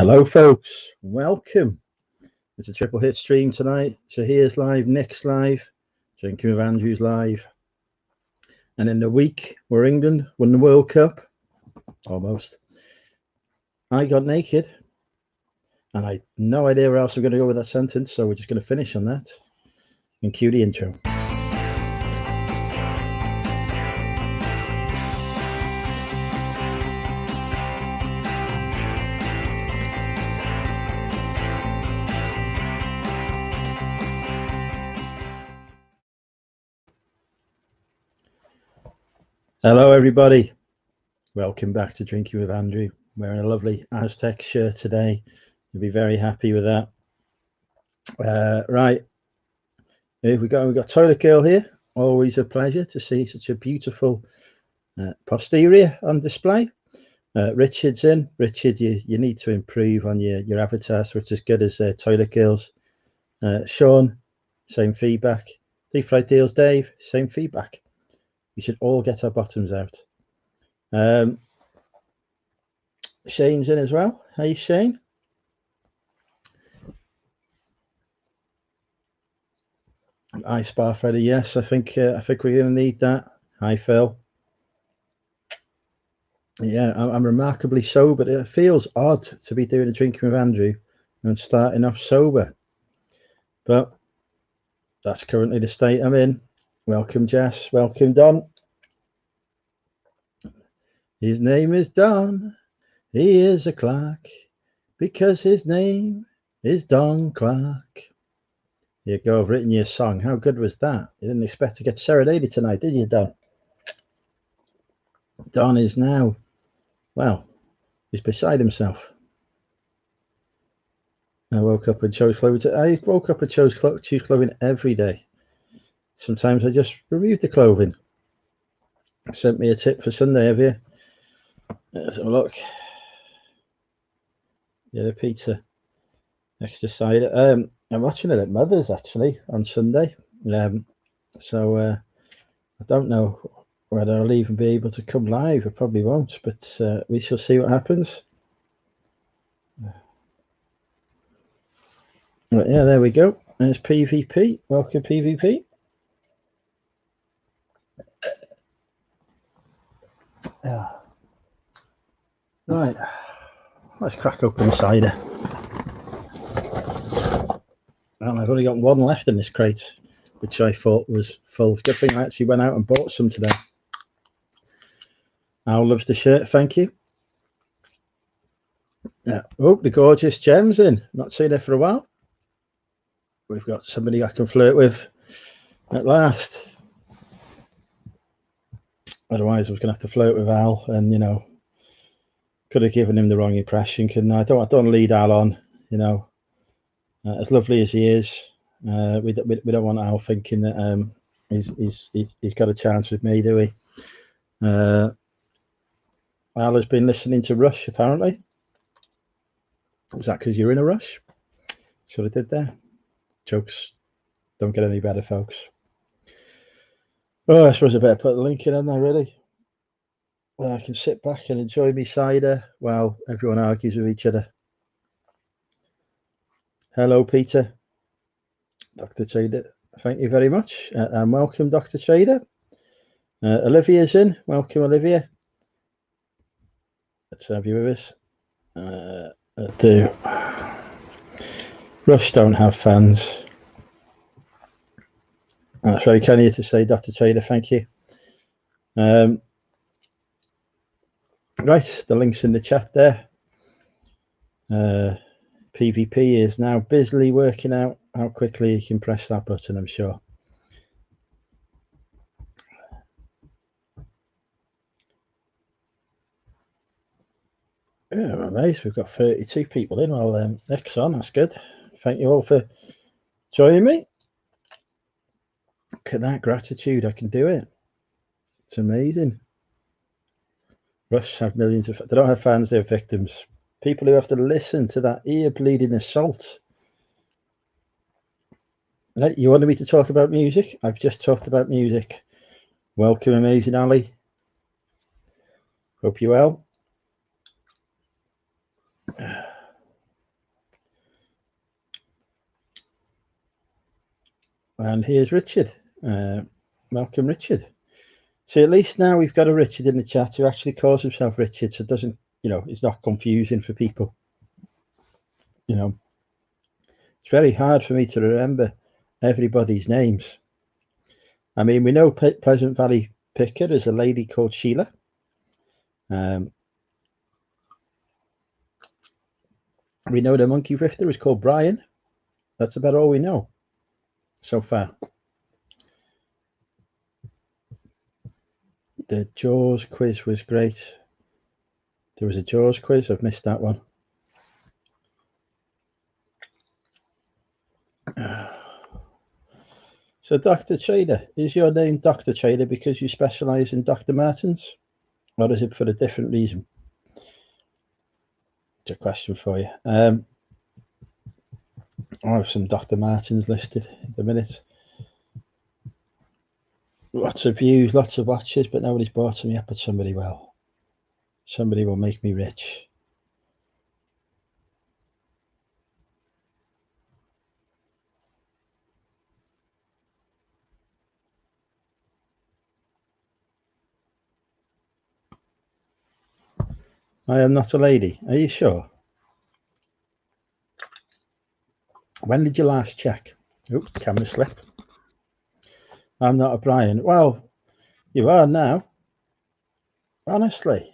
Hello, folks. Welcome. It's a triple hit stream tonight. So here's live, Nick's live, Drinking with Andrew's live. And in the week where England won the World Cup, almost, I got naked. And I had no idea where else I'm going to go with that sentence. So we're just going to finish on that and cue the intro. Hello, everybody. Welcome back to Drinking with Andrew. Wearing a lovely Aztec shirt today. You'll be very happy with that. Right. Here we go. We've got Toilet Girl here. Always a pleasure to see such a beautiful posterior on display. Richard's in. Richard, you need to improve on your avatar so it's as good as Toilet Girl's. Sean, same feedback. Deep Fried Deals Dave, same feedback. We should all get our bottoms out. Shane's in as well. Hey, Shane. Hi, Spa Freddy. Yes, I think we're going to need that. Hi, Phil. Yeah, I'm remarkably sober. It feels odd to be doing a Drinking with Andrew and starting off sober, but that's currently the state I'm in. Welcome, Jess. Welcome, Don. His name is Don. He is a clerk because his name is Don Clark. You go, I've written you a song. How good was that? You didn't expect to get serenaded tonight, did you, Don? Don is now, well, he's beside himself. I woke up and chose clothing. I woke up and choose clothing every day. Sometimes I just remove the clothing. Sent me a tip for Sunday, have you? Let's have a look. Yeah, the pizza. Extra cider. I'm watching it at Mother's actually on Sunday. So I don't know whether I'll even be able to come live. I probably won't, but we shall see what happens. But yeah, there we go. There's PvP. Welcome, PvP. Yeah. Right. Let's crack open the cider. Well, I've only got one left in this crate, which I thought was full. Good thing I actually went out and bought some today. Al loves the shirt, thank you. Yeah. Oh, the gorgeous Gem's in. Not seen her for a while. We've got somebody I can flirt with at last. Otherwise, I was going to have to flirt with Al, and you know, could have given him the wrong impression. Couldn't I? I don't lead Al on. You know, as lovely as he is, we don't want Al thinking that he's got a chance with me, do we? Al has been listening to Rush apparently. Was that because you're in a rush? That's what I did there. Jokes don't get any better, folks. Oh, I suppose I better put the link in, hadn't I, really? I can sit back and enjoy me cider while everyone argues with each other. Hello, Peter. Dr. Trader, thank you very much. And welcome, Dr. Trader. Olivia's in. Welcome, Olivia. Let's have you with us. Rush don't have fans. That's very kind of you to say, Dr. Trader. Thank you. Right, the link's in the chat there. PvP is now busily working out how quickly you can press that button, I'm sure. Yeah, I'm amazed we've got 32 people in while Nick's on. That's good. Thank you all for joining me. Look at that gratitude. I can do it. It's amazing. Rush have millions of... They don't have fans, they're victims. People who have to listen to that ear-bleeding assault. You wanted me to talk about music? I've just talked about music. Welcome, Amazing Ali. Hope you're well. And here's Richard. Welcome, Richard. So at least now we've got a Richard in the chat who actually calls himself Richard, so it doesn't, it's not confusing for people. It's very hard for me to remember everybody's names. I mean, we know Pleasant Valley Picker is a lady called Sheila. We know the Monkey Rifter is called Brian. That's about all we know so far. The Jaws quiz was great. There was a Jaws quiz. I've missed that one. So, Dr. Trader, is your name Dr. Trader because you specialise in Dr. Martens, or is it for a different reason? It's a question for you. I have some Dr. Martens listed at the minute. Lots of views, lots of watches, but nobody's bought them yet. But somebody will. Somebody will make me rich. I am not a lady. Are you sure? When did you last check? Oops, camera slip. I'm not a Brian. Well, you are now. Honestly.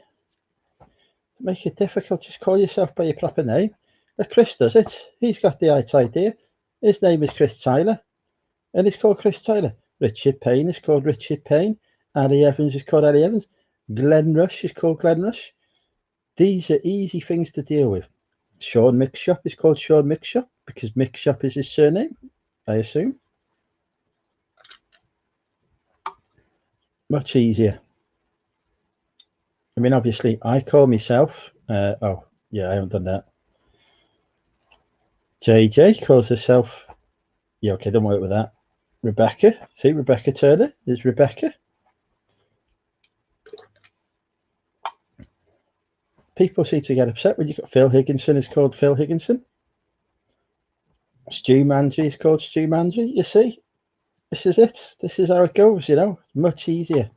Make it difficult. Just call yourself by your proper name. But Chris does it. He's got the right idea. His name is Chris Tyler. And it's called Chris Tyler. Richard Payne is called Richard Payne. Harry Evans is called Harry Evans. Glenn Rush is called Glenn Rush. These are easy things to deal with. Sean Mixshop is called Sean Mixshop because Mixshop is his surname, I assume. Much easier. I mean, obviously, I call myself. Oh, yeah, I haven't done that. JJ calls herself. Yeah, okay, don't work with that. Rebecca. See, Rebecca Turner is Rebecca. People seem to get upset when you've got Phil Higginson is called Phil Higginson. Stu Mandry is called Stu Mandry. You see, this is it. This is how it goes, much easier.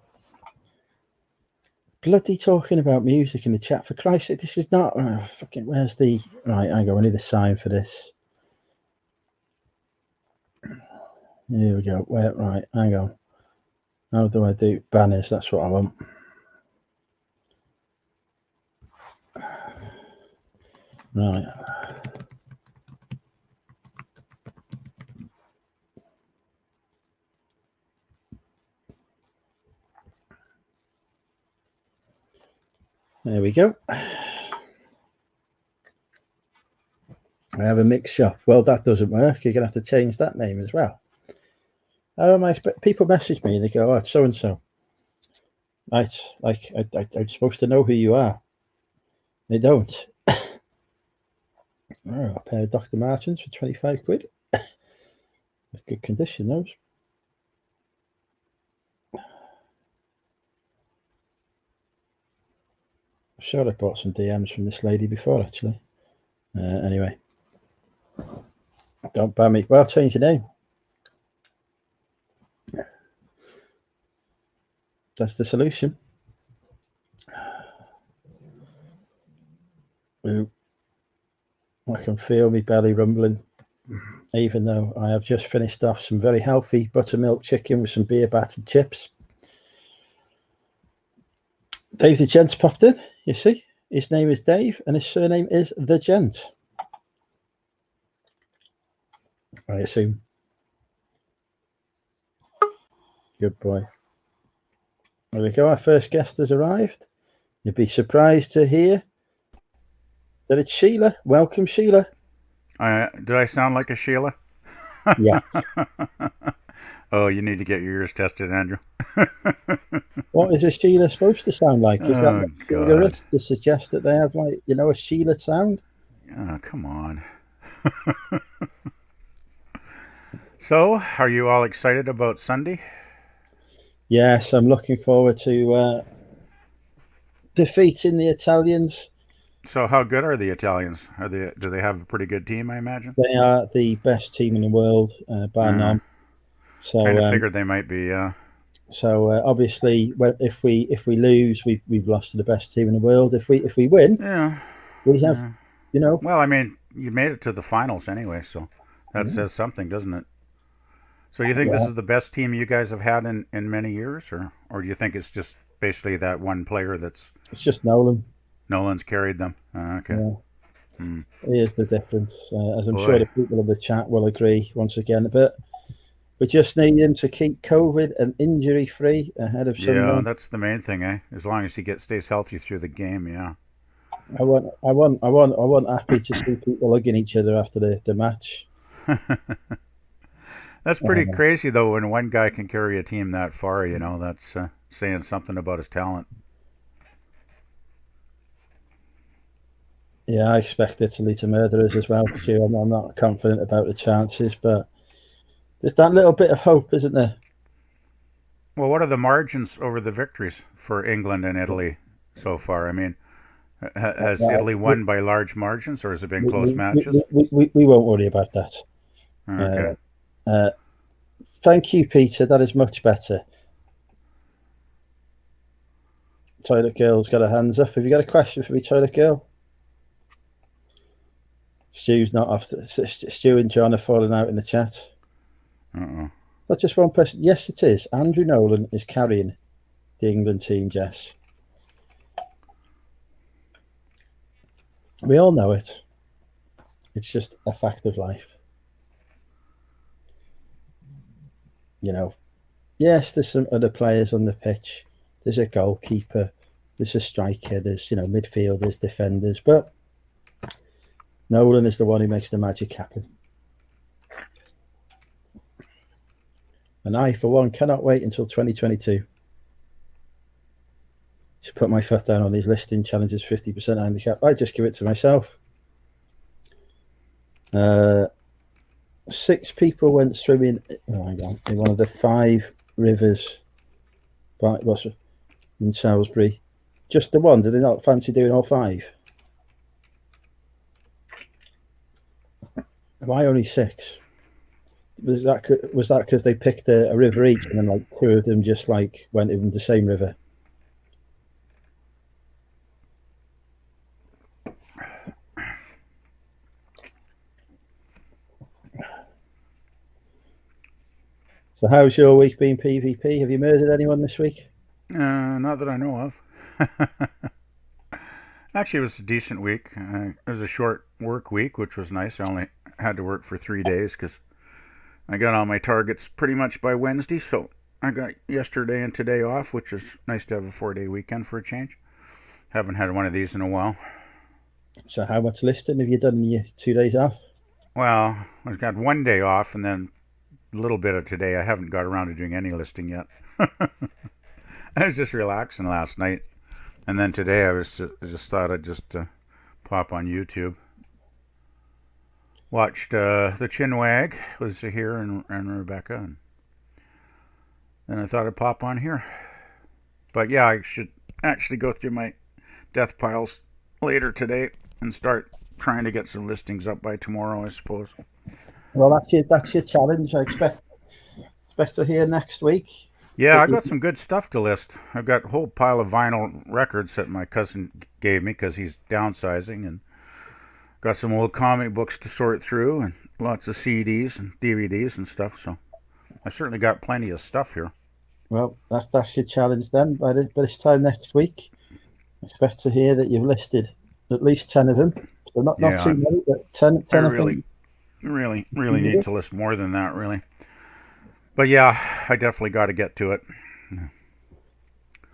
Bloody talking about music in the chat, for Christ's sake. This is not fucking. Where's the right? Hang on, I need a sign for this. Here we go. Where? Right, hang on. How do I do banners? That's what I want. Right. There we go. I have a mix shop. Well, that doesn't work. You're going to have to change that name as well. How am I? People message me and they go, oh, it's so and so. Right. Like, I'm supposed to know who you are. They don't. Oh, a pair of Dr. Martens for 25 quid. Good condition, those. I'm sure I bought some DMs from this lady before, actually. Anyway. Don't ban me. Well, change your name. That's the solution. Ooh. I can feel my belly rumbling, even though I have just finished off some very healthy buttermilk chicken with some beer battered chips. Dave the Gent popped in, you see. His name is Dave and his surname is the Gent, I assume. Good boy. There we go. Our first guest has arrived. You'd be surprised to hear that it's Sheila. Welcome, Sheila. Did I sound like a Sheila? Yeah. Oh, you need to get your ears tested, Andrew. What is a Sheila supposed to sound like? Is that God. to suggest that they have, like, a Sheila sound? Oh, come on. So, are you all excited about Sunday? Yes, I'm looking forward to defeating the Italians. So, how good are the Italians? Do they have a pretty good team? I imagine They are the best team in the world, bar none. Kind So of figured they might be. obviously, if we lose, we've lost to the best team in the world. If we win, Yeah. we have, Yeah. you know, Well, I mean, you made it to the finals anyway, so that yeah, says something, doesn't it? So you think this yeah, is the best team you guys have had in many years, or do you think it's just basically that one player that's it's just Nolan. Nolan's carried them? Okay. Yeah, Hmm. here's the difference, as I'm sure Boy. the people in the chat will agree once again. But we just need him to keep COVID and injury free ahead of Yeah, Sunday. that's the main thing, eh? As long as he stays healthy through the game, yeah. I want happy to see people hugging each other after the match. That's pretty Uh, crazy though when one guy can carry a team that far. That's saying something about his talent. yeah, I expect Italy to murder us as well. Stu. I'm not confident about the chances, but there's that little bit of hope, isn't there? Well, what are the margins over the victories for England and Italy so far? I mean, has Uh, Italy we, won by large margins, or has it been we, close we, we, matches? we won't worry about that. Okay. Uh, uh, Thank you, Peter. That is much better. Toilet Girl's got her hands up. Have you got a question for me, Toilet Girl? Stu's not off. Stu and John are falling out in the chat. Uh-oh. Not just one person. Yes, it is. Andrew Nolan is carrying the England team, Jess. We all know it. It's just a fact of life. You know, yes, there's some other players on the pitch. There's a goalkeeper. There's a striker. There's, midfielders, defenders. But Nolan is the one who makes the magic happen. And I, for one, cannot wait until 2022. Just put my foot down on these listing challenges, 50% handicap. I just give it to myself. 6 people went swimming. Oh, hang on, in one of the 5 rivers in Salisbury. Just the one. Did they not fancy doing all 5? Why only 6? Was that because they picked a river each, and then like 2 of them just like went in the same river? So how's your week been, PvP? Have you murdered anyone this week? Not that I know of. Actually, it was a decent week. It was a short work week, which was nice. I only had to work for 3 days because I got all my targets pretty much by Wednesday. So I got yesterday and today off, which is nice to have a 4-day weekend for a change. Haven't had one of these in a while. So how much listing have you done in your 2 days off? Well, I've got 1 day off and then a little bit of today. I haven't got around to doing any listing yet. I was just relaxing last night. And then today I just thought I'd just pop on YouTube. Watched the Chinwag was here and Rebecca. And then I thought I'd pop on here. But yeah, I should actually go through my death piles later today and start trying to get some listings up by tomorrow, I suppose. Well, that's your challenge. I expect to hear next week. Yeah, I got some good stuff to list. I've got a whole pile of vinyl records that my cousin gave me because he's downsizing, and got some old comic books to sort through, and lots of CDs and DVDs and stuff. So I certainly got plenty of stuff here. Well, that's your challenge then. By this time next week, I expect to hear that you've listed at least 10 of them. So not too many, but 10 I of really, them. really need to list more than that, really. But yeah, I definitely got to get to it.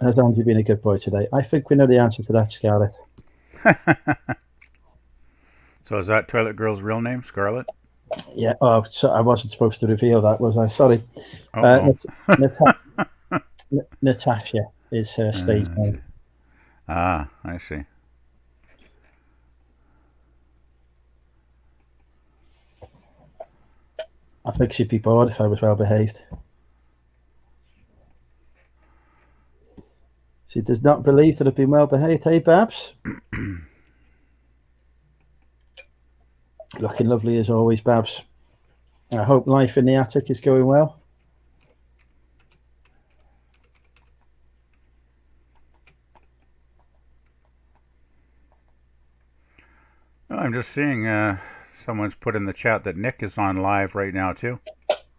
As long as you've been a good boy today. I think we know the answer to that, Scarlett. So is that Toilet Girl's real name, Scarlett? Yeah. Oh, so I wasn't supposed to reveal that, was I? Sorry. Natasha is her stage name. Ah, I see. I think she'd be bored if I was well behaved. She does not believe that I've been well behaved, hey Babs? Looking lovely as always, Babs. I hope life in the attic is going well. I'm just seeing someone's put in the chat that Nick is on live right now too.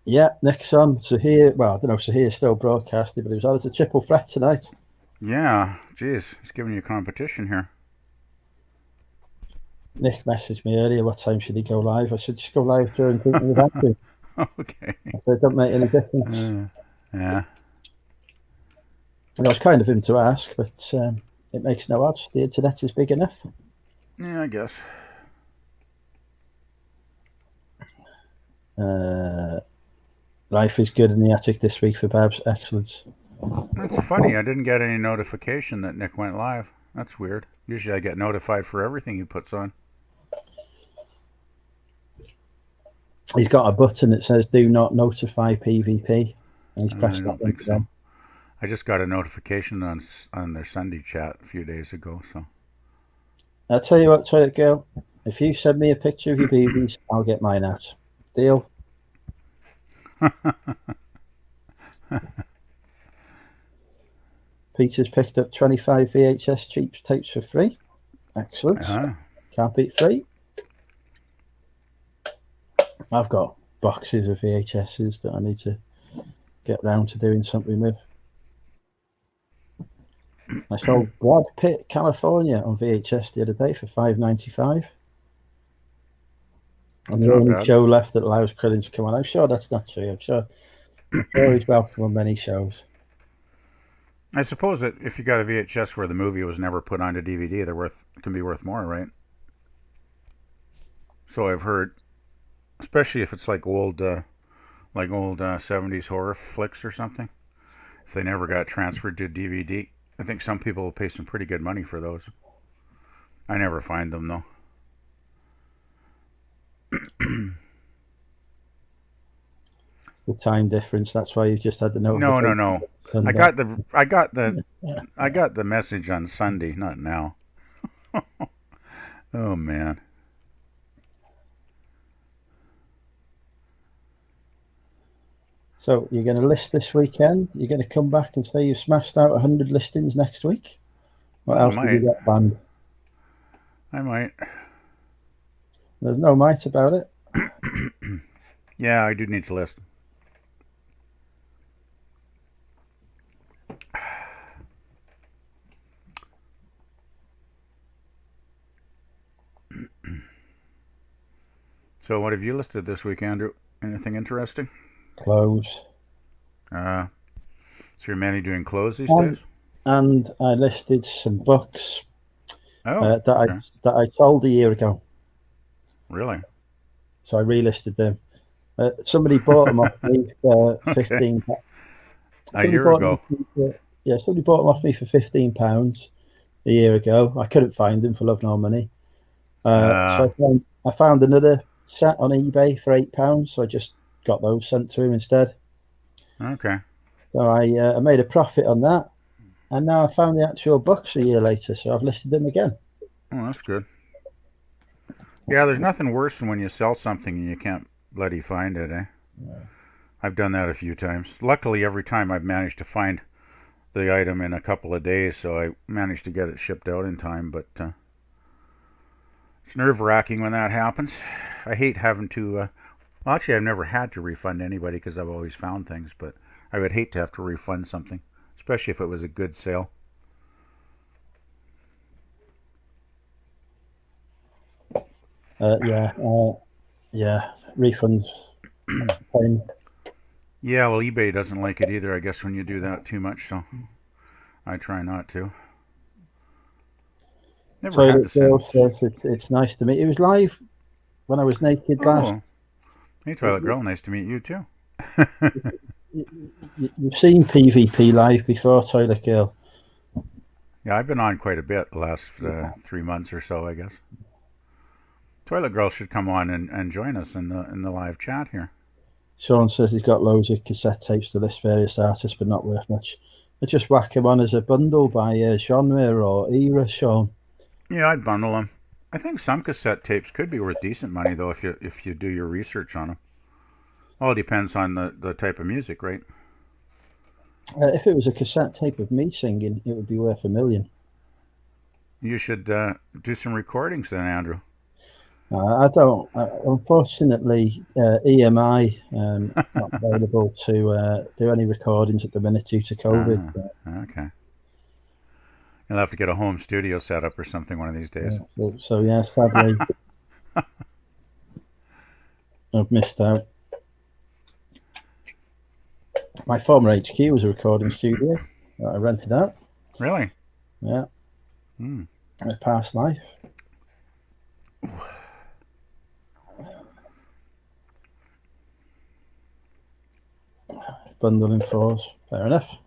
Yeah, Nick's on. Sahir, well, I don't know if Sahir's still broadcasting, but he was on as a triple threat tonight. Yeah, geez, he's giving you competition here. Nick messaged me earlier, what time should he go live? I said, just go live during Thinking with Andrew. Okay. I said, it don't make any difference. Yeah. And I was kind of him to ask, but it makes no odds. The internet is big enough. Yeah, I guess. Life is good in the attic this week for Babs. Excellent. That's funny. I didn't get any notification that Nick went live. That's weird. Usually I get notified for everything he puts on. He's got a button that says "Do not notify PvP," and he's pressed I that don't think so. I just got a notification on their Sunday chat a few days ago. So I'll tell you what, Toilet Girl. If you send me a picture of your BBs, I'll get mine out. Deal? Peter's picked up 25 VHS cheap tapes for free. Excellent. Can't beat free. I've got boxes of VHSs that I need to get round to doing something with. I sold Brad Pitt, California on VHS the other day for $5.95. And the only show left that allows Krillin to come on. I'm sure that's not true. I'm sure he's welcome on many shows. I suppose that if you got a VHS where the movie was never put onto DVD, it can be worth more, right? So I've heard, especially if it's like old 70s horror flicks or something. If they never got transferred to DVD, I think some people will pay some pretty good money for those. I never find them though. It's the time difference. That's why you just had the notification. No. I got the message on Sunday, not now. Oh man. So you're going to list this weekend? You're going to come back and say you've smashed out 100 listings next week? What else did you get banned? I might. There's no might about it. Yeah, I do need to list. So what have you listed this week, Andrew? Anything interesting? Clothes. So you're mainly doing clothes these days? And I listed some books that I sold a year ago. Really? So I relisted them. Somebody bought them off me for £15. A year ago? Somebody bought them off me for £15 a year ago. I couldn't find them for love nor money. So I found another set on eBay for £8, so I just got those sent to him instead. Okay. So I made a profit on that, and now I found the actual books a year later, so I've listed them again. Oh, that's good. Yeah, there's nothing worse than when you sell something and you can't bloody find it, eh? Yeah. I've done that a few times. Luckily, every time I've managed to find the item in a couple of days, so I managed to get it shipped out in time, but it's nerve-wracking when that happens. I hate having to... well, actually, I've never had to refund anybody because I've always found things, but I would hate to have to refund something, especially if it was a good sale. Refunds. Yeah, well, eBay doesn't like it either, I guess, when you do that too much, so I try not to. Never had to send. It's nice to meet. It was live when I was naked last. Hey, Toilet Girl, nice to meet you too. You've seen PvP live before, Toilet Girl? Yeah, I've been on quite a bit the last 3 months or so, I guess. Toilet Girl should come on and join us in the live chat here. Sean says he's got loads of cassette tapes to list various artists, but not worth much. I just whack him on as a bundle by genre or era, Sean. Yeah, I'd bundle them. I think some cassette tapes could be worth decent money, though, if you do your research on them. All depends on the type of music, right? If it was a cassette tape of me singing, it would be worth $1 million. You should do some recordings then, Andrew. I don't. Unfortunately, EMI not available to do any recordings at the minute due to COVID. Okay. You'll have to get a home studio set up or something one of these days. So yeah, sadly, I've missed out. My former HQ was a recording studio that I rented out. Really? Yeah. Hmm. A past life. Bundling fours. Fair enough.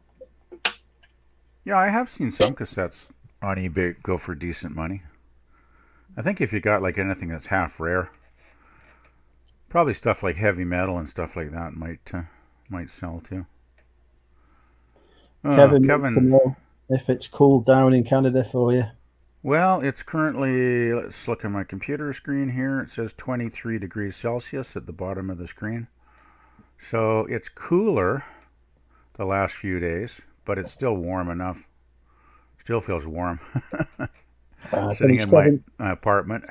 Yeah, I have seen some cassettes on eBay go for decent money. I think if you got like anything that's half rare, probably stuff like heavy metal and stuff like that might sell too. Kevin wants to Kevin, know if it's cooled down in Canada for you. well, it's currently, let's look at my computer screen here. It says 23 degrees Celsius at the bottom of the screen. So it's cooler the last few days, but it's still warm enough. Still feels warm. Sitting in my apartment.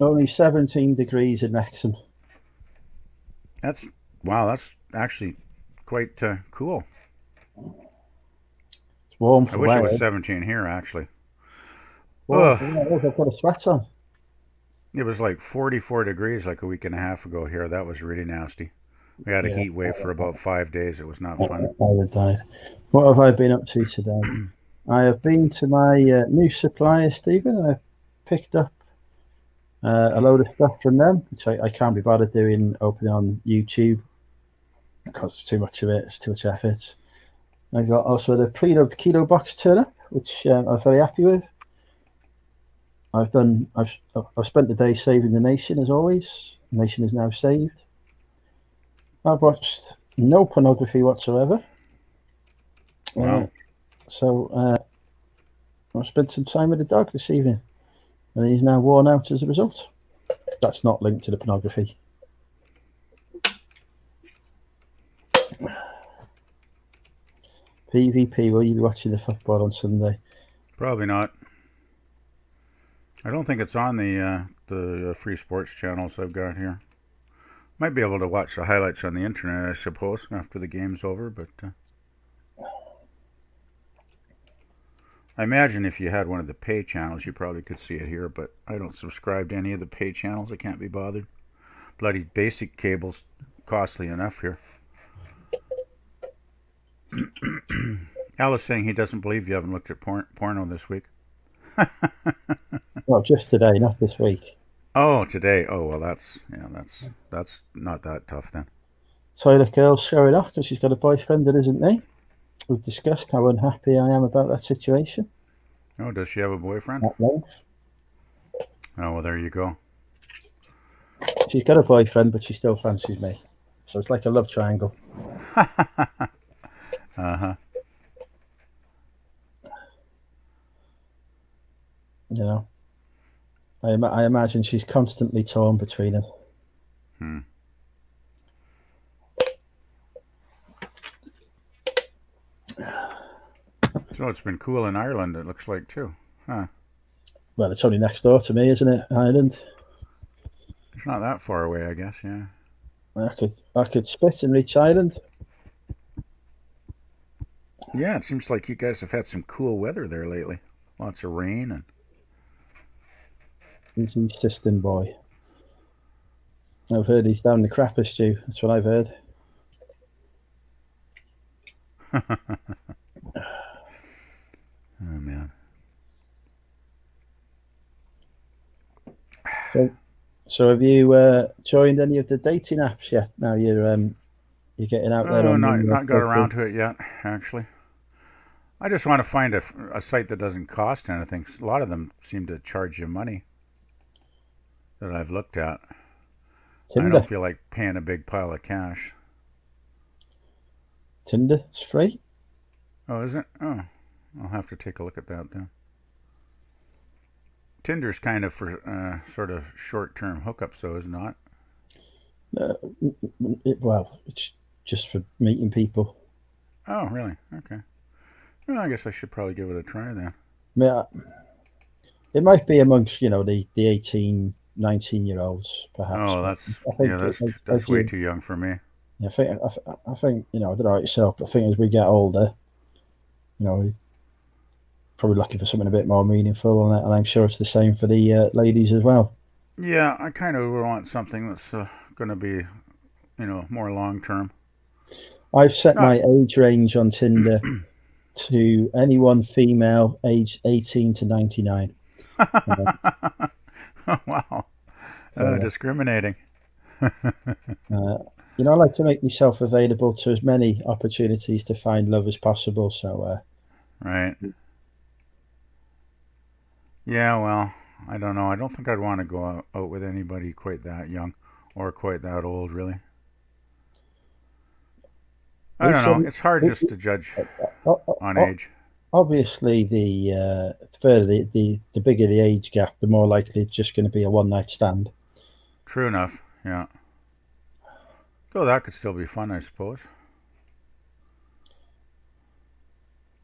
Only 17 degrees in Wrexham. Wow, that's actually quite cool. It's warm for I wish it was Wales. 17 here, actually. Warm for Wales. I've got a sweat on. It was like 44 degrees like a week and a half ago here. That was really nasty. We had a heat wave for about 5 days. It was not fun. I would have died. What have I been up to today? I have been to my new supplier, Stephen. I've picked up a load of stuff from them, which I can't be bothered doing opening on YouTube because it's too much of it. It's too much effort. I got also the preload kilo box turn up, which I was very happy with. I've spent the day saving the nation as always. The nation is now saved. I've watched no pornography whatsoever. Wow. So I spent some time with the dog this evening, and he's now worn out as a result. That's not linked to the pornography. PvP, will you be watching the football on Sunday? Probably not. I don't think it's on the free sports channels I've got here. Might be able to watch the highlights on the internet, I suppose, after the game's over, but I imagine if you had one of the pay channels, you probably could see it here, but I don't subscribe to any of the pay channels. I can't be bothered. Bloody basic cable's costly enough here. Al is saying he doesn't believe you haven't looked at porno this week. Well, just today, not this week. Oh, today. Oh, well, that's not that tough then. Toilet girl's showing off because she's got a boyfriend that isn't me. We've discussed how unhappy I am about that situation. Oh, does she have a boyfriend? At length. Oh, well, there you go. She's got a boyfriend, but she still fancies me. So it's like a love triangle. Uh-huh. You know, I imagine she's constantly torn between them. So it's been cool in Ireland, it looks like, too. Huh. Well, it's only next door to me, isn't it, Ireland? It's not that far away, I guess, yeah. I could spit and reach Ireland. Yeah, it seems like you guys have had some cool weather there lately. Lots of rain and... He's East System boy. I've heard he's down the crapper stew. That's what I've heard. Oh, man. So have you joined any of the dating apps yet? Now you're getting out there. Oh, not got around to it yet, actually. I just want to find a site that doesn't cost anything. A lot of them seem to charge you money that I've looked at. Tinder. I don't feel like paying a big pile of cash. Tinder, it's free. Oh, is it? Oh, I'll have to take a look at that then. Tinder's kind of for sort of short-term hookups, though, is it not? Well, it's just for meeting people. Oh, really? Okay. Well, I guess I should probably give it a try then. Yeah, it might be amongst the 18 19-year-olds, perhaps. Oh, I think that's way too young for me. I think I don't know yourself, but I think as we get older, we're probably looking for something a bit more meaningful, and I'm sure it's the same for the ladies as well. Yeah, I kind of want something that's going to be, more long term. I've set Not. my age range on Tinder to anyone female aged 18 to 99. Wow. So, Discriminating. I like to make myself available to as many opportunities to find love as possible. So, right. Yeah, well, I don't know. I don't think I'd want to go out with anybody quite that young or quite that old, really. I don't know. It's hard just to judge on age. Obviously, the further the bigger the age gap, the more likely it's just going to be a one-night stand. True enough. Yeah. So that could still be fun, I suppose.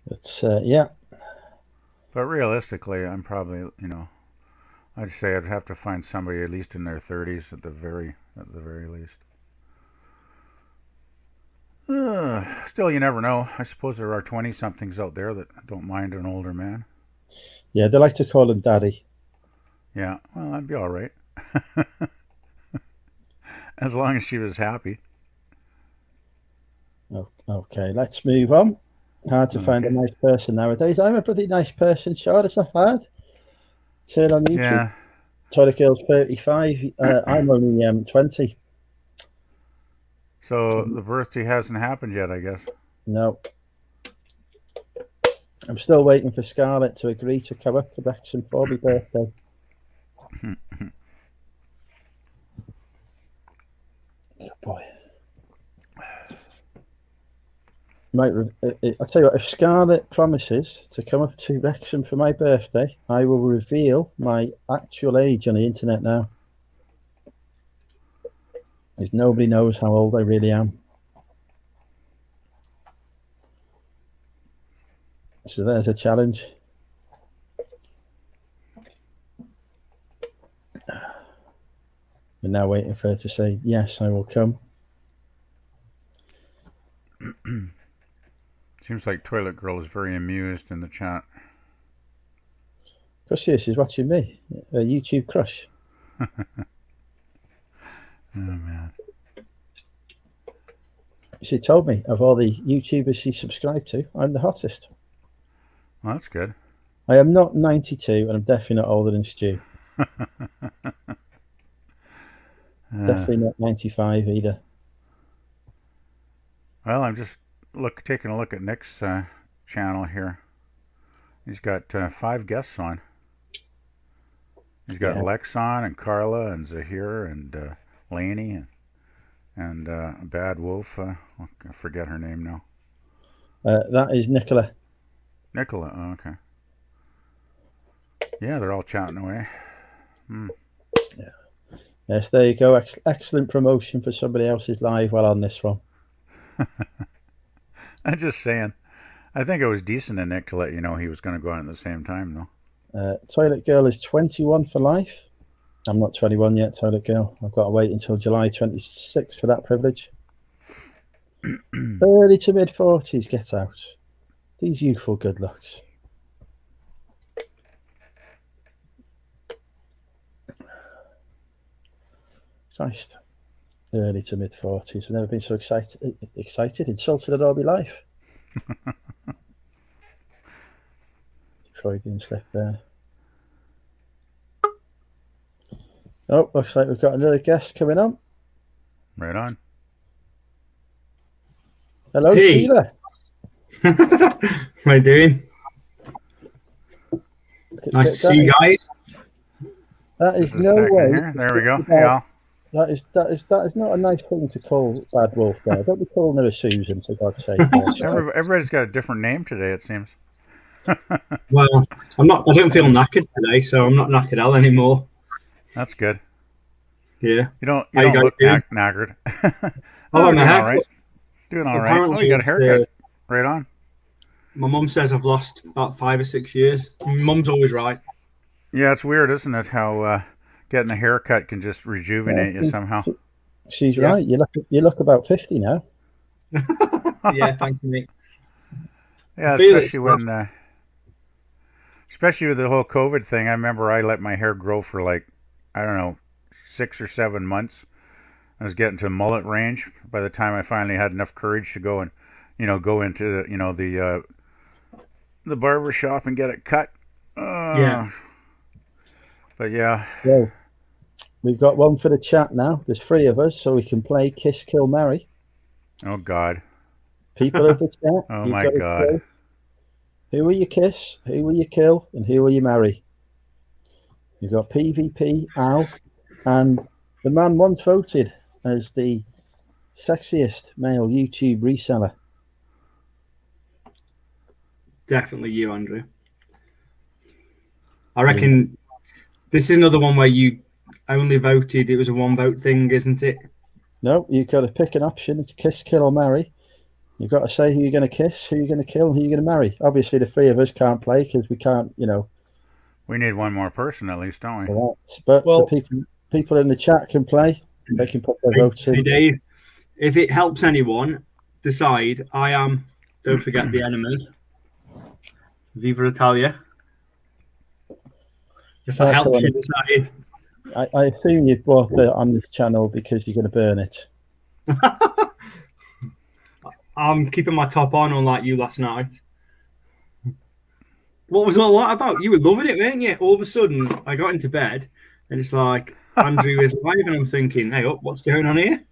But yeah. But realistically, I'm probably, I'd say I'd have to find somebody at least in their 30s at the very least. Still, you never know. I suppose there are 20-somethings out there that don't mind an older man. Yeah, they like to call him daddy. Yeah, well, that'd be all right. As long as she was happy. Okay, let's move on. Hard to find a nice person nowadays. I'm a pretty nice person, sure. It's not hard. Turn on YouTube. Yeah. Toilet Girl's 35. I'm only 20. So the birthday hasn't happened yet, I guess. No. I'm still waiting for Scarlett to agree to come up to Wrexham for my birthday. Good boy. I'll tell you what, if Scarlett promises to come up to Wrexham for my birthday, I will reveal my actual age on the internet now. Because nobody knows how old I really am. So there's a challenge. We're now waiting for her to say, yes, I will come. Seems like Toilet Girl is very amused in the chat. Because she's watching me, a YouTube crush. Oh, man. She told me of all the YouTubers she subscribed to, I'm the hottest. Well, that's good. I am not 92, and I'm definitely not older than Stu. Definitely not 95 either. Well, I'm just taking a look at Nick's channel here. He's got 5 guests on. He's got Lex on, and Carla, and Zahir, and Lainey, and Bad Wolf. I forget her name now. That is Nicola. Nicola, oh, okay. Yeah, they're all chatting away. Yeah. Yes, there you go. Excellent promotion for somebody else's live while on this one. I'm just saying. I think it was decent of Nick to let you know he was going to go on at the same time, though. Toilet Girl is 21 for life. I'm not 21 yet, Toilet Girl. I've got to wait until July 26th for that privilege. Early to mid-40s, get out. These youthful good looks. Christ. Early to mid-40s. I've never been so excited, insulted at all my life. Freudian slip there. Oh, looks like we've got another guest coming on. Right on. Hello, Sheila. How are you doing? Nice to see you guys. That is no way. Here. There we go. Hey, Al. That is not a nice thing to call Bad Wolf there. Don't be calling her a Susan, for God's sake. Everybody's got a different name today, it seems. Well, I don't feel knackered today, so I'm not knackered Al anymore. That's good. Yeah. You don't look knackered. Oh, doing all right. Doing all right. Oh, you got a haircut. Right on. My mum says I've lost about 5 or 6 years. My mum's always right. Yeah, it's weird, isn't it? How getting a haircut can just rejuvenate you somehow. She's Yeah. right. You look about 50 now. Yeah, thank you, mate. Yeah, I feel it especially with the whole COVID thing. I remember I let my hair grow for like, I don't know, 6 or 7 months. I was getting to mullet range by the time I finally had enough courage to go and, go into, the barber shop and get it cut. Yeah. But yeah. Well, we've got one for the chat now. There's 3 of us, so we can play Kiss, Kill, Marry. Oh, God. People of the chat. Oh, you've my got to God. say, who will you kiss? Who will you kill? And who will you marry? You've got PvP, Al, and the man once voted as the sexiest male YouTube reseller. Definitely you, Andrew. I reckon this is another one where you only voted. It was a 1 vote thing, isn't it? No, you've got to pick an option. It's kiss, kill, or marry. You've got to say who you're going to kiss, who you're going to kill, and who you're going to marry. Obviously, the 3 of us can't play because we can't, We need one more person at least, don't we? But Well- the people in the chat can play. They can put their votes Hey, in. Dave, if it helps anyone decide, I am, don't forget the enemy. Viva Italia. If that helps you decide. I assume you've bought it on this channel because you're going to burn it. I'm keeping my top on, unlike you last night. What was all that about? You were loving it, weren't you? All of a sudden, I got into bed, and it's like Andrew is live, and I'm thinking, "Hey, up, what's going on here?"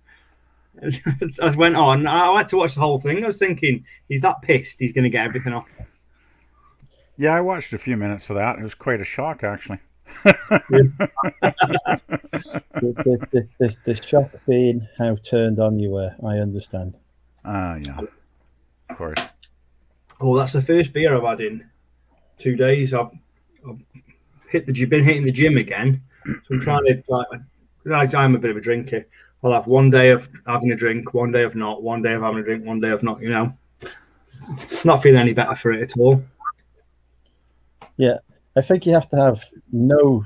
And as went on, I had to watch the whole thing. I was thinking, he's that pissed, he's going to get everything off. Yeah, I watched a few minutes of that. It was quite a shock, actually. The shock being how turned on you were. I understand. Yeah, of course. Oh, that's the first beer I've had in 2 days. I've been hitting the gym again, so I'm trying to. I'm a bit of a drinker. I'll have 1 day of having a drink, 1 day of not, 1 day of having a drink, 1 day of not. Not feeling any better for it at all. Yeah, I think you have to have no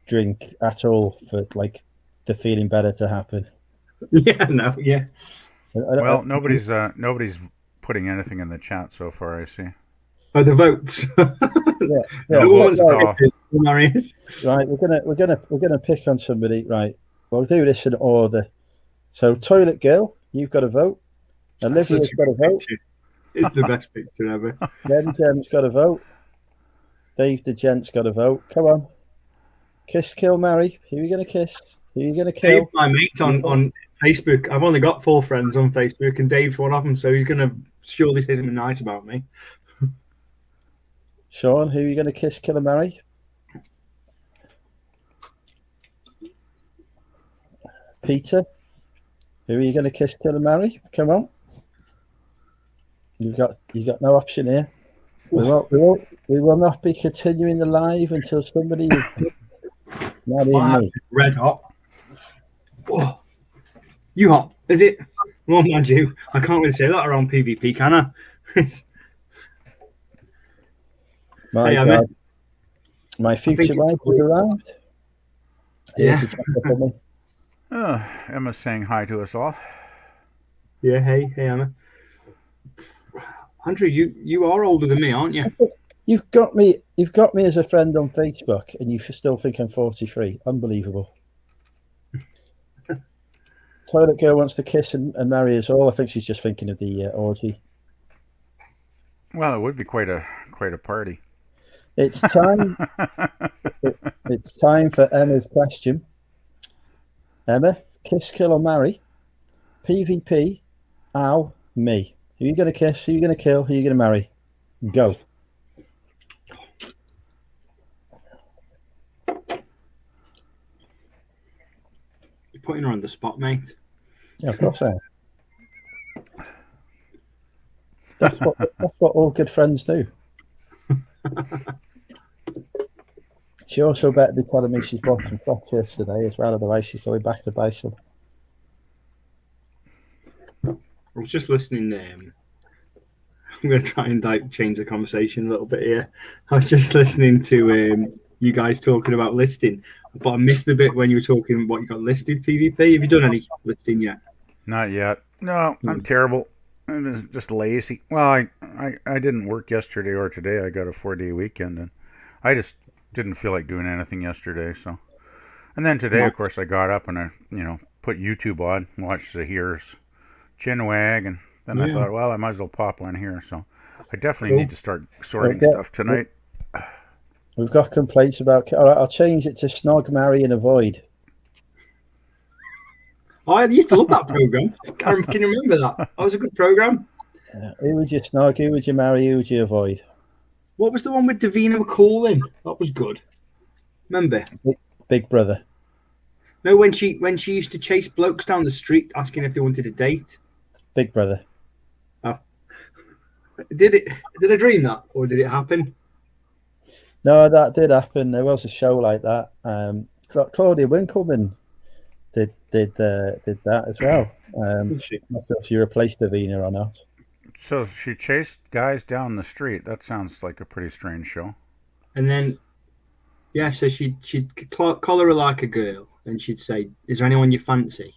drink at all for like the feeling better to happen. Yeah, no, yeah. Well, nobody's putting anything in the chat so far, I see. Oh, the votes. Yeah, No one's votes. right. We're gonna pick on somebody. Right, we'll do this in order. So, Toilet Girl, you've got a vote. Olivia's got a vote. It's the best picture ever. Jem's got a vote. Dave the Gent's got a vote. Come on. Kiss, kill, marry. Who are you gonna kiss? Who are you gonna kill? Dave's my mate on Facebook. I've only got 4 friends on Facebook, and Dave's one of them, so he's going to surely say something nice about me. Sean, who are you gonna kiss, kill, or marry? Peter, who are you gonna kiss, kill, or marry? Come on. You got no option here. We will not be continuing the live until somebody is marrying My me. red hot. Whoa. You hot? Is it? Well, mind you, I can't really say that around PvP, can I? My Hey, God. Emma. My future it's wife has arrived. Here Yeah. to check up on me. Emma's saying hi to us all. Yeah, hey, Emma. Andrew, you are older than me, aren't you? You've got me as a friend on Facebook, and you still think I'm 43. Unbelievable. Toilet Girl wants to kiss and marry us all. I think she's just thinking of the orgy. Well, it would be quite a party. It's time. It's time for Emma's question. Emma, kiss, kill, or marry? PvP, Al, me. Who are you going to kiss? Who are you going to kill? Who are you going to marry? Go. You're putting her on the spot, mate. Yeah, of course I am. That's what all good friends do. She also better be telling me she's bought some sweatshirts today as well, otherwise she's going back to buy some. I was just listening. I'm going to try and change the conversation a little bit here. I was just listening to you guys talking about listing, but I missed the bit when you were talking what you got listed PvP. Have you done any listing yet? Not yet. No, I'm terrible. I'm just lazy. Well, I didn't work yesterday or today. I got a 4-day weekend, and I just didn't feel like doing anything yesterday. So, and then today, of course, I got up and I, put YouTube on, watched the Here's Chinwag, and then I thought, well, I might as well pop on here. So, I definitely need to start sorting stuff tonight. We've got complaints about. All right, I'll change it to Snog, Marry, and Avoid. Oh, I used to love that program. Can you remember that? That was a good program. Who would you snog? Who would you marry? Who would you avoid? What was the one with Davina McCall in? That was good. Remember? Big Brother. No, when she used to chase blokes down the street asking if they wanted a date. Big Brother. Oh. Did I dream that, or did it happen? No, that did happen. There was a show like that. Claudia Winkleman did that as well. Not sure if she replaced Davina or not. So she chased guys down the street. That sounds like a pretty strange show. And then, so she'd collar her like a girl, and she'd say, "Is there anyone you fancy?"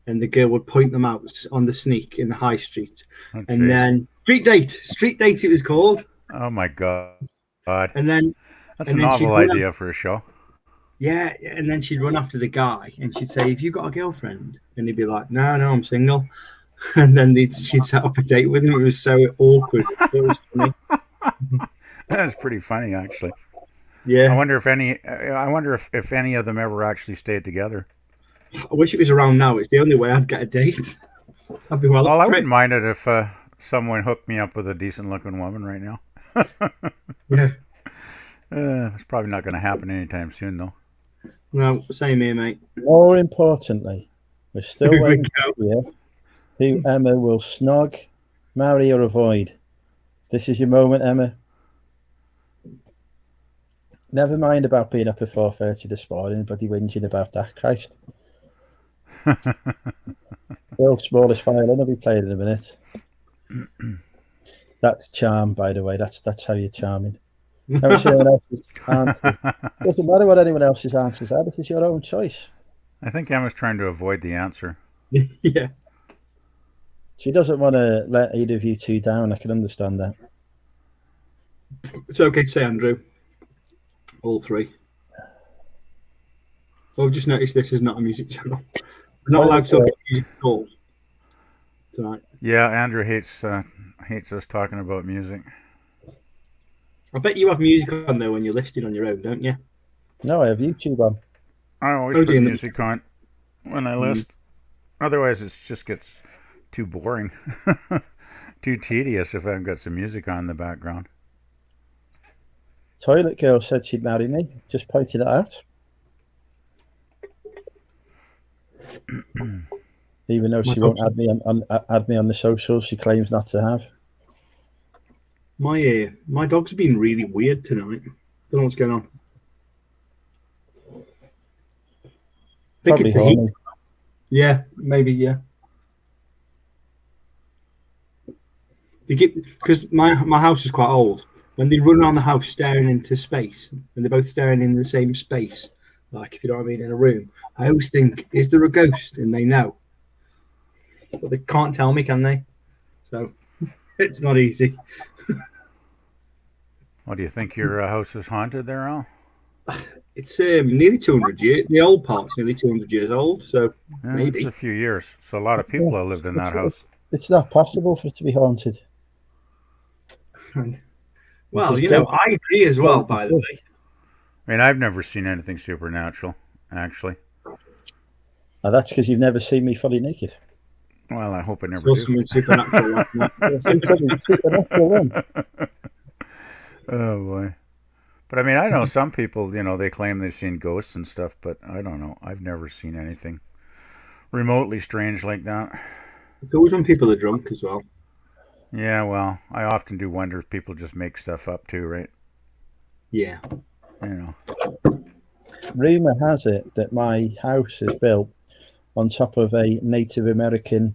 And the girl would point them out on the sneak in the high street. Oh, and then street date it was called. Oh my god! And then that's a novel idea for a show. Yeah, and then she'd run after the guy, and she'd say, "Have you got a girlfriend?" And he'd be like, "No, I'm single." And then she'd set up a date with him. It was so awkward. It was funny. That's pretty funny, actually. Yeah. I wonder if any of them ever actually stayed together. I wish it was around now. It's the only way I'd get a date. I'd be well, I wouldn't mind it if someone hooked me up with a decent-looking woman right now. Yeah. It's probably not going to happen anytime soon, though. Well, same here, mate. More importantly, we're still waiting to hear who Emma will snog, marry, or avoid. This is your moment, Emma. Never mind about being up at 4:30 this morning, but whinging about that. Christ. World's smallest violin will be played in a minute. That's charm, by the way. That's how you're charming. Anyone else's answer. Doesn't matter what anyone else's answers are. This is your own choice. I think Emma's trying to avoid the answer. Yeah. She doesn't want to let either of you two down. I can understand that. It's okay to say, Andrew. All three. So I've just noticed this is not a music channel. We're not allowed to talk about music at all tonight. Yeah, Andrew hates us talking about music. I bet you have music on there when you're listed on your own, don't you? No, I have YouTube on. I always put music on when I list. Otherwise, it just gets too boring, too tedious if I haven't got some music on in the background. Toilet Girl said she'd marry me. Just pointed it out. Even though she won't add me on the socials, she claims not to have. My dog's been really weird tonight. Don't know what's going on. I think it's the heat. Yeah, maybe, yeah. Because my house is quite old. When they run around the house staring into space, and they're both staring in the same space, like, if you know what I mean, in a room, I always think, is there a ghost? And they know. But they can't tell me, can they? So it's not easy. What do you think your house is haunted there, Al? It's nearly 200 years. The old part's nearly 200 years old, so yeah, maybe. It's a few years. So a lot of people have lived in that house. It's not possible for it to be haunted. Well, I agree as well, by the way. I mean, I've never seen anything supernatural, actually. Now, that's because you've never seen me fully naked. Well, I hope I never do. Something supernatural. Supernatural one. Oh, boy. But, I mean, I know some people, they claim they've seen ghosts and stuff, but I don't know. I've never seen anything remotely strange like that. It's always when people are drunk as well. Yeah, well, I often do wonder if people just make stuff up too, right? Yeah. Rumour has it that my house is built on top of a Native American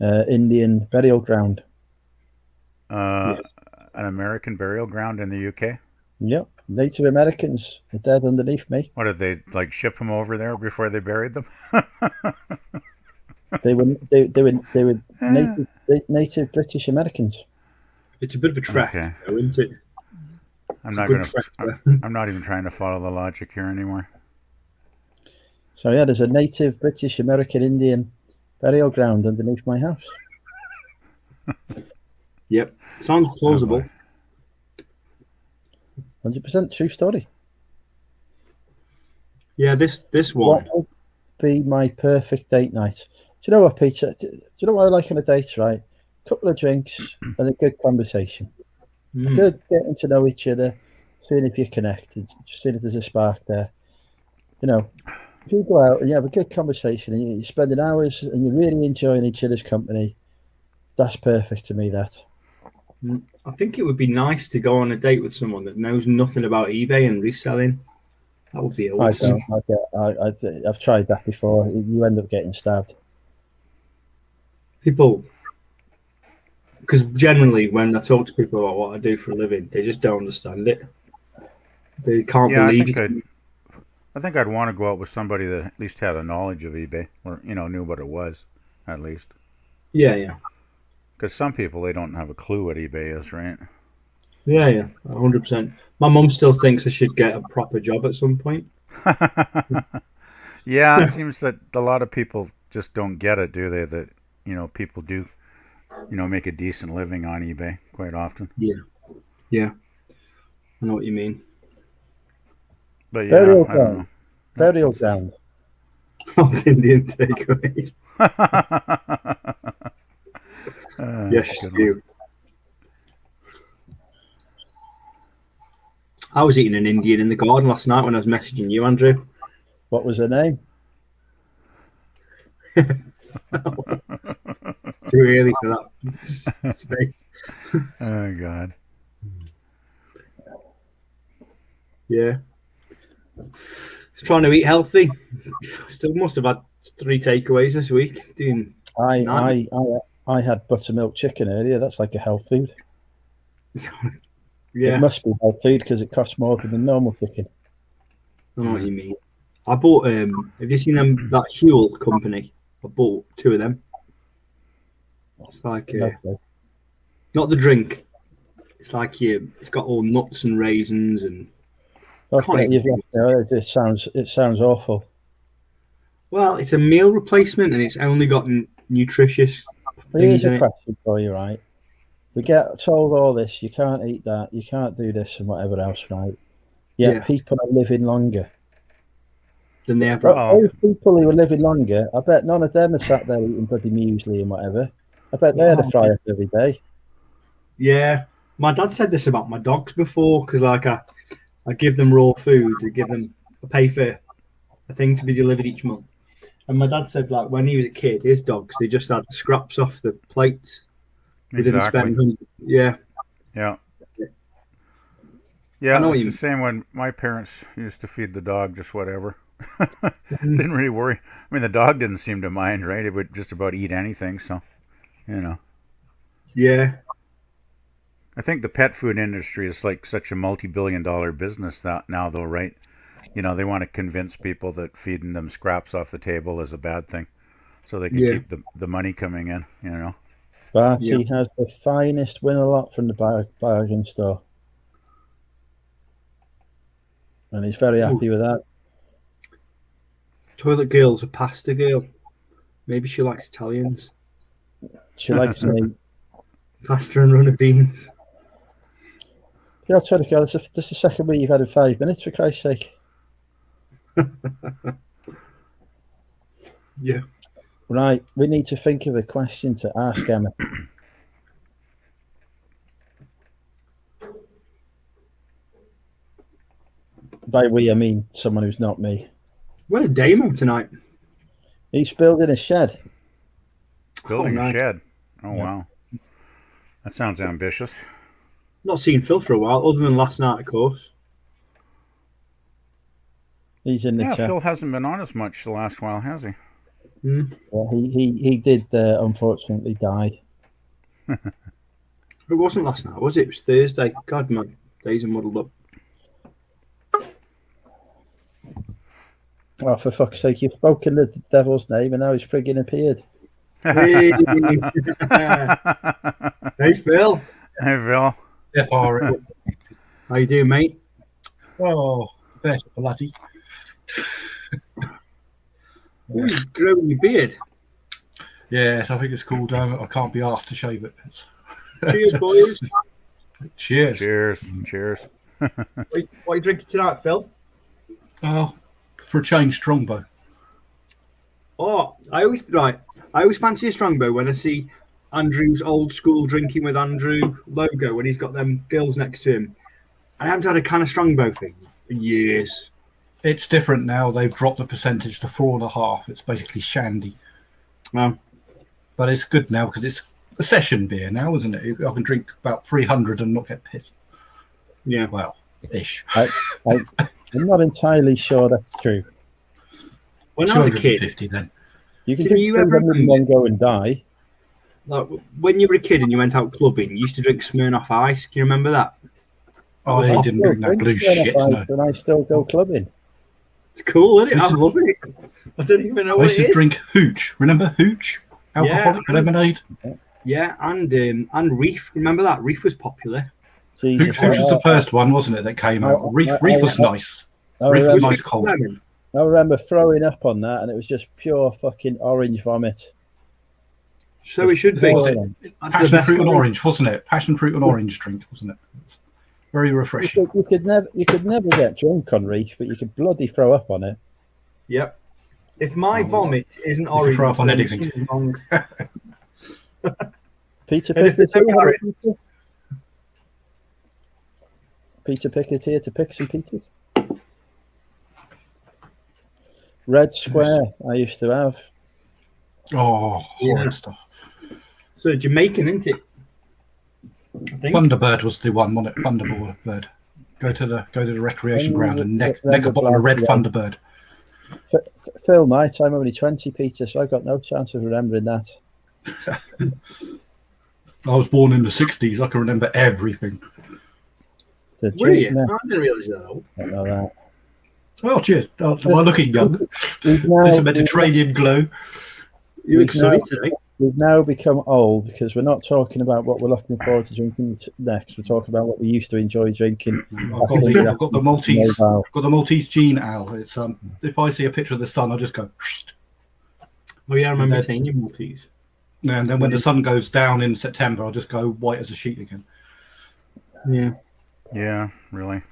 Indian burial ground. An American burial ground in the UK? Yep. Native Americans are dead underneath me. What did they like ship them over there before they buried them? They were native British Americans. It's a bit of a trek, Okay. though, isn't it? I'm It's not a good gonna. trek there. I'm not even trying to follow the logic here anymore. So yeah, there's a native British American Indian burial ground underneath my house. Yep. Sounds plausible. boy. 100% true story. Yeah, this What one. would be my perfect date night? Do you know what, Peter? Do you know what I like on a date, right? A couple of drinks and a good conversation. Mm. Good getting to know each other, seeing if you're connected, seeing if there's a spark there. You know, if you go out and you have a good conversation and you're spending hours and you're really enjoying each other's company, that's perfect to me, that. I think it would be nice to go on a date with someone that knows nothing about eBay and reselling. That would be awesome. I've tried that before. You end up getting stabbed. People, because generally when I talk to people about what I do for a living, they just don't understand it. They can't Yeah, believe I think I'd want to go out with somebody that at least had a knowledge of eBay, or knew what it was, at least. Yeah. Because some people, they don't have a clue what eBay is, right? Yeah, 100%. My mum still thinks I should get a proper job at some point. Yeah, it seems that a lot of people just don't get it, do they? That people do, make a decent living on eBay quite often. Yeah. I know what you mean. But yeah, Burial I don't know. ground. Burial what's this? ground. Old Indian takeaway. Yes, good you. I was eating an Indian in the garden last night when I was messaging you, Andrew. What was her name? Too early for that space. Oh God. Yeah. Just trying to eat healthy. Still must have had 3 takeaways this week. Doing I had buttermilk chicken earlier. That's like a health food. yeah. It must be health food because it costs more than the normal chicken. I know what you mean. I bought have you seen that Huel company? I bought 2 of them. It's like Okay. not the drink. It's like it's got all nuts and raisins and Okay, it sounds awful. well, it's a meal replacement and it's only got nutritious Here's things in a it. question for you, right? We get told all this, you can't eat that, you can't do this and whatever else, right? Yet Yeah. people are living longer. Then they have But Oh. those people who are living longer, I bet none of them are sat there eating bloody muesli and whatever. I bet they had a fry up every day. Yeah, my dad said this about my dogs before because like I give them raw food, I pay for a thing to be delivered each month. And my dad said like when he was a kid, his dogs they just had scraps off the plates. They didn't Exactly. spend. Yeah, Yeah. I Yeah, know what it's you the same when my parents used to feed the dog just whatever. Didn't really worry. I mean, the dog didn't seem to mind, right? It would just about eat anything, so, yeah, I think the pet food industry is like such a multi-billion-dollar business now, though, right? They want to convince people that feeding them scraps off the table is a bad thing, so they can Yeah. keep the money coming in, Barty has the finest Win-A-Lot from the bargain store. And he's very happy with that. Toilet Girl's a pasta girl. Maybe she likes Italians. She likes me. Pasta and runner beans. Yeah, Toilet Girl, this is the second week you've had in 5 minutes, for Christ's sake. Yeah. Right, we need to think of a question to ask Emma. By we, I mean someone who's not me. Where's Damo tonight? He's building a shed. Building nice. a shed. Oh, Yeah. wow. That sounds ambitious. Not seen Phil for a while, other than last night, of course. He's in the Yeah, chat. Phil hasn't been on as much the last while, has he? Well, he did unfortunately die. It wasn't last night, was it? It was Thursday. God, my days are muddled up. Oh, for fuck's sake, you've spoken the devil's name and now he's frigging appeared. Hey, hey Phil. Hey, Phil. FR. How you doing, mate? Oh, better bloody. Ooh, you've grown your beard. Yes, I think it's called I can't be asked to shave it. Cheers, boys. Cheers. Cheers. Cheers. What are you drinking tonight, Phil? Oh, for a change, Strongbow. Oh, I always fancy a Strongbow when I see Andrew's old school drinking with Andrew logo when he's got them girls next to him. I haven't had a can of Strongbow thing in years. It's different now. They've dropped the percentage to 4.5. It's basically shandy. Well, But it's good now because it's a session beer now, isn't it? I can drink about 300 and not get pissed. yeah. Well, ish. I'm not entirely sure that's true. When I was a kid, 250 then. You can Can drink you ever 300 and then go and die. like, when you were a kid and you went out clubbing, you used to drink Smirnoff Ice. Can you remember that? Oh, I didn't drink that blue shit, no. And I still go clubbing. It's cool, isn't it? I This is- love it. I don't even know I what used it to is. drink Hooch. Remember Hooch? Alcoholic lemonade. Yeah, and Reef. Remember that? Reef was popular. Jesus, Hooch was the first one, wasn't it, that came out? Reef was nice. I Reef was remember, nice cold. Lemon. I remember throwing up on that and it was just pure fucking orange vomit. So it should be. Was it? That's the Passion best fruit and one. orange, wasn't it? Passion fruit and orange drink, wasn't it? Very refreshing. You could never get drunk on Reef, but you could bloody throw up on it. Yep. If my Oh, vomit isn't can orange, throw up on then anything. something's wrong. Peter And if Pickett there's no here, carrot- Peter? Peter Pickett here to pick some Peters. Red Square, I used to have. Oh, horrid Yeah. stuff. So Jamaican, isn't it? I think. Thunderbird was the one, wasn't it? Thunderbird. Go to the recreation ground and neck a bottle of red Yeah. Thunderbird. Phil might. I'm only 20, Peter, so I got no chance of remembering that. I was born in the 60s. I can remember everything. The Were you? drink- No, I didn't realise that. I don't know that. Oh, cheers. Oh, am I looking young? We've There's a now, Mediterranean glow. You look We've sunny now- today. we've now become old because we're not talking about what we're looking forward to drinking next. We're talking about what we used to enjoy drinking. I've got the Maltese. Mobile. Got the Maltese gene, Al. It's if I see a picture of the sun, I just go. Oh yeah, I remember Dead. saying your Maltese. And then when the sun goes down in September, I'll just go white as a sheet again. Yeah. Yeah, really.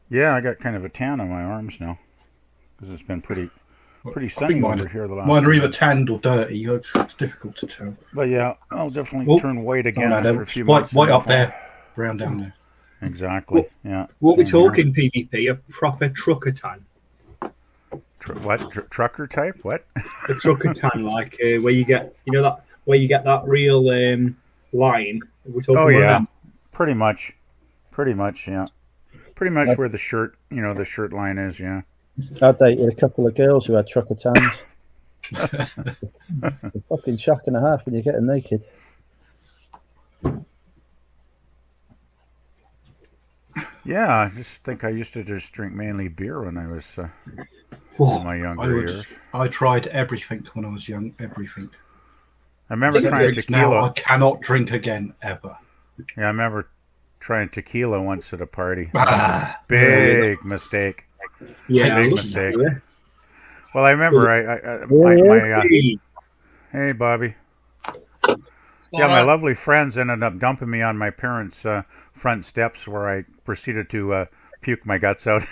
Yeah, I got kind of a tan on my arms now because it's been pretty sunny mine over here the last. Mine are few either months. tanned or dirty. It's difficult to tell. But yeah, I'll definitely Oh, turn white Oh, again no, after a they're few white, months. white in up the fall. there, brown down there. Exactly. Yeah. What we Same here. talking PvP? A proper trucker tan. Trucker type? What? A trucker tan, like where you get, that real line. We're talking Oh about yeah, that. pretty much. Yeah. Pretty much where the shirt line is. Yeah. I dated a couple of girls who had trucker tans. It's a fucking shock and a half when you're getting naked. Yeah, I just think I used to just drink mainly beer when I was in my younger years. I tried everything when I was young. Everything. I remember trying Drinks now, I tequila. cannot drink again ever. Yeah, I remember trying tequila once at a party. Ah, Big mistake. Yeah, Big I love mistake. that, Well, I remember yeah. Hey, hey Bobby. Yeah, my lovely friends ended up dumping me on my parents' front steps where I proceeded to puke my guts out.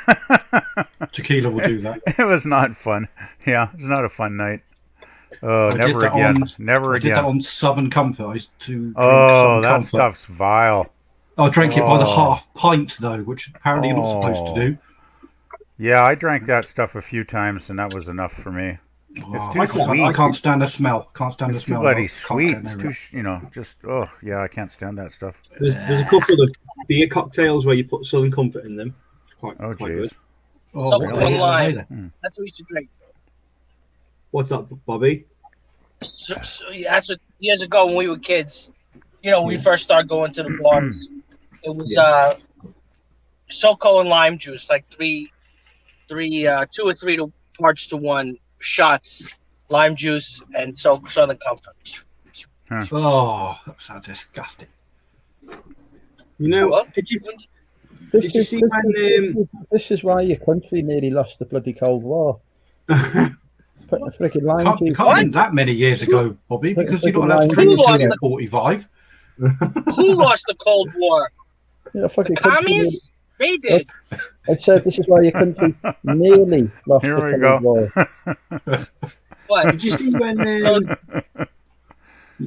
tequila will do that. It was not fun. Yeah, it was not a fun night. Oh, I did never that again. on- Never I did that again. on Southern Comfort. I used to drink Oh, Southern that Comfort. stuff's vile. I drank it by the Oh. half pint though, which apparently you're not supposed to do. Yeah, I drank that stuff a few times, and that was enough for me. Oh, too I can't- sweet. I can't stand the smell. Can't stand It's the too smell. bloody I can't sweet. get It's near too, it. just yeah, I can't stand that stuff. there's a couple of beer cocktails where you put Southern Comfort in them. Quite Oh, good. jeez. Oh, Southern really? Lime. Really? That's what we used to drink. What's up, Bobby? So yeah, that's what years ago when we were kids. We first started going to the bars. It was SoCo and lime juice, like three 2 or 3 parts to 1 shots, lime juice, and Southern Comfort. Oh, that sounds disgusting. You know, Well, did you This see when this is why your country nearly lost the bloody Cold War. Putting a freaking lime It juice. can't have been that many years ago, Bobby, because you're not allowed to Who drink until lost you're it? 45. Who lost the Cold War? Yeah, fucking country nearly- Commies? They did. I said this is why your country nearly lost Here the we Cold go. War. What? did you see when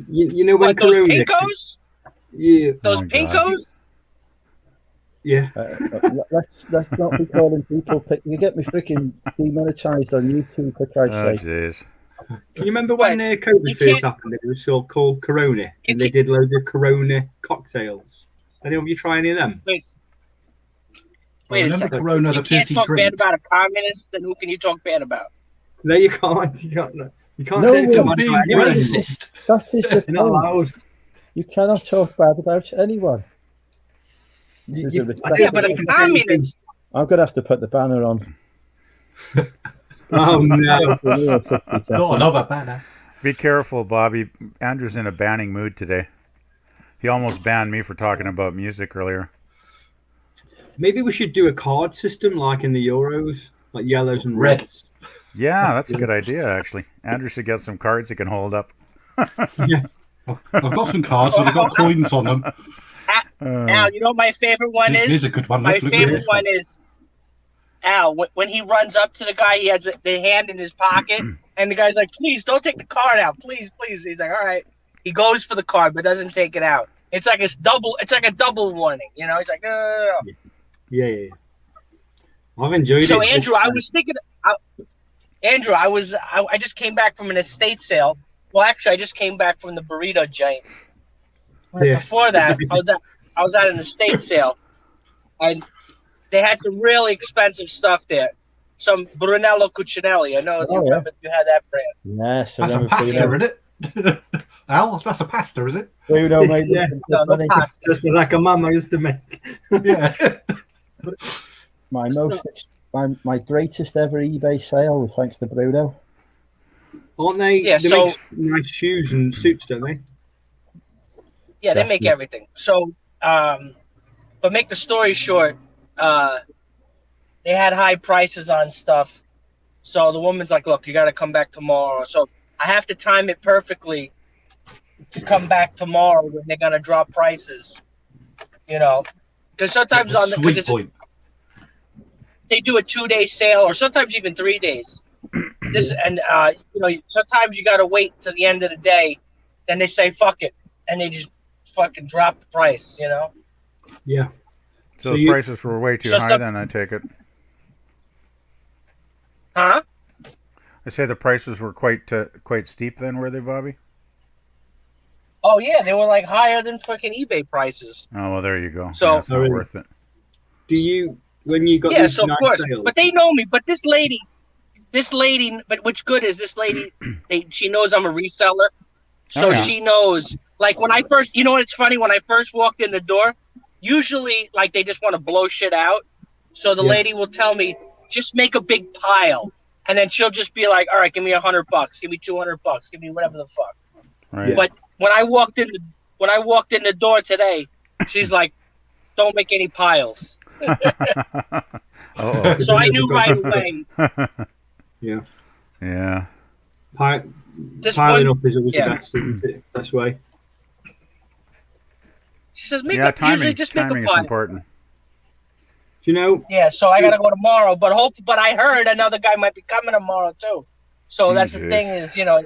you know when What, those Corona? pinkos? Yeah, Those Oh, God. pinkos? yeah. Let's not be calling people. You get me freaking demonetized on YouTube for Christ's Oh, sake. jeez. Can you remember when You COVID can't- first happened? It was called Corona, and they did loads of Corona cocktails. Any of you try any of them? Wait I a remember second. Corona, You the can't fizzy talk bad drink. about a communist, then who can you talk bad about? No, you can't. You can't. You can't No, say you're too You're much being about anyone. racist. That is the You're not thing. allowed. You cannot talk bad about anyone. You- There's you- a I respect. Yeah, but think a you can say anything. communist. I'm gonna have to put the banner on. Oh no! Not another banner. Be careful, Bobby. Andrew's in a banning mood today. He almost banned me for talking about music earlier. Maybe we should do a card system like in the Euros, like yellows and Red. reds. Yeah, that's a good idea, actually. Andrew should get some cards he can hold up. I've got some cards and they've got coins on them. Al, you know what my favorite one Here's is? a good one. My Look at favorite this one is Al. When he runs up to the guy, he has the hand in his pocket, and the guy's like, "Please don't take the card out, please, please." He's like, "All right." He goes for the card, but doesn't take it out. It's like a double warning, you know. He's like, "No." Yeah. I've enjoyed it. So Andrew, I was thinking, Andrew, I just came back from an estate sale. Well, actually, I just came back from the burrito giant. Yeah. Before that, I was at an estate sale, and they had some really expensive stuff there. Some Brunello Cucinelli. I know you remember if you had that brand. Yes, I That's a remember pasta, Bruno. isn't it? Al, that's a pasta, is it? Bruno made Yeah. No, no pasta. Just like a mum I used to make. Yeah. my greatest ever eBay sale was thanks to Bruno. Aren't they? Yeah, They so- make nice shoes and suits, don't they? Yeah, they Yes, make yeah. everything. So, but make the story short, they had high prices on stuff. So the woman's like, "Look, you got to come back tomorrow." So I have to time it perfectly to come back tomorrow when they're gonna drop prices. You know, because sometimes The on the sweet 'cause point. they do a 2-day sale or sometimes even 3 days. Sometimes you got to wait till the end of the day. Then they say, "Fuck it," and they just fucking drop the price. You know. Yeah. So So the you- prices were way too So high some- then, I take it. Huh? I say the prices were quite steep then, were they, Bobby? Oh yeah, they were like higher than freaking eBay prices. Oh, well, there you go. So- Yeah, it's not Really? worth it. Do you, when you got Yeah, these so of nice course. sales? But they know me. But this lady, but what's good is this lady, she knows I'm a reseller. So Oh, yeah. she knows, like when I first, you know what, it's funny, when I first walked in the door, usually like they just want to blow shit out. So the Yeah. lady will tell me, just make a big pile. And then she'll just be like, all right, give me $100, give me $200, give me whatever the fuck. Right. But when I walked in the door today, she's like, don't make any piles. Oh. So I knew right away. Yeah. Yeah. This Piling one, up is always yeah. the best, isn't it? Best way. she says, Yeah, usually just make timing a is pile. important. Do you know? Yeah, so I gotta go tomorrow, but I heard another guy might be coming tomorrow too. So that's the Jesus. thing is, you know,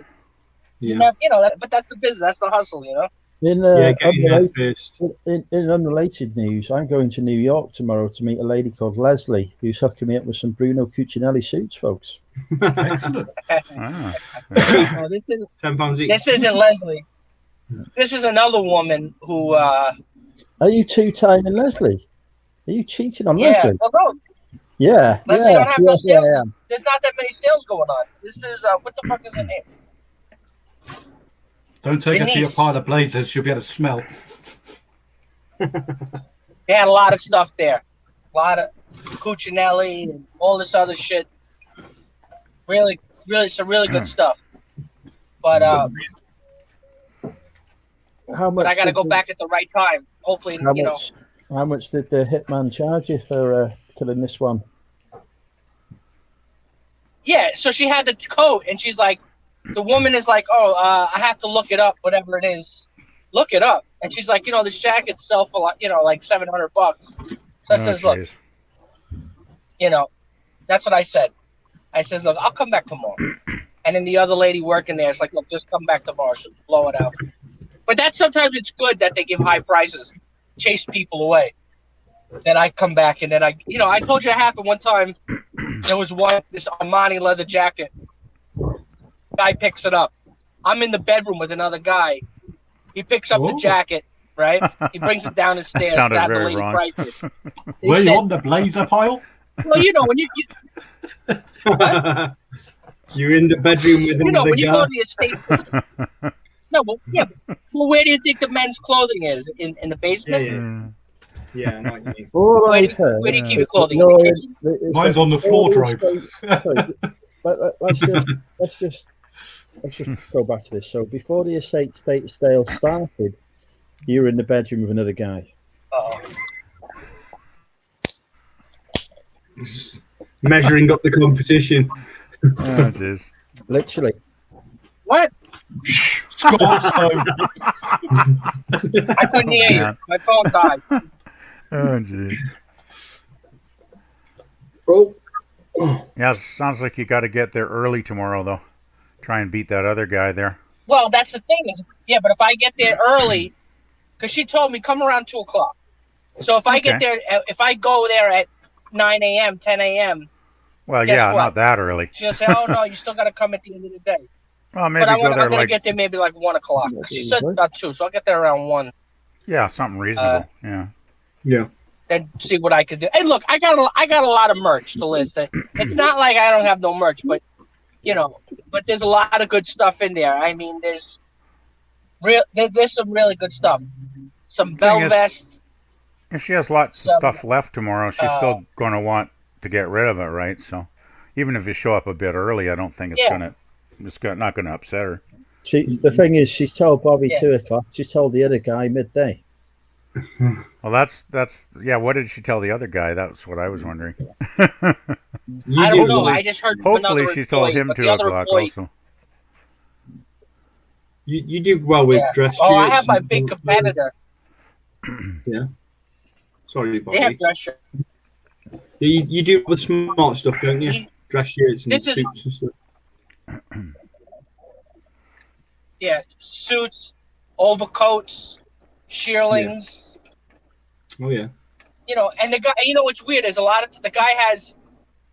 Yeah. but that's the business, that's the hustle, you know. In, Yeah, getting there unrelated, first. in unrelated news, I'm going to New York tomorrow to meet a lady called Leslie, who's hooking me up with some Bruno Cucinelli suits, folks. Excellent. Ah. Oh, £10 each. this isn't Leslie. This is another woman who, Are you two-timing Leslie? Are you cheating on yeah, Leslie? well, no, Yeah, Leslie yeah, don't have no yeah, sales. yeah. There's not that many sales going on. This is what the fuck is her name? Don't take her to your Denise. pile of blazers. She'll be able to smell. They had a lot of stuff there. A lot of Cuccinelli and all this other shit. Really, some really good stuff. But How much? but I got to did go the- back at the right time. Hopefully, How you know. much? How much did the hitman charge you for killing this one? Yeah, so she had the coat, and she's like, the woman is like, oh, I have to look it up, whatever it is. Look it up. And she's like, this jackets sell for, like, like $700. So I says, look, jeez. that's what I said. I says, look, I'll come back tomorrow. And then the other lady working there is like, look, just come back tomorrow. She'll blow it out. But sometimes it's good that they give high prices, chase people away. Then I come back, and then I told you it happened one time. There was this Armani leather jacket. Guy picks it up. I'm in the bedroom with another guy. He picks up the Ooh. jacket, right? He brings it down the stairs. sounded That the very lady wrong. priced it. He Were you said, on the blazer pile? well, when you You're in the bedroom with another when you guy. go to the estates. No, but yeah. Well, where do you think the men's clothing is? In the basement? Mm. Yeah, I know what you mean. All Where, right, where do you keep your clothing? No, In the kitchen? Mine's on the floor, Drobe. Let's just go back to this. So before the estate sale started, you were in the bedroom with another guy. Uh-oh. Measuring up the competition. Oh, jeez. Literally. What? Shh, Scott Stone. I couldn't hear you. man. My phone died. Oh, jeez. Oh, Yeah, sounds like you got to get there early tomorrow, though. Try and beat that other guy there. Well, that's the thing is, yeah, but if I get there early, because she told me come around 2:00. So if I get Okay. there, if I go there at 9 a.m., 10 a.m., Well, Guess yeah, what? not that early. she'll say, oh, no, you still got to come at the end of the day. Well, maybe But I'm go there gonna like, get there maybe like 1 o'clock. She said not 2, so I'll get there around 1. yeah, something reasonable. Yeah. yeah. Then see what I could do. Hey, look, I got a lot of merch to list. It's not like I don't have no merch, but but there's a lot of good stuff in there. I mean, there's some really good stuff. Some bell Thing is- vests. If she has lots of Some, stuff left tomorrow, she's still going to want to get rid of it, right? So even if you show up a bit early, I don't think it's not going to upset her. The thing is, she's told Bobby Yeah. 2 o'clock. She's told the other guy midday. Well, that's yeah. What did she tell the other guy? That's what I was wondering. You I do don't know. really- I just heard from Hopefully, another she told employee, him but 2 the other o'clock employee- also. You do well with Yeah. dress shirts. Oh, I have my and big stuff. competitor. Sorry, They have Bobby. dress shirts. You do the smart stuff, don't you? He- Dress shirts and This is- suits and stuff. Yeah, suits, overcoats, shearlings. Oh yeah. And the guy, what's weird is a lot of the guy has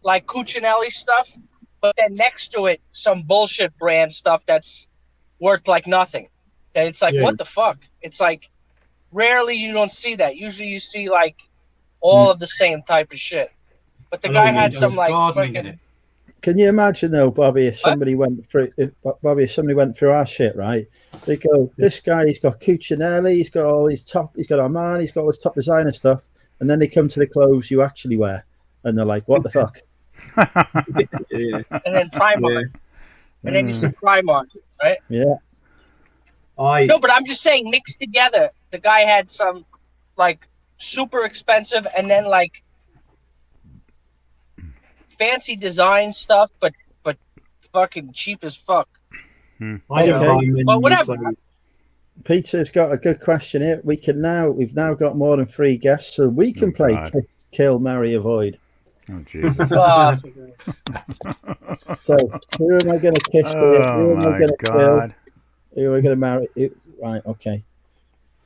like Cuccinelli stuff, but then next to it, some bullshit brand stuff that's worth like nothing. That it's like, Yeah. what the fuck? It's like, rarely you don't see that. Usually you see like all of the same type of shit. But the I know guy what you had mean. some like Gardening in freaking. it. Can you imagine though, Bobby, if What? somebody went through our shit, right? They go, this guy, he's got Cuccinelli, he's got Armani, he's got all his top designer stuff, and then they come to the clothes you actually wear, and they're like, what the fuck? Yeah. And then Primark. And then you see Primark, right? Yeah. No, but I'm just saying, mixed together, the guy had some like super expensive and then like fancy design stuff, but fucking cheap as fuck. I don't Okay. buy many But whatever. clothes. Peter's got a good question here. We've now got more than 3 guests, so we can Oh, play God. Kill, Marry, Avoid. Oh, Jesus. So who am I going to kiss? Who Oh, am I my going to kill? God. Who am I going to marry? Right, okay.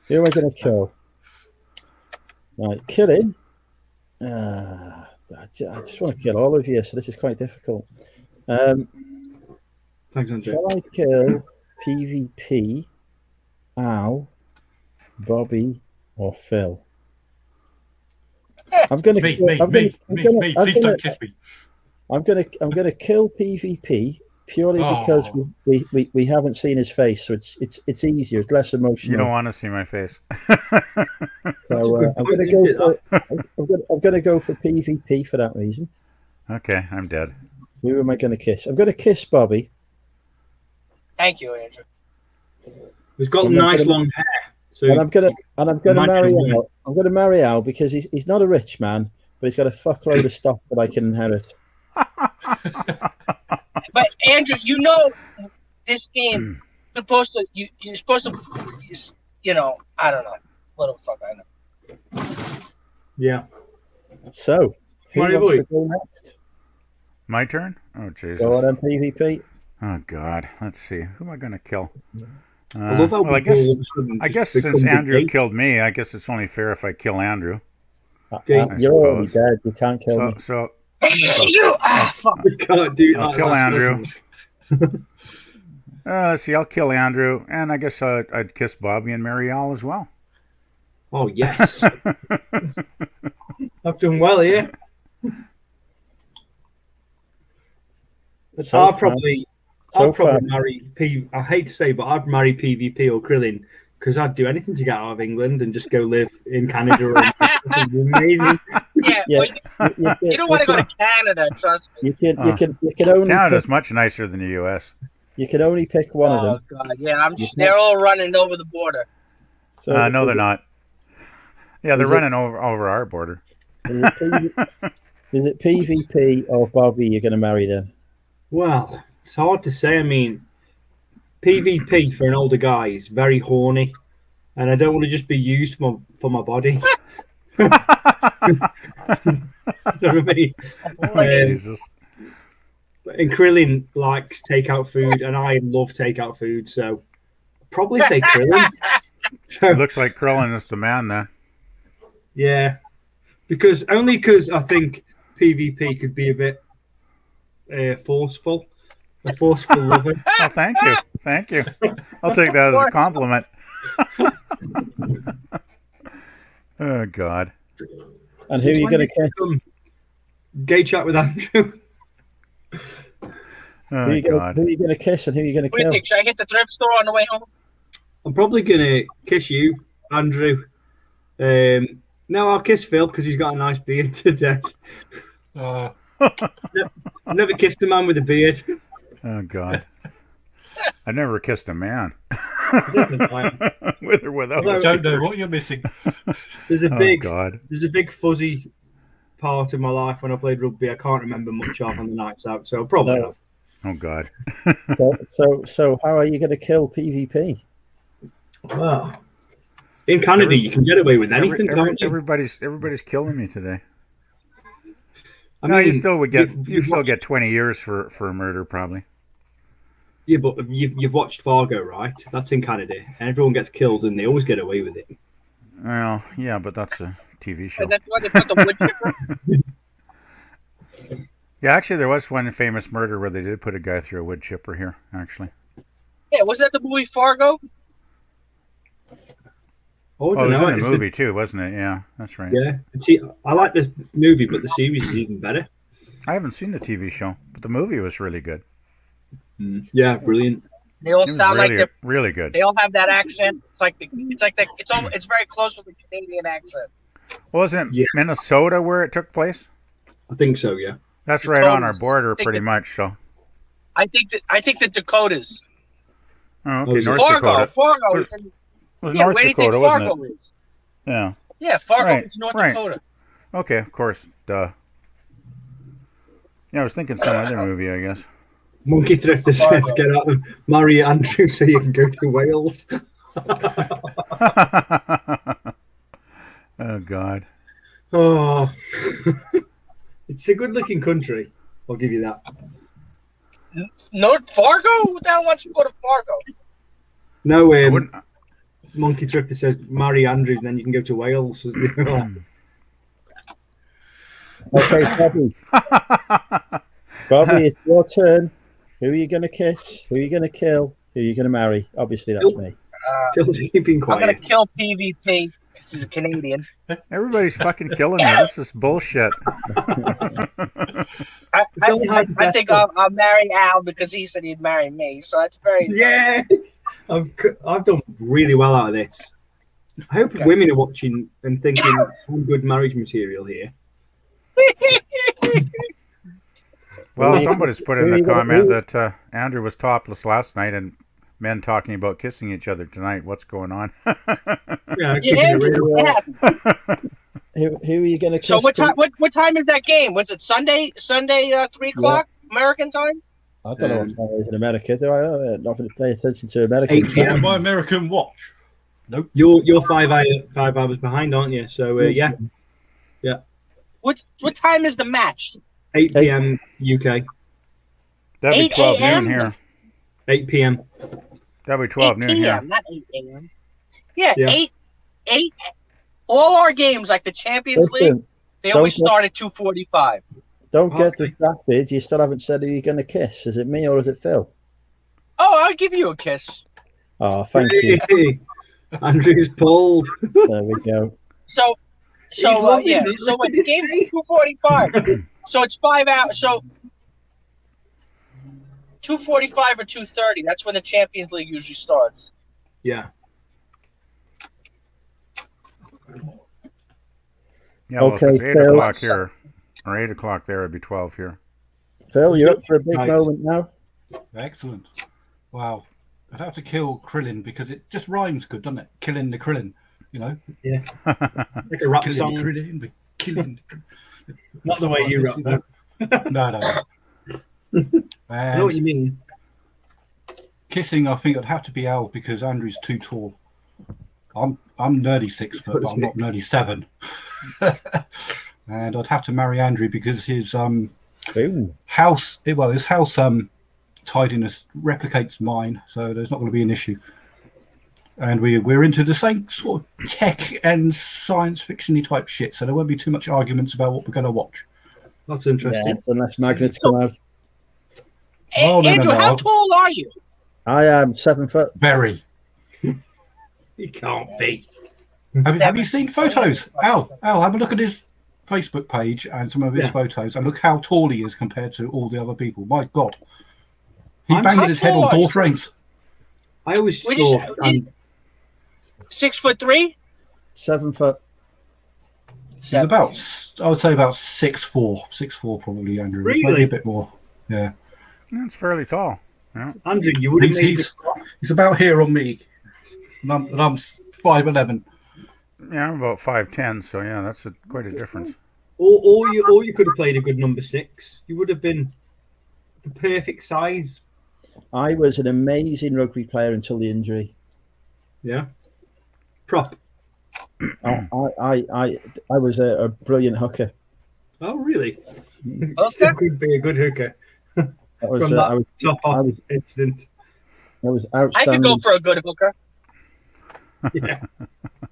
Who am I going to kill? Right, killing. I just want to kill all of you, so this is quite difficult. Thanks, Andrew. Shall I kill PvP, Al, Bobby, or Phil? I'm going to Me. Please don't kiss me. I'm going to kill PvP, purely because Oh. we haven't seen his face, so it's easier. It's less emotional. You don't want to see my face. That's a So good I'm point, going to isn't go it, for I'm going to go for PvP for that reason. Okay, I'm dead. Who am I going to kiss? I'm going to kiss Bobby. Thank you, Andrew. He's got And I'm nice gonna- long hair. So And I'm going to Imagine marry a woman. Al. I'm going to marry Al because he's not a rich man, but he's got a fuckload of stock that I can inherit. But Andrew, you know, this game supposed to you're supposed to, I don't know, little fuck, I know. yeah. So who Mario wants boy. to go next? My turn? Oh, Jesus. Go on then, PvP. Oh, God. Let's see. Who am I going to kill? I love how well, I people guess, all of a sudden I guess just since become Andrew big. killed me, I guess it's only fair if I kill Andrew. Okay. You're already suppose. dead. You can't kill me. So You fuck. We can't do I'll that. kill That's Andrew. listen. let's see. I'll kill Andrew, and I guess I'd kiss Bobby and marry Al as well. Oh yes, I've done well here. So I'd far- probably so I'd probably far- marry P. I hate to say, but I'd marry PvP or Krillin because I'd do anything to get out of England and just go live in Canada. Or it'd be amazing. Yeah, Yeah, well, you don't want to go to Canada, trust me. You Oh. can only Canada's pick, much nicer than the U.S. you can only pick one of Oh them. God, yeah, You they're all running over the border. So No, they're not. Yeah, they're Is it- running over our border. Is it PvP or Bobby you're going to marry then? Well, it's hard to say. I mean, PvP for an older guy is very horny, and I don't want to just be used for my body. You know what I mean? Oh, Jesus. And Krillin likes takeout food, and I love takeout food, so I'd probably say Krillin. It So, looks like Krillin is the man then. yeah, because I think PvP could be a bit forceful, a forceful lover. Oh, thank you. Thank you. I'll take that as a compliment. Oh, God. And who are you going to kiss? Gay chat with Andrew. Oh, Who are you God. going to kiss and who are you going to What do you kill? think? Should I hit the thrift store on the way home? I'm probably gonna kiss you, Andrew. No, I'll kiss Phil because he's got a nice beard to death. I've never kissed a man with a beard. Oh, God. I've never kissed a man. There's With or without. Although- Don't know what you're missing. a Oh, big, God. there's a big fuzzy part of my life when I played rugby. I can't remember much of on the nights out, so probably No. not. Oh, God. So how are you going to kill PvP? Well, in Canada, you can get away with anything, can't you? Everybody's killing me today. I No, you mean, still would get you've you still watched- get 20 years for a murder probably. Yeah, but you've watched Fargo, right? That's in Canada, and everyone gets killed, and they always get away with it. Well, yeah, but that's a TV show. And that's why they put the wood chipper. Yeah, actually, there was one famous murder where they did put a guy through a wood chipper here. Actually, Yeah, wasn't that the movie Fargo? Oh, oh, it was no, in the it's movie too, wasn't it? Yeah, that's right. Yeah, see, I like the movie, but the series is even better. I haven't seen the TV show, but the movie was really good. Yeah, brilliant. They all It was sound really, like really good. they all have that accent. It's like it's very close with the Canadian accent. Wasn't Yeah. Minnesota where it took place? I think so. Yeah. That's right on our Dakotas. border, Think pretty that- much. So, I think the Dakotas. oh, okay, Oh, is it North Fargo, Dakota. Fargo. Was- Is in, It was yeah, North where do you think Dakota, wasn't Fargo it? is? Yeah. Yeah, Fargo Right, is North right. Dakota. Okay, of course. Duh. Yeah, I was thinking some other movie, I guess. Monkey Thrifter says, "Get out and marry Andrew so you can go to Wales." Oh God. Oh, it's a good-looking country. I'll give you that. North Fargo? Who the hell wants to go to Fargo? No, I wouldn't. Monkey Thrifter says, "Marry Andrew, and then you can go to Wales." Okay, Bobby. Bobby, it's your turn. Who are you going to kiss? Who are you going to kill? Who are you going to marry? Obviously, that's me. Phil's keeping I'm gonna quiet. kill PvP. 'cause he's a Canadian. Everybody's fucking killing me. This is bullshit. I only think I'll marry Al because he said he'd marry me. So that's very Yes, I've done really well out of this. I hope Okay. women are watching and thinking I'm good marriage material here. Well, Who- somebody's put in who the you gonna- comment who- that Andrew was topless last night and men talking about kissing each other tonight. What's going on? Yeah, Yeah, keeping it Andrew, real. what happened? Who are you going to kiss? So what time? What time is that game? Was it Sunday? 3:00 American time? I don't know what time it is in America. Do I? Not going to pay attention to American. 8 p.m. My American watch. Nope. You're 5 hours behind, aren't you? So yeah, What time is the match? 8 p.m. UK, That'd be 8 12 a.m.? noon here. 8 p.m. That'd be 12 8 noon p.m. here. Not 8 a.m. Yeah, Yeah. 8. All our games, like the Champions League, Listen, they always don't- start at 2:45. don't get Okay. distracted. You still haven't said who you're going to kiss. Is it me or is it Phil? Oh, I'll give you a kiss. Oh, thank you. Hey, Andrew's pulled. There we go. So He's loving yeah. it. So Look what at the his game face. 2:45. So it's 5 hours. So 2:45 or 2:30. That's when the Champions League usually starts. Yeah. Yeah, well, Okay, if it's 8 Phil. o'clock here, or 8 o'clock there, it'd be 12 here. Phil, you're up for a big Right. moment now. Excellent. Wow. I'd have to kill Krillin because it just rhymes good, doesn't it? Killing the Krillin. You know? Like a rap Killing song. the Krillin. But killing the Krillin. Not the way you rap, though. No. I know what And you mean. kissing, I think it'd have to be Al because Andrew's too tall. I'm nearly 6 foot, but I'm not nearly 7. And I'd have to marry Andrew because his Ooh. house tidiness replicates mine, so there's not going to be an issue. And we're into the same sort of tech and science fiction-y type shit, so there won't be too much arguments about what we're going to watch. That's interesting. Yes, unless magnets come out. Oh, no, Andrew, no. how tall are you? I am 7 foot. Very. You can't be. Have you seen photos? Al, have a look at his Facebook page and some of his Yeah. photos, and look how tall he is compared to all the other people. My God, he I'm bangs so his head on tall. door frames. I always We just- thought. I'm 6'3"? 7 foot. He's about, I would say about 6'4", probably, Andrew. Maybe Really? a bit more. Yeah, That's fairly tall. Andrew, you would have he's, made he's, he's about here on me, and I'm 5'11". Yeah, I'm about 5'10", so yeah, that's quite a difference. or you could have played a good number 6. You would have been the perfect size. I was an amazing rugby player until the injury. Yeah. Prop. I was a brilliant hooker. Oh, really? Okay. Still could be a good hooker. That was, From that I was top I off was- incident. I was I could outstanding. go for a good hooker. Yeah.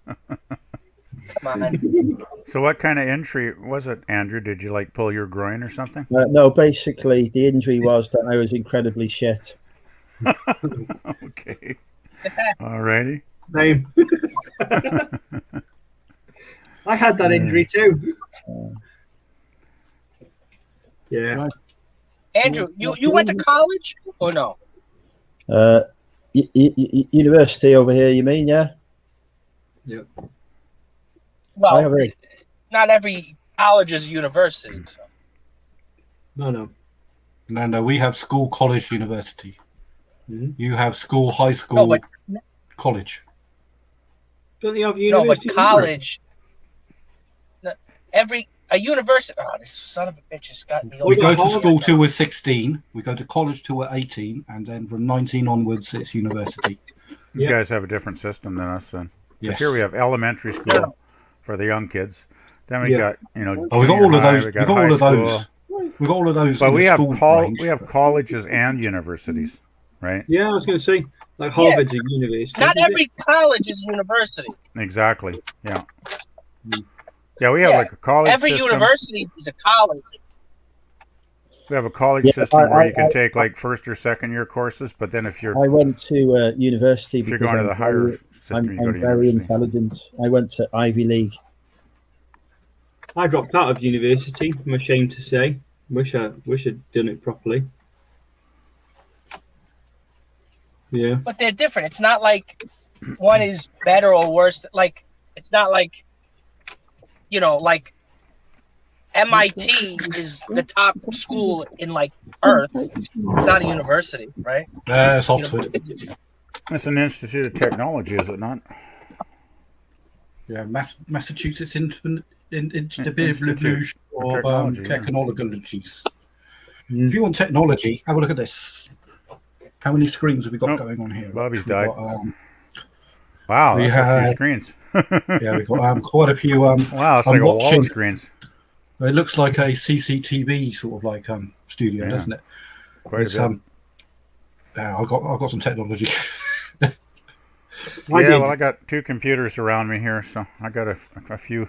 Come on. So what kind of injury was it, Andrew? Did you like pull your groin or something? No, basically the injury was that I was incredibly shit. Okay. Alrighty. Same. I had that injury too. Yeah. Andrew, you went to college or no? University over here, you mean? Yeah. I Well, have a not every college is a university. So. No. No, we have school, college, university. Mhm. You have school, high school, but- college. Don't you have No, university? but college. No, a university. Oh, this son of a bitch has got me. We you go got to Harvard school now. till we're 16. We go to college till we're 18, and then from 19 onwards, it's university. You Yeah. guys have a different system than us then. 'Cause Yes. here we have elementary school for the young kids. Then we Yeah. got, Oh, we got junior all of high, those. we We got got high all of school. those. We got all of those. But in we the have school range. we have colleges and universities, right? Yeah, I was going to say, like Harvard's a university. Not isn't it? every college is a university. Exactly. Yeah. Yeah, we have Yeah. like a college Every system. university is a college. We have a college Yeah, system where you can I- take like first or second year courses, but then if you're I went to university if you're because going to I'm the higher system I'm you go to very university. intelligent. I went to Ivy League. I dropped out of university. I'm ashamed to say. Wish I'd done it properly. Yeah. But they're different. It's not like one is better or worse. Like, it's not like, like MIT is the top school in like Earth. It's not a university, right? It's Oxford. It's an institute of technology, is it not? Yeah, Massachusetts Institute of Technology, yeah. Technologies. If you want technology, have a look at this. How many screens have we got Nope. going on here? Bobby's We've died. got, Wow, We that's a few have- screens. yeah, we've got quite a few. Wow, it's I'm like a wall watching- of screens. It looks like a CCTV sort of like studio, Yeah. doesn't it? Quite It's, a bit. yeah, I've got some technology. I got 2 computers around me here, so I got a few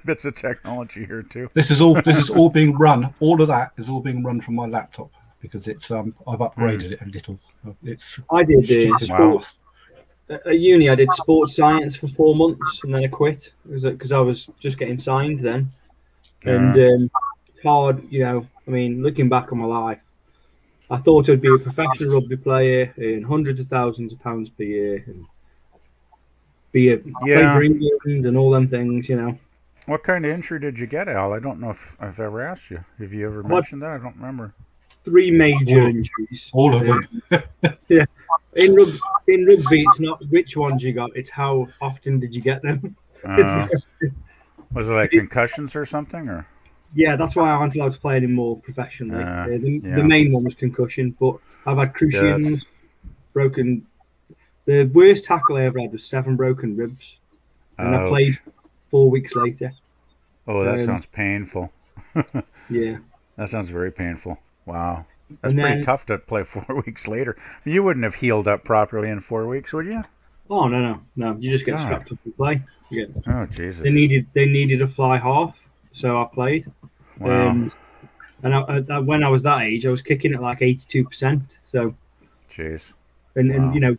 bits of technology here too. This is all being run. All of that is all being run from my laptop because it's I've upgraded it a little. It's I did stupid Wow. fast. at uni. I did sports science for 4 months, and then I quit because I was just getting signed then. And it's hard, I mean, looking back on my life, I thought I'd be a professional rugby player, earn hundreds of thousands of pounds per year, and play Yeah. for England and all them things, What kind of injury did you get, Al? I don't know if I've ever asked you. Have you ever mentioned that? I don't remember. 3 major All- injuries. All of them. In rugby, it's not which ones you got; it's how often did you get them. Was it like concussions or something, or? Yeah, that's why I aren't allowed to play anymore professionally. The yeah. main one was concussion, but I've had Yeah, cruciations, broken. The worst tackle I ever had was 7 broken ribs, and I Ouch. played 4 weeks later. Oh, that um, sounds painful. Yeah, That sounds very painful. Wow. That's And pretty then- tough to play 4 weeks later. You wouldn't have healed up properly in 4 weeks, would you? Oh no! You just get God. strapped up and play. You get, Oh, Jesus. they needed a fly half, so I played. Wow. And I, when I was that age, I was kicking at like 82%. So Jeez. and Wow.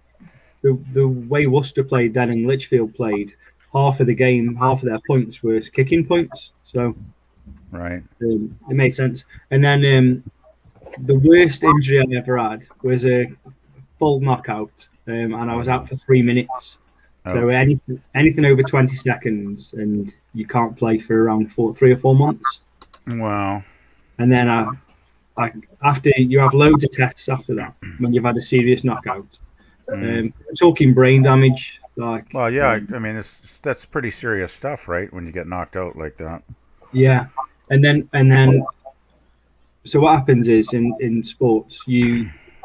the way Worcester played then and Lichfield played, half of the game, half of their points were kicking points. So Right. it made sense. And then the worst injury I ever had was a full knockout, and I was out for 3 minutes. So Ouch. anything over 20 seconds, and you can't play for around 3 or 4 months. Wow. And then after you have loads of tests after that, when you've had a serious knockout, talking brain damage, like Well, yeah, I mean, that's pretty serious stuff, right? When you get knocked out like that. yeah, and then so what happens is in sports,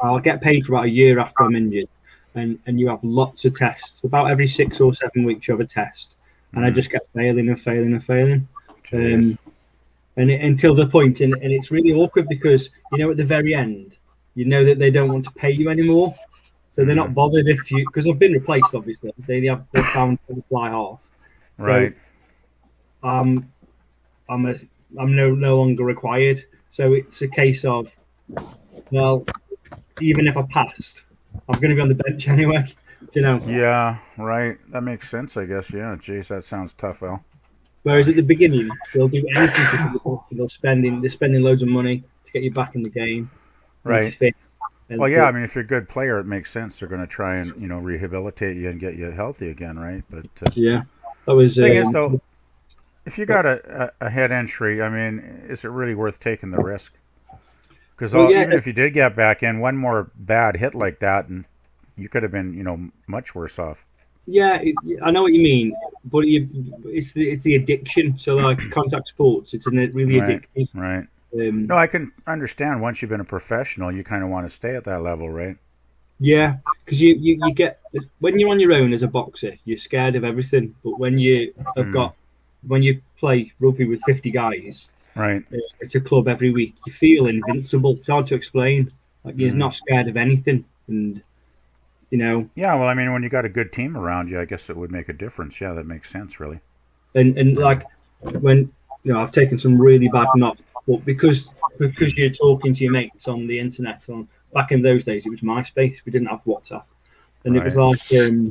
I'll get paid for about a year after I'm injured, and you have lots of tests. About every 6 or 7 weeks, you have a test, and I just kept failing and failing and failing. Jeez. Until the point, and it's really awkward because at the very end, that they don't want to pay you anymore, so they're not bothered if you, because I've been replaced. Obviously, they found the fly half. So, Right. I'm no longer required. So it's a case of, well, even if I passed, I'm going to be on the bench anyway. Yeah, right. That makes sense, I guess. Yeah. Jeez, that sounds tough, Al. Whereas at the beginning, they'll do anything to you. They're spending loads of money to get you back in the game. make you Right. fit. And Well, yeah, I mean, if you're a good player, it makes sense. They're going to try and, rehabilitate you and get you healthy again, right? But yeah, that was. thing is, though, if you got a head injury, I mean, is it really worth taking the risk? Because Well, yeah, even if you did get back in, one more bad hit like that, and you could have been, much worse off. Yeah, I know what you mean, but it's the addiction. So like contact sports, it's really Right. addictive. Right. No, I can understand. Once you've been a professional, you kind of want to stay at that level, right? Yeah, because you get, when you're on your own as a boxer, you're scared of everything. But when you when you play rugby with 50 guys, Right. it's a club every week, you feel invincible. It's hard to explain. Like you're not scared of anything, and Yeah, well, I mean, when you got a good team around you, I guess it would make a difference. Yeah, that makes sense, really. and like when I've taken some really bad knocks, but because you're talking to your mates on the internet, back in those days it was MySpace. We didn't have WhatsApp, and it was Right. like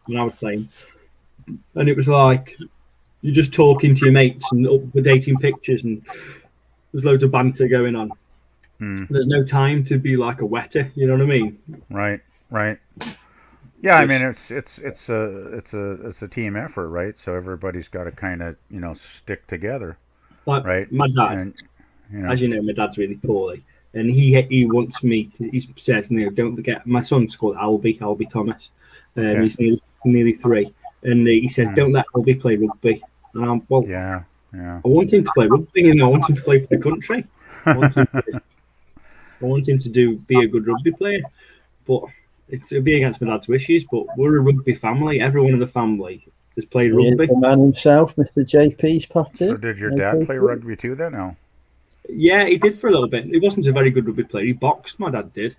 when I was playing, and it was like you're just talking to your mates and updating pictures, and there's loads of banter going on. There's no time to be like a wetter. You know what I mean? Right. Yeah, I mean it's a team effort, right? So everybody's got to kind of stick together, Like right? my dad, as you know, my dad's really poorly, and he wants me to. He says, don't forget. My son's called Albie Thomas. Okay. He's nearly 3, and he says, don't let Albie play rugby. And I'm yeah. I want him to play rugby, and I want him to play for the country. I want him to be a good rugby player, but it'll be against my dad's wishes. But we're a rugby family. Everyone in the family has played rugby. The man himself, Mr. JP's popped in. So did your dad play rugby too then? No. Yeah, he did for a little bit. He wasn't a very good rugby player. He boxed. My dad did.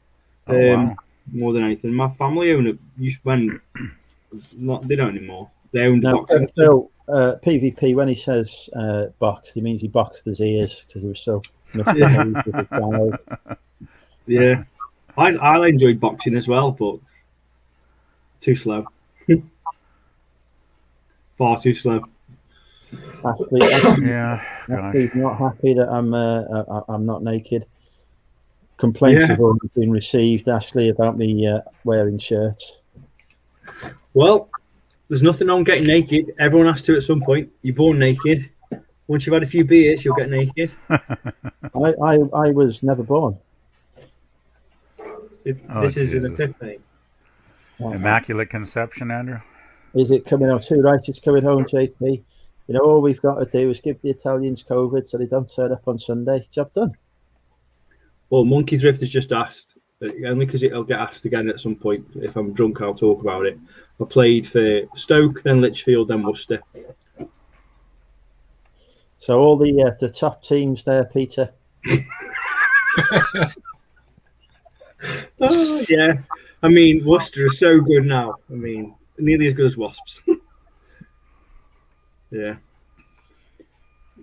Oh, wow. More than anything. My family owned it. They don't anymore. They owned boxing. Phil, PvP, when he says boxed, he means he boxed his ears because he was so misbehaved as a child. Yeah. I enjoyed boxing as well, but too slow. Far too slow. Ashley's not happy that I'm not naked. Complaints have already been received, Ashley, about me wearing shirts. Well, there's nothing on getting naked. Everyone has to at some point. You're born naked. Once you've had a few beers, you'll get naked. I was never born. This is an epiphany. Immaculate conception, Andrew. Is it coming home? Too right, it's coming home, JP. All we've got to do is give the Italians COVID so they don't turn up on Sunday. Job done. Well, Monkey Thrift has just asked, only because it'll get asked again at some point. If I'm drunk, I'll talk about it. I played for Stoke, then Lichfield, then Worcester. So all the top teams there, Peter. Oh, yeah. I mean, Worcester is so good now. I mean, nearly as good as Wasps. Yeah.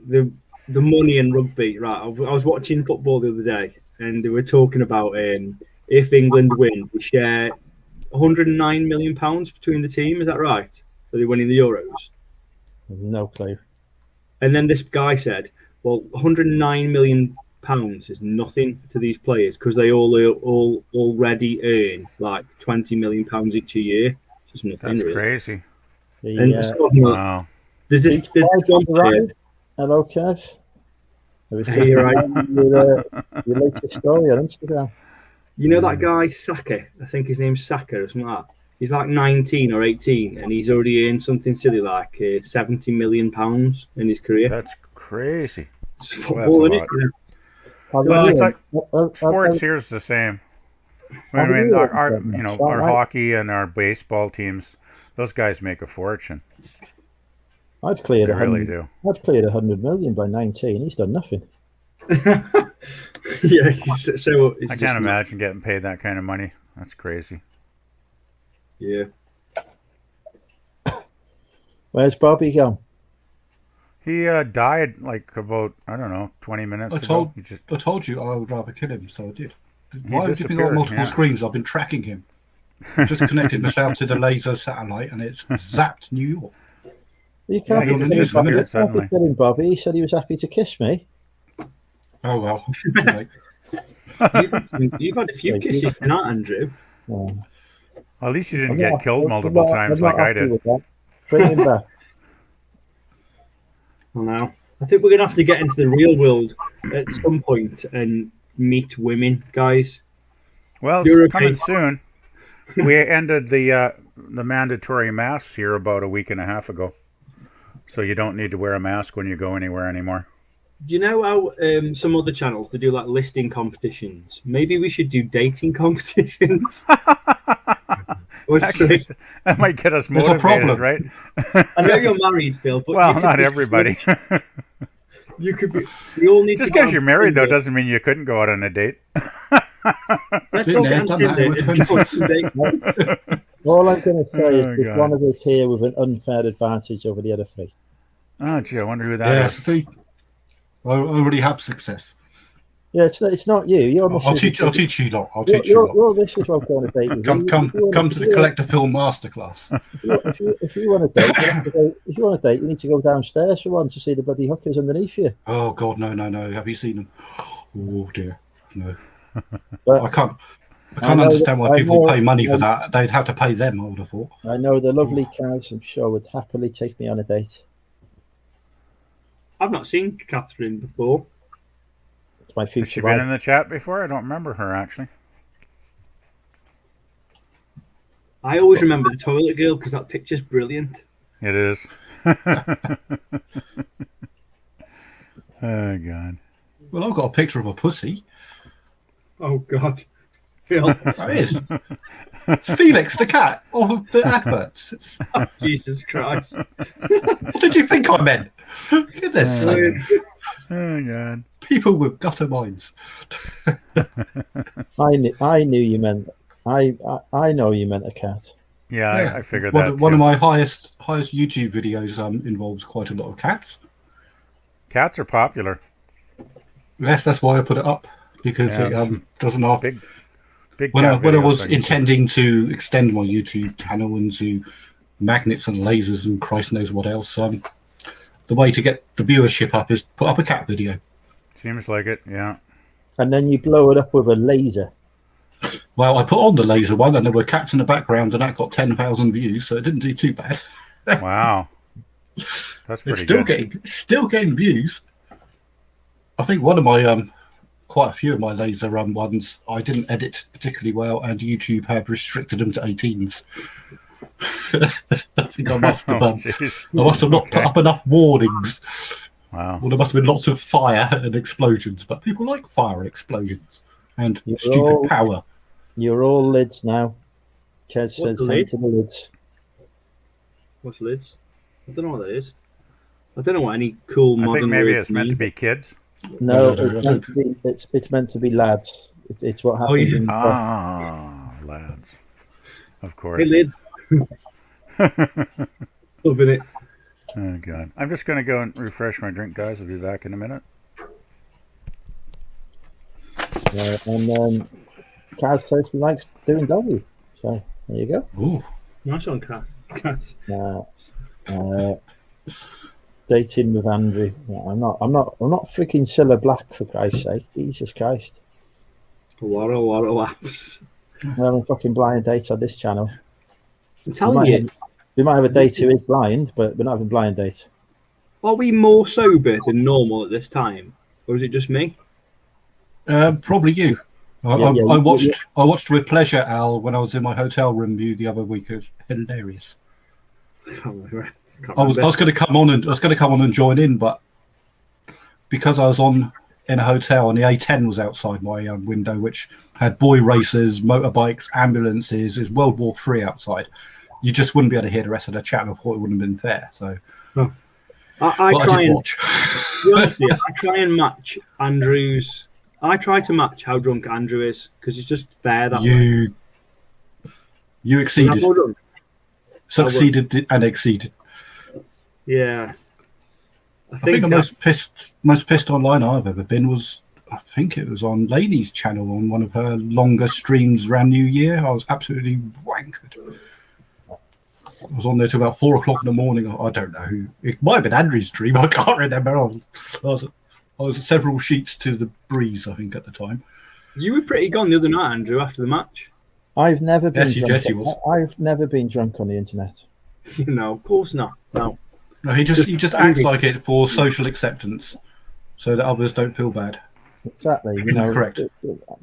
The money in rugby, right? I was watching football the other day, and they were talking about if England win, we share £109 million between the team. Is that right? So they're winning the Euros. No clue. And then this guy said, "Well, £109 million is nothing to these players because they all already earn like £20 million each a year. It's just nothing." That's really crazy. Wow. There's this one player. Hello, Kaz. Hey, you're right. Your latest story on Instagram. You know that guy Saka? I think his name's Saka or something like that. He's like 19 or 18, and he's already earned something silly like £70 million in his career. That's crazy. It's football, isn't it? Well, it's like sports here's the same. I mean, our hockey and our baseball teams, those guys make a fortune. I've cleared They really do. I've cleared 100 million by 19. He's done nothing. Yeah, so I can't imagine getting paid that kind of money. That's crazy. Yeah. Where's Bobby gone? He died like about 20 minutes ago. I told you I would rather kill him, so I did. Why have you been on multiple screens? I've been tracking him. I've just connected myself to the laser satellite, and it's zapped New York. You can't be killing Bobby. He said he was happy to kiss me. Oh well. You've had a few kisses tonight, Andrew. Oh. At least you didn't get killed multiple times like I did. Bring him back. I know. I think we're going to have to get into the real world at some point and meet women, guys. Well, it's coming soon. We ended the mandatory masks here about a week and a half ago. So you don't need to wear a mask when you go anywhere anymore. Do you know how some other channels, they do like listing competitions? Maybe we should do dating competitions. Actually, that might get us motivated, right? I know you're married, Phil, but well, not everybody. You could be. We all need just because you're married, though, doesn't mean you couldn't go out on a date. Let's go get on Tinder. All I'm going to say is there's one of us here with an unfair advantage over the other three. Oh, gee, I wonder who that is. See, I already have success. Yeah, it's not you. Your I'll missus. teach you lot. I'll teach you lot. Your missus won't go on a date with Come, you. come to the Collector Film Masterclass. If you want a date, you have to go, if you want a date, you need to go downstairs for one to see the bloody hookers underneath you. Oh God, no. Have you seen them? Oh dear, no. But I can't understand why people pay money for that. They'd have to pay them, I would have thought. I know the lovely Kaz, I'm sure, would happily take me on a date. I've not seen Catherine before. It's my Has she future been wife. in the chat before? I don't remember her actually. I always remember the toilet girl because that picture's brilliant. It is. Oh God. Well, I've got a picture of a pussy. Oh God, Phil. That is Felix the cat of the adverts. Oh, Jesus Christ. What did you think I meant? Goodness sake. Oh God. People with gutter minds. I knew you meant. I know you meant a cat. Yeah, I figured one, that one too. of my highest YouTube videos involves quite a lot of cats. Cats are popular. Yes, that's why I put it up, because Yeah, it doesn't have. Big When I cat videos was on YouTube. intending to extend my YouTube channel into magnets and lasers and Christ knows what else, the way to get the viewership up is put up a cat video. Seems like it, yeah. And then you blow it up with a laser. Well, I put on the laser one, and there were cats in the background, and that got 10,000 views, so it didn't do too bad. Wow. That's pretty It's still getting views. I think one of my quite a few of my laser ones I didn't edit particularly well, and YouTube had restricted them to 18s. I think I must have not put up enough warnings. Wow. Well, there must have been lots of fire and explosions, but people like fire and explosions and stupid power. You're all lids now. Kez What's says, the lid? to the lids. What's lids? I don't know what that is. I don't know what any cool I modern think maybe words it's meant to mean. be kids. No, No, it's meant to be lads. It's what happens yeah. in Ah, lads. Of course. Hey, lids. Loving it. Oh God. I'm just gonna go and refresh my drink, guys. I'll be back in a minute. and Kaz says he likes doing doggy. So there you go. Ooh. Nice one, Cass. Dating with Andrew. Yeah, I'm not freaking Cilla Black, for Christ's sake. Jesus Christ. A lot of laughs. We're having fucking blind dates on this channel. I'm telling you, We might have a date This who is- is blind, but we're not having blind dates. are we more sober than normal at this time? Or is it just me? Probably you. I watched with pleasure, Al, when I was in my hotel room view the other week. It was hilarious. I was going to come on and join in, but because I was in a hotel and the A10 was outside my window, which had boy racers, motorbikes, ambulances, is World War III outside. You just wouldn't be able to hear the rest of the chat. I thought it wouldn't have been fair. So I try did and watch. honestly, I try and match Andrew's. I try to match how drunk Andrew is because it's just fair that way. You exceeded, I'm more drunk. succeeded, and exceeded. Yeah. I think the most pissed online I've ever been was, I think it was on Lainey's channel on one of her longer streams around New Year. I was absolutely wankered. I was on there till about 4 o'clock in the morning. I don't know who. It might have been Andrew's stream. I can't remember. I was several sheets to the breeze, I think, at the time. You were pretty gone the other night, Andrew, after the match. I've never been Yes, drunk. he was. I've never been drunk on the internet. No, of course not. No. No, he just acts like it for social acceptance, so that others don't feel bad. Exactly. Isn't that correct?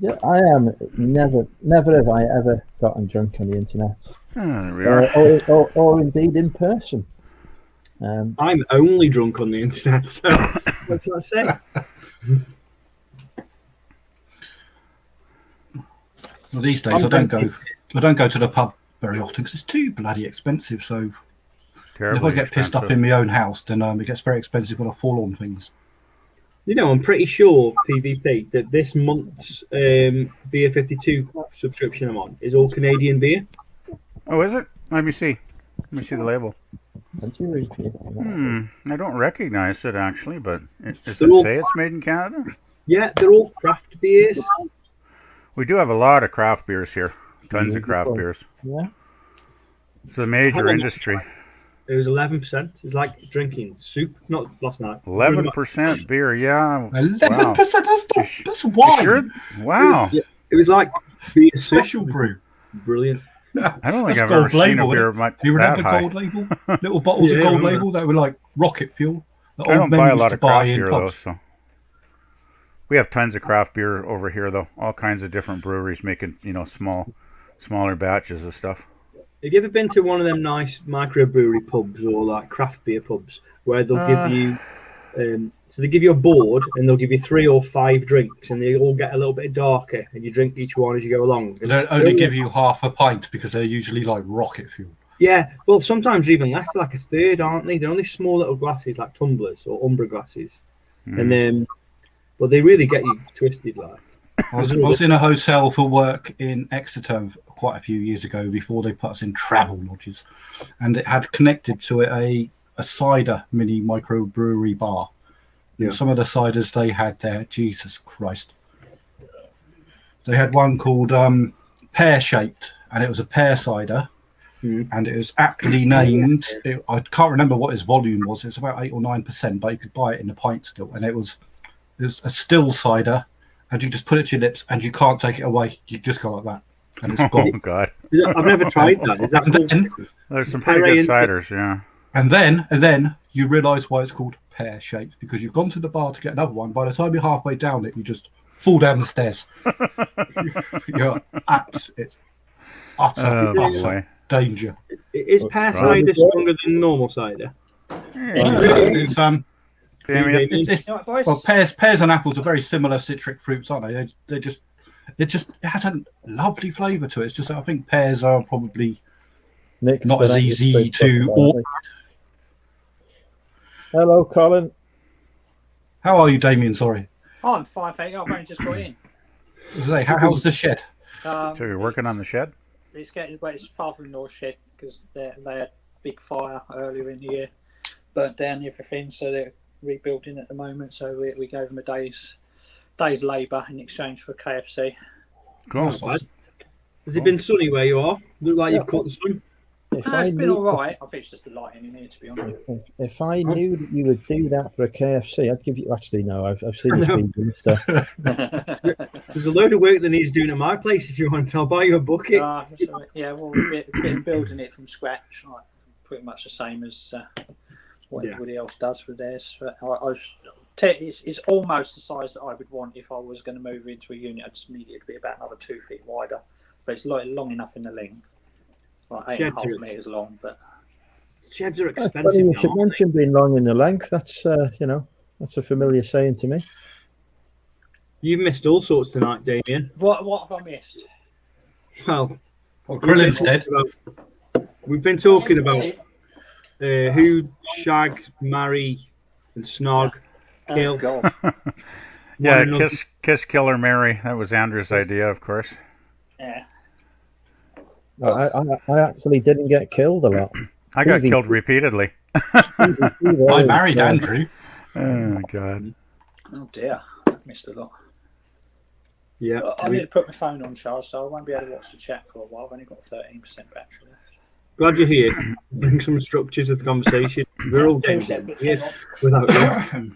Yeah, I am never have I ever gotten drunk on the internet, There we are. or indeed in person. I'm only drunk on the internet, so what's that say? Well, these days I don't go to the pub very often because it's too bloody expensive. So Terribly if I get pissed up expensive. in my own house, then it gets very expensive when I fall on things. You know, I'm pretty sure, PvP, that this month's Beer 52 subscription I'm on is all Canadian beer. Oh, is it? Let me see. Let me see the label. Did you repeat? I don't recognize it actually, but does it They're all- say it's made in Canada? Yeah, they're all craft beers. We do have a lot of craft beers here. Tons of craft beers. Yeah. It's a major industry. It was 11%. It's like drinking soup. Not last night. 11% beer, yeah. 11%. Wow. That's wine. Sure? Wow. It was like beer soup. Special brew. Brilliant. I don't think That's I've ever gold seen a label. beer much Do you that remember high. gold label? Little bottles Yeah, of I gold remember. label that were like rocket fuel. That I old don't men buy a used lot to of buy craft in beer though, pubs. so we have tons of craft beer over here though. All kinds of different breweries making, smaller batches of stuff. Have you ever been to one of them nice microbrewery pubs or like craft beer pubs where they'll give you, so they give you a board and they'll give you 3 or 5 drinks and they all get a little bit darker and you drink each one as you go along. They don't only give you half a pint because they're usually like rocket fuel. Yeah, well, sometimes even less, they're like a third, aren't they? They're only small little glasses like tumblers or Umbra glasses, and but they really get you twisted. Like I was in a hotel for work in Exeter quite a few years ago before they put us in travel lodges, and it had connected to it a cider mini microbrewery bar. Yeah. And some of the ciders they had there, Jesus Christ. They had one called Pear Shaped, and it was a pear cider, and it was aptly named. I can't remember what its volume was. It's about 8 or 9%, but you could buy it in a pint still, and it was a still cider. And you just put it to your lips, and you can't take it away. You just go like that, and it's Oh gone. God. I've never tried that. Is that called? There's some pretty good ciders, yeah. And then you realise why it's called pear shaped, because you've gone to the bar to get another one. By the time you're halfway down it, you just fall down the stairs. It's utter boy. danger. Is pear cider stronger than normal cider? It's Damien, It's, well, pears and apples are very similar citric fruits, aren't they? It has a lovely flavour to it. It's just that I think pears are probably Nick's not been as at easy this to. place for a while. Hello, Colin. How are you, Damien? Sorry. Oh, I'm fine, thank you. I've only just got in. How's the shed? so you're working on the shed? It's getting well, it's father-in-law's shed because they had a big fire earlier in the year, burnt down everything, so they're rebuilding at the moment. So we gave them a day's labour in exchange for KFC. Cool. Has it been sunny where you are? Look like you've caught the sun. It's been all right. I think it's just the lighting in here, to be honest. If I knew that you would do that for a KFC, I'd give you. Actually, no, I've seen this being done stuff. There's a load of work that needs doing at my place. If you want, I'll buy you a bucket. Yeah, well, we've been building it from scratch, like pretty much the same as what everybody else does for theirs. But it's almost the size that I would want if I was going to move into a unit. I just need it to be about another 2 feet wider, but it's long enough in the length, like 8.5 meters long. But sheds are That's expensive. funny you should mention being long in the length. That's that's a familiar saying to me. You've missed all sorts tonight, Damien. what have I missed? Well, Krillin's dead. We've been talking about who shag, marry, and snog, kill. God. Yeah, kiss, kill, or marry. That was Andrew's idea, of course. Yeah. I actually didn't get killed a lot. I got killed repeatedly. I married Andrew. Oh God. Oh dear, I've missed a lot. Yeah. I need to put my phone on charge, so I won't be able to watch the chat for a while. I've only got 13% battery left. Glad you're here. Bring some structure to the conversation. We're all getting here without you.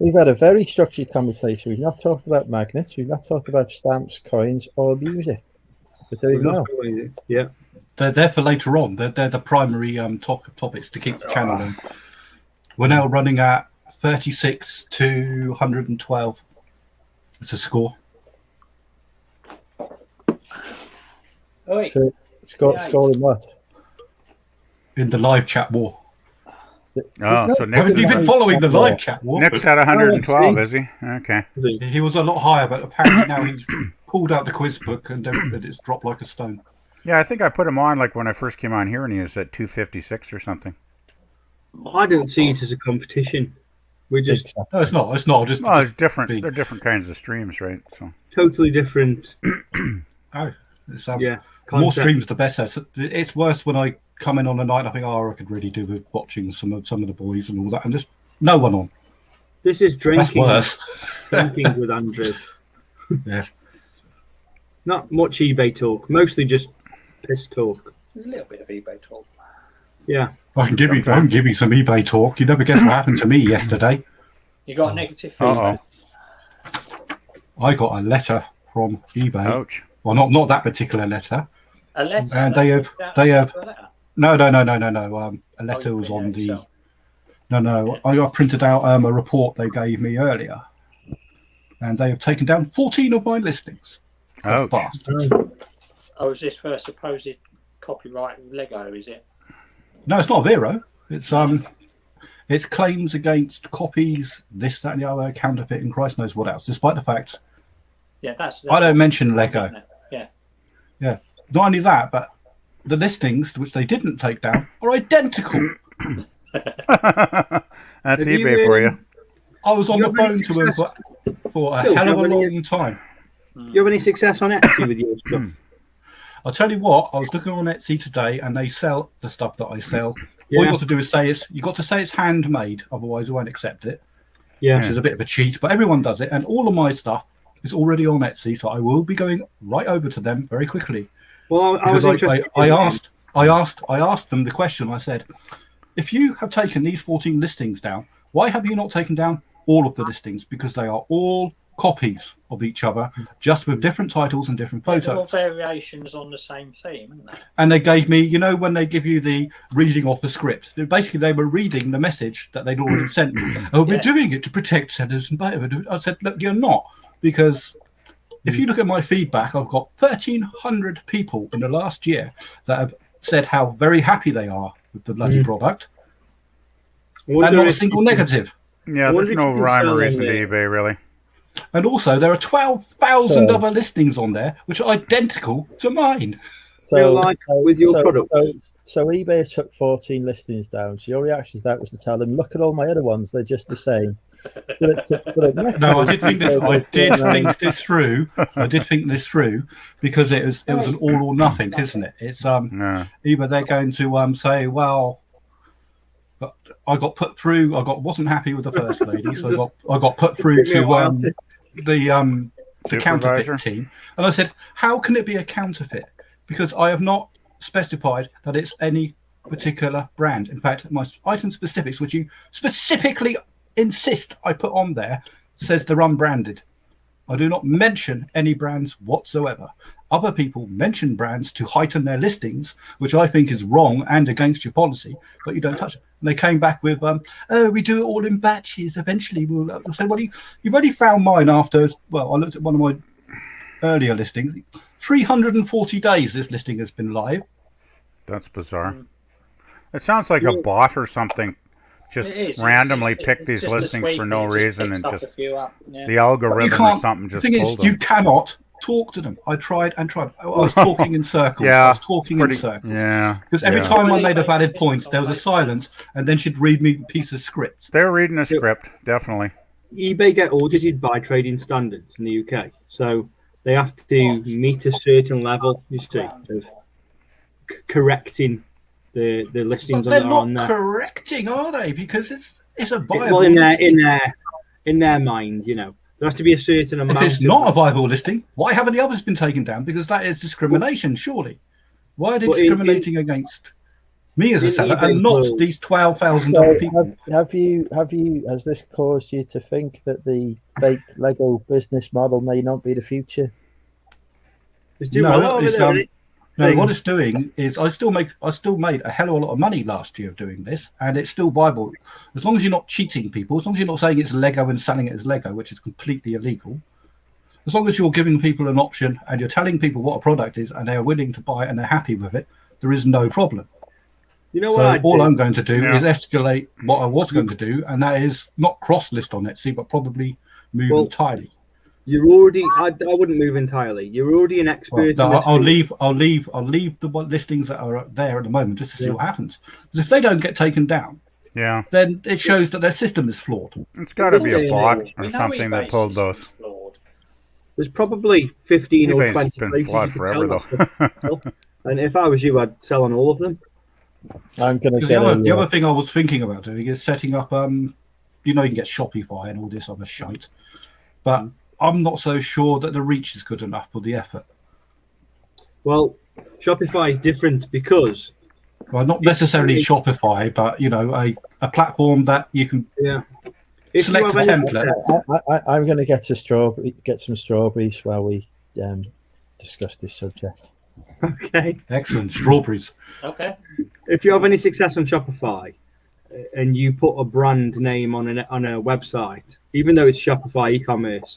We've had a very structured conversation. We've not talked about magnets. We've not talked about stamps, coins, or music. But there you go. Yeah. They're there for later on. They're the primary topics to keep the channel in. We're now running at 36 to 112. It's a score. Oi. Scoring what? In the live chat war. Oh, so Haven't you been following the live chat war? Nick's at 112, is he? Okay. He was a lot higher, but apparently now he's pulled out the quiz book and it's dropped like a stone. Yeah, I think I put him on like when I first came on here, and he was at 256 or something. I don't see it as a competition. We're just No, it's not. It's not. Well, it's different. They're different kinds of streams, right? So totally different. Oh, it's, Yeah. more concept. streams the better. So it's worse when I come in on a night, I think, I could really do with watching some of the boys and all that, and just no one on. This is drinking. That's worse. Drinking with Andrew. Yes. Not much eBay talk. Mostly just piss talk. There's a little bit of eBay talk. Yeah. I can give you some eBay talk. You never guess what happened to me yesterday. You got negative feedback. I got a letter from eBay. Ouch. Well, not that particular letter. A letter. And they have no. A letter was on the. No. I got printed out a report they gave me earlier, and they have taken down 14 of my listings. Ouch. Bastards. Oh, is this for supposed copyright Lego? Is it? No, it's not Vero. It's claims against copies, this, that, and the other, counterfeit, and Christ knows what else. Despite the fact, that's I don't mention Lego. Yeah. Not only that, but the listings which they didn't take down are identical. That's eBay for you. I was on the phone to him for a hell of a long time. Do you have any success on Etsy with your stuff? I'll tell you what, I was looking on Etsy today and they sell the stuff that I sell. Yeah. All you got to do is say it's handmade, otherwise I won't accept it. Yeah. Which is a bit of a cheat, but everyone does it, and all of my stuff is already on Etsy, so I will be going right over to them very quickly. Well, I was interested. I asked them the question. I said, if you have taken these 14 listings down, why have you not taken down all of the listings? Because they are all copies of each other, just with different titles and different photos. All variations on the same theme, isn't they? And they gave me, when they give you the reading off the script, basically they were reading the message that they'd already sent me. Oh, we're doing it to protect sellers and buyers. I said, look, you're not, because if you look at my feedback, I've got 1,300 people in the last year that have said how very happy they are with the bloody product, and not a single negative. Yeah, there's no rhyme or reason to eBay, really. And also, there are 12,000 other listings on there which are identical to mine. With your product. So eBay took 14 listings down. So your reaction to that was to tell them, look at all my other ones; they're just the same. No, I did think this. I did think this through because it was an all or nothing, isn't it? It's either they're going to say, well, but I got put through. Wasn't happy with the first lady, so I got put through to the counterfeit team, and I said, how can it be a counterfeit? Because I have not specified that it's any particular brand. In fact, my item specifics, which you specifically insist I put on there, says they're unbranded. I do not mention any brands whatsoever. Other people mention brands to heighten their listings, which I think is wrong and against your policy, but you don't touch it. And they came back with, we do it all in batches. Eventually we'll say, well, you've already found mine after, I looked at one of my earlier listings. 340 days this listing has been live. That's bizarre. It sounds like a bot or something just randomly picked these listings for no reason and just the algorithm or something just pulled them. You cannot talk to them. I tried. I was talking in circles. I was talking in circles. Yeah. Because every time I made a valid point, there was a silence, and then she'd read me a piece of script. They're reading a script, definitally. eBay get audited by trading standards in the UK, so they have to meet a certain level, you see, of correcting the listings. But they're not correcting, are they? Because it's a viable listing. in their mind, there has to be a certain amount. If it's not a viable listing, why haven't the others been taken down? Because that is discrimination, surely. Why are they discriminating against me as a seller and not these 12,000 other people? Has this caused you to think that the fake Lego business model may not be the future? What it's doing is I still made a hell of a lot of money last year doing this, and it's still viable. As long as you're not cheating people, as long as you're not saying it's Lego and selling it as Lego, which is completely illegal, as long as you're giving people an option and you're telling people what a product is and they're willing to buy it and they're happy with it, there is no problem. All I'm going to do is escalate what I was going to do, and that is not cross-list on Etsy, but probably move entirely. You're already. I wouldn't move entirely. You're already an expert. I'll leave the listings that are there at the moment just to see what happens. Because if they don't get taken down, then it shows that their system is flawed. It's got to be a bot or something that pulled those. There's probably 15 or eBay's 20 been places flawed you could forever, sell. And if I was you, I'd sell on all of them. I'm going to get the other thing I was thinking about doing is setting up. You can get Shopify and all this other shite, but I'm not so sure that the reach is good enough or the effort. Well, Shopify is different because, well, not necessarily Shopify, but a platform that you can select a template. I'm going to get some strawberries while we discuss this subject. Okay. Excellent. Strawberries. Okay. If you have any success on Shopify and you put a brand name on a website, even though it's Shopify e-commerce,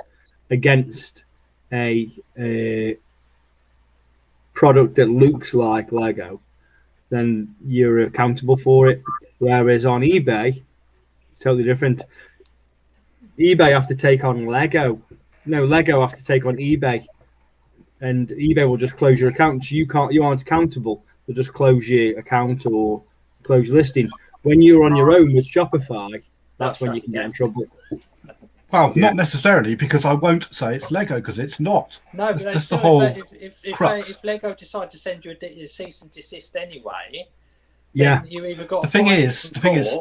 against a product that looks like Lego, then you're accountable for it. Whereas on eBay, it's totally different. eBay have to take on Lego. No, Lego have to take on eBay. And eBay will just close your account. You aren't accountable. They'll just close your account or close your listing. When you're on your own with Shopify, that's when you can get in trouble. Well, not necessarily, because I won't say it's Lego, because it's not. No, but that's the whole crux. If Lego decide to send you a cease and desist anyway, yeah, then you either got the thing is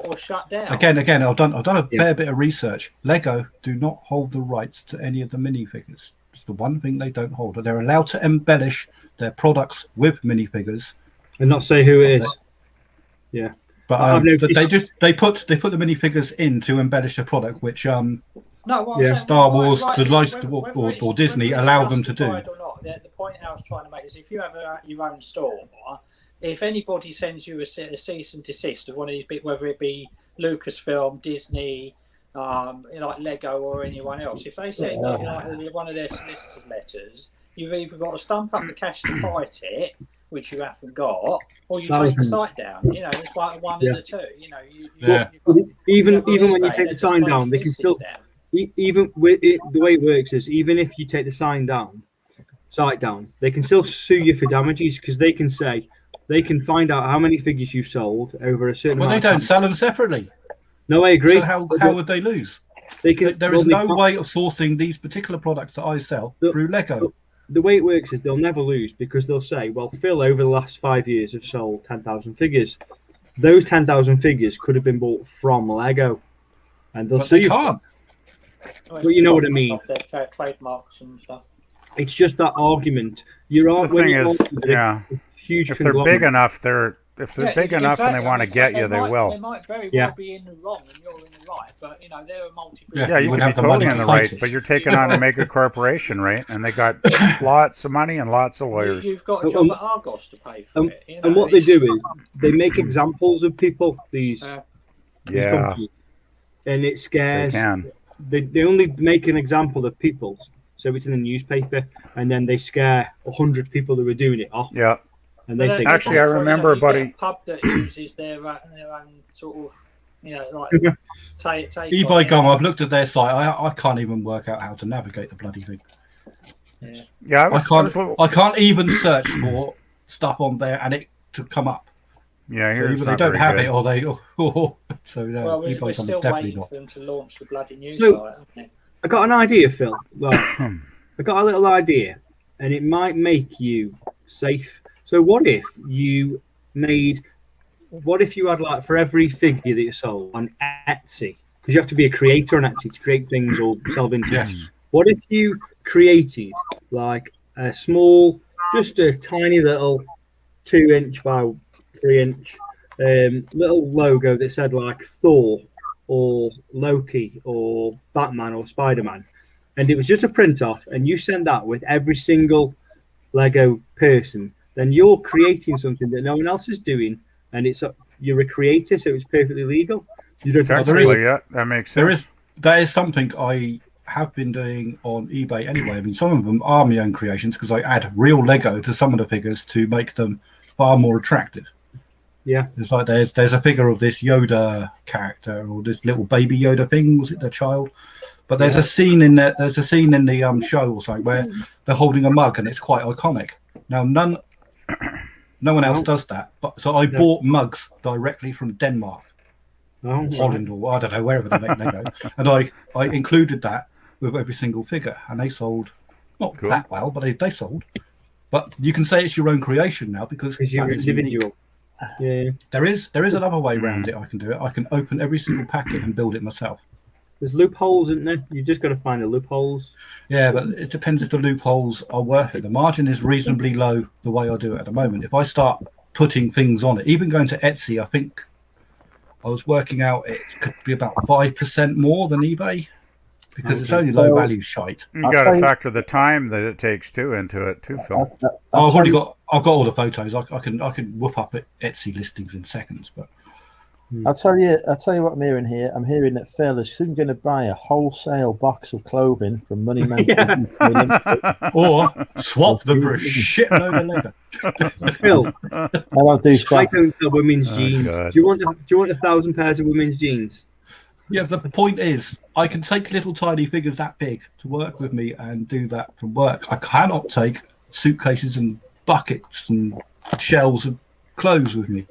or shut down. Again, I've done a fair bit of research. Lego do not hold the rights to any of the minifigures. It's the one thing they don't hold. They're allowed to embellish their products with minifigures and not say who it is. Yeah, but they put the minifigures in to embellish the product, which Star Wars, or Disney allow them to do. Or not, the point I was trying to make is if you have your own store, if anybody sends you a cease and desist of one of these bits, whether it be Lucasfilm, Disney, like Lego or anyone else, if they send you one of their solicitor's letters, you've either got to stump up the cash to fight it, which you haven't got, or you take the site down. It's one of the two. Even when you take the sign down, they can still. Even with it, the way it works is even if you take the site down, they can still sue you for damages because they can find out how many figures you sold over a certain. Well, they don't sell them separately. No, I agree. So how would they lose? There is no way of sourcing these particular products that I sell through Lego. The way it works is they'll never lose because they'll say, well, Phil, over the last 5 years, have sold 10,000 figures. Those 10,000 figures could have been bought from Lego. And they'll sue you. Can't. Well, you know what I mean. Their trademarks and stuff. It's just that argument. The thing is, huge. If they're big enough, If they're big enough and they want to get you, they will. They might very well be in the wrong and you're in the right, but they're a multi-billion. Yeah, you can be totally in the right, but you're taking on a mega corporation, right? And they got lots of money and lots of lawyers. You've got a job at Argos to pay for it. And what they do is they make examples of people. These companies, and it scares. They only make an example of people, so it's in the newspaper, and then they scare 100 people who are doing it off. Yeah. And they think, actually, I remember a buddy. A pub that uses their own sort of, take eBay Gum. I've looked at their site. I can't even work out how to navigate the bloody thing. I can't even search for stuff on there and it to come up. Yeah, so either they don't have it or they. So we're still waiting for them to launch the bloody news site. I got an idea, Phil. Well, I got a little idea, and it might make you safe. So what if you had for every figure that you sold on Etsy, because you have to be a creator on Etsy to create things or sell vintage. Yes. What if you created like a small, just a tiny little 2-inch by 3-inch little logo that said like Thor or Loki or Batman or Spider-Man, and it was just a print off, and you sent that with every single Lego person, then you're creating something that no one else is doing, and you're a creator, so it's perfectly legal. You don't have that makes sense. That is something I have been doing on eBay anyway. I mean, some of them are my own creations because I add real Lego to some of the figures to make them far more attractive. Yeah, it's like there's a figure of this Yoda character or this little baby Yoda thing. Was it the child? But there's a scene in there. There's a scene in the show or something where they're holding a mug and it's quite iconic. Now no one else does that. But so I bought mugs directly from Denmark, Holland, or I don't know wherever they make Lego, and I included that with every single figure, and they sold not that well, but they sold. But you can say it's your own creation now because you're individual. Yeah. There is another way around it. I can do it. I can open every single packet and build it myself. There's loopholes, isn't there? You just got to find the loopholes. Yeah, but it depends if the loopholes are worth it. The margin is reasonably low the way I do it at the moment. If I start putting things on it, even going to Etsy, I think I was working out it could be about 5% more than eBay because it's only low value shite. You got to factor the time that it takes into it too, Phil. I've got all the photos. I can whoop up Etsy listings in seconds, but. I'll tell you what I'm hearing here. I'm hearing that Phil is soon going to buy a wholesale box of clothing from Money Men. Or swap them for a shitload of leather. Phil, I'll do I don't sell women's jeans. God. Do you want 1,000 pairs of women's jeans? Yeah, the point is, I can take little tiny figures that big to work with me and do that from work. I cannot take suitcases and buckets and shelves of clothes with me.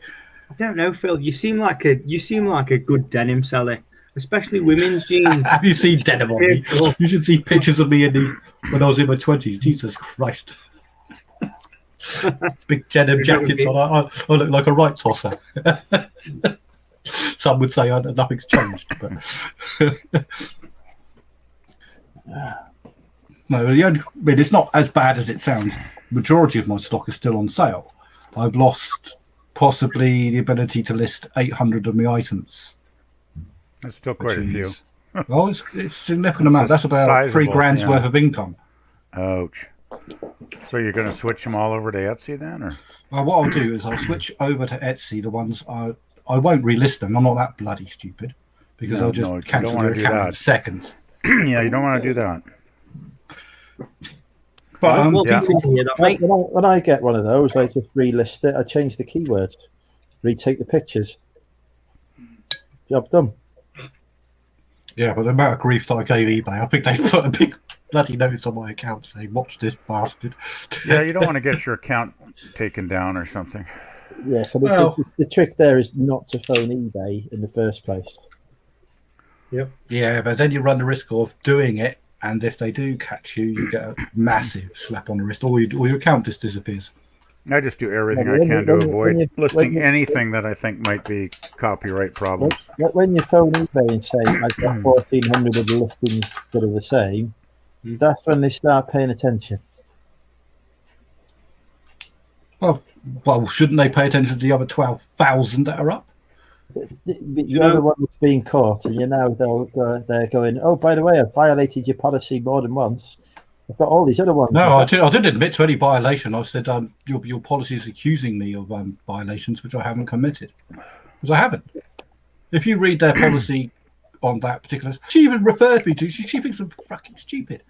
I don't know, Phil. You seem like a good denim seller, especially women's jeans. Have you seen denim on me? You should see pictures of me when I was in my 20s. Jesus Christ. Big denim jackets on. I look like a right tosser. Some would say nothing's changed. But no, it's not as bad as it sounds. Majority of my stock is still on sale. I've lost possibly the ability to list 800 of my items. That's still quite a few. Well, it's a significant amount. That's about sizable, $3,000 worth of income. Ouch. So you're going to switch them all over to Etsy then, or? Well, what I'll do is I'll switch over to Etsy. The ones I won't relist them. I'm not that bloody stupid because I'll just cancel their account in seconds. Yeah, you don't want to do that. But when I get one of those, I just relist it. I change the keywords, retake the pictures. Job done. Yeah, but the amount of grief that I gave eBay, I think they put a big bloody notice on my account saying, "Watch this bastard." Yeah, you don't want to get your account taken down or something. Yeah, so the trick there is not to phone eBay in the first place. Yep. Yeah, but then you run the risk of doing it. And if they do catch you, you get a massive slap on the wrist, or your account just disappears. I just do everything I can to avoid listing anything that I think might be copyright problems. When you phone eBay and say, I've got 1,400 of the listings that are the same, that's when they start paying attention. Well, shouldn't they pay attention to the other 12,000 that are up? You're the one that's being caught, and they're going, oh, by the way, I've violated your policy more than once. I've got all these other ones. No, I didn't admit to any violation. I said your policy is accusing me of violations which I haven't committed. Because I haven't. If you read their policy on that particular... She even referred me to... She thinks I'm fucking stupid.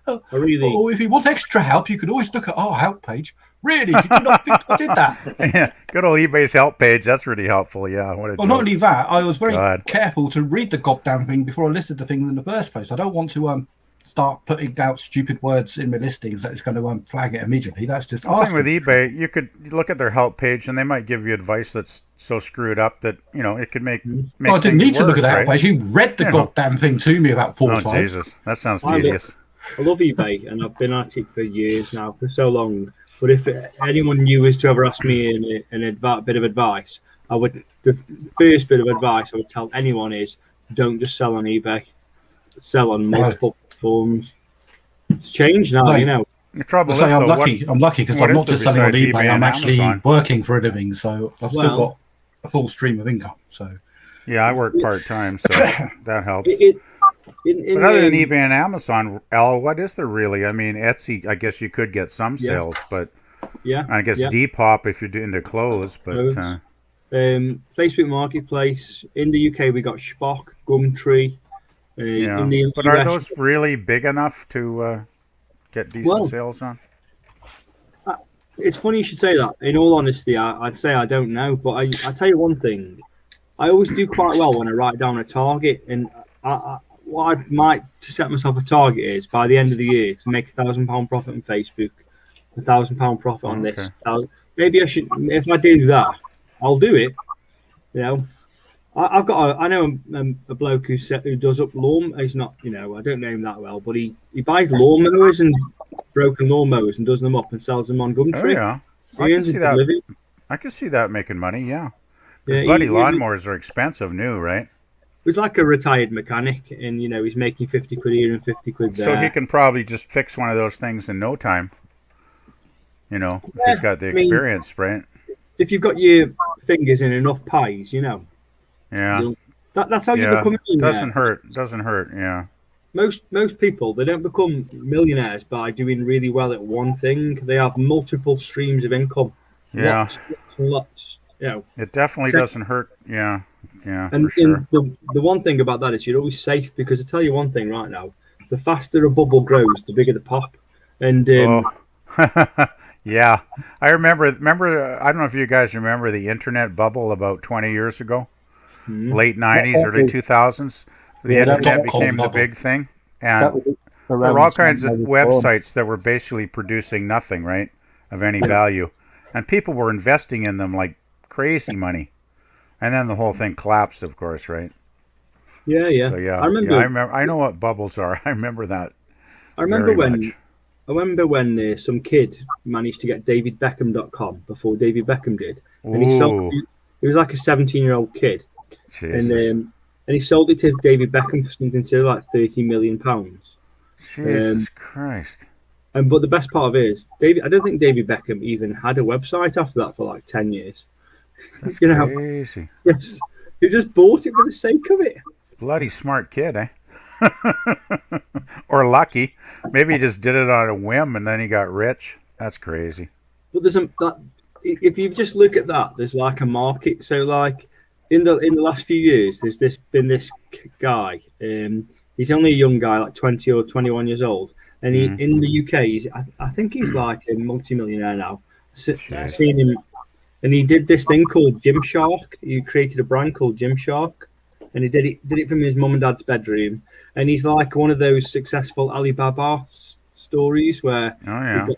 Oh, if you want extra help, you can always look at our help page. Really? Did you not think I did that? Yeah, good old eBay's help page. That's really helpful. Yeah. Well, not only that, I was very careful to read the goddamn thing before I listed the thing in the first place. I don't want to start putting out stupid words in my listings that is going to flag it immediately. That's just the thing with eBay. You could look at their help page, and they might give you advice that's so screwed up that it could make. I didn't need to look at that help page. You read the goddamn thing to me about 4 times. Oh Jesus, that sounds tedious. I love eBay, and I've been at it for years now, for so long. But if anyone new was to ever ask me a bit of advice, the first bit of advice I would tell anyone is don't just sell on eBay. Sell on multiple platforms. It's changed now, The trouble is, I'm lucky because I'm not just selling on eBay. I'm actually working for a living, so I've still got a full stream of income. So yeah, I work part-time, so that helps. But other than eBay and Amazon, Al, what is there really? I mean, Etsy, I guess you could get some sales, but I guess Depop if you're into clothes. But Facebook Marketplace in the UK, we got Shpock, Gumtree. But are those really big enough to get decent sales on? It's funny you should say that. In all honesty, I'd say I don't know, but I tell you one thing. I always do quite well when I write down a target, and what I might set myself a target is by the end of the year to make £1,000 profit on Facebook, £1,000 profit on this. Maybe I should. If I do that, I'll do it. I know a bloke who does up lawn. He's not, I don't know him that well, but he buys lawnmowers and broken lawnmowers and does them up and sells them on Gumtree. Oh yeah, I can see that. I can see that making money. Yeah, Yeah, because bloody lawnmowers are expensive new, right? He's like a retired mechanic, and he's making 50 quid here and 50 quid there. So he can probably just fix one of those things in no time. If he's got the experience, right? If you've got your fingers in enough pies, Yeah. That's how you become a millionaire. Doesn't hurt. Yeah. Most people, they don't become millionaires by doing really well at one thing. They have multiple streams of income. Yeah. Lots. It definitely doesn't hurt. Yeah. Yeah. And, for sure. and the one thing about that is you're always safe, because I tell you one thing right now: the faster a bubble grows, the bigger the pop. And yeah, I remember. I don't know if you guys remember the internet bubble about 20 years ago, late 90s, early 2000s. The internet became the big thing, and there were all kinds of websites that were basically producing nothing, right, of any value, and people were investing in them like crazy money, and then the whole thing collapsed, of course, right? Yeah. So, yeah, I remember. I know what bubbles are. I remember that. I remember much. when some kid managed to get DavidBeckham.com before David Beckham did, and he was like a 17-year-old kid, Jesus. and he sold it to David Beckham for something to like £30 million. Jesus Christ! But the best part of it is, I don't think David Beckham even had a website after that for like 10 years. That's crazy. Yes, he just bought it for the sake of it. Bloody smart kid, eh? Or lucky. Maybe he just did it on a whim and then he got rich. That's crazy. But if you just look at that, there's like a market. So like in the last few years, there's been this guy. He's only a young guy, like 20 or 21 years old, and in the UK, I think he's like a multi-millionaire now. I've seen him, and he did this thing called Gymshark. He created a brand called Gymshark, and he did it from his mum and dad's bedroom. And he's like one of those successful Alibaba stories where he got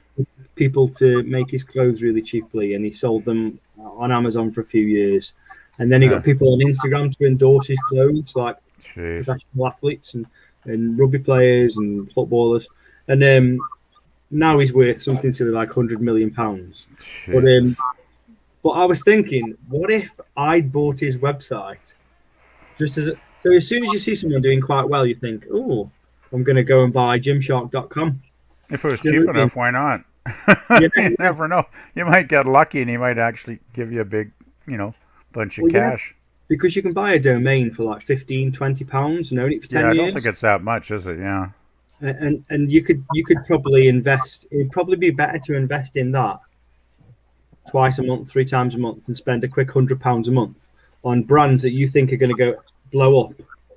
people to make his clothes really cheaply, and he sold them on Amazon for a few years. And then he got people on Instagram to endorse his clothes, like professional athletes and rugby players and footballers. And now he's worth something to like £100 million. But I was thinking, what if I bought his website? So as soon as you see someone doing quite well, you think, oh, I'm going to go and buy Gymshark.com. If it was cheap enough, why not? You never know. You might get lucky and he might actually give you a big, bunch of cash. Because you can buy a domain for like £15-20 and own it for 10 years. I don't think it's that much, is it? Yeah. And you could probably invest. It'd probably be better to invest in that twice a month, 3 times a month, and spend a quick £100 a month on brands that you think are going to go blow up.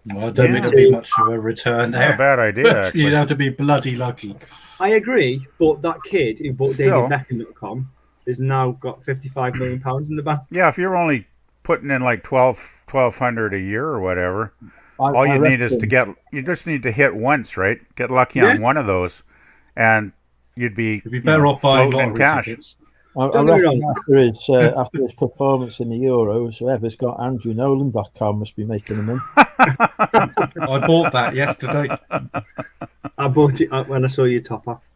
Well, I don't think there'll be much of a return there. Not a bad idea. You'd have to be bloody lucky. I agree, but that kid who bought DavidBeckham.com has now got £55 million in the bank. Yeah, if you're only putting in like $1,200 a year or whatever, all you need is you just need to hit once, right? Get lucky on one of those, and you'd be better off buying in cash. Tickets. I reckon after his performance in the Euros, whoever's got AndrewNolan.com must be making them in. I bought that yesterday. I bought it when I saw you top off.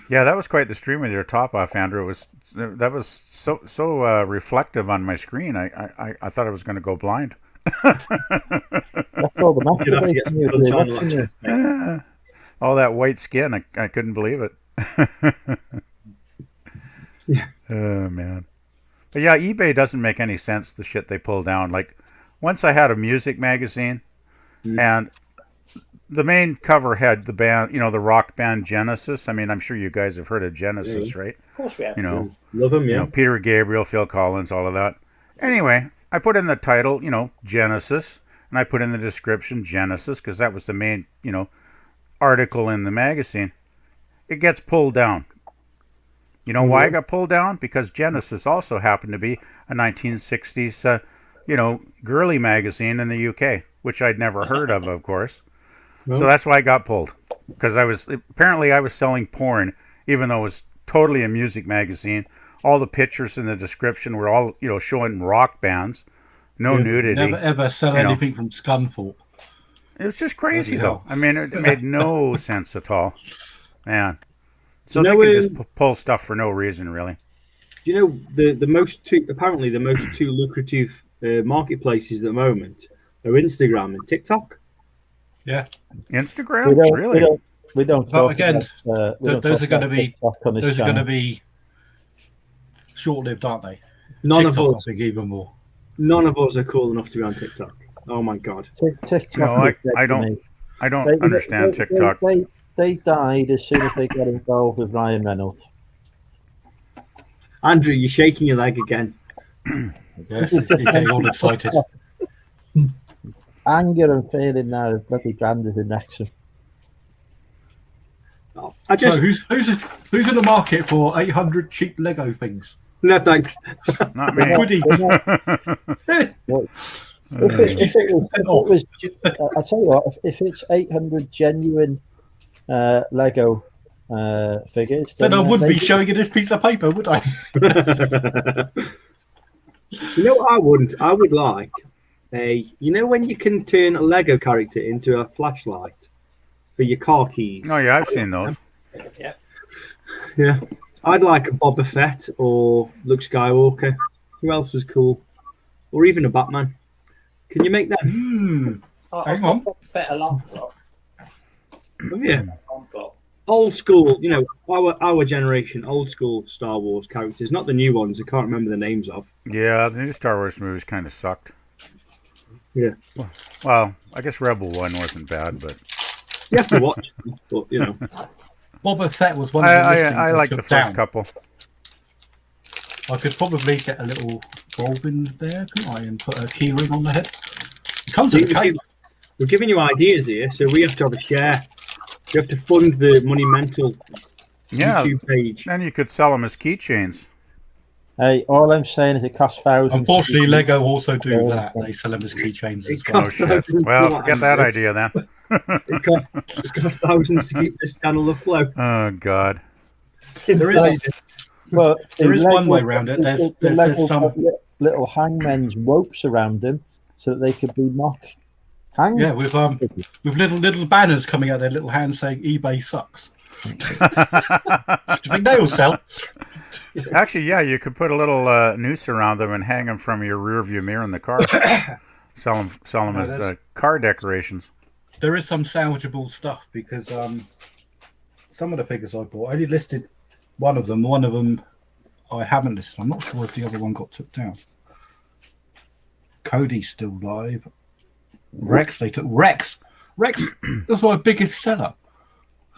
Yeah, that was quite the stream with your top off, Andrew. That was so reflective on my screen. I thought I was going to go blind. That's all the masturbation. All that white skin, I couldn't believe it. Yeah. Oh man. But yeah, eBay doesn't make any sense, the shit they pull down. Like once I had a music magazine and the main cover had the band, the rock band Genesis. I mean, I'm sure you guys have heard of Genesis, right? Of course we have. Love them, yeah. Peter Gabriel, Phil Collins, all of that. Anyway, I put in the title, Genesis, and I put in the description Genesis because that was the main, article in the magazine. It gets pulled down. You know why it got pulled down? Because Genesis also happened to be a 1960s, girly magazine in the UK, which I'd never heard of course. No. So that's why I got pulled. Because I was selling porn, even though it was totally a music magazine. All the pictures in the description were all, showing rock bands. No nudity. Never ever sell anything from Scunthorpe. It was just crazy, though. I mean, it made no sense at all. Man. So they can just pull stuff for no reason, really. Do you know the most two apparently the most two lucrative marketplaces at the moment are Instagram and TikTok? Yeah. Instagram, really? We don't But talk again, about, those are going to be TikTok on this channel. Short-lived, aren't they? None TikTok, of us, I think, even more. none of us are cool enough to be on TikTok. Oh my god! TikTok. No, I don't understand TikTok. They died as soon as they got involved with Ryan Reynolds. Andrew, you're shaking your leg again. Yes, he's getting all excited. Anger and feeling now bloody branded in Wrexham. I just So who's in the market for 800 cheap Lego things? no thanks. Not me. Woody. I tell you what, if it's 800 genuine Lego figures, Then I wouldn't be showing you this piece of paper, would I? You know what I wouldn't? I would like you know when you can turn a Lego character into a flashlight for your car keys? Oh yeah, I've seen those. Yeah. I'd like a Boba Fett or Luke Skywalker. Who else is cool? Or even a Batman. Can you make that? Hang on. Better lump. Yeah. Old school, you know, our generation, old school Star Wars characters, not the new ones. I can't remember the names of. Yeah, the new Star Wars movies kind of sucked. Yeah. Well, I guess Rebel 1 wasn't bad, but You have to watch them, but you know. Boba Fett was one of the listings I like the took first down. couple. I could probably get a little bulb in there, couldn't I, and put a key ring on the head. It comes in a cake. We're giving you ideas here, so we have to have a share. You have to fund the Monumental YouTube page. And you could sell them as keychains. Hey, all I'm saying is it costs thousands. Unfortunately, Lego also do that. They sell them as keychains as well. Oh shit! Well, forget that idea then. It costs thousands to keep this channel afloat. Oh god. There is Lego, one way around it. There's some. Little hangmen's ropes around them so that they could be mock hanged. Yeah, with little banners coming out their little hands saying eBay sucks. Do you think they'll sell? Actually, yeah, you could put a little noose around them and hang them from your rear view mirror in the car. sell them as car decorations. There is some salvageable stuff because some of the figures I bought, I only listed one of them. One of them I haven't listed. I'm not sure if the other one got took down. Cody's still live. Rex, they took Rex. Rex was my biggest seller.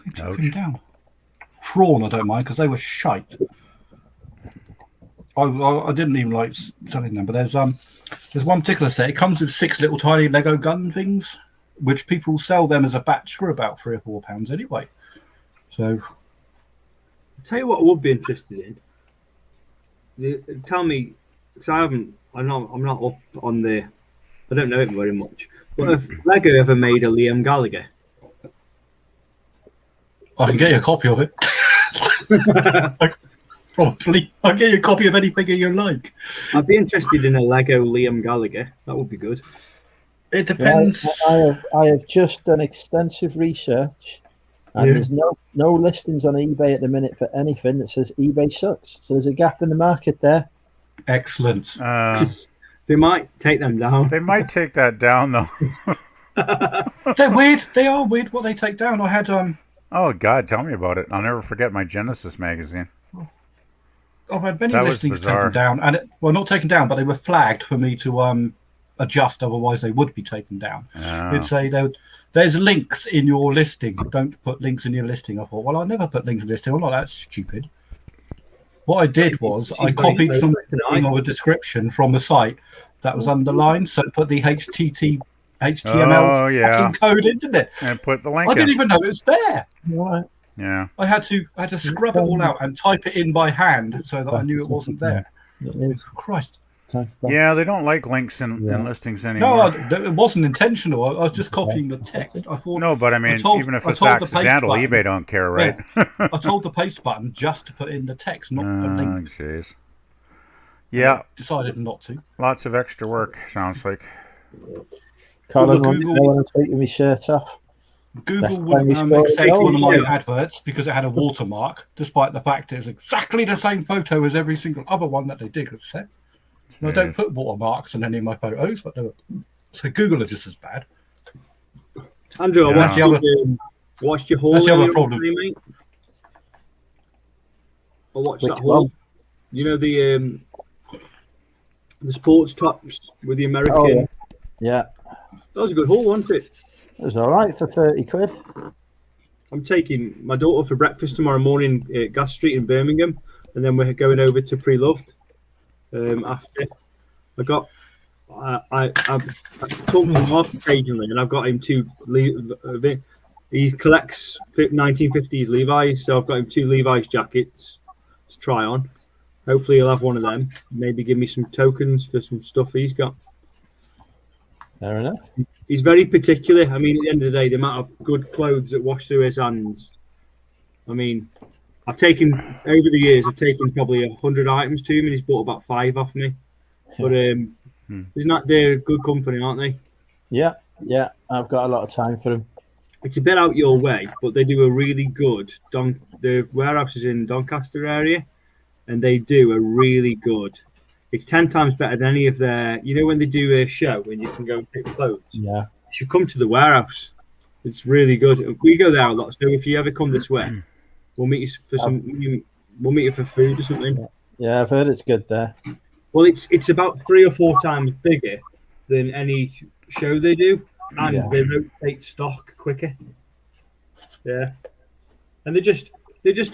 They took him down. Thrawn, I don't mind because they were shite. I didn't even like selling them, but there's one particular set. It comes with 6 little tiny Lego gun things, which people sell them as a batch for about £3 or £4 anyway. So, I'll tell you what I would be interested in. Tell me, because I'm not up on the. I don't know it very much. But have Lego ever made a Liam Gallagher? I can get you a copy of it. Probably. I'll get you a copy of any figure you like. I'd be interested in a Lego Liam Gallagher. That would be good. It depends. I have just done extensive research, and there's no listings on eBay at the minute for anything that says eBay sucks. So there's a gap in the market there. Excellent. They might take them down. They might take that down though. They're weird. They are weird what they take down. I had Oh God, tell me about it. I'll never forget my Genesis magazine. I've had many listings taken down, and not taken down, but they were flagged for me to adjust. Otherwise, they would be taken down. It'd say there's links in your listing. Don't put links in your listing. I thought, well, I never put links in the listing. I'm not that stupid. What I did was I copied something of a description from the site that was underlined, so put the HTML code in, didn't it? And put the link. I didn't even know it was there. Right. Yeah. I had to scrub it all out and type it in by hand so that I knew it wasn't there. Christ. Yeah, they don't like links in listings anymore. No, it wasn't intentional. I was just copying the text. I thought. No, but I mean, even if it's accidental, eBay don't care, right? Yeah, I told the paste button just to put in the text, not the link. Jeez. Yeah. Decided not to. Lots of extra work, sounds like. Colin, when I'm taking my shirt off. Google wouldn't accept one of my adverts because it had a watermark, despite the fact it was exactly the same photo as every single other one that they did accept. And I don't put watermarks on any of my photos, but so Google are just as bad. Andrew, I watched your haul. That's the other problem. Mate. I watched Which that haul. one? You know the sports tops with the American. Oh, yeah. That was a good haul, wasn't it? It was all right for 30 quid. I'm taking my daughter for breakfast tomorrow morning at Gas Street in Birmingham, and then we're going over to Pre-Loved after. I talk to Mark occasionally, and I've got him two. He collects 1950s Levi's, so I've got him 2 Levi's jackets to try on. Hopefully, he'll have one of them. Maybe give me some tokens for some stuff he's got. Fair enough. He's very particular. I mean, at the end of the day, the amount of good clothes that wash through his hands. I mean, over the years, I've taken probably 100 items to him, and he's bought about 5 off me. But they're good company, aren't they? Yeah. I've got a lot of time for him. It's a bit out your way, but they do a really good. The warehouse is in Doncaster area, and they do a really good. It's 10 times better than any of their. You know when they do a show when you can go and pick clothes. Yeah. You should come to the warehouse. It's really good. We go there a lot, so if you ever come this way, we'll meet you for We'll meet you for food or something. Yeah, I've heard it's good there. Well, it's about 3 or 4 times bigger than any show they do, and they rotate stock quicker. Yeah, and they're just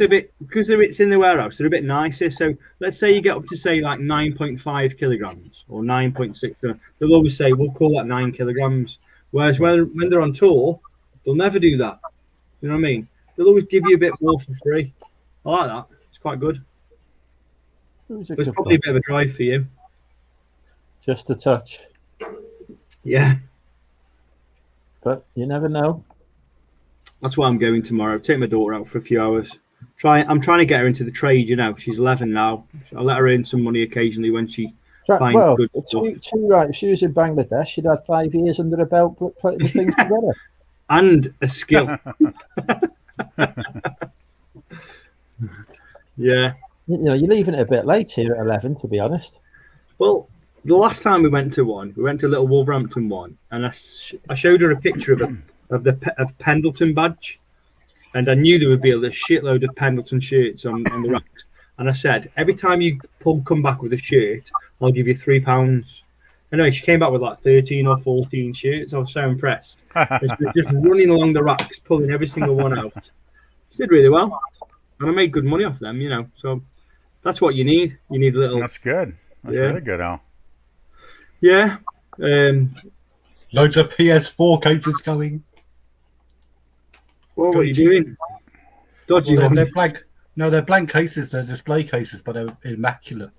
a bit, because it's in the warehouse, they're a bit nicer. So let's say you get up to say like 9.5 kilograms or 9.6, they'll always say we'll call that 9 kilograms. Whereas when they're on tour, they'll never do that. You know what I mean? They'll always give you a bit more for free. I like that. It's quite good. It's probably a bit of a drive for you. Just a touch. Yeah. But you never know. That's why I'm going tomorrow. Take my daughter out for a few hours. I'm trying to get her into the trade, you know. She's 11 now. I'll let her earn some money occasionally when she finds good stuff. If she was in Bangladesh, she'd had 5 years under her belt putting the things together. And a skill. Yeah. You know, you're leaving it a bit late here at 11, to be honest. Well, the last time we went to Little Wolverhampton one, and I showed her a picture of Pendleton badge, and I knew there would be a shitload of Pendleton shirts on the racks. And I said, every time you come back with a shirt, I'll give you £3. Anyway, she came back with like 13 or 14 shirts. I was so impressed. Just running along the racks, pulling every single one out. She did really well, and I made good money off them, you know. So that's what you need. You need a little. That's good. That's really good, Al. Yeah. Loads of PS4 cases going. What are you doing? Dodgy ones. They're blank. No, they're blank cases. They're display cases, but they're immaculate.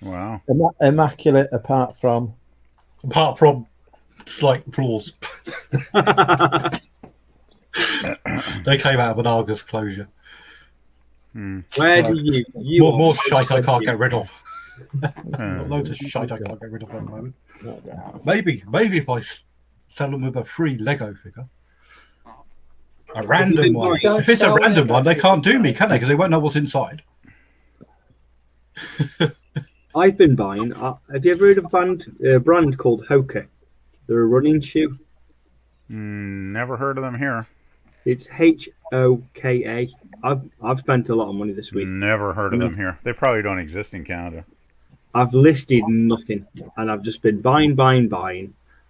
Wow. Immaculate apart from slight flaws. They came out of an Argos closure. Where do you more shite I can't get rid of. Loads of shite I can't get rid of at the moment. Maybe if I sell them with a free Lego figure. A random one. If it's a random one, they can't do me, can they? Because they won't know what's inside. I've been buying. Have you ever heard of a brand called Hoka? They're a running shoe. Never heard of them here. It's Hoka. I've spent a lot of money this week. Never heard of them here. They probably don't exist in Canada. I've listed nothing, and I've just been buying,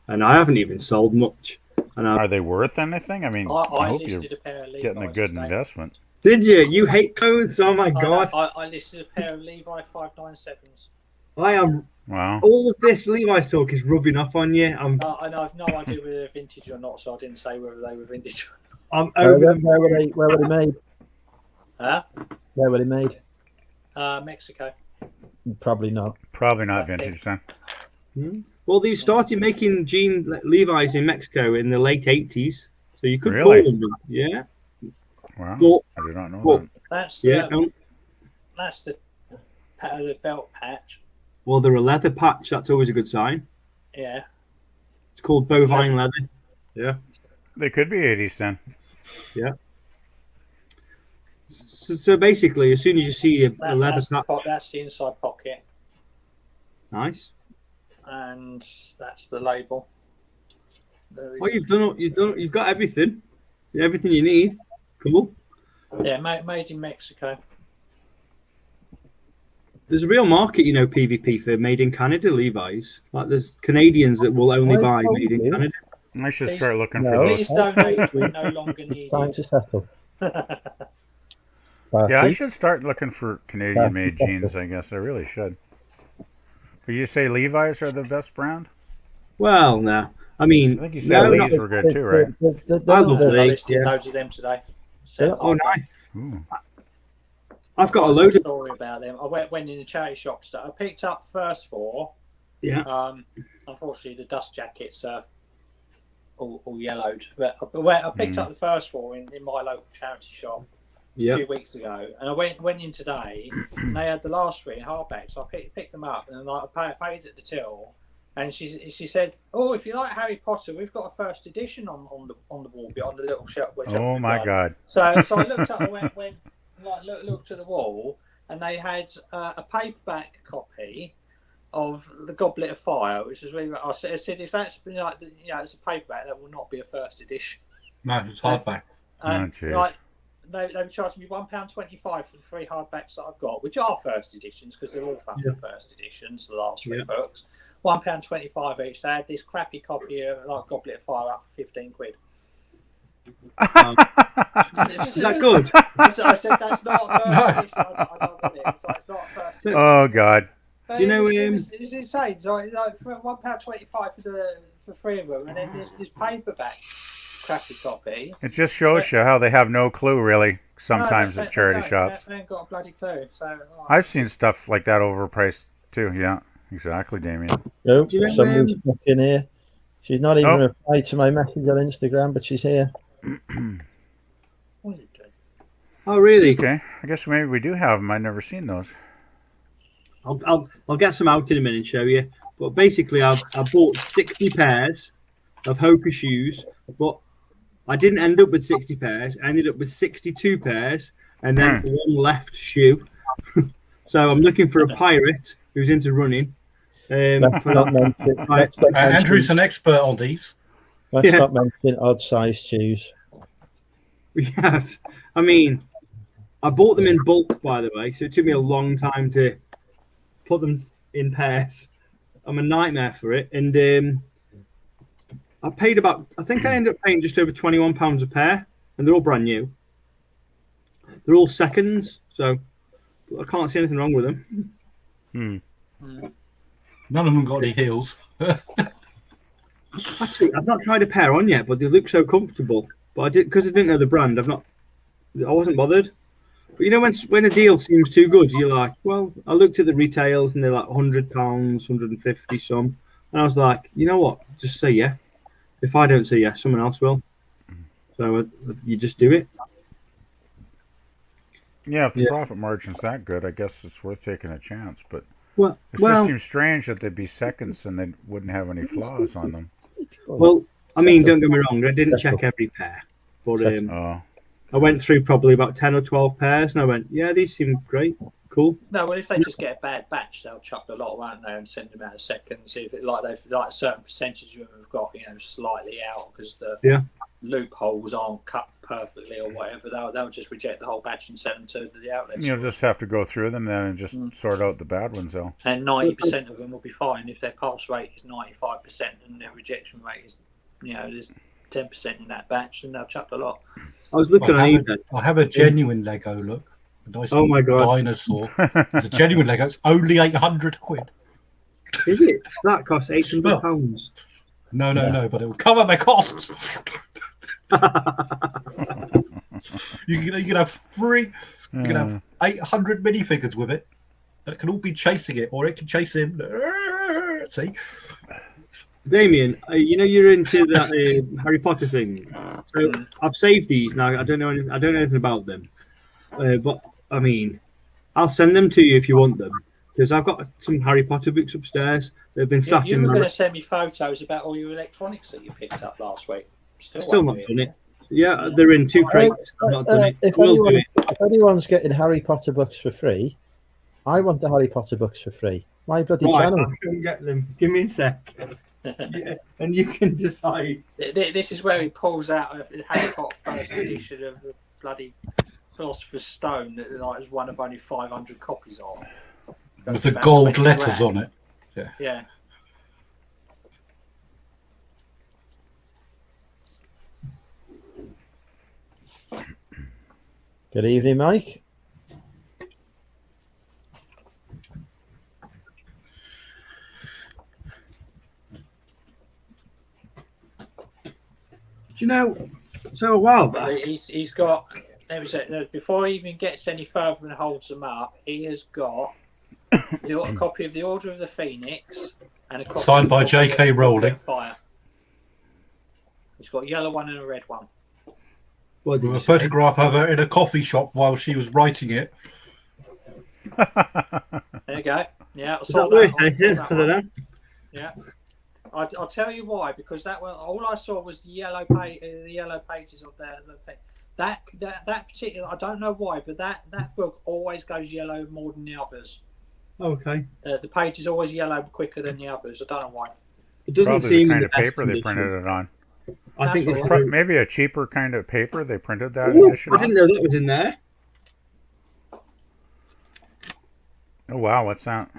and I haven't even sold much. And are they worth anything? I mean, I hope you're getting a good investment. Did you? You hate clothes? Oh my god! I listed a pair of Levi 597s. I am. Wow. All of this Levi's talk is rubbing off on you. I know, I've no idea whether they're vintage or not, so I didn't say whether they were vintage. I'm over Where were they made? Huh? Where were they made? Mexico. Probably not. Probably not vintage then. Well, they started making Levi's in Mexico in the late 80s, so you could really? call them. Yeah. Wow. I did not know that. That's the belt patch. Well, they're a leather patch. That's always a good sign. Yeah. It's called bovine leather. Yeah. They could be 80s then. Yeah. So basically, as soon as you see a leather pack, that's the inside pocket, nice. and that's the label. Oh, you've got everything you need. Cool. Yeah, made in Mexico. There's a real market, PvP for made in Canada Levi's. Like, there's Canadians that will only buy made in Canada. I should start looking for Please those. donate. We no longer need Time it. to settle. Yeah, I should start looking for Canadian-made jeans, I guess. I really should. But you say Levi's are the best brand? Well, no. I mean, I think you said Lee's were good too, right? I love I Lee. listed loads of them today. Oh, nice. Ooh. I've got a load of. Story about them. I went in the charity shop today. I picked up the first 4. Yeah. Unfortunately, the dust jackets are all yellowed. But I picked up the first 4 in my local charity shop a few weeks ago, and I went in today, and they had the last 3 in hardback. So I picked them up, and I paid at the till. And she said, "Oh, if you like Harry Potter, we've got a first edition on the wall beyond the little shelf." Oh my God! So I looked up, looked at the wall, and they had a paperback copy of the Goblet of Fire, which is really. I said, if that's it's a paperback, that will not be a first edition. No, it's hardback. They were charging me £1.25 for the 3 hardbacks that I've got, which are first editions because they're all fucking first editions. The last 3 books. £1.25 each. They had this crappy copy of Goblet of Fire up for £15. Is that good? I said that's not a first edition. I don't want it. It's not a first edition. Oh God! Do you know? It's insane. So for £1.25 for 3 of them, and then this paperback crappy copy. It just shows you how they have no clue, really. Sometimes at charity shops, they ain't got a bloody clue. So I've seen stuff like that overpriced too. Yeah. Exactly, Damien. Oh, somebody's back in here. She's not even replied to my message on Instagram, but she's here. Oh, really? Okay. I guess maybe we do have them. I've never seen those. I'll get some out in a minute and show you. But basically, I bought 60 pairs of Hoka shoes, but I didn't end up with 60 pairs. I ended up with 62 pairs and then one left shoe. So I'm looking for a pirate who's into running. Andrew's an expert on these. Let's not mention odd sized shoes. Yes. I mean, I bought them in bulk, by the way, so it took me a long time to put them in pairs. I'm a nightmare for it. And I paid I think I ended up paying just over £21 a pair, and they're all brand new. They're all seconds, so I can't see anything wrong with them. None of them got any heels. Actually, I've not tried a pair on yet, but they look so comfortable. But I did because I didn't know the brand. I wasn't bothered. But when a deal seems too good, you're like, well, I looked at the retails and they're like £100, 150 some, and I was like, you know what? Just say yeah. If I don't say yes, someone else will. So you just do it. Yeah, if the profit margin's that good, I guess it's worth taking a chance. But it just seems strange that they'd be seconds and they wouldn't have any flaws on them. Well, I mean, don't get me wrong. I didn't check every pair, but I went through probably about 10 or 12 pairs, and I went, yeah, these seem great, cool. No, well, if they just get a bad batch, they'll chuck a lot, won't they, and send them out a second. See if a certain percentage of them have got slightly out because the loopholes aren't cut perfectly or whatever. They'll just reject the whole batch and send them to the outlets. You'll just have to go through them then and just sort out the bad ones, though. And 90% of them will be fine if their pass rate is 95% and their rejection rate is, there's 10% in that batch, and they'll chuck a lot. I was looking on eBay. I have a genuine Lego, look. Oh my God. Dinosaur. It's a genuine Lego. It's only £800. Is it? That costs £800. No, but it will cover my costs. You can have free. You can have 800 minifigures with it. That can all be chasing it, or it can chase him. See, Damien, you're into that Harry Potter thing. So I've saved these now. I don't know anything about them, but I mean, I'll send them to you if you want them, because I've got some Harry Potter books upstairs. They've been sat in. You were going to send me photos about all your electronics that you picked up last week. Still not done it. Yeah, they're in 2 crates. I've not done it. If anyone's getting Harry Potter books for free, I want the Harry Potter books for free. My bloody channel. I can get them. Give me a sec. Yeah, and you can decide. This is where he pulls out a Harry Potter first edition of the bloody Philosopher's Stone that is one of only 500 copies of. With the gold letters on it. Yeah. Good evening, Mike. Do you know? So a while back, He's got. Before he even gets any further and holds them up, he has got a copy of the Order of the Phoenix and a copy signed by J.K. Rowling. Fire. He's got a yellow one and a red one. What did A you photograph of her in a coffee shop while she was writing it. There you go. Yeah, Is that worth anything? I don't know. Yeah, I'll tell you why. Because that one, all I saw was the yellow pages of the thing. That particular, I don't know why, but that book always goes yellow more than the others. Okay. The page is always yellow quicker than the others. I don't know why. It doesn't Probably seem the kind the of best paper they condition. printed it on. I think this is. Maybe a cheaper kind of paper they printed that Ooh, edition I on. didn't know that was in there. Oh wow, what's that?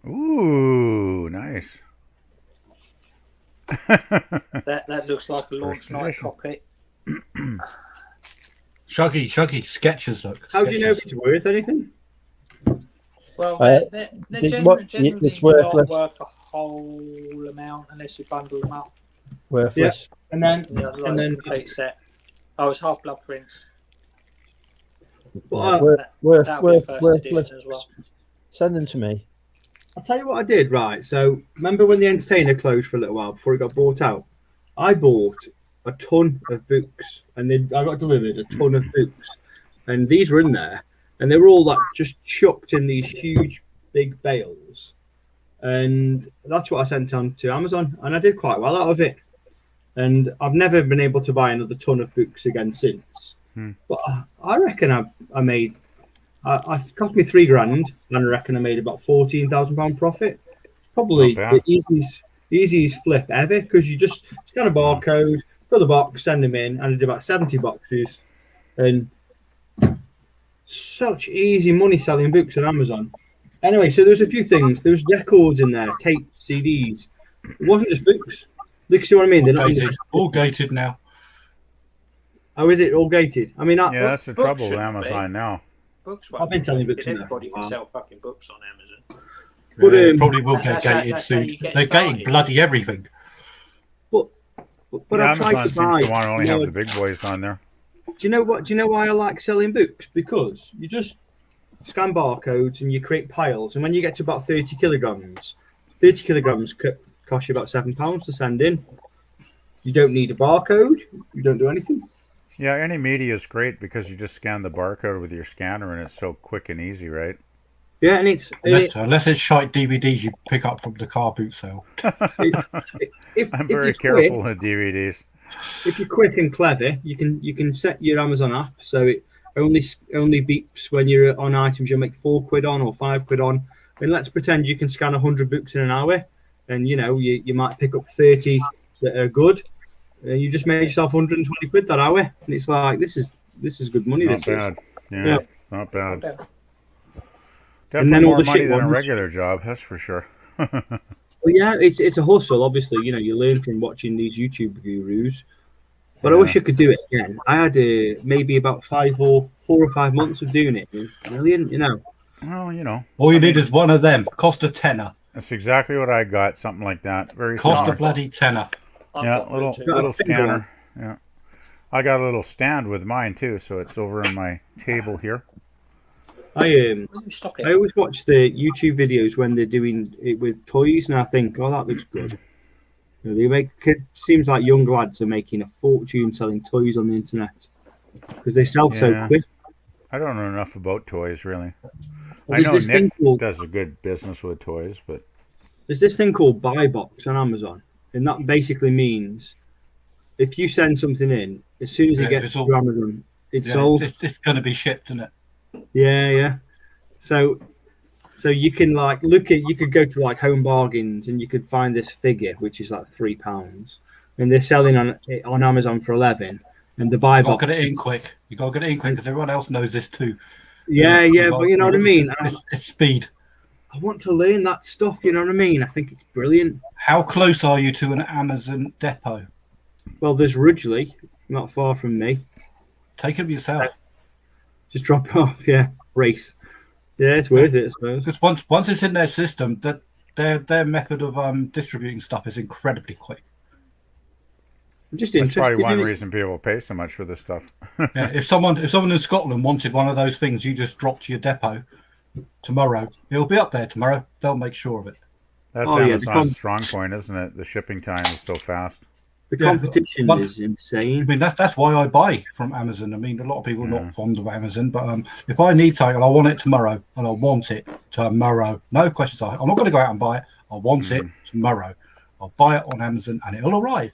Ooh, nice. That looks like a launch night edition. copy. Shuggy, sketches look. How do you know if it's worth anything? Well, they're generally it's not worthless. worth a whole amount unless you bundle them up. Worthless. And then, Yeah, like and a then, complete set. Oh, it's Half Blood Prince. well, That'll be a first Worthless. edition as well. Send them to me. I'll tell you what I did. Right. So remember when the Entertainer closed for a little while before it got bought out? I bought a ton of books, and then I got delivered a ton of books, and these were in there, and they were all like just chucked in these huge big bales, and that's what I sent on to Amazon, and I did quite well out of it, and I've never been able to buy another ton of books again since. But I reckon I made. It cost me $3,000, and I reckon I made about £14,000 profit. Probably Not the easiest flip ever, because you just scan a barcode, fill the box, send them in, and I did about 70 boxes, and such easy money selling books on Amazon. Anyway, so there's a few things. There was records in there, tapes, CDs. It wasn't just books. Look, see what I mean? They're not All gated now. How is it all gated? I mean, Yeah, that's the books trouble with shouldn't Amazon now. Books. I've been selling books in there for a Everybody can while. sell fucking books on Amazon. But, It probably will get that's how gated you soon. get They're started. gating bloody everything. but Yeah, I've tried Amazon to buy. seems to want to only have you the know, big boys on there. Do you know what? Do you know why I like selling books? Because you just scan barcodes and you create piles, and when you get to about 30 kilograms, 30 kilograms cost you about £7 to send in. You don't need a barcode. You don't do anything. Yeah, any media is great because you just scan the barcode with your scanner and it's so quick and easy, right? Yeah, and it's Unless it's shite DVDs you pick up from the car boot sale. I'm very careful with DVDs. If you're quick and clever, you can set your Amazon app so it only beeps when you're on items you'll make £4 on or £5 on. And let's pretend you can scan 100 books in an hour, and you might pick up 30 that are good, and you just made yourself £120 that hour. And it's like this is good money. Not This bad. is. Yeah, not bad. And Definitely then all more the money shit than a ones. regular job, that's for sure. Well, yeah, it's a hustle. Obviously, you learn from watching these YouTube gurus. But I wish I could do it again. I had maybe about 4 or 5 months of doing it. Brilliant, Well, All you need is one of them. Cost a tenner. that's exactly what I got. Something like that. Very Cost similar. a bloody tenner. Yeah, little Got a finger scanner. Yeah, I got a little stand with mine too, so it's over on my table here. Stop I it. always watch the YouTube videos when they're doing it with toys, and I think, oh, that looks good. It seems like young lads are making a fortune selling toys on the internet because they sell so Yeah. quick. I don't know enough about toys really. Well, I there's know this thing Nick called does a good business with toys, but Buy Box on Amazon, and that basically means if you send something in, as soon as it gets to Amazon, it's sold. It's going to be shipped, isn't it? Yeah. So you can like you could go to like Home Bargains and you could find this figure which is like £3, and they're selling on Amazon for 11, and the buy box. You got to get it in quick. You got to get it in quick because everyone else knows this too. Yeah, but you know what I mean. It's speed. I want to learn that stuff. You know what I mean. I think it's brilliant. How close are you to an Amazon depot? Well, there's Ridgely, not far from me. Take it yourself. Just drop it off. Yeah, race. Yeah, it's worth it, I suppose. Because once it's in their system, that their method of distributing stuff is incredibly quick. I'm just That's interested. probably one reason people pay so much for this stuff. Yeah, if someone in Scotland wanted one of those things, you just drop to your depot tomorrow. It'll be up there tomorrow. They'll make sure of it. That's Amazon's strong point, isn't it? The shipping time is so fast. The competition is insane. I mean, that's why I buy from Amazon. I mean, a lot of people are not fond of Amazon, but if I need something and I want it tomorrow, and I want it tomorrow, no questions asked. I'm not going to go out and buy it. I want it tomorrow. I'll buy it on Amazon, and it'll arrive.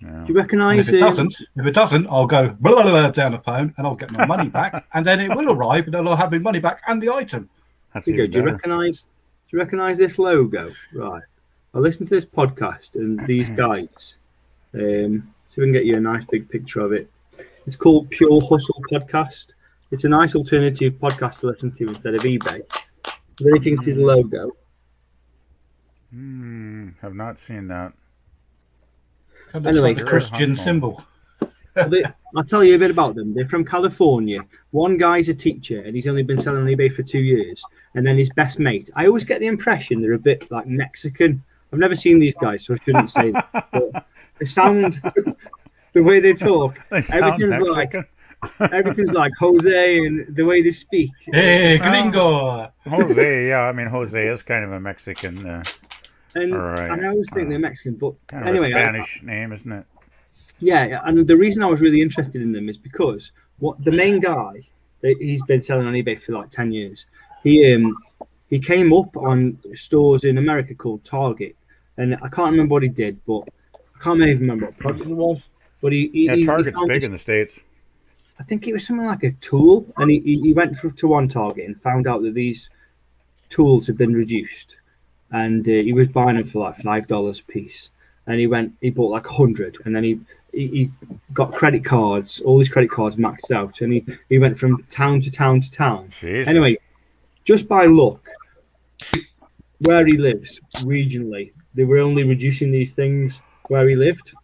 Yeah. Do you recognise it? If it doesn't, I'll go blah, blah, blah, down the phone, and I'll get my money back, and then it will arrive, and then I'll have my money back and the item. Do you recognise this logo? Right. I listened to this podcast, and these guys. See if we can get you a nice big picture of it. It's called Pure Hustle Podcast. It's a nice alternative podcast to listen to instead of eBay. Then if you can see the logo. Have not seen that. Anyway, like a Christian symbol. I'll tell you a bit about them. They're from California. One guy's a teacher, and he's only been selling on eBay for 2 years. And then his best mate. I always get the impression they're a bit like Mexican. I've never seen these guys, so I shouldn't say that. But they sound, the way they talk, everything's like Jose, and the way they speak. Hey, gringo! Jose, yeah. I mean, Jose is kind of a Mexican. And I always think they're Mexican, but kind anyway, of a Spanish name, isn't it? Yeah, and the reason I was really interested in them is because the main guy, he's been selling on eBay for like 10 years. He came up on stores in America called Target, and I can't remember what he did, but I can't even remember what product it was. But Target's big in the States. I think it was something like a tool, and he went to one Target and found out that these tools had been reduced, and he was buying them for like $5 a piece. And he bought like 100, and then he got credit cards, all his credit cards maxed out, and he went from town to town to town. Jesus. Anyway, just by luck, where he lives regionally, they were only reducing these things where he lived.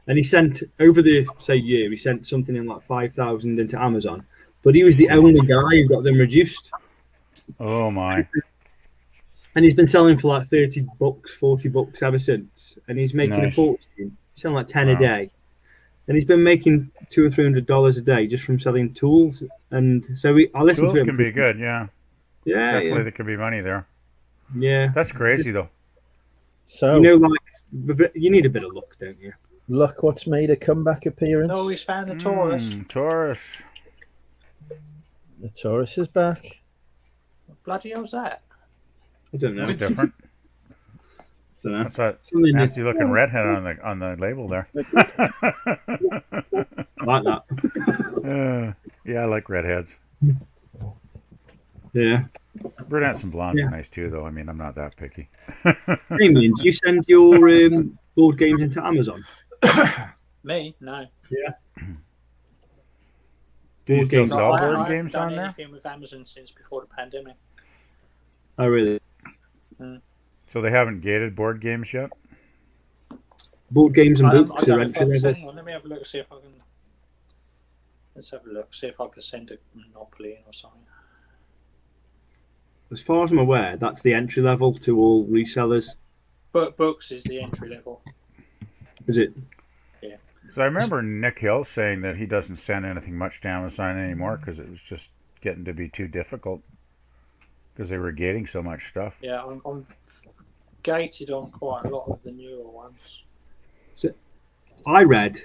And he sent, over the, year, he sent something in like 5,000 into Amazon. But he was the only guy who got them reduced. Oh, my. And he's been selling for like $30, $40 ever since. And he's making a fortune, selling like 10 a day. And he's been making $200 or $300 a day just from selling tools. And so I listened to him. Tools can be good, yeah. Yeah, definitely there could be money there. Yeah. That's crazy, though. So, you need a bit of luck, don't you? Look what's made a comeback appearance. No, he's found the Taurus. Taurus. The Taurus is back. What bloody hell's that? I don't know. It's different. Don't know. That's that nasty looking redhead on the label there. I like that. Yeah, I like redheads. Yeah. Brunettes and blondes are nice too, though. I mean, I'm not that picky. Damien, do you send your board games into Amazon? Me? No. Yeah. Do you still sell I board haven't games done on there? anything with Amazon since before the pandemic. Oh, really? So they haven't gated board games yet? Board games and books I are don't entry know if level. hang on, let me have a look, see if I can. Let's have a look, see if I can send a Monopoly in or something. As far as I'm aware, that's the entry level to all resellers. But books is the entry level. Is it? Yeah. So I remember Nick Hill saying that he doesn't send anything much to Amazon anymore because it was just getting to be too difficult because they were gating so much stuff. Yeah, I'm gated on quite a lot of the newer ones. So I read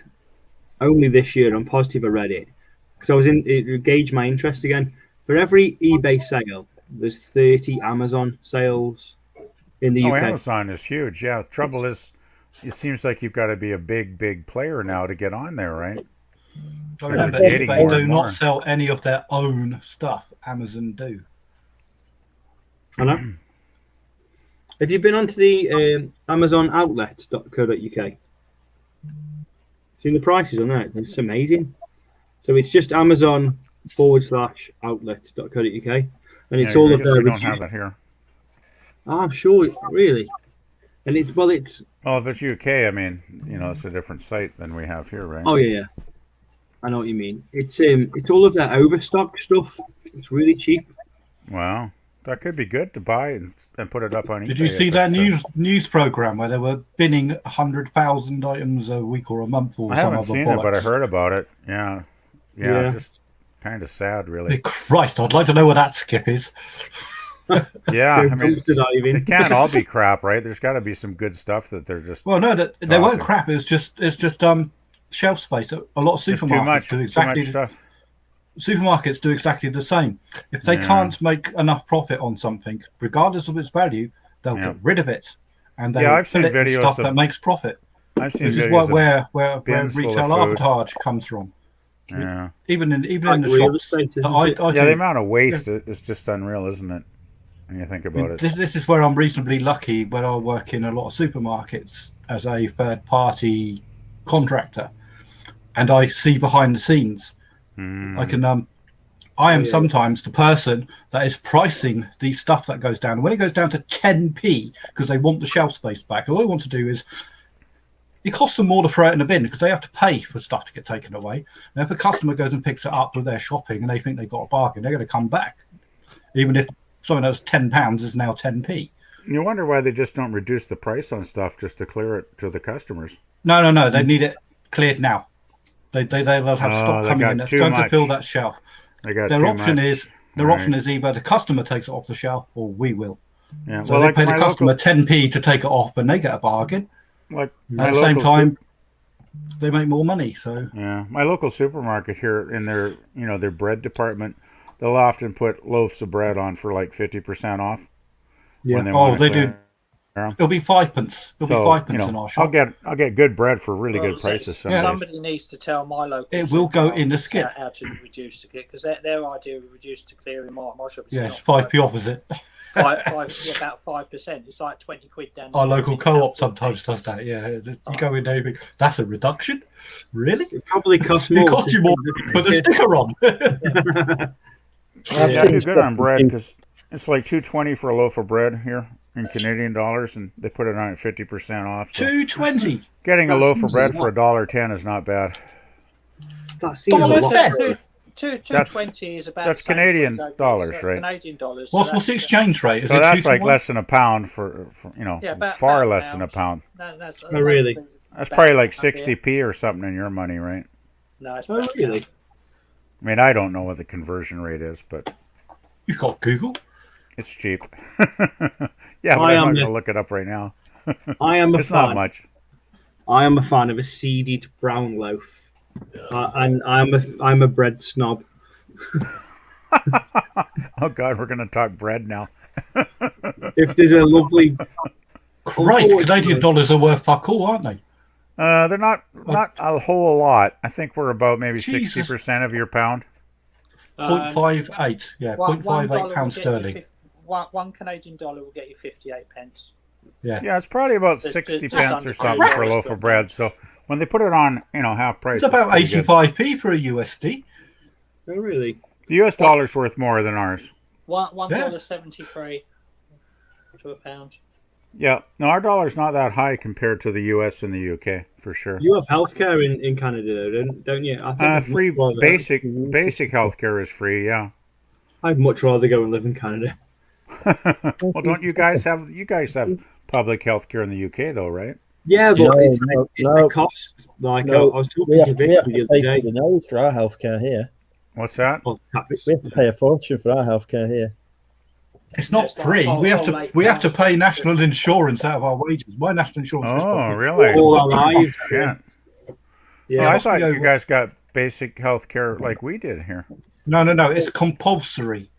only this year. I'm positive I read it because I was it gauged my interest again. For every eBay sale, there's 30 Amazon sales in the UK. Amazon is huge. Yeah, trouble is it seems like you've got to be a big player now to get on there, right? I remember Creating eBay more do and not more. sell any of their own stuff. Amazon do. I know. Have you been onto the Amazon outlet.co.uk? Seen the prices on that? It's amazing. So it's just Amazon/outlet.co.uk, and it's all I of guess their we don't reduced. have that here. Ah, sure, really. And it's Well, if it's UK, I mean, it's a different site than we have here, right? oh yeah, I know what you mean. It's all of their overstock stuff. It's really cheap. Wow, that could be good to buy and put it up on eBay. Did you see if that it's, news program where they were binning 100,000 items a week or a month or I some haven't other seen it, but I bollocks? heard about it. Yeah, Yeah. just kind of sad, really. Christ, I'd like to know where that skip is. Yeah, I mean, Dumpster diving. it can't all be crap, right? There's got to be some good stuff that they're just Well, no, they weren't Awesome. crap. It's just shelf space. A lot of there's too supermarkets much, do too exactly much stuff. supermarkets do exactly the same. If they Yeah. can't make enough profit on something, regardless of its value, they'll Yeah. get rid of it, and they Yeah, will I've seen fill it with videos stuff of- that makes profit. I've seen This is videos of where bins full of retail food. arbitrage comes from. Yeah, Even in Like the real shops. estate, isn't I it? yeah. The think amount of waste is just unreal, isn't it? When you think about it. this is where I'm reasonably lucky. When I work in a lot of supermarkets as a third party contractor, and I see behind the scenes. Mm. I can I am sometimes the person that is pricing the stuff that goes down. When it goes down to 10p because they want the shelf space back, all they want to do is it costs them more to throw it in the bin because they have to pay for stuff to get taken away. And if a customer goes and picks it up with their shopping and they think they got a bargain, they're going to come back, even if something that's £10 is now 10p. You wonder why they just don't reduce the price on stuff just to clear it to the customers. No, they need it cleared now. They'll have stock they coming got in that's too going to much. fill that shelf. They got Their too option much. is option is either the customer takes it off the shelf or we will. Yeah. So Well, they like pay the my customer local, 10p to take it off, and they get a bargain. like my At the same local time, they make more money. So Yeah, my local supermarket here in their their bread department, they'll often put loaves of bread on for like 50% off. Yeah. When they Oh, want to they do. clear 'em. it'll be 5p. It'll be 5p in our shop. I'll get good bread for really Well, good prices. Some Yeah. days. Somebody needs to tell my local. It will go in the supermarkets skip. how to reduce the skip because their idea of reduce to clear in my shop is Yeah, it's not 5p off, is it? about 5%. It's like 20 quid down. Our local co-op 50p. sometimes does that. Yeah, you go in there, you think, that's a reduction. Really? It probably costs more. It costs you more, put the sticker on. Yeah, I do good on bread in- because it's like $2.20 for a loaf of bread here in Canadian dollars, and they put it on at 50% off. So $2.20. getting a That loaf of seems bread a for $1.10 is not bad. That seems a Dollar lot. ten. Two That's- twenty is about that's the same Canadian as exactly- dollars, so right? Canadian dollars. What's that's- the exchange rate? Is So it that's 2 like to 1? less than a pound for Yeah, about less than a pound. That's really? That's probably like 60p or something in your money, right? No, it's Oh, about really? I mean, I don't know what the conversion rate is, but You've got Google. it's cheap. Yeah, but I I'm am not the- going to look it up right now. I am a It's not fan. much. I am a fan of a seeded brown loaf, and I'm a bread snob. Oh God, we're going to talk bread now. If there's a lovely, Christ, Unfortunately- Canadian dollars are worth fuck all, aren't they? They're not a whole lot. I think we're about maybe Jesus. 60% of your pound. 0.58. Yeah, $1 0.58 will pounds get you sterling. one Canadian dollar will get you 58 pence. Yeah, it's probably about Just 60 under pence or $2 something for a per loaf of bread. So when they put it on, half price, It's about pretty good. 85p for a USD. oh really? The US dollar's worth more than ours. $1.73 to a pound. Yeah, no, our dollar's not that high compared to the US and the UK for sure. You have healthcare in Canada, though, don't you? I think I'd Free much rather- basic healthcare is free. Yeah. I'd much rather go and live in Canada. Well, don't you guys have public healthcare in the UK though, right? Yeah, but No, it's no. the cost. Like No, I was talking We have, to we Vic have the to other pay day. for the nose for our healthcare here. What's that? Oh, tax. We have to pay a fortune for our healthcare here. It's not Just free. like We have all to late we have to pounds. pay national insurance out of our wages. My national insurance is Oh, probably- really? All our lives. Shit. Yeah. Well, I cost me thought you over- guys got basic healthcare like we did here. No. It's compulsory.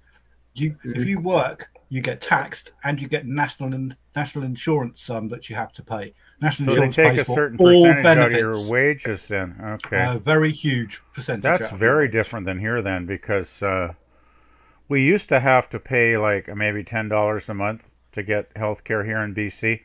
If you work, you get taxed and you get national insurance that you have to pay. National So they insurance take pays a for certain all percentage out of benefits. your wages then. Okay. A very huge percentage. That's out of very your wage. different than here then, because we used to have to pay like maybe $10 a month to get health care here in BC.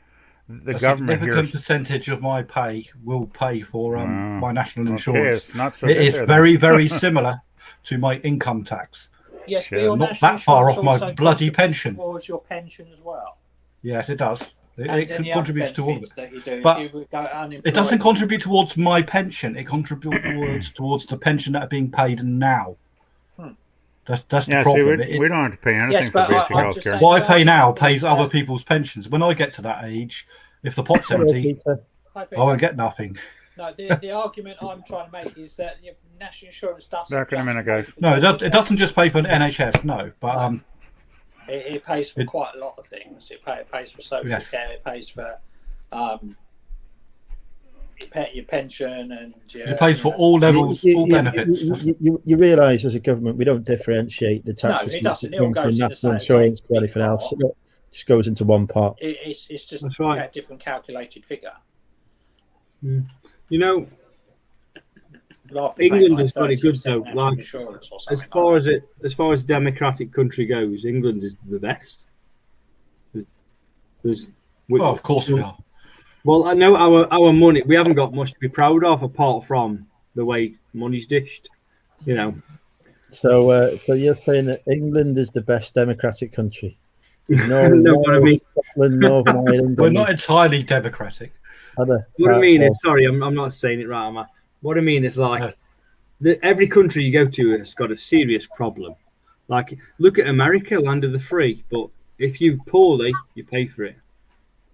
The A government here significant percentage of my pay will pay for my national okay, insurance. it's not so It good is there, very, very similar to my income tax. Yes, but Yeah, your not national that far insurance off my also bloody contributes pension. towards your pension as well. Yes, it does. And It any other contributes to all of benefits it. that you do. But if you go unemployed, it doesn't contribute towards my pension. It contributes towards the pension that are being paid now. That's the Yeah, see, problem. we don't have to pay anything Yes, for but basic I'm health just care. saying- What I pay now But pays it's, other people's pensions. When I get to that age, if the pot's Hello, empty, Peter. I I think- won't get nothing. No, the argument I'm trying to make is that your national insurance doesn't. Back in a just minute, pay guys. for No, your it doesn't just pay for NHS. No, but It pays for quite a lot of things. It pays for social Yes. care. It pays for your pension and your, it pays for all levels, all benefits. You realise as a government we don't differentiate the taxes it doesn't. It from all goes in the national same insurance to big anything else. pot. It just goes into one pot. It's just That's right. a different calculated figure. You know, Rather than England paying is very good 30% though. national Like insurance or as something far like as far as democratic country goes, England is the best. Well, of course we are. Well, I know our money. We haven't got much to be proud of apart from the way money's dished. You know. So you're saying that England is the best democratic country? No, No, what I mean- Scotland, Northern Ireland. We're not entirely democratic. other What I parts mean of- is, sorry, I'm not saying it right, am I? What I mean is, like, No. every country you go to has got a serious problem. Like, look at America, land of the free, but if you're poorly, you pay for it.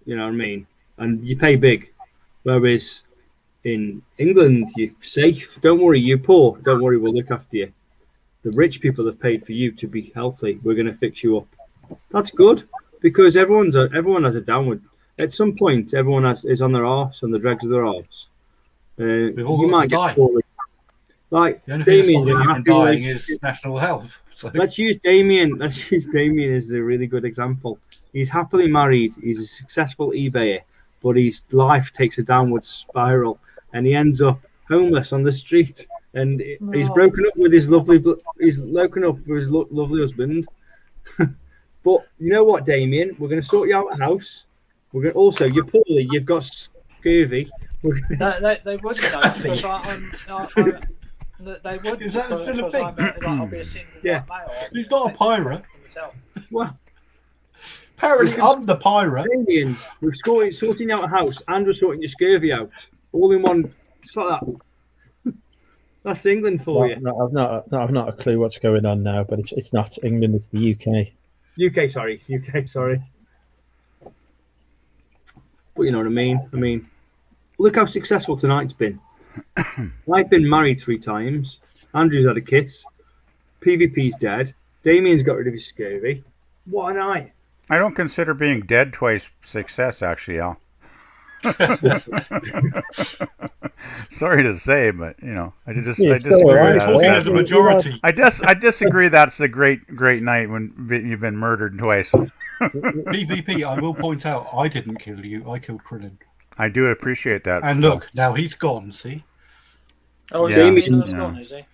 You know what I mean? And you pay big. Whereas in England, you're safe. Don't worry, you're poor. Don't worry, we'll look after you. The rich people have paid for you to be healthy. We're going to fix you up. That's good because everyone has a downward. At some point, everyone is on their arse, on the dregs of their arse. We've all You got might to get die. poorly. Like The only thing that's Damien's in stopping a you from happy dying relationship. is national health. So Let's use Damien. Let's use Damien as a really good example. He's happily married. He's a successful eBayer, but his life takes a downward spiral, and he ends up homeless on the street. And he's broken up with his lovely. He's broken up with his lovely husband. But you know what, Damien? We're going to sort you out a house. We're going also. You're poorly. You've got scurvy. They would though, because they would. Is that still a thing? I'll be a single Yeah. white male. He's not a pirate. Well, Apparently, I'm the pirate. Damien, we're sorting out a house, and we're sorting your scurvy out, all in one. Just like that. That's England for you. No, I've not a clue what's going on now, but it's not England. It's the UK. UK, sorry. But you know what I mean? I mean, look how successful tonight's been. I've been married 3 times. Andrew's had a kiss. PvP's dead. Damien's got rid of his scurvy. What a night. I don't consider being dead twice success, actually, Al. Sorry to say, but I Yeah, disagree. it's all right. with that. Talking as a majority. I disagree. That's a great night when you've been murdered twice. PvP, I will point out, I didn't kill you. I killed Krillin. I do appreciate that. And look, now he's gone, see? Oh, is Yeah. Damien Yeah. gone, is he?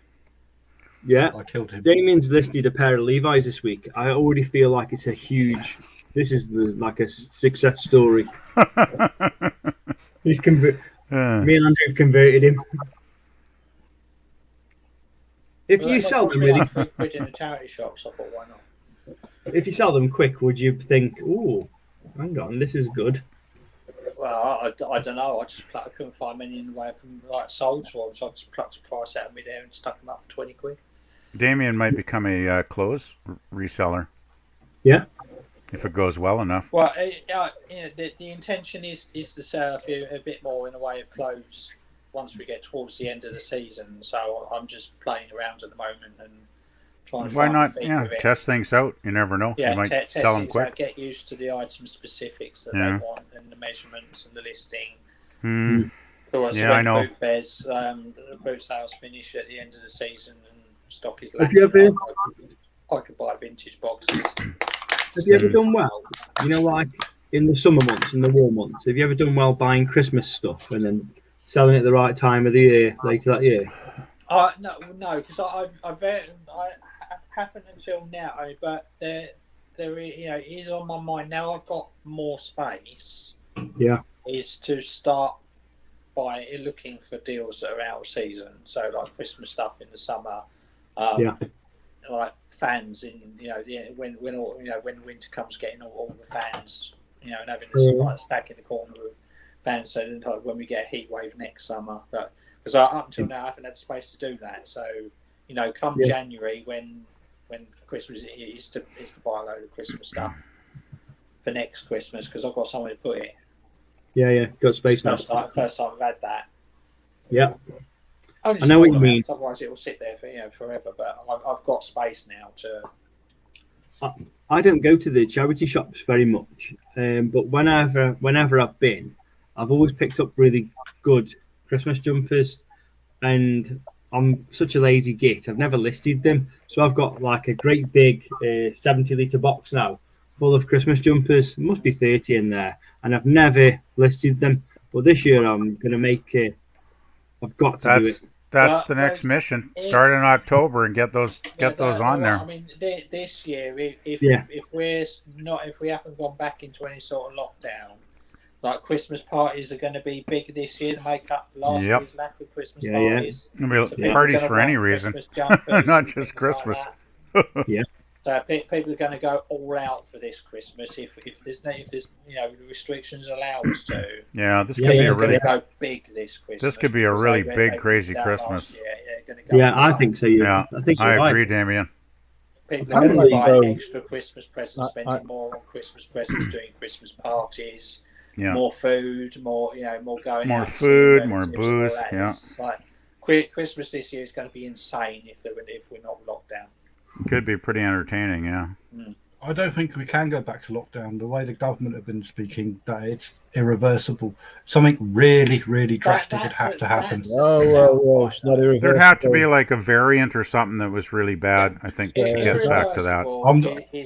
Yeah. I killed him. Damien's listed a pair of Levi's this week. I already feel like it's a huge. This is like a success story. He's Me and Andrew have converted him. If you sell them really, quid in a charity shop, so I thought, why not? if you sell them quick, would you think, "Ooh, hang on, this is good"? Well, I don't know. I couldn't find many in the way I can sold for them, so I just plucked the price out of me there and stuck them up for 20 quid. Damien might become a clothes reseller. Yeah. If it goes well enough. Well, the intention is to sell a bit more in the way of clothes once we get towards the end of the season. So I'm just playing around at the moment and trying to Why find not? my feet Yeah, with it. test things out. You never know. Yeah, you might test sell them things quick. out, get used to the item specifics that Yeah. they want and the measurements and the listing. Hmm. So Yeah, when I know. Boot fairs, the boot sales finish at the end of the season and stock is Have you lacking. ever- I could buy vintage boxes. Have you ever done well? You know, like in the summer months, in the warm months, have you ever done well buying Christmas stuff and then selling it at the right time of the year later that year? No, because I haven't until now, but there it is on my mind now. I've got more space. Yeah, is to start by looking for deals that are out of season. So like Christmas stuff in the summer. Like fans in when winter comes, getting all the fans and having this like stack in the corner of fans. So then, like, when we get a heat wave next summer, because up until now I haven't had space to do that. So come January when Christmas is to buy a load of Christmas stuff for next Christmas, because I've got somewhere to put it. Yeah, got space now. First time I've had that. Yeah. I know what you mean. Otherwise, it will sit there for forever. But I've got space now to. I don't go to the charity shops very much, but whenever I've been, I've always picked up really good Christmas jumpers, and I'm such a lazy git. I've never listed them, so I've got like a great big 70-litre box now full of Christmas jumpers. There must be 30 in there, and I've never listed them. But this year I'm going to make it. I've got to do it. That's the next mission. Start in October and get those on there. I mean, this year, if we haven't gone back into any sort of lockdown, like Christmas parties are going to be big this year to make up last year's lack of Christmas parties. There'll be parties for any reason, not just Christmas. Yeah. So people are going to go all out for this Christmas if there's restrictions allow us to. Yeah, this could be a really go big this Christmas. This could be a really big, crazy Christmas. I think so. Yeah, I agree, Damien. People are going to buy extra Christmas presents, spending more on Christmas presents, doing Christmas parties, more food, more going more out, food, more booze. Yeah, it's like Christmas this year is going to be insane if we're not locked down. Could be pretty entertaining, yeah. I don't think we can go back to lockdown. The way the government have been speaking, that it's irreversible. Something really, really drastic would have to happen. Well, it's not irreversible. There'd have to be like a variant or something that was really bad, I think, to get back to that.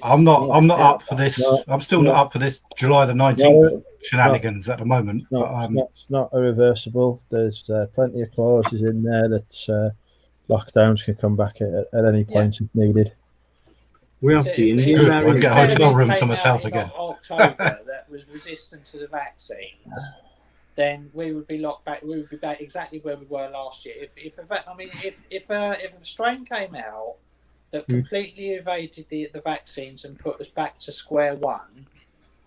I'm not up for this. I'm still not up for this July the 19th shenanigans at the moment. It's not irreversible. There's plenty of clauses in there that lockdowns can come back at any point if needed. We have to. I'll get a hotel room to myself again. October that was resistant to the vaccines, then we would be locked back. We would be back exactly where we were last year. If a strain came out that completely evaded the vaccines and put us back to square one,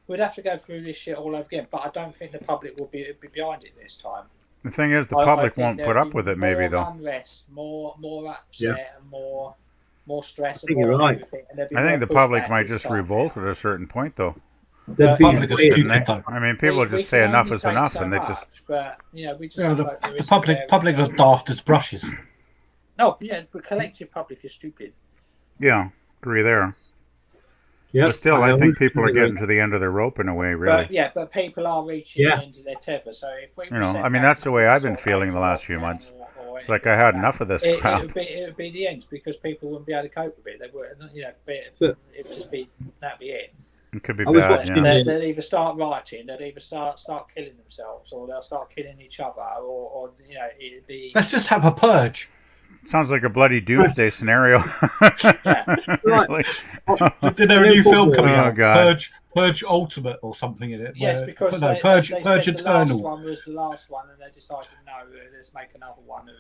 we'd have to go through this shit all over again. But I don't think the public will be behind it this time. The thing is, the public won't put up with it, maybe, though. More unrest, more upset, and more stress. I think you're right. I think the public might just revolt at a certain point, though. The public is stupid, though. I mean, people just say enough is enough, and they just. But we just the public is daft as brushes. No, but collective public is stupid. Yeah, agree there. Yeah, but still, I think people are getting to the end of their rope in a way, really. But people are reaching the end of their tether. So if we, I mean, that's the way I've been feeling the last few months. It's like I had enough of this crap. It would be the end because people wouldn't be able to cope with it. They were, it would just be that'd be it. It could be bad. They'll either start rioting, they'll either start killing themselves, or they'll start killing each other, or it'd be. Let's just have a purge. Sounds like a bloody doomsday scenario. Right. Did there a new film coming out? God. Purge Ultimate or something in it? Yes, because Purge they Eternal. The last one was the last one, and they decided no, let's make another one.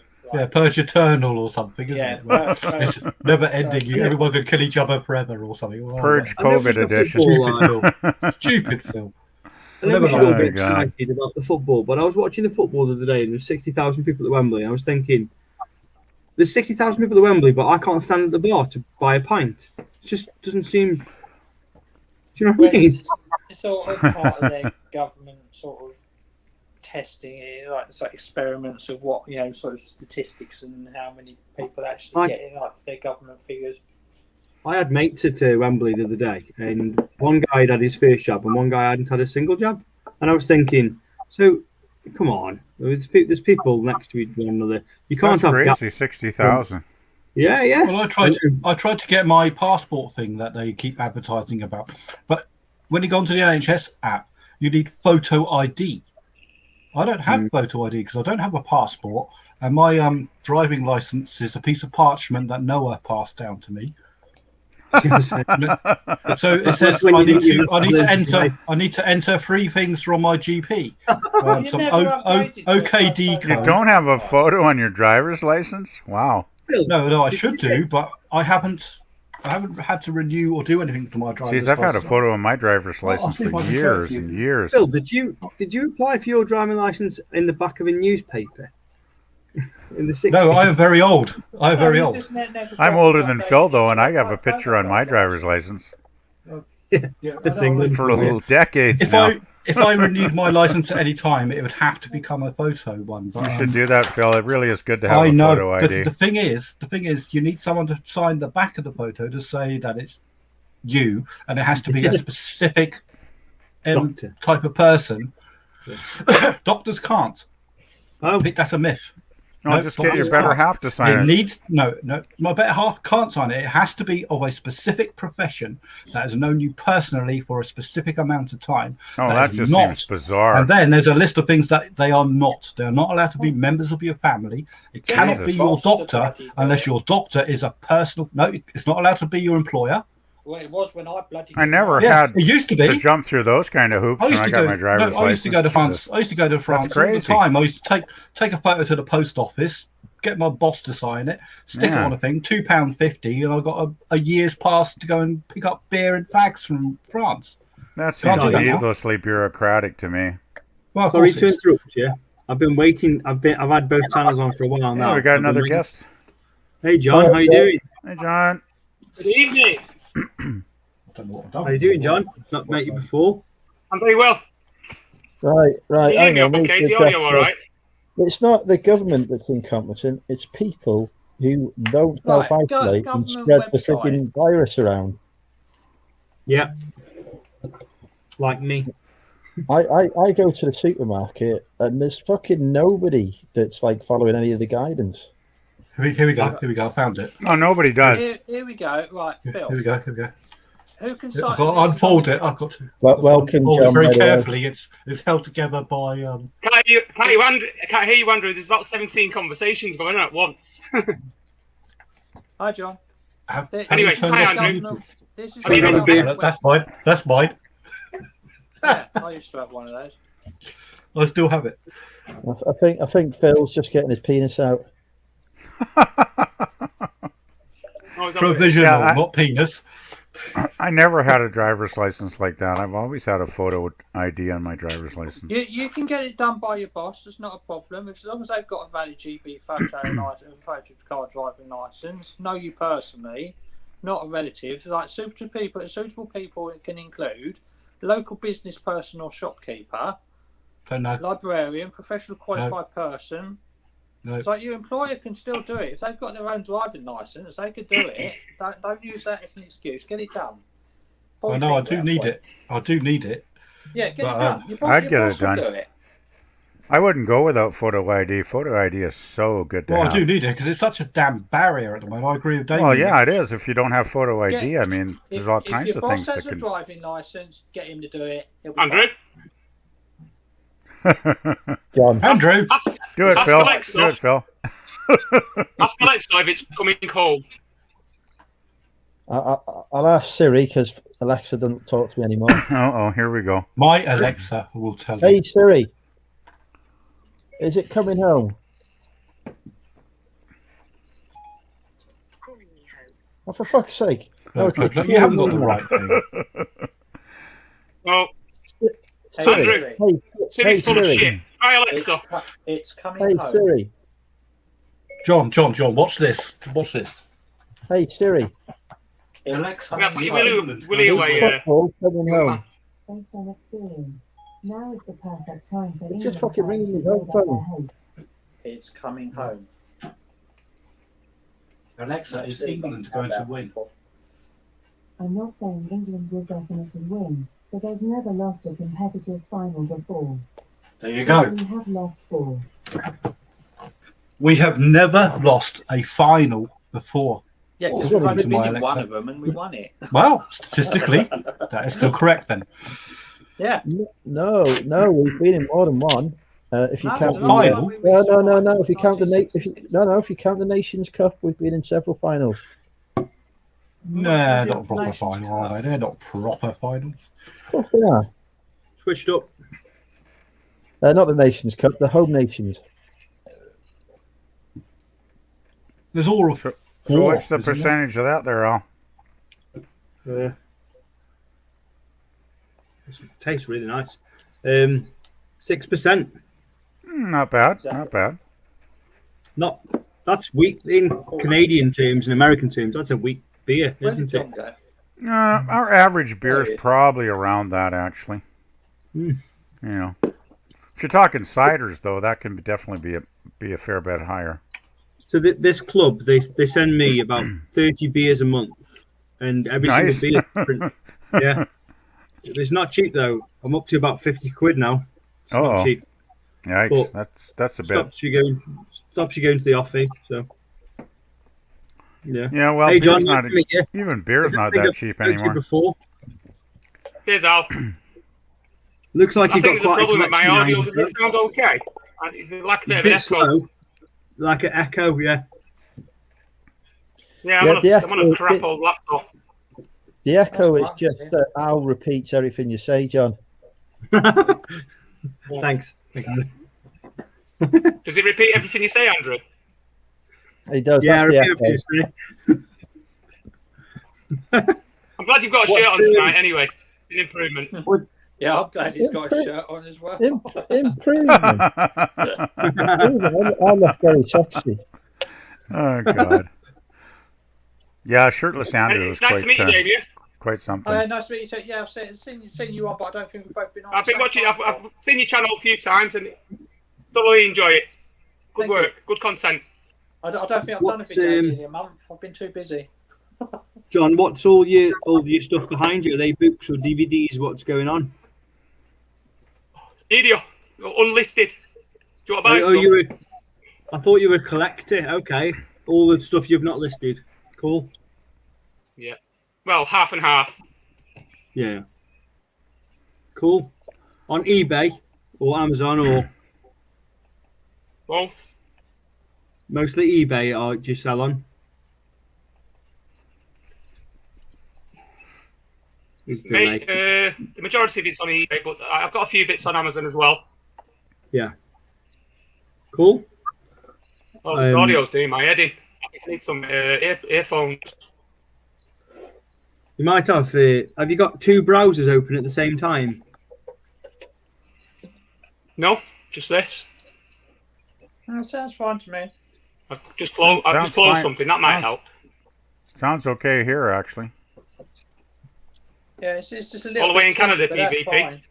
Purge Eternal or something, isn't it? It's never ending. Everyone could kill each other forever or something. Purge COVID edition. Stupid film. I never got a bit excited about the football, but I was watching the football the other day, and there's 60,000 people at Wembley. And I was thinking, there's 60,000 people at Wembley, but I can't stand at the bar to buy a pint. It just doesn't seem. Do you know what I mean? It's all part of their government sort of testing, like experiments of what sort of statistics and how many people actually get in, like their government figures. I had mates at Wembley the other day, and one guy had his first jab, and one guy hadn't had a single jab. And I was thinking, so come on, there's people next to one another. You can't have crazy 60,000. Yeah. Well, I tried to get my passport thing that they keep advertising about, but when you go onto the NHS app, you need photo ID. I don't have photo ID because I don't have a passport, and my driving license is a piece of parchment that Noah passed down to me. So it says I need to enter 3 things from my GP. Some OKD code. You don't have a photo on your driver's license? Wow. No, I should do, but I haven't had to renew or do anything to my driver's license. Jeez, I've had a photo on my driver's license for years and years. Phil, did you apply for your driving license in the back of a newspaper? In the 60s? No, I am very old. I'm older than Phil, though, and I have a picture on my driver's license. For decades now. If I renewed my license at any time, it would have to become a photo one. But, you should do that, Phil. It really is good to have a photo ID. The thing is, you need someone to sign the back of the photo to say that it's you, and it has to be a specific type of person. Doctors can't. I think that's a myth. No, just get your better half to sign it. No, my better half can't sign it. It has to be of a specific profession that has known you personally for a specific amount of time. Oh, that just seems bizarre. And then there's a list of things that they are not. They are not allowed to be members of your family. It cannot be your doctor unless your doctor is a personal. No, it's not allowed to be your employer. Well, it was when I bloody. I never had it used to be. To jump through those kind of hoops when I got my driver's license. I used to go to France. I used to go to France all the time. I used to take a photo to the post office, get my boss to sign it, stick it on a thing, £2.50, and I got a year's pass to go and pick up beer and fags from France. That seems needlessly bureaucratic to me. Well, sorry to interrupt you. I've been waiting. I've had both channels on for a while now. We got another guest. Hey, John, how you doing? Hey, John. Good evening. How you doing, John? Not met you before. I'm very well. Right. Can you hear me okay? The audio all right? It's not the government that's incompetent. It's people who don't self-isolate and spread the freaking virus around. Yeah. Like me. I go to the supermarket and there's fucking nobody that's like following any of the guidance. Here we go. I found it. Oh, nobody does. Here we go. Right, Phil. Here we go. Who can I've got to unfold it. I've got to. Welcome, John. Very carefully. It's held together by. Can't hear you, Andrew. There's about 17 conversations going on at once. Hi, John. Anyway, hi, Andrew. That's mine. That's mine. Yeah, I used to have one of those. I still have it. I think Phil's just getting his penis out. Provisional, not penis. I never had a driver's license like that. I've always had a photo ID on my driver's license. You can get it done by your boss. It's not a problem. As long as they've got a valid GB photo card driving license, know you personally, not a relative. Like suitable people it can include local business person or shopkeeper, librarian, professional qualified person. No. It's like your employer can still do it. If they've got their own driving license, they could do it. Don't use that as an excuse. Get it done. I know. I do need it. Yeah, get it done. I'd get it done. I wouldn't go without photo ID. Photo ID is so good to have. I do need it because it's such a damn barrier at the moment. I agree with Damien. Well, yeah, it is. If you don't have photo ID, there's all kinds of things that can... If your boss has a driving license, get him to do it. Andrew? John. Andrew. Do it, Phil. Do it, Phil. Ask Alexa if it's coming cold. I'll ask Siri because Alexa doesn't talk to me anymore. Oh, here we go. My Alexa will tell you. Hey, Siri. Is it coming home? Oh, for fuck's sake. You haven't got the right thing. Well, Siri. Hey, Siri. Hi, Alexa. It's coming home. Hey, Siri. John, watch this. Hey, Siri. Alexa. Willie away. Coming home. Based on experience, now is the perfect time for it's just fucking ringing his own phone. It's coming home. Alexa, is England going to win? I'm not saying England will definitely win, but they've never lost a competitive final before. There you go. We have lost 4. We have never lost a final before. Yeah, because Oh, we've only to been my in one Alexa. of them and we won it. Well, statistically, that is still correct then. Yeah. No, we've been in more than one. If you No, count no, final? we reached the no. final If you count in if you count the Nations Cup, we've been in several finals. Nah, the not a proper Nations final, are they? They're not proper finals. Of course they are. Switched up. Not the Nations Cup, the home nations. There's all of So four. what's the isn't there? percentage of that there, Al? It tastes really nice. 6%. Not bad. Not bad. Not that's weak in Canadian terms and American terms. That's a weak beer, Where did isn't it? John go? Our average beer is yeah. probably around that, actually. Mm. You know, if you're talking ciders, though, that can definitely be a fair bit higher. So this club, they send me about 30 beers a month, and every Nice. single beer. Different. Yeah, it's not cheap though. I'm up to about 50 quid now. It's Uh-oh. not cheap. Yikes, But that's a bit. Stops you going to the offie. So yeah. Yeah, well, Hey John, beer's nice not to meet you. even beer's not I think that I've cheap spoke to you anymore. Before. Cheers, Al. Looks like I you've think got there's a quite a problem with my collection audio. behind Does you. it sound okay? It's like a bit A of an bit echo. slow, like an echo. Yeah. Yeah, Yeah, I'm on a crap old laptop. The echo is That's just right, that Al repeats everything you say, John. Thanks. Does it repeat everything you say, Andrew? He does. Yeah, That's the repeat echo. everything you say. I'm glad you've got a What's shirt on tonight anyway. It's an improvement. Yeah, I'm glad he's got a shirt on as well. Improvement. I look very sexy. Oh God. Yeah, shirtless Andrew is It's nice to meet you, Damien. quite something. Nice to meet you too. Yeah, I've seen you on, but I don't think we've both been on. I've at the been same watching. time I've before. seen your channel a few times and thoroughly enjoy it. Good Thank work, good content. I don't think I've done a video in a month. I've been too busy. John, what's all your stuff behind you? Are they books or DVDs? What's going on? Media, unlisted. Do you want to buy Oh, some? you were. I thought you were a collector. Okay, all the stuff you've not listed. Cool. Yeah. Well, half and half. Yeah. Cool. On eBay or Amazon or Both. mostly eBay, or do you sell on? Is the Mate, delay. the majority of it's on eBay, but I've got a few bits on Amazon as well. Yeah. Cool. Oh, the Um, audio's doing my head in. I need some earphones. You might have. Have you got two browsers open at the same time? No, just this. That sounds fine to me. I've just closed Sounds fine. something. That might Sounds- help. Sounds okay here, actually. Yeah, it's just a little All the way bit in Canada, but that's DVP. fine.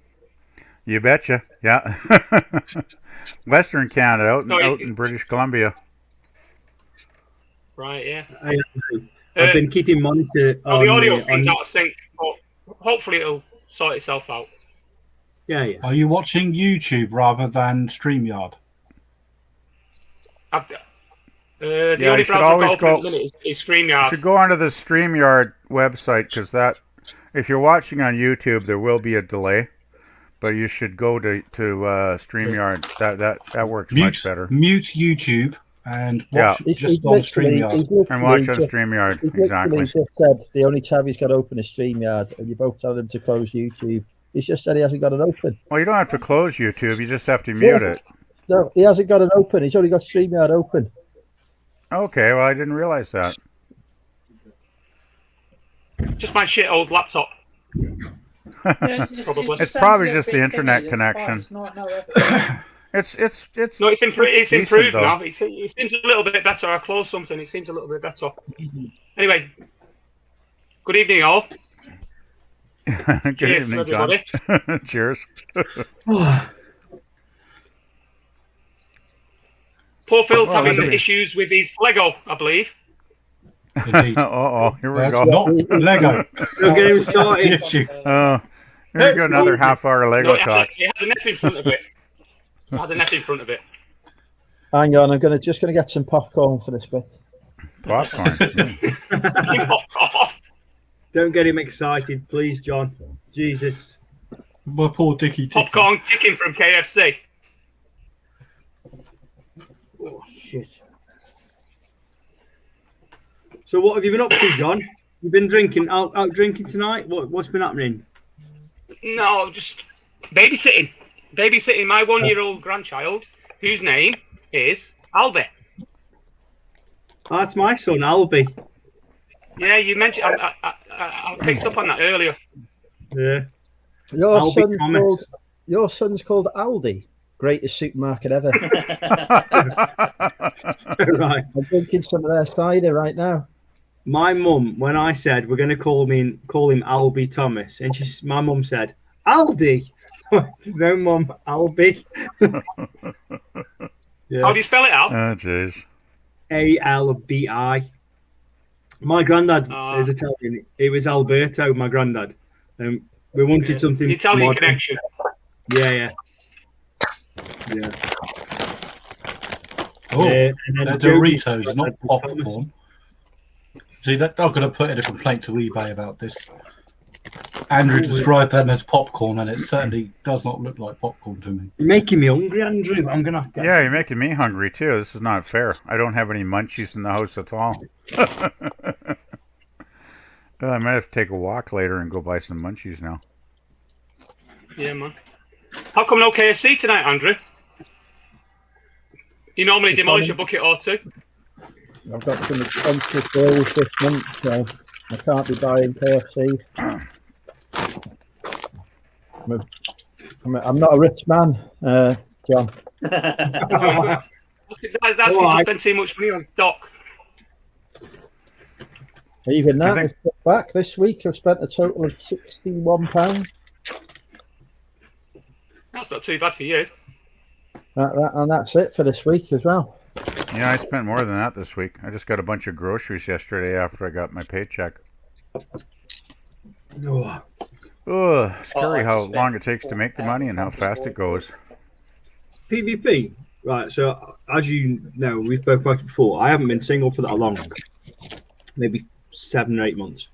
You betcha. Yeah. Western Canada, No, out in British Columbia. Right, yeah. I've been keeping monitor Oh, on. the audio on seems out of sync, but hopefully it'll sort itself out. yeah. Are you watching YouTube rather than StreamYard? The Yeah, only you should browser always I've got open go- at the minute is You StreamYard. should go onto the StreamYard website because if you're watching on YouTube, there will be a delay. But you should go to StreamYard. That works much better. Mute YouTube and watch He's just on literally- StreamYard. he's literally And watch on just- StreamYard. He's Exactly. literally just said the only tab he's got open is StreamYard, and you both told him to close YouTube. He's just said he hasn't got it open. Well, you don't have to close YouTube. You just have to mute it. No, he hasn't got it open. He's only got StreamYard open. Okay, well, I didn't realize that. Just my shit old laptop. Yeah, Probably. It's sounds probably a little just the bit internet thingy, connection. It's fine, no echo. It's No, it's decent, improved though. now. It seems a little bit better. I closed something. It seems a little bit better. Anyway, good evening, all. Good Cheers, evening, John. everybody. Cheers. Poor Phil's Well, having anyway. issues with his Lego, I believe. Indeed. Here we That's go. not Lego. Don't get him That's the started. issue. Here we go. Another half-hour Lego No, it talk. had a net in front of it. It had a net in front of it. Hang on, I'm just gonna get some popcorn for this bit. popcorn. Don't get him excited, please, John. Jesus. My poor Dickie Ticky. Popcorn chicken from KFC. Oh, shit. So what have you been up to, John? You've been drinking, out drinking tonight? What's been happening? No, just babysitting. Babysitting my 1-year-old grandchild, whose name is Albie. Oh, that's my son, Albie. Yeah, you mentioned. I picked up on that earlier. Yeah. Your son's called Aldi. Greatest supermarket ever. Right. I'm drinking some of their cider right now. My mum, when I said we're going to call him Albie Thomas, and my mum said, Aldi. No, Mum, Albie. Yeah. How do you spell it out? Oh, jeez. Albi. My granddad is Italian. It was Alberto, my granddad. We wanted something. Italian modern. connection. Yeah. Oh, and they're Doritos, not popcorn. See, that I'm going to put in a complaint to eBay about this. Andrew described them as popcorn, and it certainly does not look like popcorn to me. You're making me hungry, Andrew. I'm gonna. Yeah, you're making me hungry too. This is not fair. I don't have any munchies in the house at all. I might have to take a walk later and go buy some munchies now. Yeah, man. How come no KFC tonight, Andrew? You normally demolish a bucket or two. I've got some expensive bills this month, so I can't be buying KFC. I'm not a rich man, John. That's because you spend too much money on stock. Even that is put back this week. I've spent a total of £61. That's not too bad for you. And that's it for this week as well. Yeah, I spent more than that this week. I just got a bunch of groceries yesterday after I got my paycheck. Oh, scary how long it takes to make the money and how fast it goes. PvP, right? So as you know, we spoke about it before. I haven't been single for that long, maybe 7 or 8 months.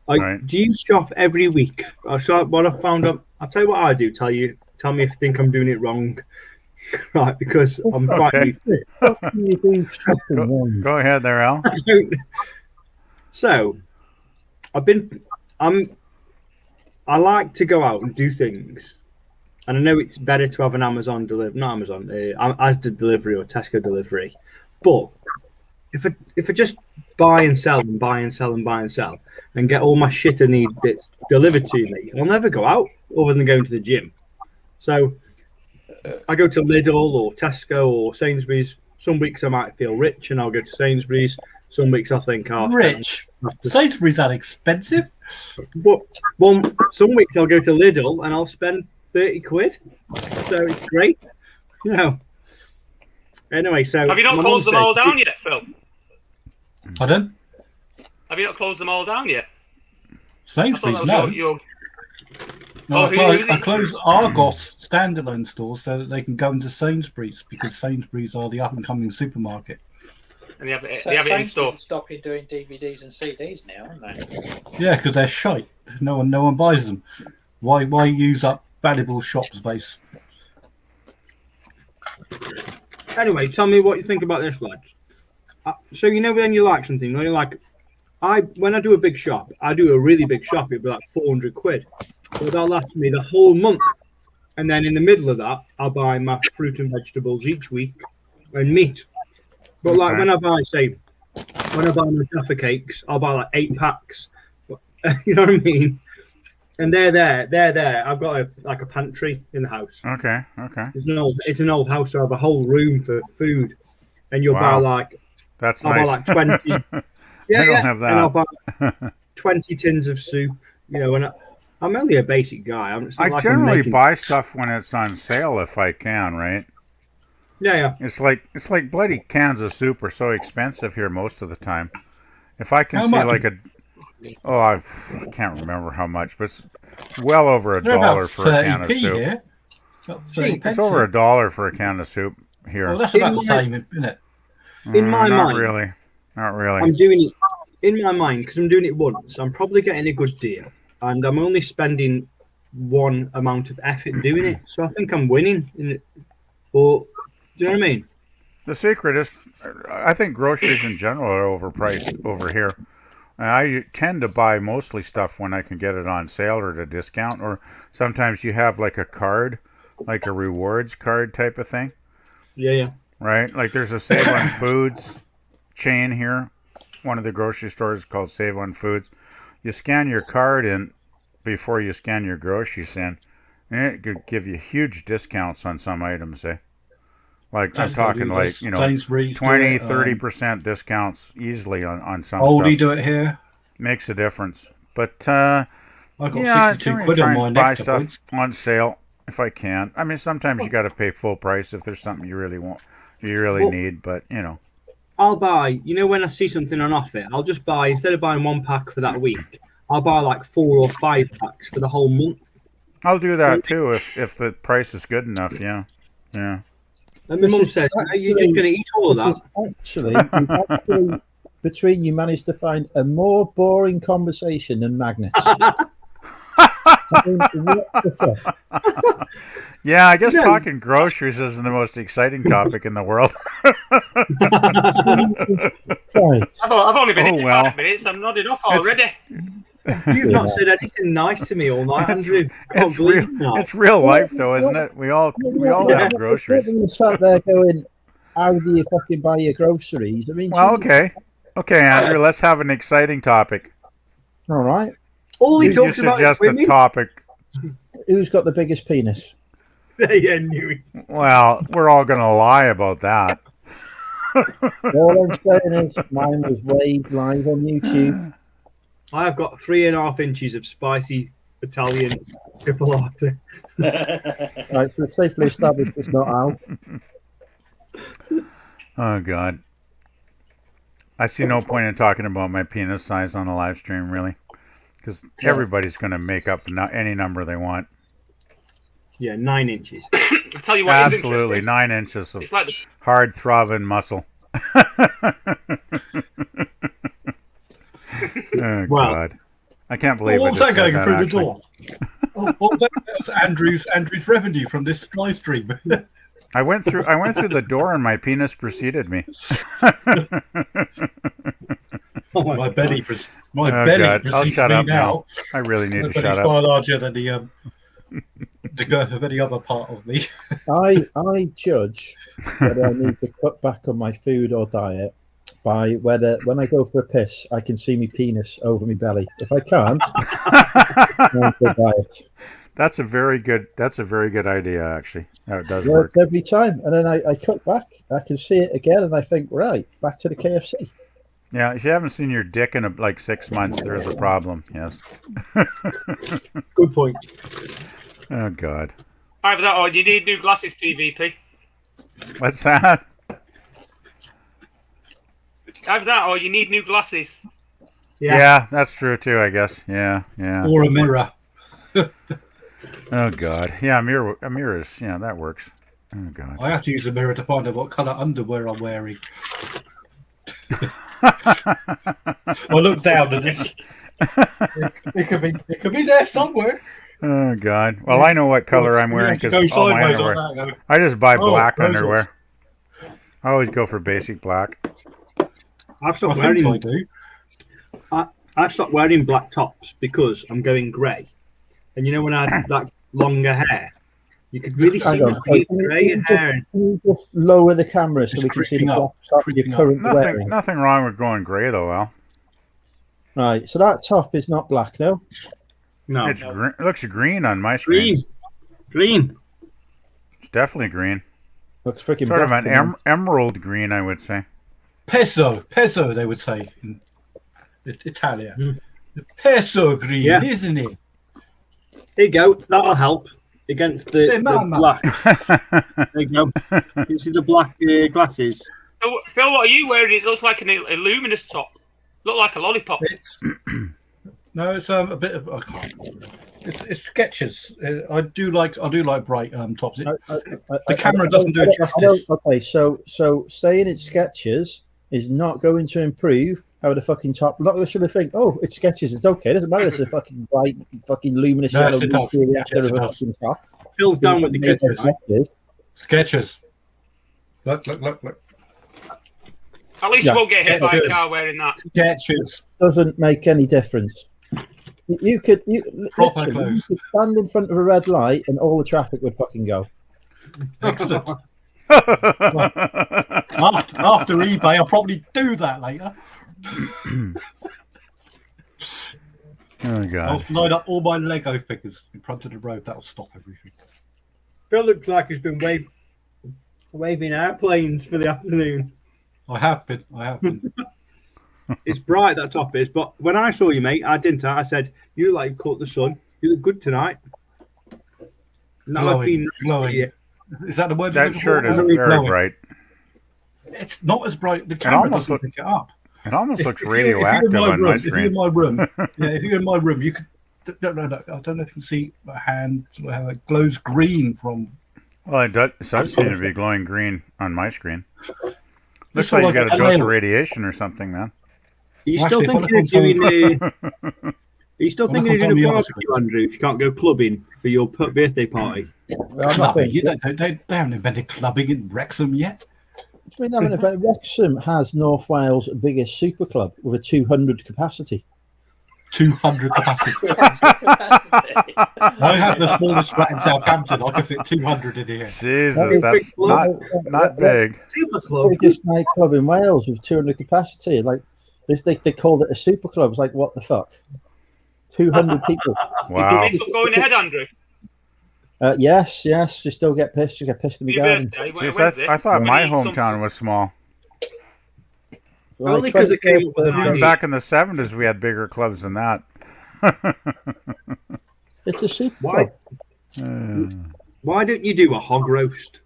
Right. Do you shop every week? So what I found out, I'll tell you what I do. Tell me if you think I'm doing it wrong, right? Because I'm quite new to it. What can you do shopping wise? Go ahead there, Al. So I like to go out and do things, and I know it's better to have an Amazon delivery, not Amazon, Asda delivery or Tesco delivery. But if I just buy and sell and buy and sell and buy and sell and get all my shit I need that's delivered to me, I'll never go out other than going to the gym. So I go to Lidl or Tesco or Sainsbury's. Some weeks I might feel rich and I'll go to Sainsbury's. Some weeks I think, rich. Sainsbury's that expensive. But some weeks I'll go to Lidl and I'll spend 30 quid. So it's great. You know. Anyway, so have you not closed them all down yet, Phil? Pardon? Have you not closed them all down yet? Sainsbury's, no. No, I closed Argos standalone stores so that they can go into Sainsbury's because Sainsbury's are the up-and-coming supermarket. And they have it Sainsbury's in store. stopping doing DVDs and CDs now, aren't they? Yeah, because they're shite. No one buys them. Why use up valuable shop space? Anyway, tell me what you think about this, lads. So you know when you like something, when you like, when I do a big shop, I do a really big shop. It'd be like 400 quid. So that'll last me the whole month, and then in the middle of that, I'll buy my fruit and vegetables each week and meat. But like when I buy my Jaffa cakes, I'll buy like 8 packs. You know what I mean? And they're there. I've got a pantry in the house. Okay. It's an old house, so I have a whole room for food. And you'll buy like that's I'll nice. buy like 20. I don't have that. And I'll buy 20 tins of soup. You know, and I'm only a basic guy. I generally buy stuff when it's on sale if I can, right? Yeah. It's like bloody cans of soup are so expensive here most of the time. If I can How see much? like I can't remember how much, but it's well over They're $1 about for a can of 30p soup. here. About 30 It's pence over here. $1 for a can of soup here. Well, that's about the same, isn't it? In my not mind, really. Not really. I'm doing it in my mind because I'm doing it once. I'm probably getting a good deal, and I'm only spending one amount of effort doing it. So I think I'm winning. But do you know what I mean? The secret is, I think groceries in general are overpriced over here. I tend to buy mostly stuff when I can get it on sale or at a discount, or sometimes you have like a card, like a rewards card type of thing. Yeah. Right? Like there's a Save on Foods chain here. One of the grocery stores is called Save on Foods. You scan your card in before you scan your groceries in, and it could give you huge discounts on some items, eh? Like I'm talking like, 20-30% discounts easily on some Aldi stuff. do it here. Makes a difference. But I got 62 quid on my buy nectar stuff points. on sale if I can. I mean, sometimes you got to pay full price if there's something you really need, but you know. I'll buy, when I see something on offer, I'll just buy, instead of buying one pack for that week, I'll buy like 4 or 5 packs for the whole month. I'll do that too if the price is good enough, yeah. And my mum says, are you just going to eat all of that? Actually, between you managed to find a more boring conversation than magnets. Yeah, I guess talking groceries isn't the most exciting topic in the world. I've only been in 5 minutes. I'm nodded off already. You've not said anything nice to me all night, Andrew. It's real life, though, isn't it? We all have groceries. You sat there going, "How do you fucking buy your groceries?" I mean, well, okay, Andrew. Let's have an exciting topic. All right. All he talks about is women. A topic. Who's got the biggest penis? Yeah, knew it. Well, we're all going to lie about that. All I'm saying is mine was weighed live on YouTube. I've got 3.5 inches of spicy Italian triple latte. Right, so safely established it's not Al. Oh, God. I see no point in talking about my penis size on a live stream, really. Because everybody's going to make up any number they want. Yeah, 9 inches. I'll tell you what. Absolutely, 9 inches of hard throbbing muscle. Oh, God. I can't believe what was that going through actually. the door? What was that? That was Andrew's revenue from this live stream. I went through the door and my penis preceded me. My belly precedes me now. I really need to shut it's up. far larger than the girth of any other part of me. I judge whether I need to cut back on my food or diet by whether when I go for a piss I can see my penis over my belly. If I can't, I'm for diet. That's a very good idea, actually. It does work work every time, and then I cut back. I can see it again, and I think, right, back to the KFC. Yeah, if you haven't seen your dick in like 6 months, there's a problem. Yes. Good point. Oh, God. Either that or you need new glasses, PvP. What's that? Either that or you need new glasses. Yeah, that's true too, I guess. Yeah. Or a mirror. Oh, God. Yeah, a mirror is, that works. Oh, God. I have to use a mirror to find out what colour underwear I'm wearing. I look down and it could be there somewhere. Oh, God. Well, I know what color I'm wearing because I just buy black underwear. I always go for basic black. I've stopped wearing black tops because I'm going grey. And when I had that longer hair, you could really see the grey hair. Can you just lower the camera so we can see the black top you're currently wearing? Nothing wrong with going grey, though, Al. Right, so that top is not black, no? No. It looks green on my screen. Green. It's definitely green. Looks freaking sort black. Of an emerald green, I would say. Peso, they would say in Italian. Peso green, isn't it? There you go. That'll help against the black. There you go. You see the black glasses? So, Phil, what are you wearing? It looks like an luminous top. Look like a lollipop. No, it's a bit of. It's sketches. I do like bright tops. The camera doesn't do it justice. Okay, so saying it's sketches is not going to improve how the fucking top. Not going to think, oh, it's Skechers. It's okay. It doesn't matter. It's a fucking bright, fucking luminous Yes, yellow it does. nuclear reactor Yes, of it a does. fucking top. Phil's down with the kids. Skechers. Look. At least Yeah. you won't get hit by a Skechers. car wearing that. Skechers. Doesn't make any difference. You could Proper literally, clothes. you could stand in front of a red light and all the traffic would fucking go. Excellent. Oh, After eBay, I'll probably do that later. Oh god. I'll line up all my Lego figures in front of the road. That'll stop everything. Phil looks like he's been waving airplanes for the afternoon. I have been. It's bright, that top is. But when I saw you, mate, I said, you like caught the sun. You look good tonight. Now I've been glowing. Is that the word? That shirt is Glowing. very bright. It's not as bright. The camera doesn't pick it up. It almost looks If radioactive you're in on my If you're screen. in my room, if you're in my room, you could. No. I don't know if you can see my hand. Sort of how it glows green from. Well, it does seem to be glowing green on my screen. Looks It's like you like got a a dose of halo. radiation or something, man. Are you Well, still actually, thinking of doing Are you still Well, thinking of look doing a on the barbecue, Andrew, if you can't go clubbing for your birthday party? Well, I'm not Clubbing. thinking- They haven't invented clubbing in Wrexham yet. I mean, having a bet, Wrexham has North Wales' biggest super club with a 200 capacity. 200 capacity. I have the smallest flat in Southampton. I can fit 200 in here. Jesus, that's not big. Super club. Biggest nightclub in Wales with 200 capacity. Like they called it a super club. It's like, what the fuck? 200 people. Wow. Think of going ahead, Andrew. Yes. You still get pissed. You get pissed in the Your garden. birthday, Jeez, Wednesday. I thought We my need hometown something. was small. Like, Only 'cause it came up with an Even idea. back in the 70s, we had bigger clubs than that. It's a super Why? club. Why don't you do a hog roast?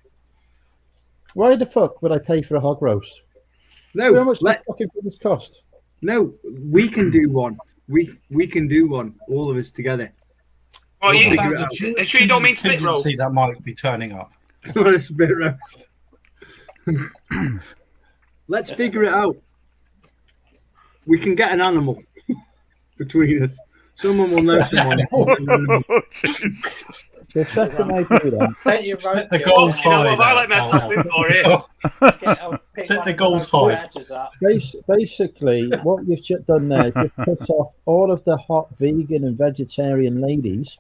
Why the fuck would I pay for a hog roast? No, How much does fucking things cost? no, we can do one. We can do one, all of us together. Well, We'll you, figure About it the out. Jewish Make sure you don't mean spit roll. contingency that might be turning up. Let's spit roast. Let's figure it out. We can get an animal between us. Someone will know someone. The second I do that, Don't you Set roast the it? goals You know high. what, I like myself in for here. Pick Set one the of goals those high. badges up. basically, what you've just done there is just piss off all of the hot vegan and vegetarian ladies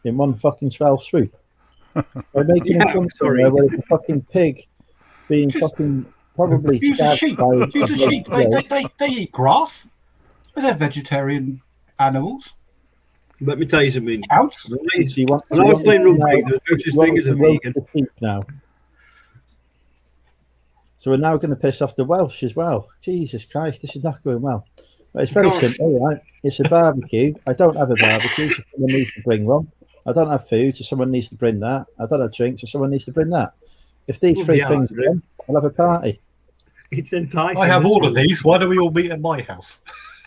in one fucking swell swoop. By making Yeah, a something sorry. there where it's a fucking pig being fucking probably Use a stabbed sheep. by Use a sheep. They eat grass. They're vegetarian animals. Let me tell you something. Cows. So you want, When I was playing rugby, there was no such you want thing as a to roast vegan. the sheep now. So we're now going to piss off the Welsh as well. Jesus Christ, this is not going well. But it's very Gosh. simple, right? It's a barbecue. I don't have a barbecue, so someone needs to bring one. I don't have food, so someone needs to bring that. I don't have drinks, so someone needs to bring that. If these Well, three yeah, things are done, I'll have a party. It's enticing. I have isn't all of it? these. Why don't we all meet at my house?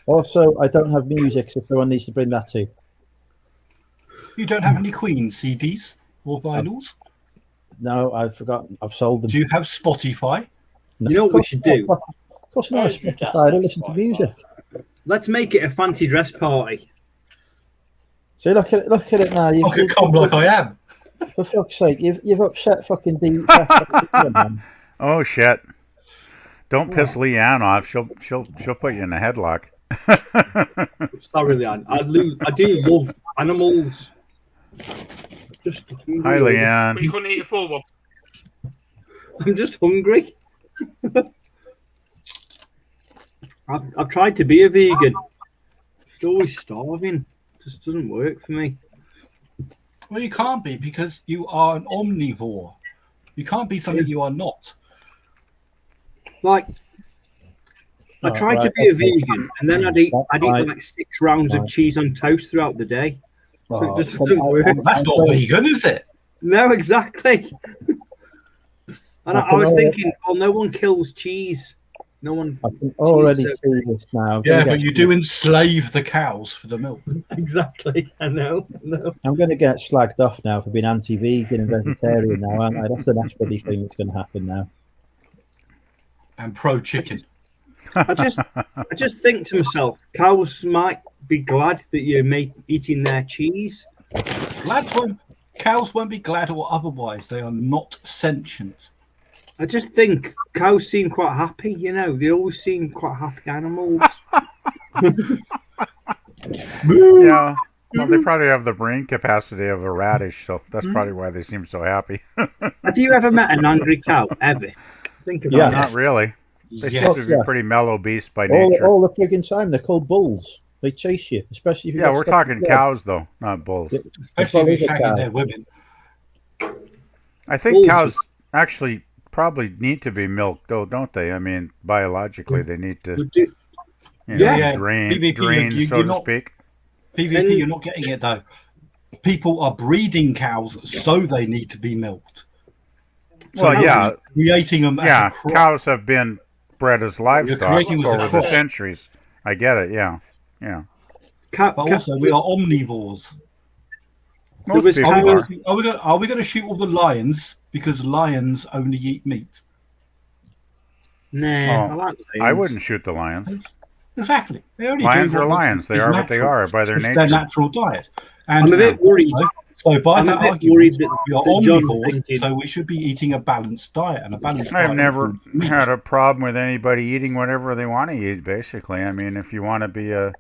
Also, I don't have music, so someone needs to bring that too. You don't have any Queen CDs or vinyls? No, I've forgotten. I've sold them. Do you have Spotify? No, You know what of we course should not. do? Of course not. Oh, you just I don't have listen to Spotify. music. Let's make it a fancy dress party. See, look at it now. I could come like I am. For fuck's sake, you've upset fucking D. man. Oh shit! Don't piss Leanne off. She'll put you in a headlock. Sorry, Leanne. I do love animals. Just hungry. Hi, But Leanne. you couldn't eat a full one. I'm just hungry. I've tried to be a vegan. Just always starving. Just doesn't work for me. Well, you can't be because you are an omnivore. You can't be something you are not. Like, I Oh, tried to right, be a okay. vegan, and then I'd eat Right. like 6 rounds of Right. cheese on toast throughout the day. So Oh, it just doesn't work. That's not vegan, is it? No, exactly. And I was can thinking, oh, no one kills cheese. No one. I can already Jesus. see this now. Yeah, I'm gonna but you get- do enslave the cows for the milk. Exactly. I know. No. I'm going to get slagged off now for being anti-vegan and vegetarian now, aren't I? That's the next bloody thing that's going to happen now. And pro-chicken. I just think to myself, cows might be glad that you're eating their cheese. Cows won't be glad or otherwise. They are not sentient. I just think cows seem quite happy. You know, they always seem quite happy animals. Yeah. Well, they probably have the brain capacity of a radish, so that's probably why they seem so happy. Have you ever met an angry cow ever? Think about Yeah. it. Not really. They Yes. seem to be pretty mellow beasts by nature. All the friggin' time. They're called bulls. They chase you, especially if you Yeah, we're talking cows, though, not bulls. Especially if Well, you're shagging their women. I think Bulls. cows actually probably need to be milked, though, don't they? I mean, biologically, they need to Yeah. drain, PvP, so you're to not- speak. PvP, you're not getting it though. People are breeding cows, so they need to be milked. So Well, yeah. creating them. Yeah, as a crop. cows have been bred as livestock creating them as a over the crop. centuries. I get it, yeah. Yeah. Cow- But also, we are omnivores. Most was people Are we, are. are we going to shoot all the lions because lions only eat meat? Nah, Oh, I like I lions. wouldn't shoot the lions. Exactly. They only Lions do are what lions. They is are what they natural. are by their It's nature. their natural diet. And I'm a bit worried. So by I'm that a bit argument, worried that- we are that John's omnivores, thinking- so we should be eating a balanced diet. And a balanced diet I've never includes meat. had a problem with anybody eating whatever they want to eat, basically. I mean, if you want to be a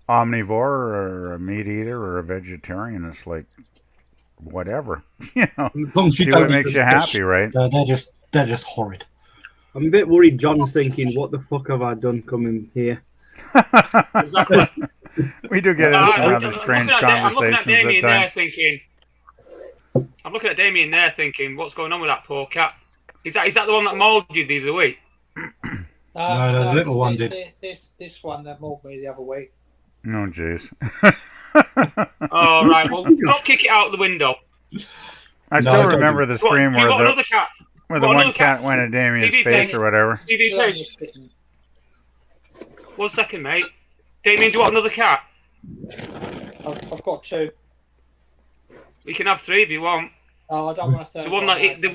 omnivore or a meat eater or a vegetarian, it's like, whatever. You know, As long as you do don't what makes eat you the- happy, right? They're just horrid. I'm a bit worried. John's thinking, "What the fuck have I done coming here?" Exactly. We do get into some rather strange I'm looking at conversations Damien at there times. thinking. I'm looking at Damien there thinking, what's going on with that poor cat? Is that the one that mauled you the other week? No, the little one did. This one that mauled me the other week. Oh, jeez. Oh, right. Well, don't kick it out the window. I No, still don't remember do the You stream got where another cat. the got one another cat cat. went in Damien's Did he face take- or whatever. TV says, 1 second, mate. Damien, do you want another cat? I've got two. We can have 3 if you want. Oh, I don't want a third. The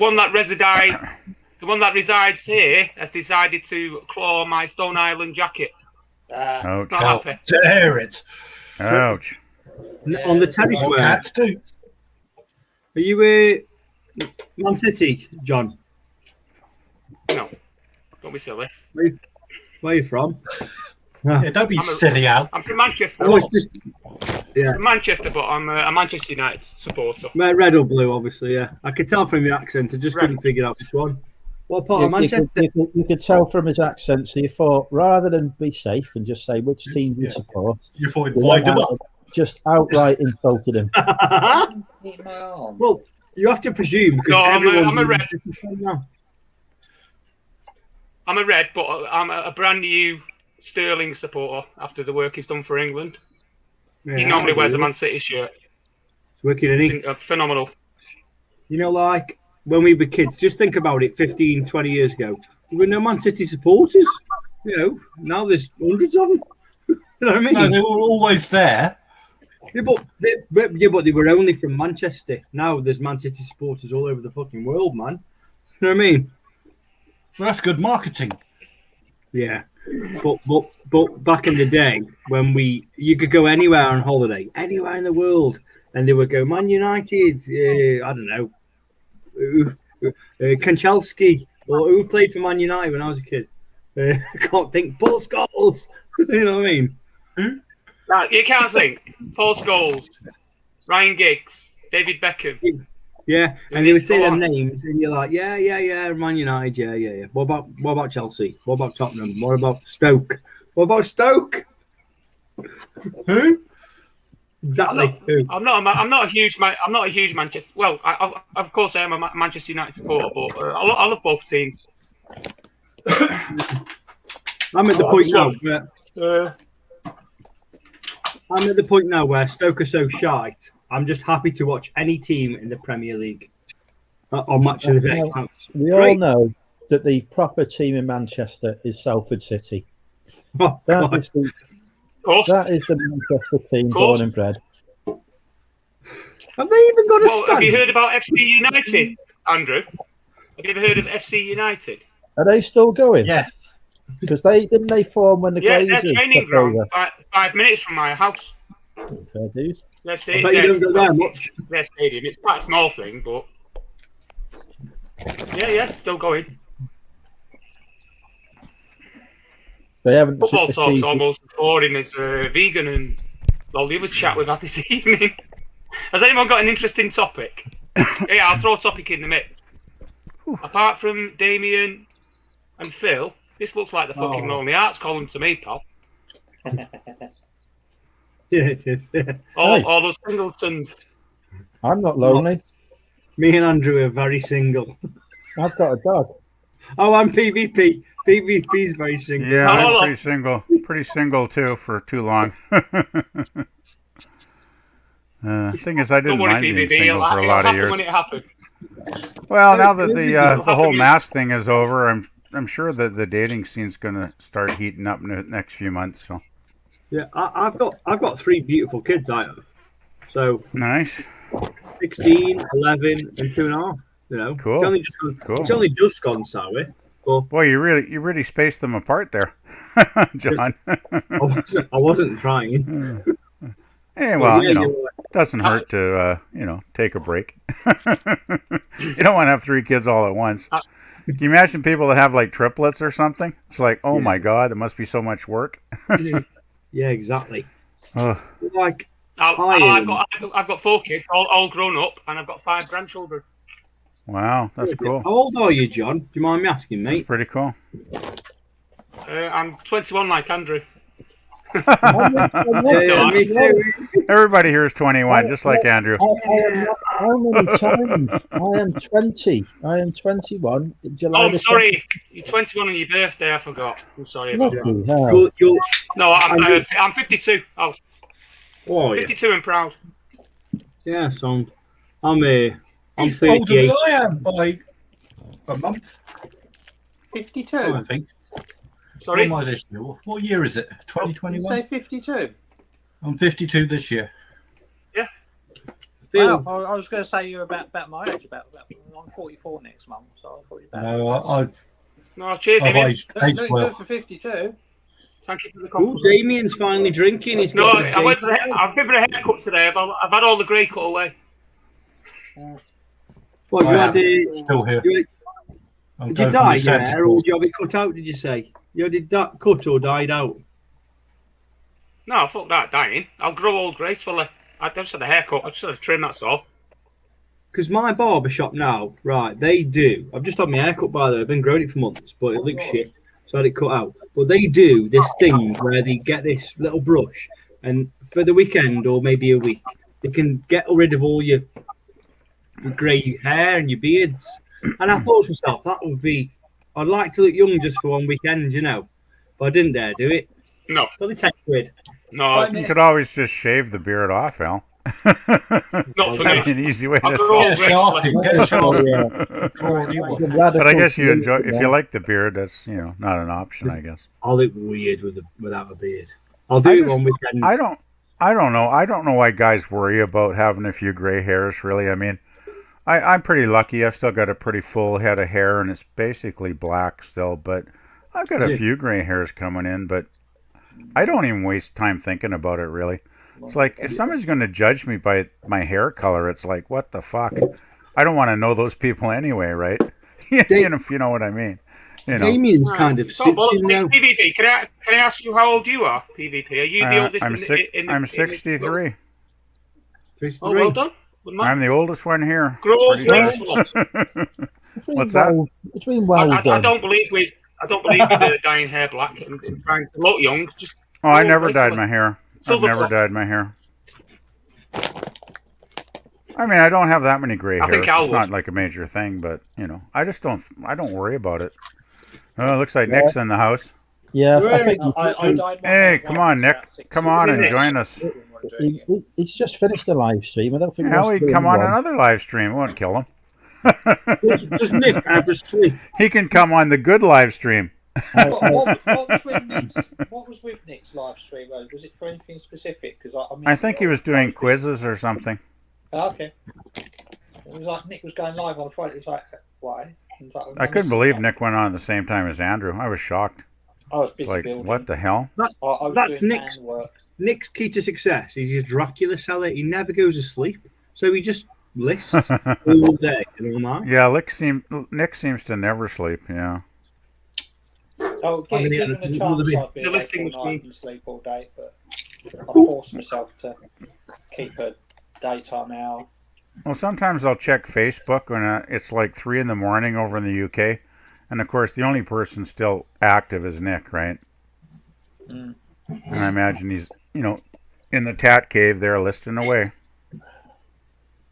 one that resides here has decided to claw my Stone Island jacket. Ouch. Not happy. Dare it. Ouch. On the tennis Well, wear, cats do. are you Man City, John? No, don't be silly. Where are you from? Yeah, don't be I'm a- silly, Al. I'm from Manchester. Oh, it's just From Manchester, but I'm a Manchester United supporter. red or blue, obviously. Yeah, I could tell from your accent. I just Red. couldn't figure out which one. What part of You Manchester? could tell from his accent, so you thought rather than be safe and just say which team you Yeah. support, You thought you you'd wind went them out up. and just outright insulted him. Eat my arm. Well, you have to presume because No, I'm a- everyone's I'm a in red. City fan now. I'm a red, but I'm a brand new Sterling supporter after the work he's done for England. Yeah, He normally wears a it's Man City shirt. wicked, isn't he? Phenomenal. You know, like when we were kids, just think about it 15, 20 years ago. There were no Man City supporters. You know, now there's hundreds of them. You know what I mean? No, they were always there. Yeah, but they were only from Manchester. Now there's Man City supporters all over the fucking world, man. You know what I mean? Well, that's good marketing. Yeah. But back in the day when you could go anywhere on holiday, anywhere in the world, and they would go Man United. I don't know, Kanchelski, or who played for Man United when I was a kid. I can't think. Paul Scholes. You know what I mean? You can't think. Paul Scholes, Ryan Giggs, David Beckham. Yeah, and they would say Go them on. names, and you're like, yeah, Man United, yeah. What about Chelsea? What about Tottenham? What about Stoke? What about Stoke? Who? Exactly. Who? I'm not a huge Manchester. Well, of course I am a Manchester United supporter, but I love both teams. I'm at the point now where Stoke are so shite. I'm just happy to watch any team in the Premier League on Match of the Day. We all know that the proper team in Manchester is Salford City. Oh, That God. is the Of course. Manchester team, Of course. born and bred. Have they even got a Well, have you stand? heard about FC United, Andrew? Have you ever heard of FC United? Are they still going? Yes. Because they form when the Yeah, Glazers they're training took ground over. 5 minutes from my house. Fair dues. Their I bet you don't go there much. Their stadium. It's quite a small thing, but yeah, still going. They haven't Football talk's achieved. almost as boring as vegan and all the other chat we've had this evening. Has anyone got an interesting topic? Yeah, I'll throw a topic in the mix. Apart from Damien and Phil, this looks like the fucking Lonely Arts column to me, pal. Yeah, it is. Yeah. All those singletons. I'm not lonely. Me and Andrew are very single. I've got a dog. Oh, I'm PvP. PvP's very single. Yeah, Hello. I'm pretty single. Pretty single too for too long. Thing is, I Don't didn't worry, mind being PvP. single for a It'll lot of happen years. when it happens. Well, now that the happen whole when- mask thing is over, I'm sure that the dating scene's going to start heating up in the next few months. So Yeah, I've got 3 beautiful kids. I have. So nice. 16, 11, and 2.5. You know, Cool. It's only just gone, Cool. It's only just gone sour. But Boy, you really spaced them apart there, John. I wasn't trying. Hey, well, yeah, you know, you're right. doesn't hurt to take a break. You don't want to have 3 kids all at once. Can you imagine people that have like triplets or something? It's like, oh my God, it must be so much work. Yeah, exactly. Ugh. Like I've got 4 kids, all grown up, and I've got 5 grandchildren. Wow, that's cool. How old are you, John? Do you mind me asking, That's mate? pretty cool. I'm 21 like Andrew. Yeah, me too. Everybody here is 21, just like Andrew. I'm only Chinese. I am 20. I am 21. July Oh, the sorry. You're 21 on your birthday, I forgot. I'm sorry about that. 20th. Bloody hell. You're, No, I'm 52. Oh, oh, yeah. 52 and proud. Yeah, so I'm He's older 38. than I am by a month, 52. I think. Sorry? What am I this year? What year is it? You 2021? say 52. I'm 52 this year. Phil, Wow, I was going to say you're about my age. About I'm 44 next month, so I thought you're about. No, No, cheers, I've Damien. aged Good well. for 52. Thank you for the oh, compliment. Damien's finally drinking. He's No, got the I've J- given a haircut today. I've had all the grey cut away. What, you I had am still here. you, I'm did going you from dye the your Santa hair or Claus. did you have it cut out, did you say? You had it cut or dyed out? No, fuck that, dying. I'll grow old gracefully. I just had a haircut. I just had a trim, that's all. Because my barber shop now, right, they do. I've just had my hair cut, by the way. I've been growing it for months, but it looks shit. So I had it cut out. But they do this thing where they get this little brush and for the weekend or maybe a week, they can get rid of all your grey hair and your beards. And I thought to myself, that would be, I'd like to look young just for one weekend, you know. But I didn't dare do it. No, So they take quid. no, You could always just shave the beard off, Al. not for That'd be me. an easy way I'll to grow Get a old Sharpie. gracefully. Get a Sharpie. Yeah. Draw a new one. But I guess you enjoy if you like the beard. That's not an option. I guess. I'll look weird without a beard. I'll do I it just- one weekend. I don't know. I don't know why guys worry about having a few gray hairs. Really, I mean, I'm pretty lucky. I've still got a pretty full head of hair, and it's basically black still. But I've got a Yeah. few gray hairs coming in. But I don't even waste time thinking about it. Really, it's like if somebody's going to judge me by my hair color, it's like what the fuck. I don't want to know those people anyway, right? If you know what I mean. You know, Damien's kind of So, suits well, him now. PvP, can I ask you how old you are, PvP? Are you the oldest I'm in the, six. in the I'm in the- 63. Oh, well done. Good man. I'm the oldest one here. Grow old Pretty sure. gracefully. What's that? It's been well I done. don't believe dyeing hair black and trying to look young. Just Oh, I grow never old dyed gracefully. my hair. I've Silver never fox. dyed my hair. I mean, I don't have that many gray I think hairs. Al It's would. not like a major thing, but I just don't. I don't worry about it. Oh, it looks like Nick's in the house. Yeah, I think I died my Hey, hair come once, on, Nick. about 6 Come years on and ago. join us. he's just finished the live stream. I don't think. he Hell, wants he'd to do come on one. another live stream. It won't kill him. Does Nick have a sleep? He can come on the good live stream. What was with Nick's? What was with Nick's live stream? Was it for anything specific? Because I think he was doing quizzes or something. Oh, okay. It was like Nick was going live on Friday. It was like, why? It was like, I couldn't believe Nick went on at the same time as Andrew. I was shocked. I was busy It's like, building. what the hell? I was That's doing Nick's- handwork. Nick's key to success is his Dracula cellar. He never goes to sleep, so he just lists all day and all night. Yeah, Nick seems to never sleep. Yeah. Oh, I mean, given yeah, the all the chance, big- I'd be the awake listing all night machine. and sleep all day, but I force myself to keep a daytime hour. Well, sometimes I'll check Facebook when it's like 3 in the morning over in the UK, and of course the only person still active is Nick, right? Mm. And I imagine he's, in the tat cave there listing away.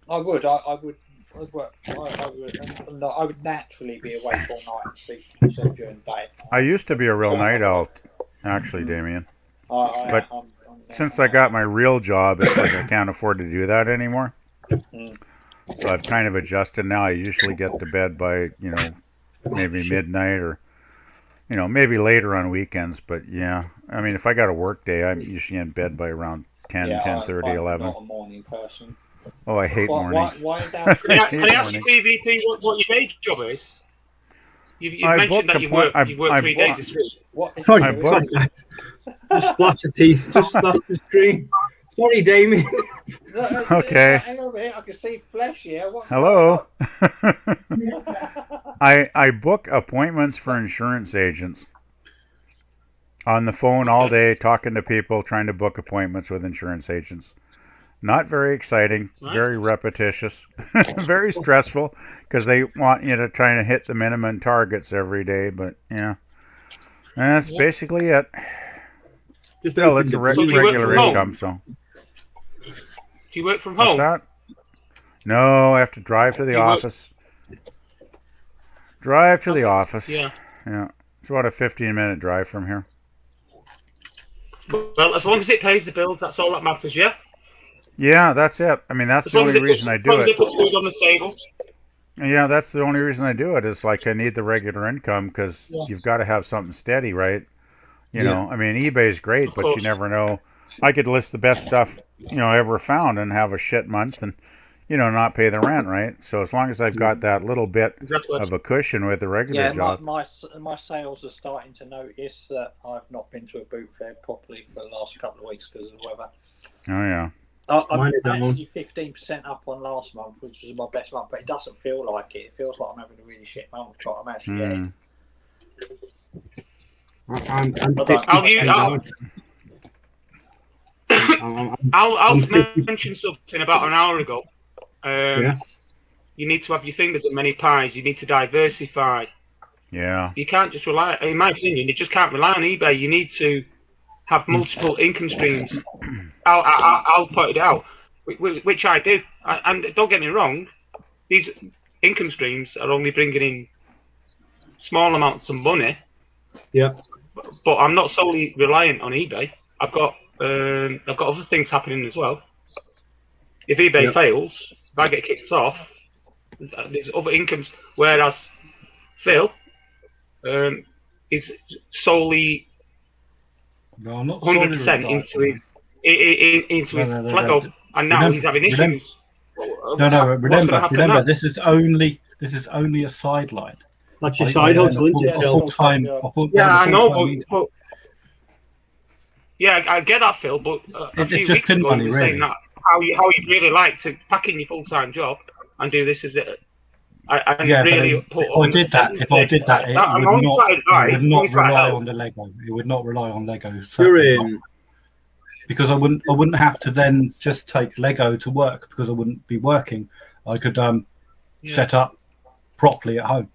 I would naturally be awake all night and sleep during the day. I used to be a real night owl, actually, Damien. But I'm Since I got my real job, it's like I can't afford to do that anymore. Mm. So I've kind of adjusted now. I usually get to bed by, maybe midnight or, maybe later on weekends. But yeah, I mean, if I got a work day, I'm usually in bed by around 10, 10:30, I'm 11. not a morning person. Oh, I hate mornings. Why is that? Can I ask mornings. you, PvP, what your day job is? You've I mentioned book that you appoint- work, you work I 3 book- days this week. What is Sorry, I it? book- Just splash the teeth. Just splash the screen. Sorry, Damien. Okay. Hang on a minute, I can see flesh here. What's Hello. going on? I book appointments for insurance agents. On the phone all day, talking to people, trying to book appointments with insurance agents. Not very exciting, Right. very repetitious, very stressful because they want you to try to hit the minimum targets every day. But yeah, that's basically it. Just Still, open it's a the- So you work regular from home? income. So Do you work from what's home? that? No, I have to drive to the You work- office. Drive to the office. Yeah. Yeah, it's about a 15-minute drive from here. Well, as long as it pays the bills, that's all that matters, yeah? Yeah, that's it. I mean, that's As the long as only it puts- reason I as do long as it. it puts food on the table. Yeah, that's the only reason I do it. Is like I need the regular income because Yeah. you've got to have something steady, right? You Yeah. know, I mean, eBay's great, Of but you course. never know. I could list the best stuff, ever found and have a shit month and, not pay the rent, right? So as long as I've got that little bit Exactly. of a cushion with the regular Yeah, my, job. my sales are starting to notice that I've not been to a boot fair properly for the last couple of weeks because of the weather. Oh, yeah. I'm Mine is down. actually 15% up on last month, which was my best month, but it doesn't feel like it. It feels like I'm having a really shit month, but I'm actually ahead. I'm I'll use- 50% I'll- down. I'm- I'll I'm 50. mention something about an hour ago. Yeah. You need to have your fingers in many pies. You need to diversify. Yeah. You can't just rely, in my opinion, you just can't rely on eBay. You need to have multiple income streams. I'll point it out, which I do. And don't get me wrong, these income streams are only bringing in small amounts of money. Yeah. But I'm not solely reliant on eBay. I've got other things happening as well. If eBay Yeah. fails, if I get kicked off, there's other incomes. Whereas Phil is solely No, I'm not 100% sorry, into his No. Lego, and now Remember- he's having remember- issues. No, remember, now? this is only a sideline. That's your I side earn hustle, isn't a it, Phil? full-time- Yeah, I know, full-time but yeah, I get that, Phil. But a It's few just weeks pin ago, money, you were saying really. that how you really like to pack in your full-time job and do this as it. And Yeah, really but put if I did that, it I'm would only not, trying to advise, it would not only trying to rely help. on the Lego. It would not rely on Lego. You're certainly not. in. Because I wouldn't have to then just take Lego to work because I wouldn't be working. I could set up properly at home.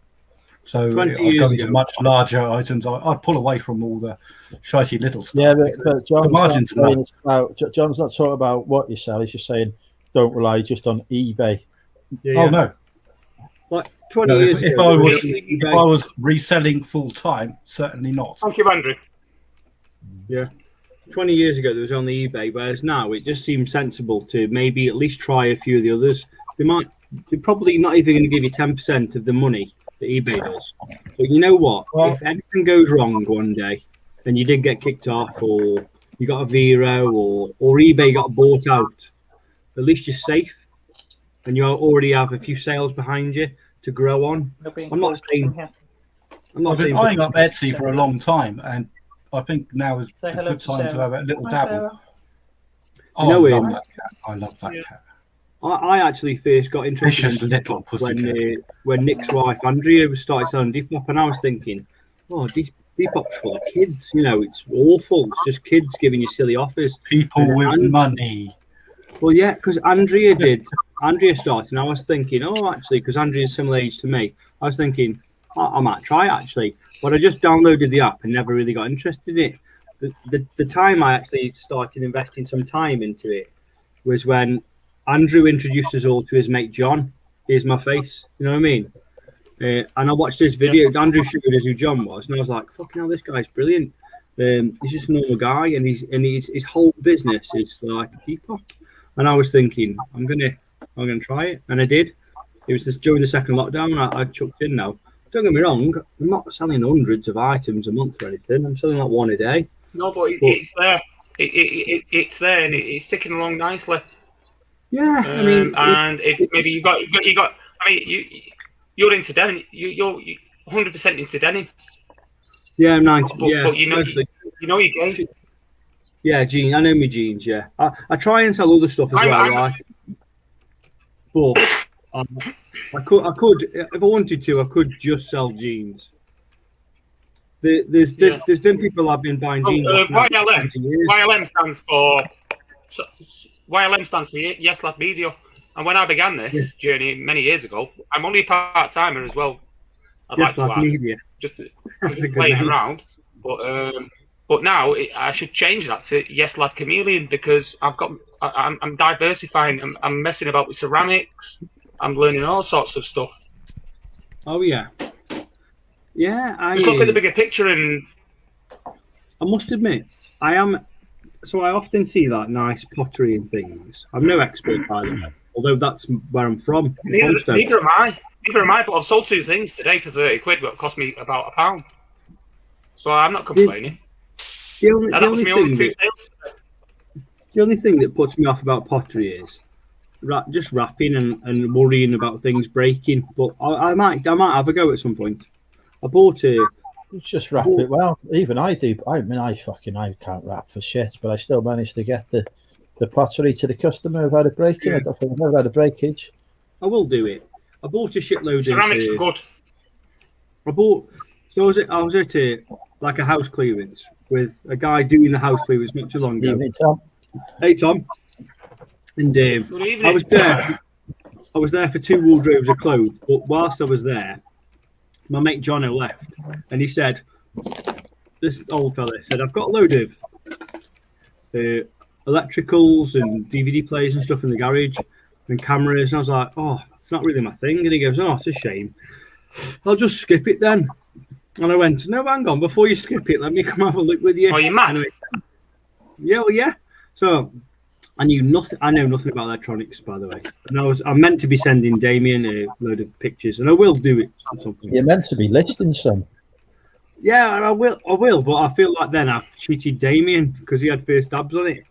So 20 I'd years go into ago. much larger items. I'd pull away from all the shitey little stuff. Yeah, but because John's the margins not are saying John's not talking about what you sell. He's just saying don't rely just on eBay. Yeah, Oh no! Like 20 No, years if ago. I there was was only if eBay. I was reselling full time, certainly not. Thank you, Andrew. 20 years ago, there was only eBay, whereas now it just seems sensible to maybe at least try a few of the others. They're probably not even going to give you 10% of the money that eBay does. But you know what? Well- if anything goes wrong one day, and you did get kicked off, or you got a Vero, or eBay got bought out, at least you're safe, and you already have a few sales behind you to grow on. I'm not saying. I'm I've not been saying. eyeing up Etsy for a long time, and I think now is Say a hello good to time to Sarah. have a little Hi, dabble. Sarah. Oh, You know, I love that cat. I love that cat. I actually first got interested Precious in little pussycat. when Nick's wife Andrea started selling Depop, and I was thinking, oh, Depop's full of kids. You know, it's awful. It's just kids giving you silly offers. People with money. Well, yeah, because Andrea started, and I was thinking, oh, actually, because Andrea's similar age to me, I was thinking, I might try actually. But I just downloaded the app and never really got interested in it. The time I actually started investing some time into it was when Andrew introduced us all to his mate John. Here's my face. You know what I mean? And I watched this video. Andrew showed us who John was, and I was like, "Fucking hell, this guy's brilliant." He's just a normal guy, and his whole business is like Depop. And I was thinking, I'm gonna try it, and I did. It was just during the second lockdown. I chucked in now. Don't get me wrong, I'm not selling hundreds of items a month or anything. I'm selling like one a day. No, but it's there. It's there, and it's ticking along nicely. Yeah, I mean, and if maybe you got. I mean, you're into denim. You're 100% into denim. Yeah, I'm 90. But, yeah, but you know your game. Yeah, jeans. I know my jeans. Yeah, I try and sell other stuff as well, right? But I could if I wanted to, I could just sell jeans. There's been people I've been buying jeans. YLM stands for Yes Lad Media. And when I began this journey many years ago, I'm only a part-timer as well. I'd Yes like Lad to add, Media. just playing around. But now I should change that to Yes Lad Chameleon, because I'm diversifying. I'm messing about with ceramics. I'm learning all sorts of stuff. Oh yeah, yeah. Just look at the bigger picture, and I must admit, I am. So I often see like nice pottery and things. I'm no expert by the way, although that's where I'm from. Neither am I. But I've sold 2 things today for 30 quid, but it cost me about £1. So I'm not complaining. The only thing that puts me off about pottery is just wrapping and worrying about things breaking. But I might have a go at some point. I bought a. Just wrap it well. Even I do. I mean, I can't wrap for shit, but I still managed to get the pottery to the customer without a breaking. I don't think I've never had a breakage. I will do it. I bought a shitload ceramics are good. I was at like a house clearance with a guy doing the house clearance not too long ago. Evening, Tom. Hey Tom. And I was there for 2 wardrobes of clothes, but whilst I was there, my mate Jono left, and he said, this old fella said, I've got a load of electricals and DVD players and stuff in the garage and cameras. And I was like, oh, it's not really my thing. And he goes, oh, it's a shame. I'll just skip it then. And I went, no, hang on, before you skip it, let me come have a look with you. Oh, you mad? Yeah, well, yeah. So I know nothing about electronics, by the way. And I'm meant to be sending Damien a load of pictures, and I will do it at some point. You're meant to be listing some. Yeah, and I will, but I feel like then I've cheated Damien because he had first dabs on it.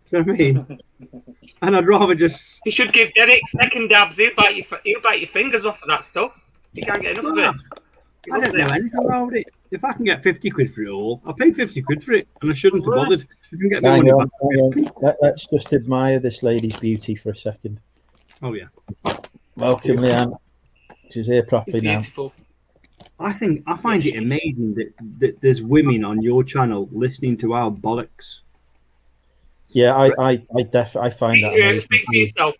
Do you know what I mean? And I'd rather just. You should give Derek second dabs. He'll bite your fingers off of that stuff. You can't get enough of it. I don't know anything about it. If I can get 50 quid for it all, I'll pay 50 quid for it, and I shouldn't have bothered. You can get my money back. Let's just admire this lady's beauty for a second. Oh yeah. Welcome, Leanne. She's here properly now. I find it amazing that there's women on your channel listening to our bollocks. Yeah, I definitely find that amazing. Speak for yourself.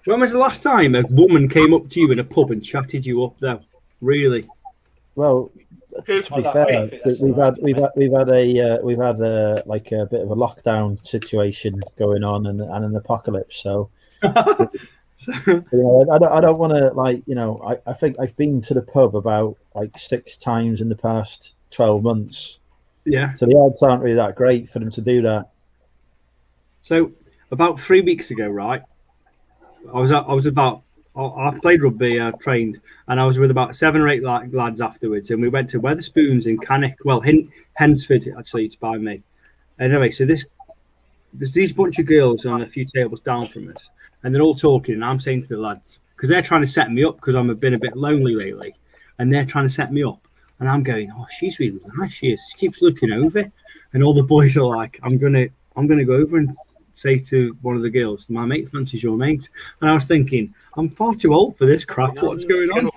When was the last time a woman came up to you in a pub and chatted you up though? Really? Well, to be fair, we've had a like a bit of a lockdown situation going on and an apocalypse. So, I don't want to I think I've been to the pub about like 6 times in the past 12 months. Yeah. So the odds aren't really that great for them to do that. So about 3 weeks ago, right? I played rugby, trained, and I was with about 7 or 8 lads afterwards, and we went to Wetherspoons in Cannock. Well, Hensford, actually, it's by me. Anyway, so there's these bunch of girls on a few tables down from us, and they're all talking, and I'm saying to the lads, because they're trying to set me up, because I've been a bit lonely lately, and they're trying to set me up. And I'm going, oh, she's really nice. She is. She keeps looking over, and all the boys are like, I'm gonna go over and say to one of the girls, my mate fancies your mate. And I was thinking, I'm far too old for this crap. What's going on?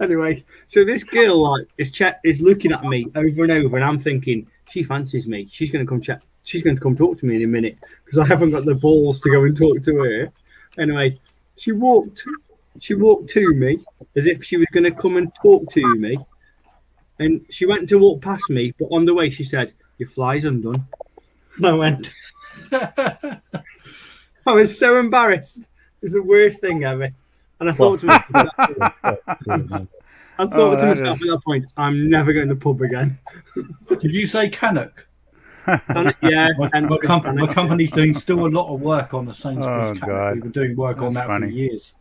Anyway, so this girl like is looking at me over and over, and I'm thinking, she fancies me. She's gonna come chat. She's going to come talk to me in a minute because I haven't got the balls to go and talk to her. Anyway, she walked to me as if she was going to come and talk to me. And she went to walk past me, but on the way she said, your fly's undone. And I went, I was so embarrassed. It was the worst thing ever. And I thought to myself, at that point, I'm never going to the pub again. Did you say Cannock? Yeah, my company's doing still a lot of work on the Sainsbury's. God. We've been doing work on that for years.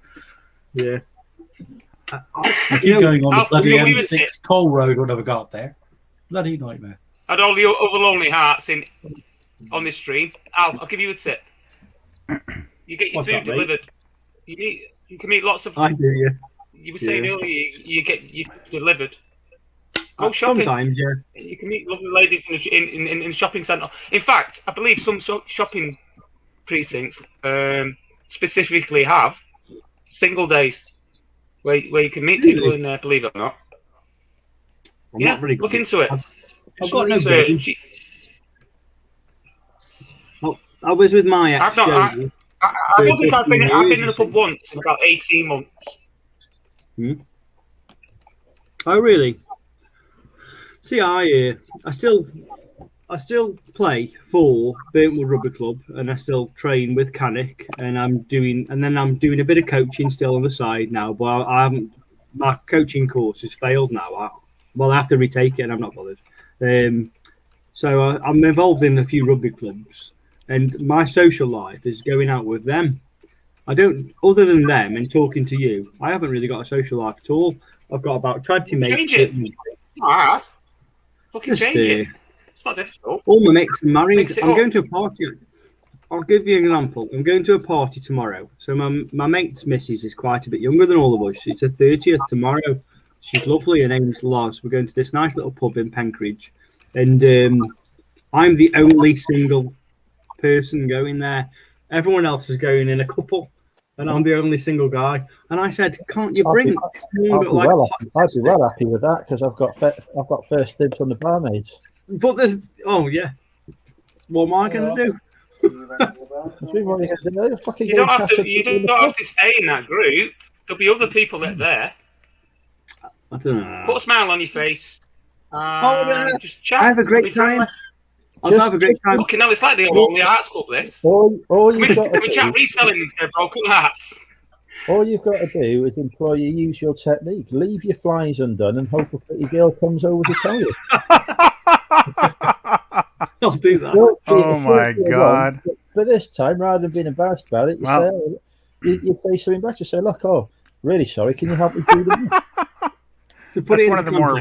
Yeah. I keep going on the bloody M6 toll road when I got up there. Bloody nightmare. And all the other lonely hearts on this stream, I'll give you a tip. You get your food delivered. You can meet lots of. I do, yeah. You were saying earlier, you get your food delivered. Go shopping. Sometimes, yeah. You can meet lovely ladies in the shopping centre. In fact, I believe some shopping precincts specifically have single days where you can meet people in there. Believe it or not. Not really look into it. I've got no baby. I was with my ex. I don't think I've been in a pub once in about 18 months. Oh really? See, I still play for Burntwood Rugby Club, and I still train with Cannock, and I'm doing a bit of coaching still on the side now. But I haven't. My coaching course has failed now. I have to retake it, and I'm not bothered. So I'm involved in a few rugby clubs, and my social life is going out with them. I don't, other than them and talking to you, I haven't really got a social life at all. I've got about 20 mates. All right. Fucking change it. It's not difficult. All my mates are married. I'm going to a party. I'll give you an example. I'm going to a party tomorrow. So my mate's missus is quite a bit younger than all of us. It's her 30th tomorrow. She's lovely. Her name's Loz. We're going to this nice little pub in Penkridge. And I'm the only single person going there. Everyone else is going in a couple. And I'm the only single guy. And I said, can't you bring... I'd be well happy with that because I've got first dibs on the barmaids. But there's... Oh, yeah. What am I going to do? You don't have to stay in that group. There'll be other people there. I don't know. Put a smile on your face. Just chat. I have a great time. I'll have a great time. Okay, no, it's like the Lonely Hearts Club, this. All you've got to we chat reselling broken hearts. All you've got to do is employ your usual technique. Leave your flies undone and hope a pretty girl comes over to tell you. I'll do that. Oh my God. But this time, rather than being embarrassed about it, you say something better. Say, look, really sorry, can you help me do that? That's one of the more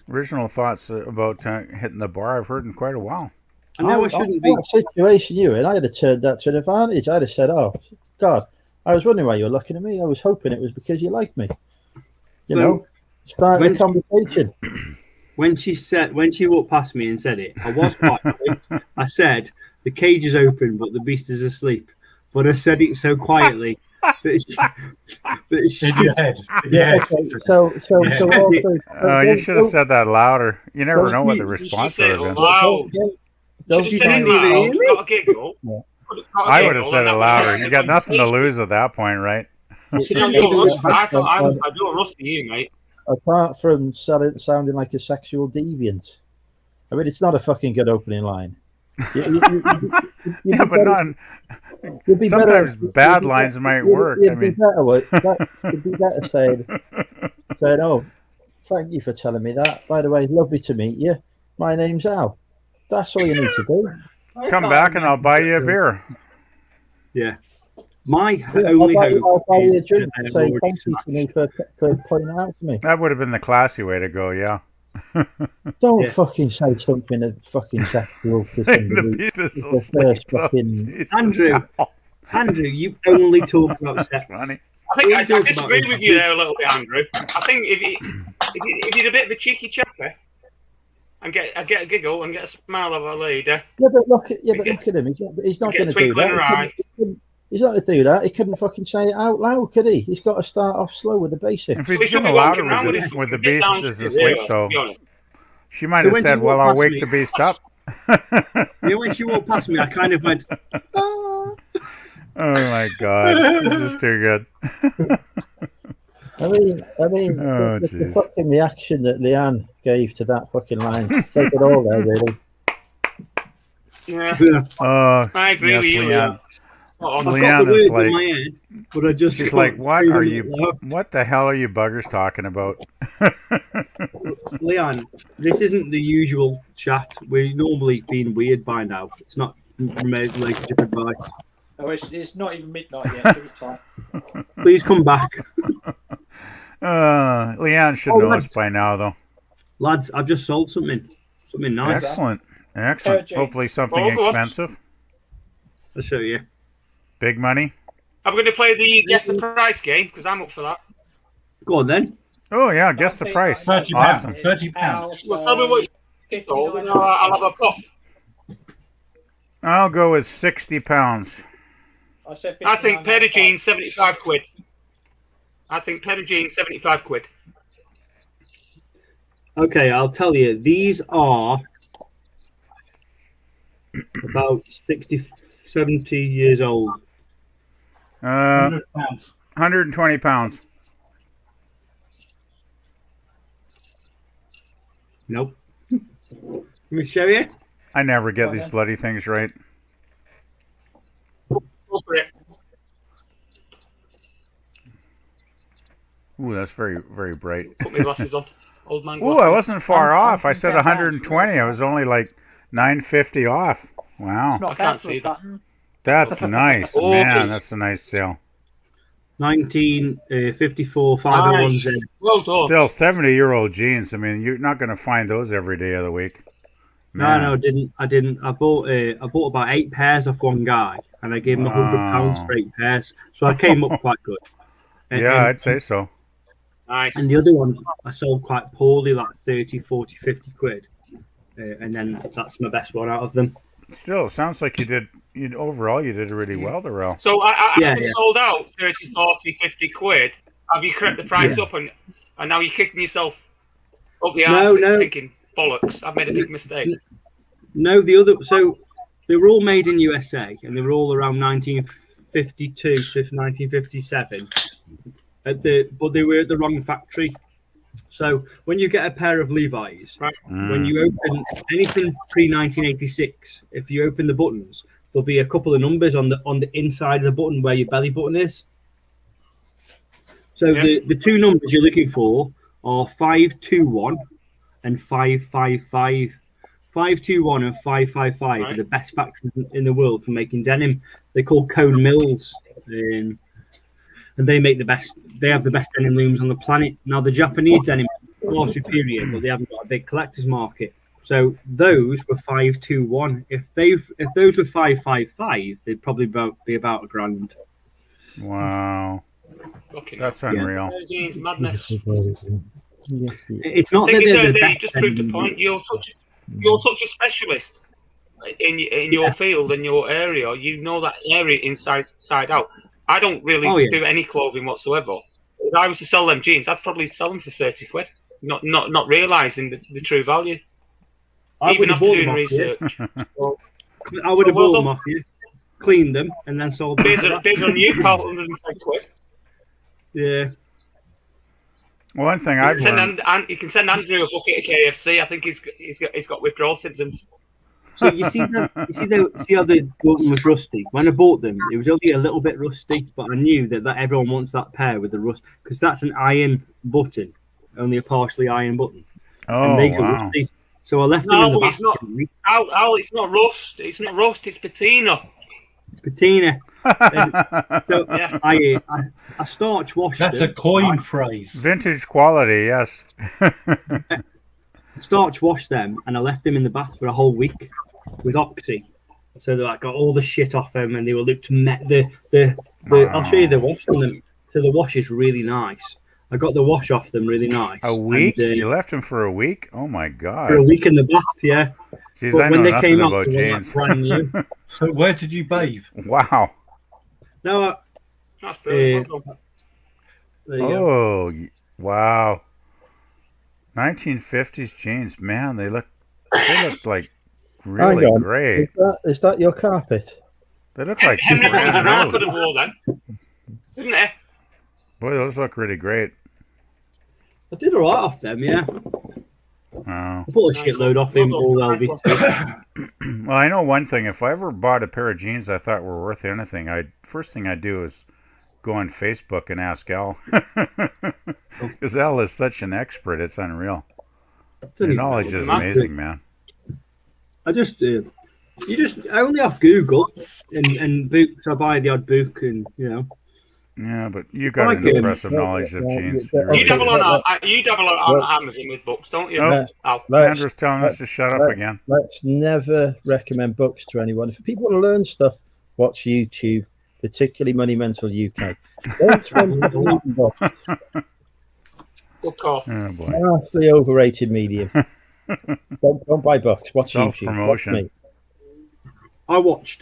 original thoughts about hitting the bar I've heard in quite a while. I know I shouldn't be. What situation you in? I'd have turned that to an advantage. I'd have said, "Oh God, I was wondering why you were looking at me. I was hoping it was because you liked me." Start the conversation. When she walked past me and said it, I was quite quick. I said, "The cage is open, but the beast is asleep." But I said it so quietly. In your head. You should have said that louder. You never know what the response would have been. I would have said it louder. You got nothing to lose at that point, right? I do a rust for you, mate. Apart from sounding like a sexual deviant, I mean, it's not a fucking good opening line. But not. Sometimes bad lines might work. It'd be better saying, "Oh, thank you for telling me that. By the way, lovely to meet you. My name's Al." That's all you need to do. Come back and I'll buy you a beer. Yeah. My only hope I'll buy you a drink and say thank you to me for pointing it out to me. That would have been the classy way to go, yeah. Don't fucking say something that's fucking sexual to somebody. Andrew, you only talk about sex. I think I disagree with you there a little bit, Andrew. I think if you're a bit of a cheeky chappy and get a giggle and get a smile of a lady. Yeah, but look at him. He's not going to do that. He's not going to do that. He couldn't fucking say it out loud, could he? He's got to start off slow with the basics. If he'd been louder with the beast as asleep, though, she might have said, "Well, I'll wake the beast up." When she walked past me, I kind of went, "Oh my god, this is too good." I mean, the fucking reaction that Leanne gave to that fucking line says it all there, really. Yeah. I agree with you, Leanne. Leanne is like, in my head, but I just she's like, what the hell are you buggers talking about? Leanne, this isn't the usual chat. We're normally being weird by now. It's not relationship advice. Oh, it's not even midnight yet. Give it time. Please come back. Leanne should know us by now, though. Lads, I've just sold something nice. Excellent. Hopefully something expensive. I'll show you. Big money. I'm going to play the guess the price game because I'm up for that. Go on then. Oh yeah, guess the price. £30. Awesome. £30. Well, tell me what you sold, and I'll have a puff. I'll go with £60. I think pair of jeans, 75 quid. I think pair of jeans, 75 quid. Okay, I'll tell you. These are about 60, 70 years old. £120. Nope. Let me show you. I never get these bloody things right. Go for it. Ooh, that's very, very bright. Put my glasses on. Old man Ooh, I wasn't far off. I said 120. I was only like $9.50 off. Wow. It's not bad for a button. That's nice. Man, that's a nice sale. 1954 501Z. Well done. Still 70-year-old jeans. I mean, you're not going to find those every day of the week. Man. No, I didn't. I bought about 8 pairs off one guy, and I gave him £100 for 8 pairs. So I came up quite good. Yeah, I'd say so. And the other ones I sold quite poorly, like 30, 40, 50 quid. And then that's my best one out of them. Still, it sounds like overall you did really well, Darrell. So I sold out 30, 40, 50 quid. Have you crept the price up and now you're kicking yourself up the arse thinking, bollocks, I've made a big mistake? No, so they were all made in USA and they were all around 1952 to 1957. But they were at the wrong factory. So when you get a pair of Levi's, when you open anything pre-1986, if you open the buttons, there'll be a couple of numbers on the inside of the button where your belly button is. So the two numbers you're looking for are 521 and 555. 521 and 555 are the best factories in the world for making denim. They're called Cone Mills. And they make the best. They have the best denim looms on the planet. Now the Japanese denim is far superior, but they haven't got a big collector's market. So those were 521. If those were 555, they'd probably be about £1,000. Wow, that's unreal. Madness. It's not that they're the best. Just proved the point. You're such a specialist in your field and your area. You know that area inside out. I don't really do any clothing whatsoever. If I was to sell them jeans, I'd probably sell them for 30 quid, not realising the true value. Even after doing research. I would have bought them off you, cleaned them, and then sold them. Bid on you, pal, 110 quid. Yeah. One thing I've learned... you can send Andrew a bucket of KFC. I think he's got withdrawal symptoms. So you see how the button was rusty. When I bought them, it was only a little bit rusty, but I knew that everyone wants that pair with the rust because that's an iron button, only a partially iron button. Oh, and they go rusty. So I left them in the bathroom. Al, it's not rust. It's not rust. It's patina. It's patina. So I starch washed them. That's a coin phrase. Vintage quality, yes. Starch washed them and I left them in the bath for a whole week with Oxy, so that I got all the shit off them and they will look to met the I'll show you the wash on them. So the wash is really nice, I got the wash off them really nice. A week? And, You left him for a week? Oh my God! for a week in the bath, yeah. Jeez, But I when know they nothing came out, about they were, like, Jane's. brand new. So where did you bathe? Wow. No, That's brilliant. there you go. Oh, wow. 1950s jeans, man. They look like really Hang on. great. Is that your carpet? They look like Henry brand Ford could new. have wore them, didn't it? Boy, those look really great. I did all right off them, yeah. Wow. I put a shitload off him, all Elvis. Well, I know one thing. If I ever bought a pair of jeans I thought were worth anything, first thing I'd do is go on Facebook and ask Al. Because Al is such an expert. It's unreal. Your knowledge is amazing, man. I only off Google and books. I buy the odd book, and you know. Yeah, but you got Like an it. impressive knowledge of jeans. You dabble on Amazon with books, don't you? Al? Andrew's telling us to shut up again. Let's never recommend books to anyone. If people want to learn stuff, watch YouTube, particularly Money Mental UK. Don't spend money on books. Good call. Oh boy. Vastly overrated medium. don't buy books. Watch YouTube. Watch Self-promotion. me. I watched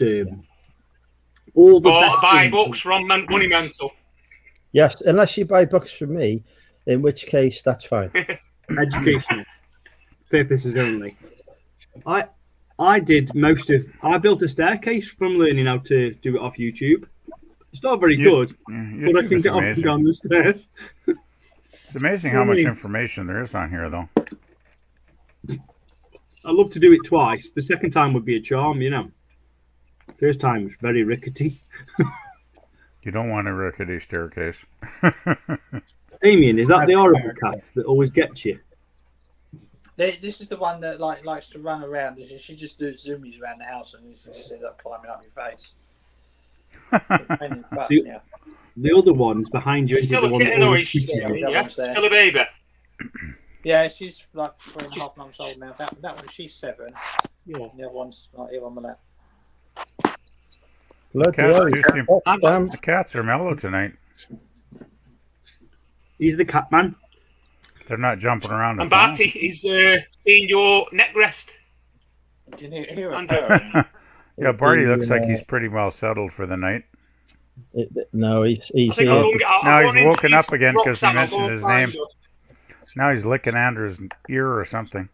all the Or best. buy books from Money Mental. Yes, unless you buy books from me, in which case that's fine. Educational purposes only. I did I built a staircase from learning how to do it off YouTube. It's not very good, but I can get up and down the stairs. It's amazing how much information there is on here, though. I love to do it twice. The second time would be a charm, you know. First time was very rickety. You don't want a rickety staircase. Damien, is that the horrible cat that always gets you? This is the one that likes to run around. She just does zoomies around the house and she just ends up climbing up your face. The other one's behind you. Isn't Still the a one kitten that or always is she kisses you? yeah? Still a baby? Yeah, she's like 3.5 months old now. That one, she's 7. Yeah. The other one's like here on my lap. The cats are mellow tonight. He's the cat man. They're not jumping around the And phone. Barty is in your neck rest. Did you hear her? Yeah, Barty looks like he's pretty well settled for the night. No, he's now he's woken up again because he mentioned his name. Now he's licking Andrew's ear or something.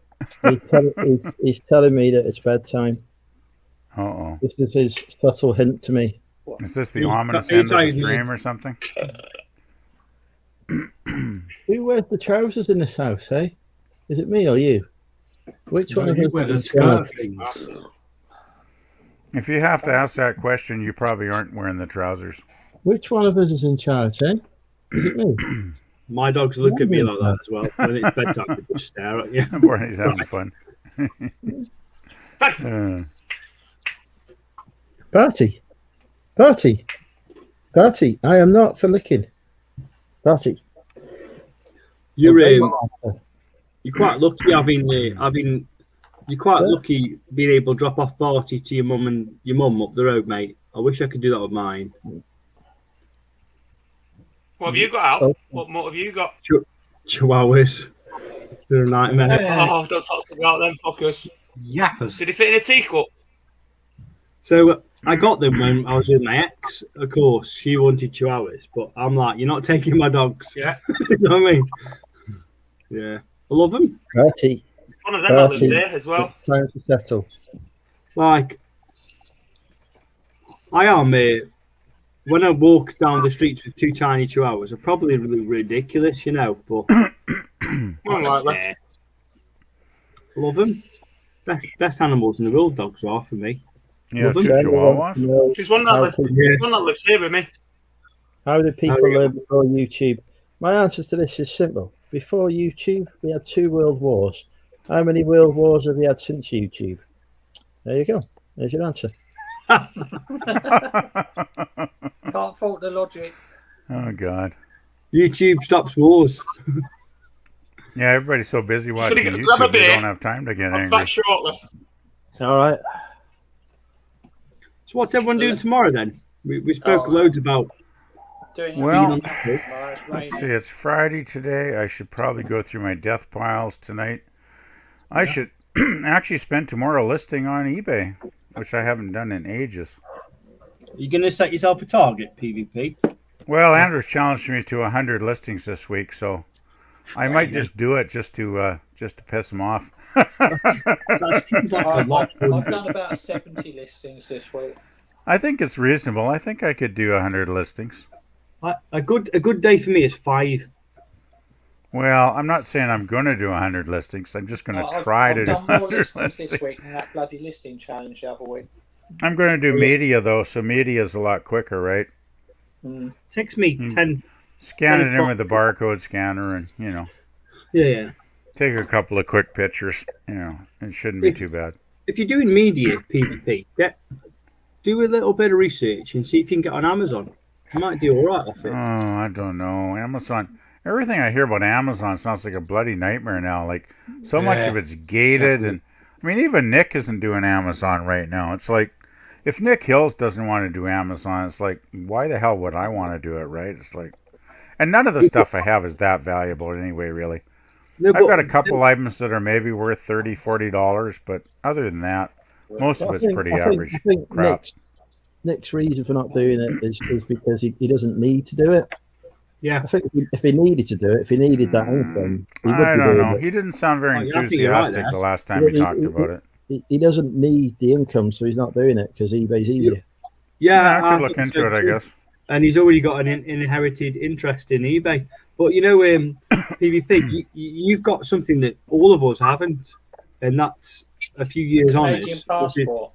He's telling me that it's bedtime. Uh-oh. This is his subtle hint to me. Is this the ominous end of the stream or something? Who wears the trousers in this house, eh? Is it me or you? Which one of you us wear the is in skirt charge? things. If you have to ask that question, you probably aren't wearing the trousers. Which one of us is in charge, eh? Is it me? My dogs look at me like that as well. When it's bedtime, they just stare at you. Barty's having fun. Barty, I am not for licking. Barty, You're quite lucky you're quite lucky being able to drop off Barty to your mum up the road, mate. I wish I could do that with mine. What have you got, Al? What more have you got? Chihuahuas. They're a nightmare. Oh, don't talk about them fuckers. Yappers. Did he fit in a teacup? So I got them when I was with my ex. Of course, she wanted Chihuahuas, but I'm like, you're not taking my dogs. Yeah. You know what I mean? Yeah. I love them. Barty. One of them that lives there as well. It's trying to settle. Like, I am when I walk down the streets with 2 tiny Chihuahuas, I probably look ridiculous, you know, but Unlikely. love them. Best animals in the world, dogs are for me. Yeah, Love 2 them. Chihuahuas. There's one that lives here with me. How did people learn before YouTube? My answer to this is simple. Before YouTube, we had 2 world wars. How many world wars have we had since YouTube? There you go. There's your answer. Can't fault the logic. Oh, God. YouTube stops wars. Yeah, everybody's so busy watching grab a YouTube, they beer. don't have time to get I'm angry. back shortly. All right. So what's everyone doing tomorrow then? We spoke loads about doing Well, absolutely nothing tomorrow. It's let's see. raining. It's Friday today. I should probably go through my death piles tonight. I should actually spend tomorrow listing on eBay, which I haven't done in ages. Are you going to set yourself a target, PvP? Well, Andrew's challenged me to 100 listings this week, so I might just do it just to piss him off. That seems like a lot. I've done about 70 listings this week. I think it's reasonable. I think I could do 100 listings. A good day for me is 5. Well, I'm not saying I'm going to do 100 listings. I'm just going to try to do I've done more 100 listings listings. this week than that bloody listing challenge the other week. I'm going to do media, though, so media is a lot quicker, right? Takes me 10. Scan it in with the barcode scanner and, Yeah. take a couple of quick pictures. It shouldn't be too bad. If you're doing media PvP, do a little bit of research and see if you can get on Amazon. You might do all right off it. Oh, I don't know. Amazon. Everything I hear about Amazon sounds like a bloody nightmare now. Like, so much of it's gated. And, I mean, even Nick isn't doing Amazon right now. It's like, if Nick Hills doesn't want to do Amazon, it's like, why the hell would I want to do it, right? It's like, and none of the stuff I have is that valuable anyway, really. No, I've got a couple items that are maybe worth $30, $40, but other than that, most of it's pretty average crap. Nick's reason for not doing it is because he doesn't need to do it. Yeah. I think if he needed to do it, if he needed that income, he would I be don't doing know. it. He didn't sound very I think you're enthusiastic right the there. last time we talked about it. He doesn't need the income, so he's not doing it because eBay's easier. Yeah, I could look into it, I guess. And he's already got an inherited interest in eBay. But PvP, you've got something that all of us haven't, and that's a few years on it. Canadian passport.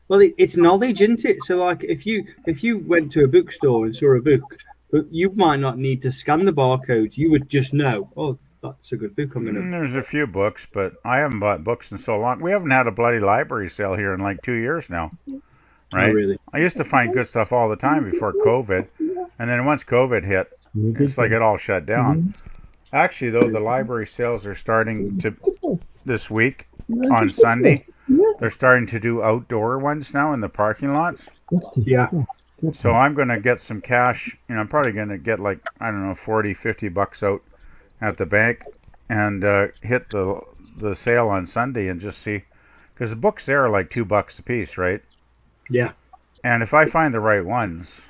Well, it's knowledge, isn't it? So, like, if you went to a bookstore and saw a book, but you might not need to scan the barcode. You would just know, oh, that's a good book. I'm gonna. There's a few books, but I haven't bought books in so long. We haven't had a bloody library sale here in like 2 years now. Right? Oh, really? I used to find good stuff all the time before COVID, and then once COVID hit, it's like it all shut down. Actually, though, the library sales are starting to this week on Sunday. They're starting to do outdoor ones now in the parking lots. Yeah. So I'm going to get some cash. I'm probably going to get like, I don't know, $40-$50 out at the bank and hit the sale on Sunday and just see. Because the books there are like $2 a piece, right? Yeah. And if I find the right ones,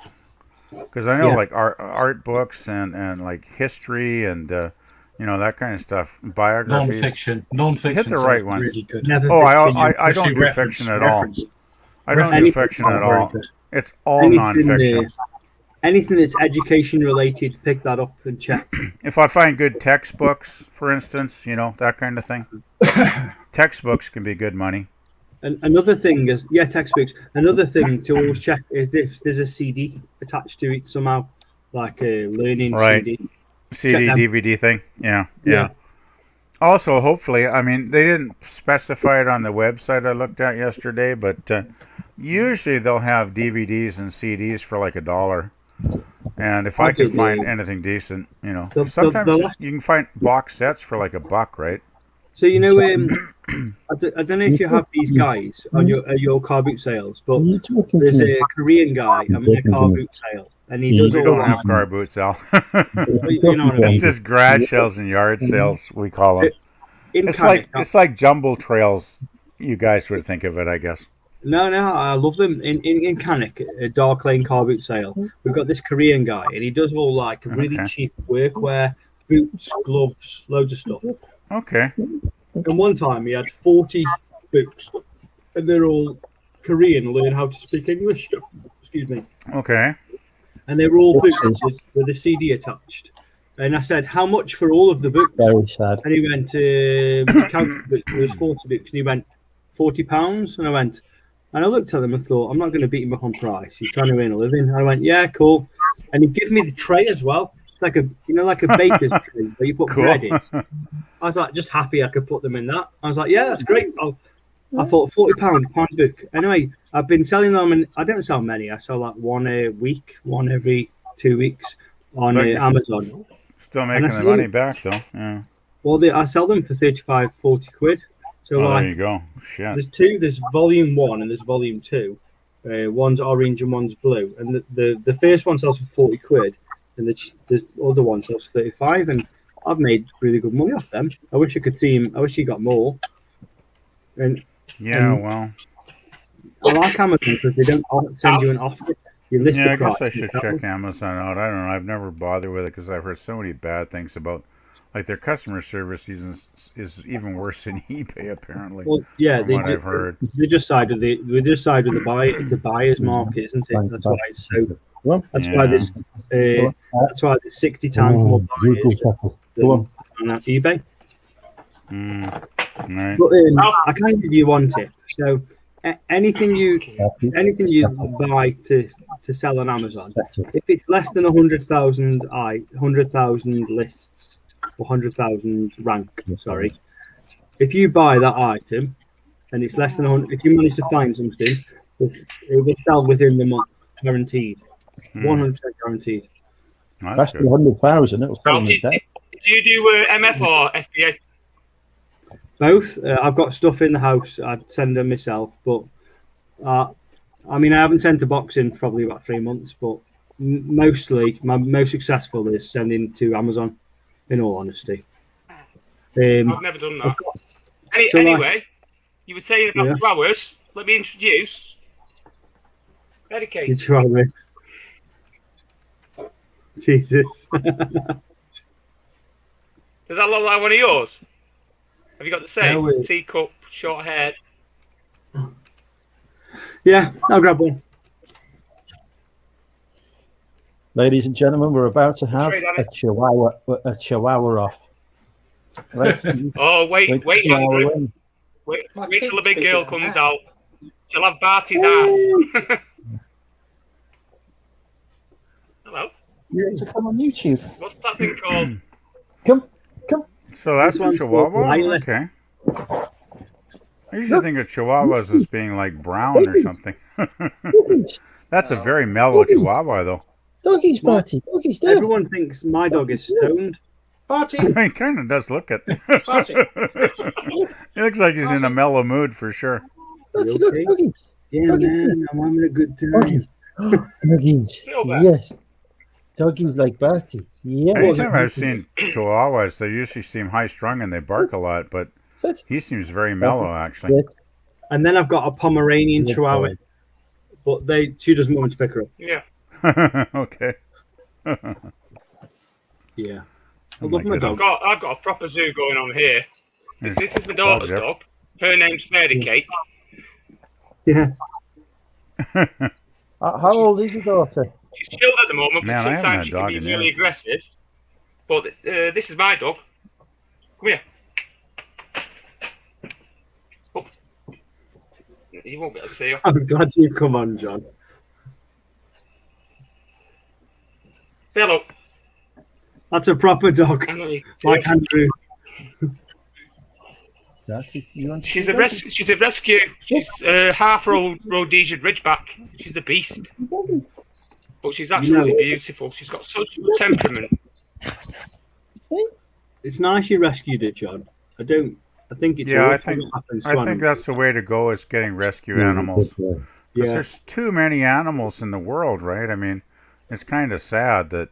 because I know like art books and like history and that kind of stuff, biographies, non-fiction, hit the right one. really good. I don't do fiction at all. I don't do fiction at all. It's all non-fiction. Anything that's education related, pick that up and check. If I find good textbooks, for instance, that kind of thing, textbooks can be good money. And another thing is, textbooks. Another thing to always check is if there's a CD attached to it somehow, like a learning CD. DVD thing. Yeah. Also, hopefully, they didn't specify it on the website I looked at yesterday, but usually they'll have DVDs and CDs for like $1. And if I can find anything decent, sometimes you can find box sets for like $1, right? So I don't know if you have these guys on your car boot sales, but there's a Korean guy on a car boot sale, and he does. We don't have car boot sale. It's just garage sales and yard sales, we call them. It's like jumble trails. You guys would think of it, I guess. No, I love them. In Cannock, a Dark Lane car boot sale, we've got this Korean guy, and he does all like really cheap workwear, boots, gloves, loads of stuff. Okay. And one time he had 40 books, and they're all Korean, learn how to speak English. Excuse me. Okay. And they were all books with a CD attached. And I said, how much for all of the books? Very sad. And he went, there was 40 books, and he went, £40? And I went, and I looked at him and thought, I'm not going to beat him up on price. He's trying to earn a living. And I went, yeah, cool. And he gave me the tray as well. It's like a baker's tray where you put bread in. I was like, just happy I could put them in that. I was like, yeah, that's great. I thought £40 pound book. Anyway, I've been selling them, and I don't sell many. I sell like one a week, one every 2 weeks on Amazon. Still making the money back though. Yeah. Well, I sell them for 35, 40 quid. So there you go. Shit. There's two. There's volume 1 and there's volume 2. One's orange and one's blue, and the first one sells for 40 quid, and the other one sells for 35, and I've made really good money off them. I wish I could see him. I wish he got more. And well, I like Amazon because they don't send you an offer. You list yeah, the I price. guess I should check Amazon out. I don't know. I've never bothered with it because I've heard so many bad things about, like their customer service is even worse than eBay apparently. Well, yeah, from what I've heard. They just side with the buyer. It's a buyer's market, isn't it? That's why it's so. That's why this. That's why it's 60 times more buyers than on eBay. Right. But I can give you one tip. So anything you buy to sell on Amazon, if it's less than 100,000 lists or 100,000 rank, sorry, if you buy that item and it's less than 100, if you manage to find something, it will sell within the month, guaranteed, 100% guaranteed. Less than 100,000, it'll sell in a day. Do you do MF or FBA? Both. I've got stuff in the house. I'd send them myself, but I mean, I haven't sent a box in probably about 3 months. But mostly, my most successful is sending to Amazon. In all honesty, I've never done that. Anyway, you were saying about 2 hours. Let me introduce Dedicate. 2 hours. Jesus. Does that look like one of yours? Have you got the same? No, teacup, short haired. Yeah, I'll grab one. Ladies and gentlemen, we're about to have a chihuahua off. Oh, wait, Andrew. Wait till the big girl comes out. She'll have Barty's heart. Hello. You to come on YouTube. What's that thing called? Come. So that's a Chihuahua? Okay. I usually think of Chihuahuas as being like brown or something. That's a very mellow Chihuahua, though. Doggies, Barty. Doggies there. Everyone thinks my dog is stoned. Barty. He kind of does look it. Barty. He looks like he's in a mellow mood for sure. Barty, look, doggies. Yeah, Doggies. man, I'm having a good time. Doggies. Yes. Doggies like Barty. Yeah. Anytime I've seen Chihuahuas, they usually seem high-strung and they bark a lot, but he seems very mellow, actually. And then I've got a Pomeranian Chihuahua, but she doesn't want me to pick her up. Yeah. Okay. Yeah. I love my dog. I've got a proper zoo going on here. This is my daughter's dog. Her name's Mary Kate. Yeah. How old is your daughter? She's chilled at the moment, Man, but sometimes she can be really aggressive. But this is my dog. Come here. Oh. You won't be able to see her. I'm glad you've come on, John. Say hello. That's a proper dog, like Andrew. She's a rescue. She's half Rhodesian Ridgeback. She's a beast. But she's absolutely beautiful. She's got such a temperament. It's nice you rescued it, John. I think it's I think that's the way to go, is getting rescue animals. Because there's too many animals in the world, right? I mean, it's kind of sad that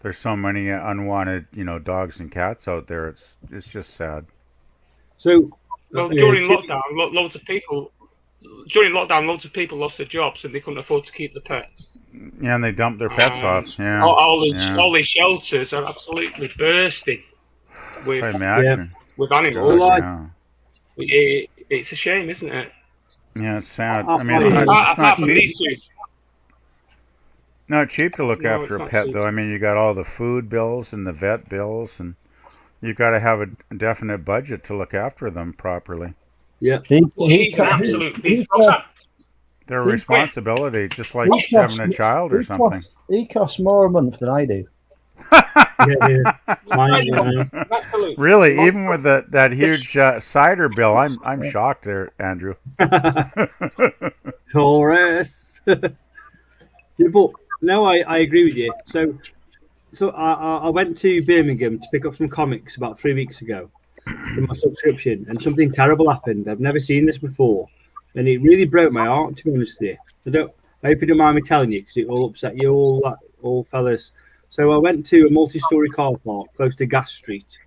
there's so many unwanted, dogs and cats out there. It's just sad. So, during lockdown, loads of people lost their jobs and they couldn't afford to keep the pets. Yeah, and they dumped their pets off. Yeah. All these shelters are absolutely bursting with animals. It's a shame, isn't it? Yeah, it's sad. I mean, it's not cheap. Not cheap to look after a pet, though. I mean, you got all the food bills and the vet bills, and you've got to have a definite budget to look after them properly. Yeah. Their responsibility, just like having a child or something. He costs more a month than I do. Really, even with that huge cider bill, I'm shocked there, Andrew. Taurus. But no, I agree with you. So I went to Birmingham to pick up some comics about 3 weeks ago for my subscription, and something terrible happened. I've never seen this before. and it really broke my heart, to be honest with you. I hope you don't mind me telling you, because it will upset you all fellas. So I went to a multi-story car park close to Gas Street,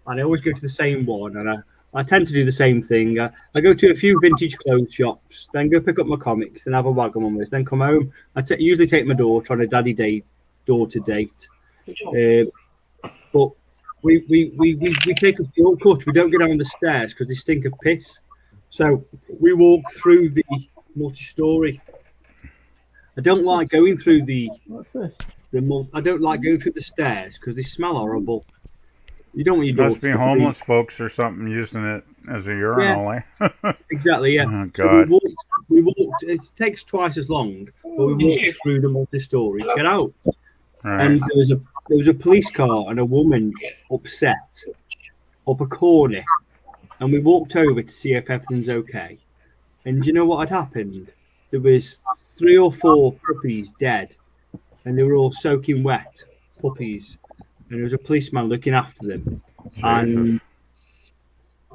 and I always go to the same one, and I tend to do the same thing. I go to a few vintage clothes shops, then go pick up my comics, then have a wagon on this, then come home. Usually take my daughter on a daddy date, daughter date. But we take a shortcut. We don't get down the stairs because they stink of piss. So we walk through the multi-story. I don't like going through I don't like going through the stairs because they smell horrible. You don't want your must be homeless folks or something using it as a urinal, eh? Exactly, yeah. Oh, God. So we walked. It takes twice as long, but we walked through the multi-story to get out. Right. And there was a police car and a woman upset up a corner, and we walked over to see if everything's okay. And do you know what had happened? There was 3 or 4 puppies dead, and they were all soaking wet, puppies. And there was a policeman looking after them. Jesus. And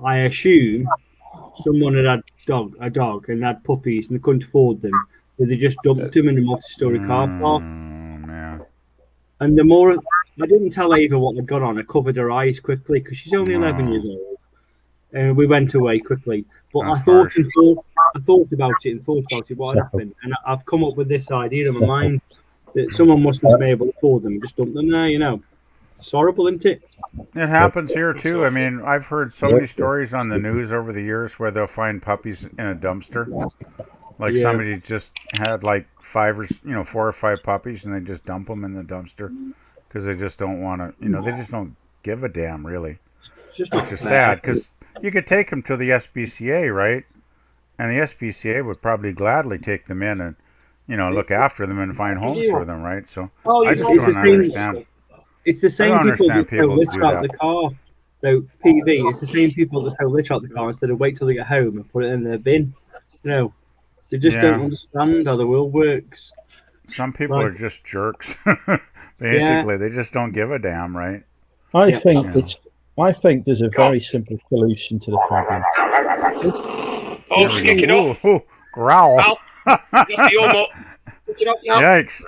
I assume someone had a dog and had puppies, and they couldn't afford them, so they just dumped them in a multi-story car park. Man. And the more I didn't tell Ava what had gone on, I covered her eyes quickly because she's only 11 years old. And we went away quickly. But That's I thought about it what had happened, and I've come up with this idea in my mind that someone mustn't be able to afford them, just dump them there. It's horrible, isn't it? It happens here too. I mean, I've heard so many stories on the news over the years where they'll find puppies in a dumpster. Like somebody just had like 4 or 5 puppies, and they just dump them in the dumpster because they just don't want to. They just don't give a damn, really. Which is sad because you could take them to the SPCA, right? And the SPCA would probably gladly take them in and look after them and find homes for them, right? So I just don't understand. It's the same people that throw litter out the car. So PV, it's the same people that throw litter out the car instead of wait till they get home and put it in their bin. They just don't understand how the world works. Some people are just jerks. Basically, they just don't give a damn, right? I think there's a very simple solution to the problem. Stick it up. Ooh, growl. Yikes.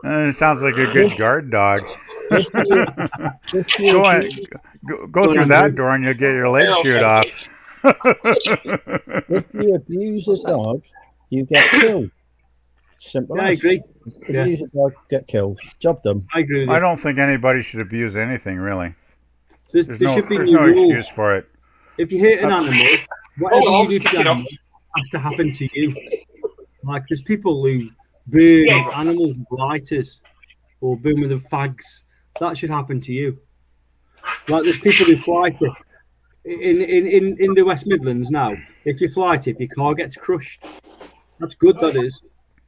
It sounds like a good guard dog. Go through that door and you'll get your leg chewed off. If you abuse a dog, you get killed. Simple. I agree. Abuse a dog, get killed. Job done. I agree with you. I don't think anybody should abuse anything, really. There's no excuse for it. If you hit an animal, whatever you do to the animal has to happen to you. Like there's people who burn animals with lighters or burn with them fags. That should happen to you. Like there's people who fly tip in the West Midlands now. If you fly tip, your car gets crushed. That's good. That is.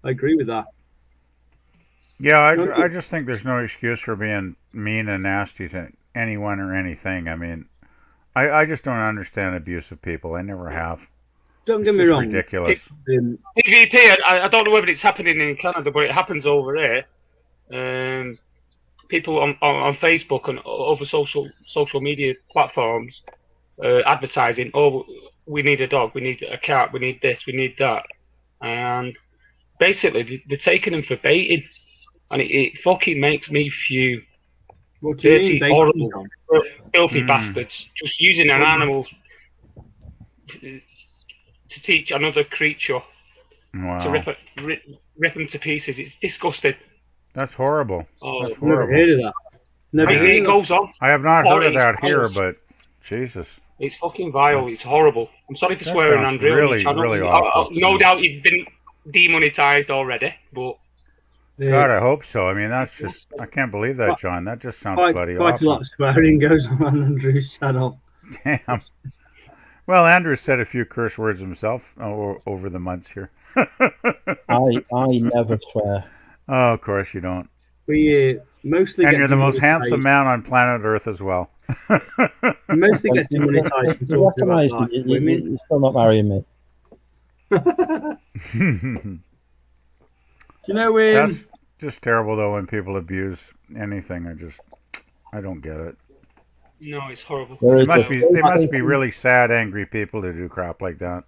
I agree with that. Yeah, I just think there's no excuse for being mean and nasty to anyone or anything. I mean, I just don't understand abusive people. I never have. Don't get me wrong. Ridiculous. PvP, I don't know whether it's happening in Canada, but it happens over here. People on Facebook and other social media platforms advertising, we need a dog, we need a cat, we need this, we need that. And basically, they're taking them for baiting. And it fucking makes me fume. What do you mean, horrible, filthy bastards. Just using an animal to teach another creature to rip them to pieces. It's disgusting. That's horrible. Oh, That's horrible. Never heard of that. It goes on. I have not heard of that here, but Jesus. It's fucking vile. It's horrible. I'm sorry for swearing, Andrew. Really awful. No doubt you've been demonetized already, but... God, I hope so. I mean, that's just... I can't believe that, John. That just sounds bloody awful. Quite a lot of swearing goes on Andrew's channel. Damn. Well, Andrew said a few curse words himself over the months here. I never swear. Oh, of course you don't. We mostly. And you're the most handsome man on planet Earth as well. We mostly get demonetized for talking about women. You're still not marrying me. Do you know that's just terrible though when people abuse anything. I don't get it. No, it's horrible. They must be really sad, angry people to do crap like that.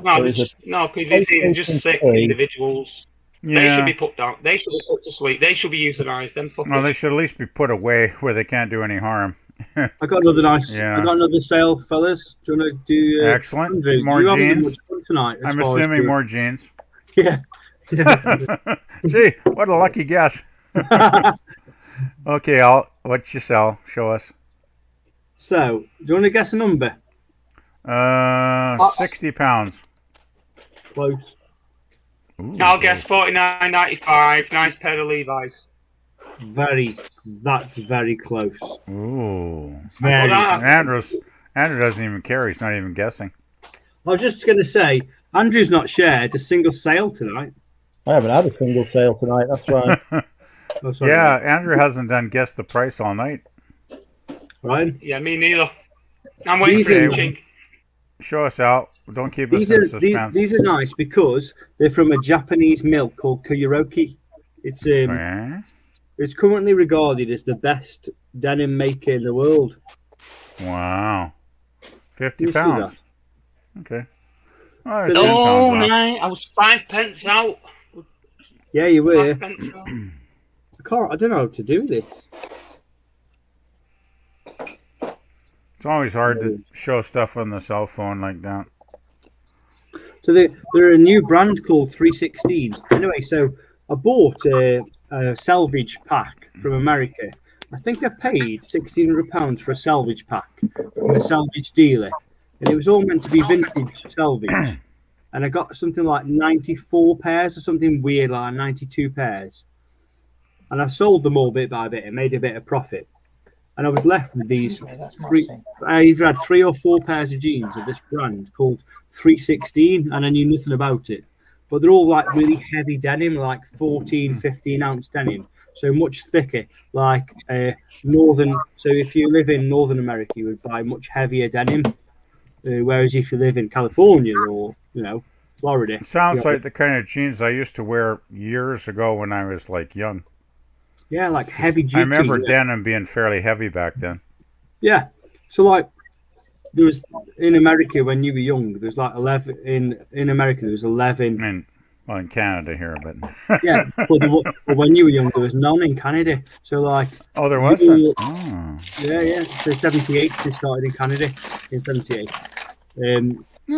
No, There is a PVC are just sick PlayStation individuals. They Yeah. should be put down. They should be put to sleep. They should be euthanized. Them fuckers. Well, they should at least be put away where they can't do any harm. I got another nice. Yeah. I got another sale, fellas. Do you want to do? Excellent. Andrew, More you haven't done jeans? much fun tonight. as I'm far as assuming the- more jeans. Yeah. Gee, what a lucky guess. Okay, what you sell? Show us. So, do you want to guess a number? 60 pounds. Close. Ooh, I'll guess $49.95. Nice pair of Levi's. That's very close. Ooh. Very. Well, Andrew doesn't even care. He's not even guessing. I was just going to say, Andrew's not shared a single sale tonight. I haven't had a single sale tonight. That's why. Oh, sorry. Yeah, Andrew hasn't done guess the price all night. Ryan? Yeah, me neither. I'm waiting These for are- the chink. Show us out. Don't keep us These in are suspense. these are nice because they're from a Japanese mill called Kyoyoki. It's Eh? it's currently regarded as the best denim maker in the world. Wow. 50 You see pounds. Okay. Oh, there's So 10 Oh, pounds off. mate, I was 5 pence out. Yeah, you were. 5 pence out. I don't know how to do this. It's always hard to show stuff on the cell phone like that. So they're a new brand called 316. Anyway, so I bought a salvage pack from America. I think I paid £1,600 for a salvage pack from a salvage dealer, and it was all meant to be vintage salvage. And I got something like 94 pairs or something weird, like 92 pairs. And I sold them all bit by bit and made a bit of profit. And I was left with these Yeah, that's my three. thing. I either had 3 or 4 pairs of jeans of this brand called 316, and I knew nothing about it. But they're all like really heavy denim, like 14, 15 ounce denim. So much thicker, like northern. So if you live in Northern America, you would buy much heavier denim. Whereas if you live in California or, Florida. It sounds you like the kind of jeans I used to wear years ago when I was like young. Yeah, like heavy duty. I remember yeah. denim being fairly heavy back then. Yeah. So like there was in America when you were young, there's like 11 in America there was 11. Well, in Canada here, but Yeah, but when you were young there was none in Canada. So like oh, there was. you- Oh. yeah. So 78 they started in Canada in 78. Yeah,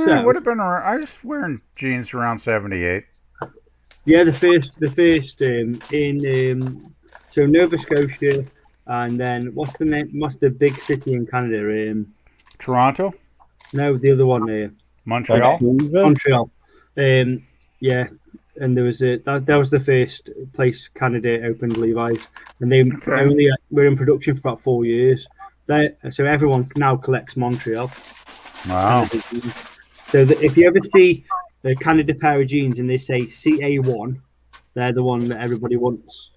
So it would have been around. I was wearing jeans around 78. yeah, the first in so Nova Scotia, and then what's the name? What's the big city in Canada? Toronto, No, the other one. Montreal. Vancouver. Montreal. Yeah, and there was that was the first place Canada opened Levi's, and they only were in production for about 4 years. So everyone now collects Montreal. Wow. So if you ever see the Canada pair of jeans and they say CA1, they're the one that everybody wants.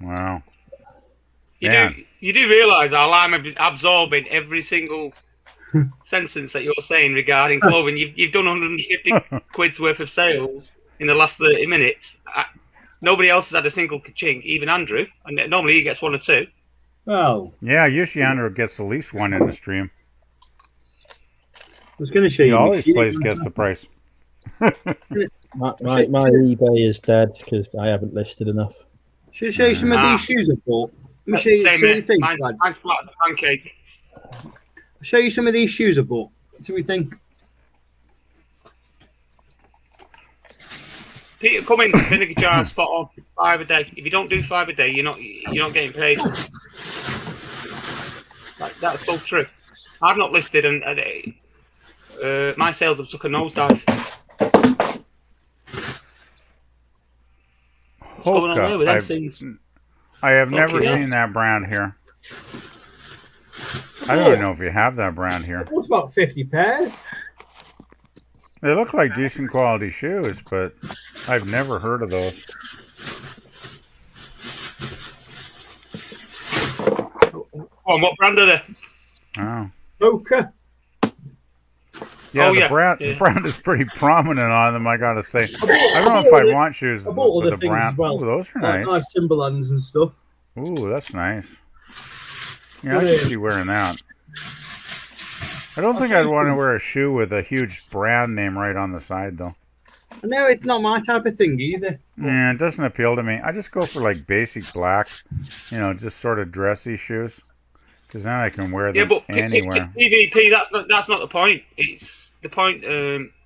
Wow. You do realise how I'm absorbing every single sentence that you're saying regarding clothing. You've done 150 quid's worth of sales in the last 30 minutes. Nobody else has had a single chink, even Andrew, and normally he gets 1 or 2. Oh, Yeah, usually Andrew gets at least one in the stream. I was going to show He you. always plays guess the price. My eBay is dead because I haven't listed enough. Should I show you some of these shoes I bought? Let me show you Same some of here. the things, Mine's lads. flat as a pancake. I'll show you some of these shoes I bought. See what you think. Peter, come in. Vinegar jar, spot on. 5 a day. If you don't do 5 a day, you're not getting paid. That's so true. I've not listed, and my sales have took a nosedive. What's going on there with them things? I have never Okay, seen that brand here. I don't even know if you have that brand here. What's about 50 pairs? They look like decent quality shoes, but I've never heard of those. Oh, what brand are they? Oh. Boca. Yeah, Oh, the yeah. brand is pretty prominent on them, I gotta say. I don't know if I'd want shoes I bought with other the things brand. as well. Ooh, those are Like nice. nice Timberlands and stuff. Ooh, that's nice. Yeah, I Yeah. can see wearing that. I don't think I'd want to wear a shoe with a huge brand name right on the side, though. No, it's not my type of thing either. Yeah, it doesn't appeal to me. I just go for like basic black, just sort of dressy shoes. Because then I can wear them anywhere. PvP, that's not the point. It's the point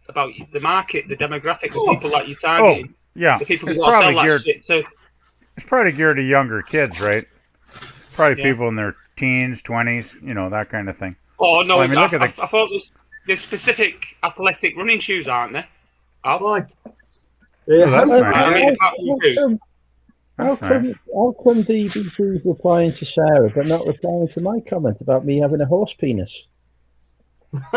about the market, the demographic of people that you're targeting. Oh, yeah. The people it's who probably sell geared. that shit, so. It's probably geared to younger kids, right? Probably people in their teens, 20s, that kind of thing. Oh no! Well, I mean, look at I thought there's specific athletic running shoes, aren't there? Like, that's nice. how come the BBC's replying to Sarah but not replying to my comment about me having a horse penis? What?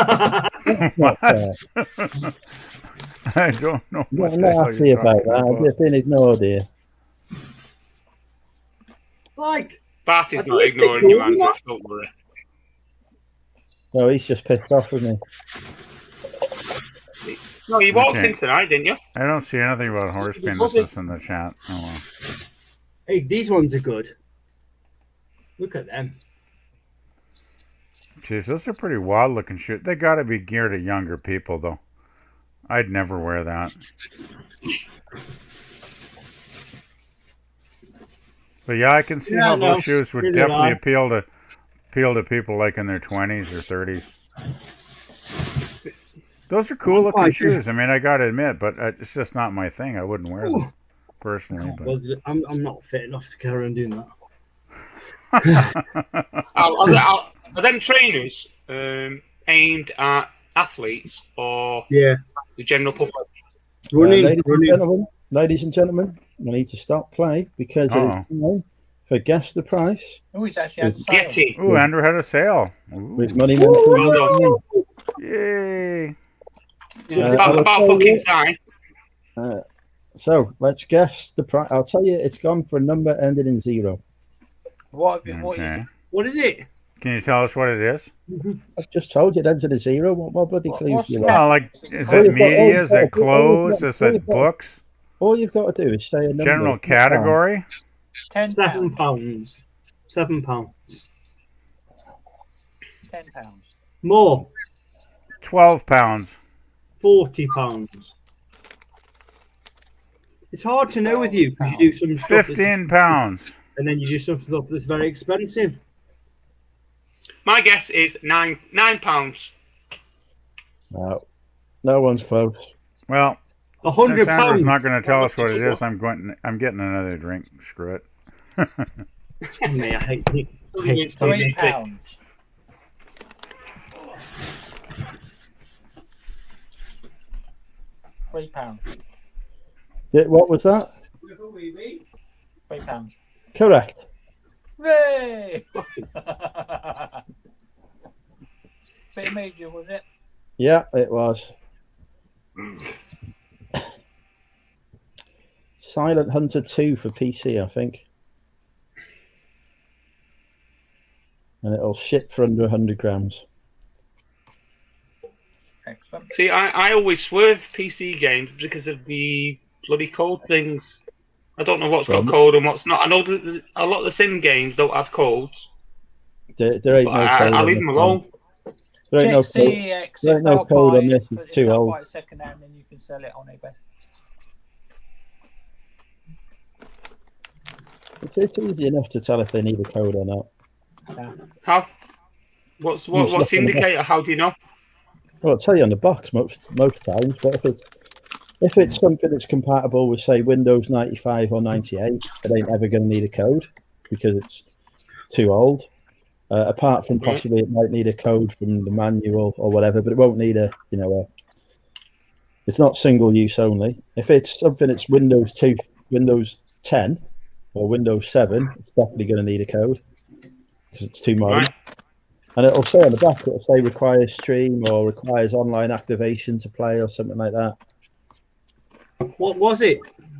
I don't know. I'm not happy about that. I've just been ignored here. Like, Barty's not ignoring you, man. Don't worry. No, he's just pissed off with me. No, you walked in tonight, didn't you? I don't see anything about horse penises in the chat. Oh, well. Hey, these ones are good. Look at them. Jeez, those are pretty wild looking shoes. They got to be geared at younger people, though. I'd never wear that. But yeah, I can see how those shoes would definitely appeal to people like in their 20s or 30s. Those are cool looking shoes. I mean, I got to admit, but it's just not my thing. I wouldn't wear them personally. But. Well, I'm not fit enough to carry on doing that. Are them trainers aimed at athletes or the general public? Ladies and gentlemen, we need to stop play because it is time for Guess the Price. Oh, he's actually had a sale. Ooh, Andrew had a sale. With money mentioned. Yay. It's about fucking time. So let's guess the price. I'll tell you, it's gone for a number ending in 0. What is it? What is it? Can you tell us what it is? I've just told you it ends in a 0. What bloody clues do you want? Well, like, is it media? Is it clothes? Is it books? All you've got to do is say a number. General category? £7. £7. £10. More. £12. £40. It's hard to know with you because you do some stuff. £15. And then you do some stuff that's very expensive. My guess is £9. No, no one's close. Well, £100. Since Andrew's not going to tell us what it is, I'm getting another drink. Screw it. Me, I hate it. £3. £3. What was that? £3. Correct. Yay! Bit major, was it? Yeah, it was. Silent Hunter 2 for PC, I think. And it'll ship for under 100 grams. Excellent. See, I always swerve PC games because of the bloody code things. I don't know what's got code and what's not. I know that a lot of the sim games don't have codes. There ain't no code. I leave them alone. There ain't no code on this. It's too old. Buy it second hand, then you can sell it on eBay. It's easy enough to tell if they need a code or not. Yeah. How? What's the indicator? How do you know? Well, I'll tell you on the box most times, but if it's something that's compatible with, say, Windows 95 or 98, it ain't ever going to need a code because it's too old. Apart from possibly it might need a code from the manual or whatever, but it won't need it's not single use only. If it's something that's Windows 2, Windows 10 or Windows 7, it's definitely going to need a code because it's too modern. Right. And it'll say on the back, it'll say requires stream or requires online activation to play or something like that. What was it?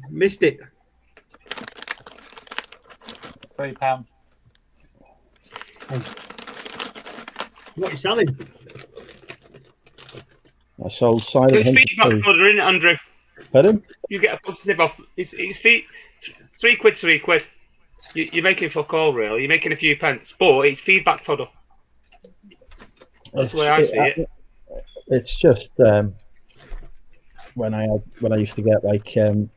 Missed it. £3. What are you selling? I sold Silent Hunter. It's feedback fodder, isn't it, Andrew? Pardon? You get a positive off. It's £3. £3. You're making fuck all, really. You're making a few pence, but it's feedback fodder. That's the way I see it. It's just when I used to get like 100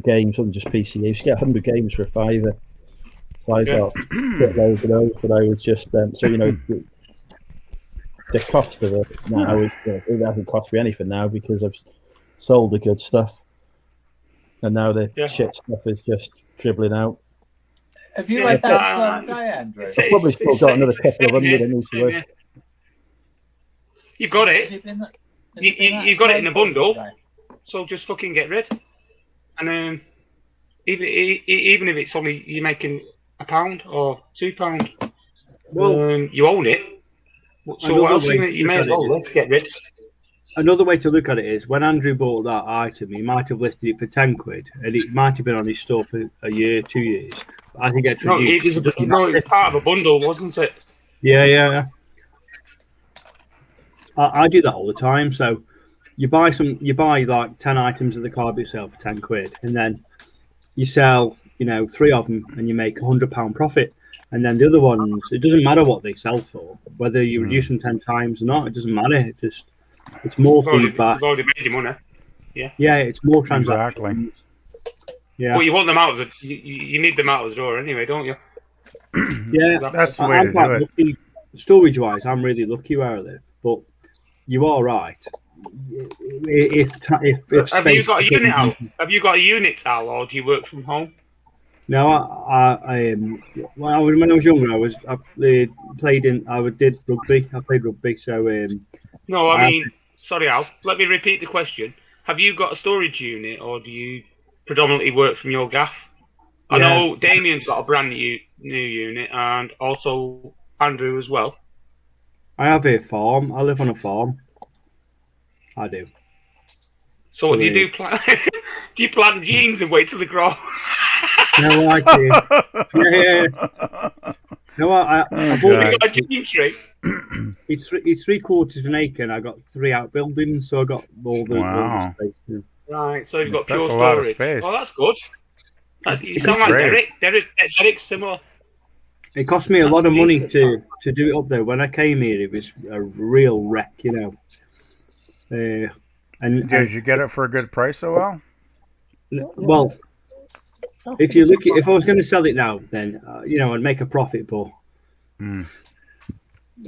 games, wasn't just PC. I used to get 100 games for a £5. So I got loads of those, but I was just so you know the cost of it now is it hasn't cost me anything now because I've sold the good stuff, and now the shit stuff is just dribbling out. Have you had that slow day, Andrew? I've probably still got another couple of hundred I need to list. You've got it. You've got it in a bundle, so just fucking get rid. And even if it's only you're making £1 or £2, well, you own it. So what else you may as well let's get rid. Another way to look at it is when Andrew bought that item, he might have listed it for £10, and it might have been on his store for a year, 2 years. I think it's reduced. It was part of a bundle, wasn't it? Yeah. I do that all the time. So you buy like 10 items at the car boot sale for £10, and then you sell 3 of them, and you make £100 profit. And then the other ones, it doesn't matter what they sell for, whether you reduce them 10 times or not. It doesn't matter. It's more feedback. You've already made your money. Yeah, it's more transactions. Exactly. Yeah. Well, you want them out of you need them out of the door anyway, don't you? Yeah, that's the way to do it. Lucky, storage-wise, I'm really lucky where I live, but you are right. If have you got a unit out? Have you got a unit out, or do you work from home? No, when I was younger, I did rugby. I played rugby, so. No, I mean, sorry, Al. Let me repeat the question. Have you got a storage unit, or do you predominantly work from your gaff? I know Damien's got a brand new unit, and also Andrew as well. I have a farm. I live on a farm. I do. So what do you do? Do you plant jeans and wait till they grow? No, I do. Yeah. No, I bought a jean tree. It's 3/4 of an acre, and I got 3 outbuildings, so I got all the space. Right, so you've got pure storage. A lot of space. Oh, that's good. You sound like Derek. Derek's similar. It cost me a lot of money to do it up there. When I came here, it was a real wreck, And did you get it for a good price, though, Al? Well, if I was going to sell it now, then I'd make a profit, but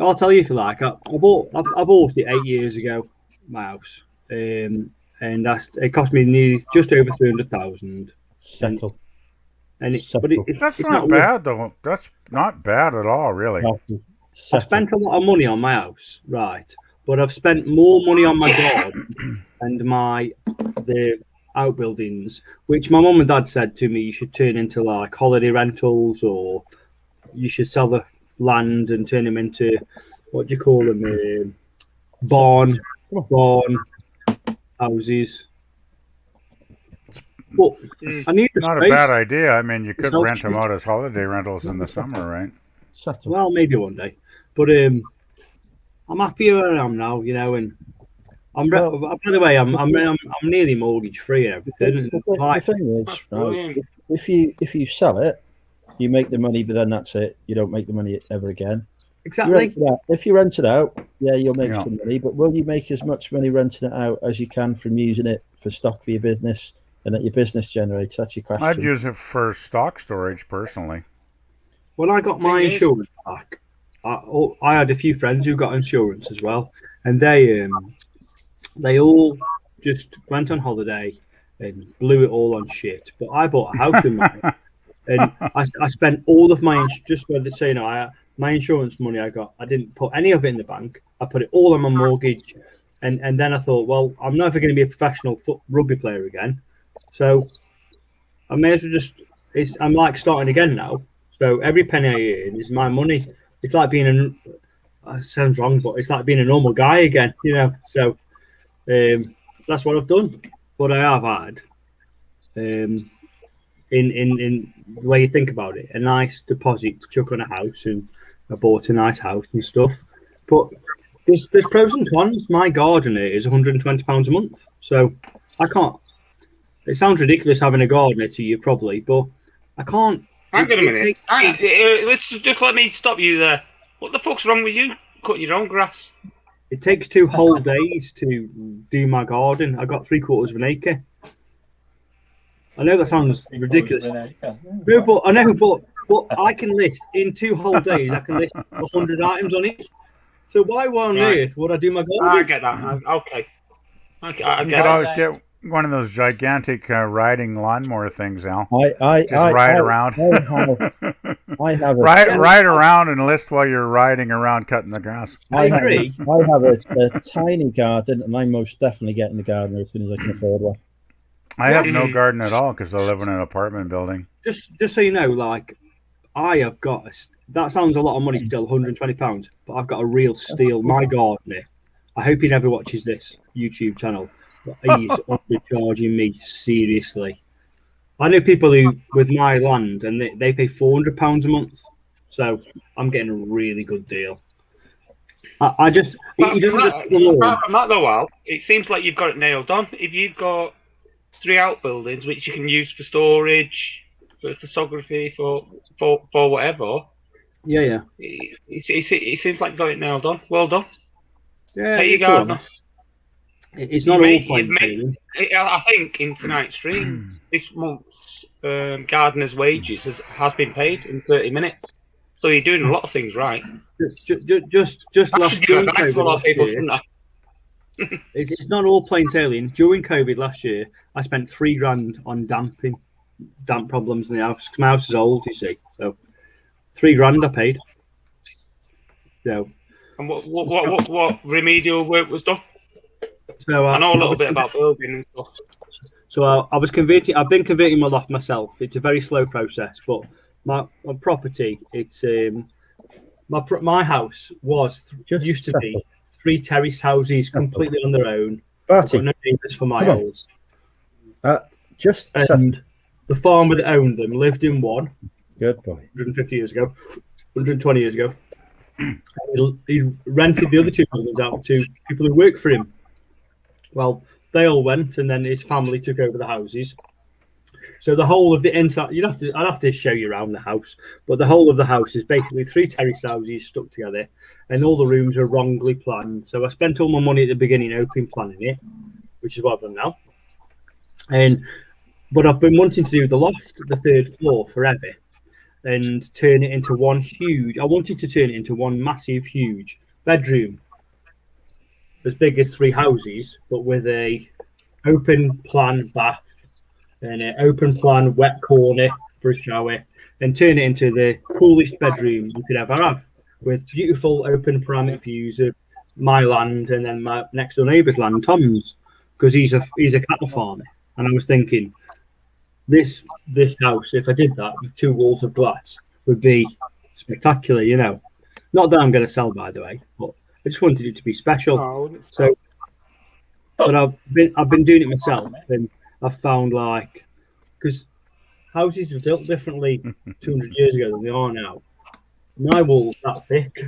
I'll tell you if you like. I bought it 8 years ago, my house, and it cost me just over 300,000. Settle. But that's not bad, though. That's not bad at all, really. I've spent a lot of money on my house, right? But I've spent more money on my garden and the outbuildings, which my mum and dad said to me you should turn into like holiday rentals, or you should sell the land and turn them into, what do you call them, barn houses. But I need the not space. A bad idea. I mean, you could rent them out as holiday rentals in the summer, right? Well, maybe one day. But I'm happy where I am now, and by the way, I'm nearly mortgage free and everything. The thing is, right, if you sell it, you make the money, but then that's it. You don't make the money ever again. Exactly. If you rent it out, you'll make some money, but will you make as much money renting it out as you can from using it for stock for your business and that your business generates? That's your question. I'd use it for stock storage personally. When I got my insurance back, I had a few friends who got insurance as well, and they all just went on holiday and blew it all on shit. But I bought a house in mine, and I spent all of my my insurance money I got. I didn't put any of it in the bank. I put it all on my mortgage, and then I thought, well, I'm never going to be a professional rugby player again, so I may as well I'm like starting again now. So every penny I earn is my money. It's like being sounds wrong, but it's like being a normal guy again, So that's what I've done. But I have had, in the way you think about it, a nice deposit to chuck on a house, and I bought a nice house and stuff. But there's pros and cons. My gardener is £120 a month, so I can't. It sounds ridiculous having a gardener to you, probably, but I can't. Hang on a minute. Let's just let me stop you there. What the fuck's wrong with you cutting your own grass? It takes 2 whole days to do my garden. I got 3/4 of an acre. I know that sounds ridiculous. No, but I know, but I can list in 2 whole days. I can list 100 items on it. So why on earth would I do my garden? I get that. Okay. I You get could that. always get one of those gigantic riding lawnmower things, Al. I ride around. I have a ride around and list while you're riding around cutting the grass. I agree. I have a tiny garden, and I'm most definitely getting the gardener as soon as I can afford one. I have no garden at all because I live in an apartment building. Just so you know, like, I have got that sounds a lot of money still, £120, but I've got a real steal. My gardener, I hope he never watches this YouTube channel, but he's undercharging me seriously. I know people who, with my land, and they pay £400 a month, so I'm getting a really good deal. He doesn't just apart from that though, Al, it seems like you've got it nailed on. If you've got 3 outbuildings which you can use for storage, for photography, for whatever. Yeah. It seems like you got it nailed on. Well done. Yeah, there you go. It's not all plain. I think in tonight's stream, this month's gardener's wages has been paid in 30 minutes. So you're doing a lot of things right. Just last during COVID it's not all plain sailing. During COVID last year, I spent $3,000 on damp problems in the house. Cause my house is old, you see. So $3,000 I paid. So. And what remedial work was done? So I know a little bit about building and stuff. So I was converting. I've been converting my loft myself. It's a very slow process, but my property. It's my house used to be 3 terrace houses completely on their own. Barty, no neighbours for my house. And the farmer that owned them lived in one. Good boy. 150 years ago, 120 years ago. He rented the other 2 buildings out to people who work for him. Well, they all went, and then his family took over the houses. So the whole of the inside, I'd have to show you around the house, but the whole of the house is basically 3 terrace houses stuck together, and all the rooms are wrongly planned. So I spent all my money at the beginning open planning it, which is what I've done now. But I've been wanting to do the loft, the 3rd floor, forever, and turn it into one huge. I wanted to turn it into one massive, huge bedroom, as big as 3 houses, but with a open plan bath and an open plan wet corner for a shower, and turn it into the coolest bedroom you could ever have, with beautiful open panoramic views of my land and then my next door neighbour's land, Tom's, because he's a cattle farmer. And I was thinking, this house, if I did that with 2 walls of glass, would be spectacular, you know. Not that I'm going to sell, by the way, but I just wanted it to be special. So, but I've been doing it myself, and I've found, like, because houses were built differently 200 years ago than they are now. My wall's that thick,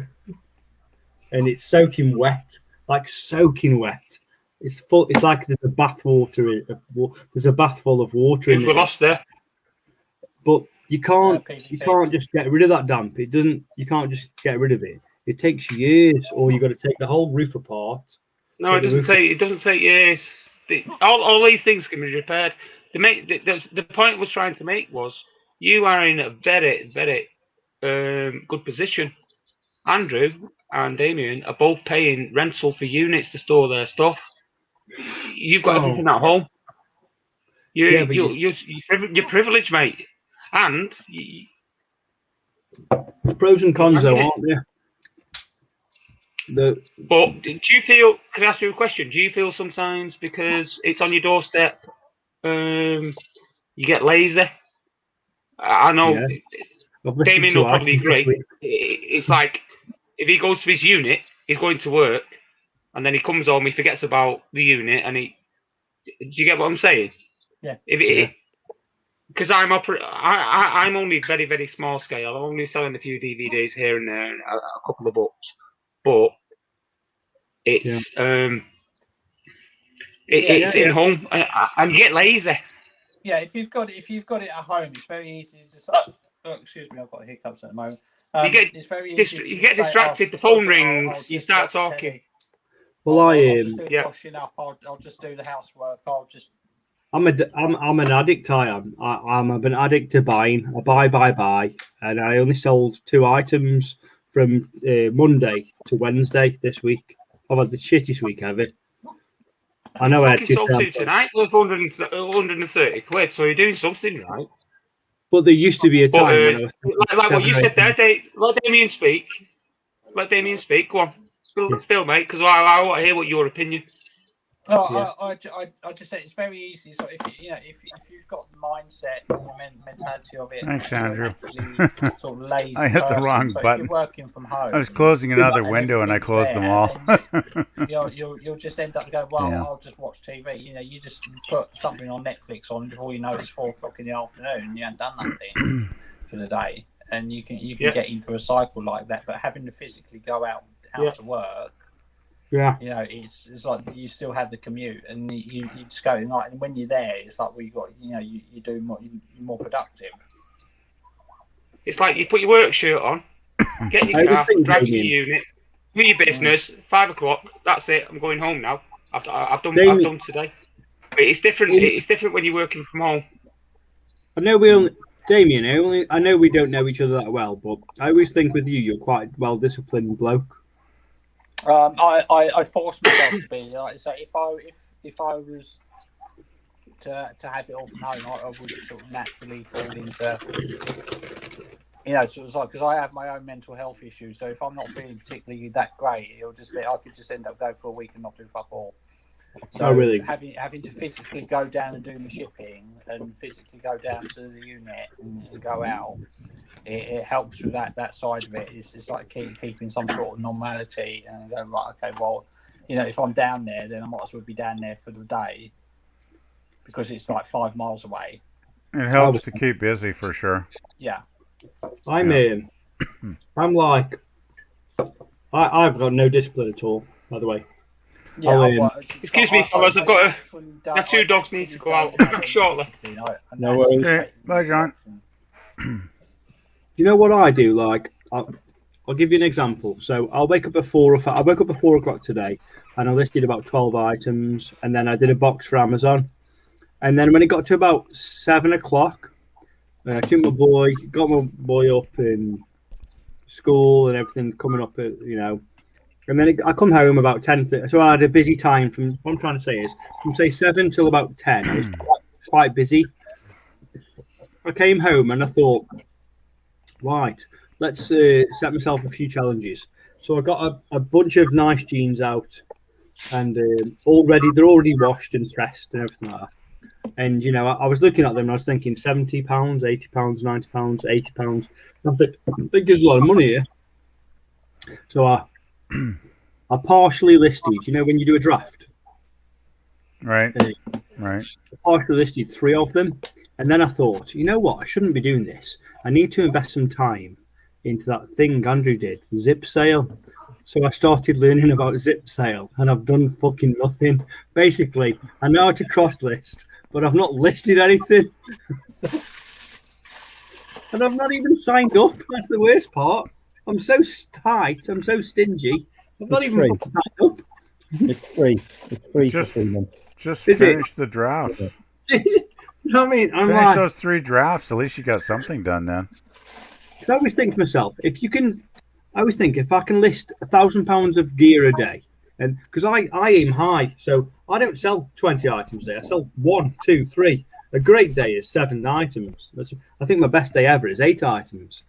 and it's soaking wet, like soaking wet. It's full. It's like there's a bath water. There's a bath full of water in it. We're lost there. But you can't just get rid of that damp. It doesn't. You can't just get rid of it. It takes years, or you've got to take the whole roof apart. No, it doesn't take years. All these things can be repaired. The point I was trying to make was you are in a very, very good position. Andrew and Damien are both paying rental for units to store their stuff. You've got everything at home. You're privileged, mate. And pros and cons, though, aren't there? But do you feel? Can I ask you a question? Do you feel sometimes because it's on your doorstep, you get lazy? I know. Yeah. Damien will probably agree. It's like if he goes to his unit, he's going to work, and then he comes home, he forgets about the unit, and do you get what I'm saying? Yeah. Because I'm only very, very small scale. I'm only selling a few DVDs here and there, and a couple of books, but it's in home, and you get lazy. Yeah, if you've got it at home, it's very easy to. Oh, excuse me, I've got hiccups at the moment. It's very easy you get to say, distracted. "Oh, The phone I'll rings. You just start watch talking. telly. Well, I'll just do yeah. washing up. I'll just do the housework. I'll just. I'm an addict. I'm an addict to buying. I buy, and I only sold 2 items from Monday to Wednesday this week. I've had the shittest week ever. I know I had 2 sold 2 tonight. Worth 130 quid. So you're doing something right. But there used to be a time when I was like what you said there. Let Damien speak. Let Damien speak. Go on, spill, mate. Because I want to hear what your opinion. No, I just say it's very easy. So if you've got the mindset and the mentality of it, Thanks, Andrew. Sort of lazy I hit the person. wrong So button. If you're working from home, I was closing another window and I closed them all. You'll just end up going, well, Yeah. I'll just watch TV. You just put something on Netflix on, before you know it's 4 o'clock in the afternoon and you haven't done nothing for the day, and you can get into a cycle like that. But having to physically go out to work. Yeah, it's like you still have the commute, and you just go at night, and when you're there, it's like you do more, you're more productive. It's like you put your work shirt on, get in your car, drive to your unit, do your business. 5 o'clock. That's it. I'm going home now. I've done today. But it's different. It's different when you're working from home. I know Damien. I know we don't know each other that well, but I always think with you're quite a well-disciplined bloke. I force myself to be like, so if I was to have it all from home, I would sort of naturally fall into sort of like, because I have my own mental health issues. So if I'm not feeling particularly that great, it'll just be I could just end up going for a week and not do fuck all. So really? having to physically go down and do my shipping and physically go down to the unit and go out. It helps with that side of it. It's like keeping some sort of normality and going, right, okay, well, if I'm down there, then I might as well be down there for the day because it's like 5 miles away. It helps to keep busy for sure. Yeah. I'm like, I've got no discipline at all, by the way. Yeah, excuse me, fellas, I've got my 2 dogs need to go out. I'll be back shortly. No worries. Okay, bye, John. Do you know what I do? Like, I'll give you an example. So I'll wake up at 4 or 5. I woke up at 4 o'clock today, and I listed about 12 items, and then I did a box for Amazon. And then when it got to about 7 o'clock, I took got my boy up in school and everything coming up, And then I come home about 10:30. So I had a busy time from, what I'm trying to say is, from say 7 till about 10. I was quite busy. I came home and I thought, right, let's set myself a few challenges. So I got a bunch of nice jeans out, and they're already washed and pressed and everything like that. And I was looking at them and I was thinking £70, £80, £90, £80. I think there's a lot of money here. So I partially listed. When you do a draft, Right. I partially listed 3 of them. And then I thought, you know what? I shouldn't be doing this. I need to invest some time into that thing Andrew did, Zip Sale. So I started learning about Zip Sale, and I've done fucking nothing. Basically, I know how to cross list, but I've not listed anything. And I've not even signed up. That's the worst part. I'm so tight. I'm so stingy. I've not even signed up. It's free. It's free Just- for 3 months. Just finish the draft. You know what I mean? I'm Finish like, those 3 drafts. At least you got something done then. I always think to myself, if I can list £1,000 of gear a day, and because I aim high, so I don't sell 20 items a day. I sell 1, 2, 3. A great day is 7 items. I think my best day ever is 8 items.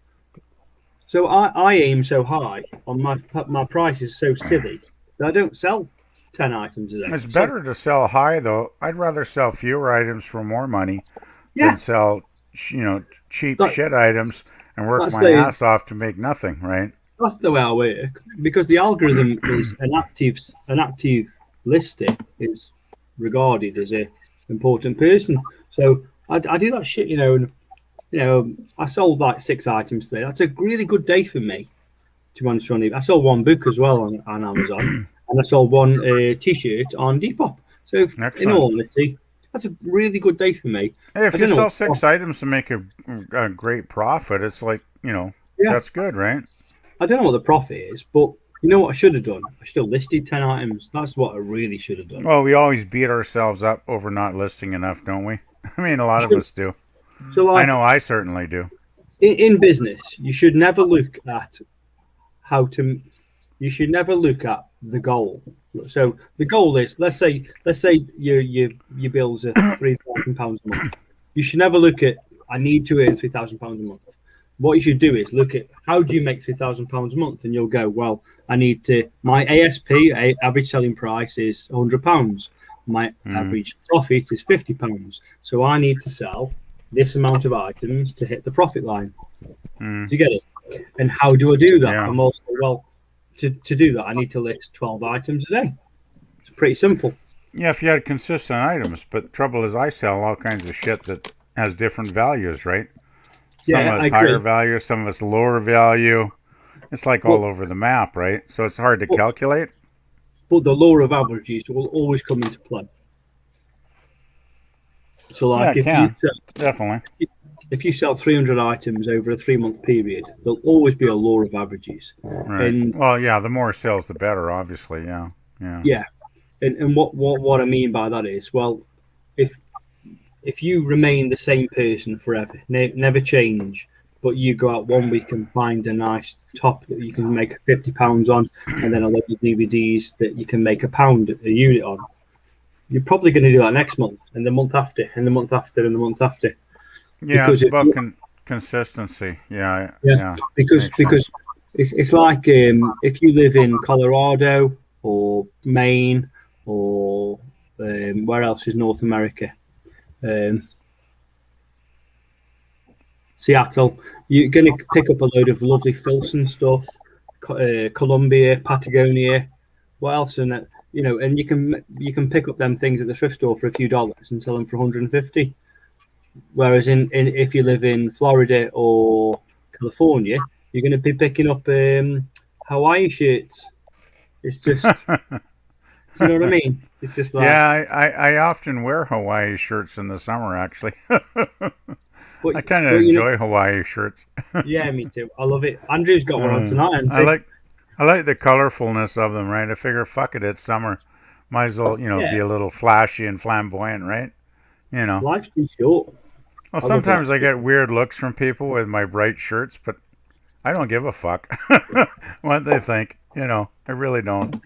So I aim so high on my price is so silly that I don't sell 10 items a day. It's better to sell high though. I'd rather sell fewer items for more money Yeah. than sell cheap shit items and work that's my ass off to make nothing, right? That's the way I work, because the algorithm is an active lister is regarded as a important person. So I do that shit, and I sold like 6 items today. That's a really good day for me. To be honest with you, I sold 1 book as well on Amazon, and I sold 1 t-shirt on Depop. So in all honesty, that's a really good day for me. Hey, if you sell 6 items to make a great profit, it's like Yeah. That's good, right? I don't know what the profit is, but you know what I should have done? I should have listed 10 items. That's what I really should have done. Well, we always beat ourselves up over not listing enough, don't we? I mean, a lot of us do. So, like, I know I certainly do. In business, you should never look at you should never look at the goal. So the goal is, let's say your bills are £3,000 a month. You should never look at, I need to earn £3,000 a month. What you should do is look at, how do you make £3,000 a month? And you'll go, well, I need to, my ASP, average selling price, is £100. My average profit is £50. So I need to sell this amount of items to hit the profit line. Do you get it? And how do I do that? Yeah. I'm also, well, to do that, I need to list 12 items a day. It's pretty simple. Yeah, if you had consistent items, but the trouble is I sell all kinds of shit that has different values, right? Some of it's higher value, some of it's lower value. It's like all over the map, right? So it's hard to calculate. But the law of averages will always come into play. So, like, definitely. If you sell 300 items over a 3-month period, there'll always be a law of averages. Right. And, well, yeah, the more sales, the better, obviously. Yeah. Yeah. And what I mean by that is, well, if you remain the same person forever, never change, but you go out one week and find a nice top that you can make £50 on, and then a lot of DVDs that you can make £1 a unit on, you're probably going to do that next month, and the month after, and the month after, and the month after. Yeah, because it's about consistency. Yeah. Because it's like if you live in Colorado or Maine or where else is North America? Seattle. You're going to pick up a load of lovely Filson stuff, Colombia, Patagonia. What else? And and you can pick up them things at the thrift store for a few dollars and sell them for $150. Whereas if you live in Florida or California, you're going to be picking up Hawaii shirts. It's just, you know what I mean? It's just like, I often wear Hawaii shirts in the summer. Actually, I kind of enjoy Hawaii shirts. Yeah, me too. I love it. Andrew's got one on tonight. I like the colorfulness of them. Right? I figure, fuck it, it's summer. Might as well, be a little flashy and flamboyant, right? Life's too short. Well, sometimes I get weird looks from people with my bright shirts, but I don't give a fuck what they think. I really don't.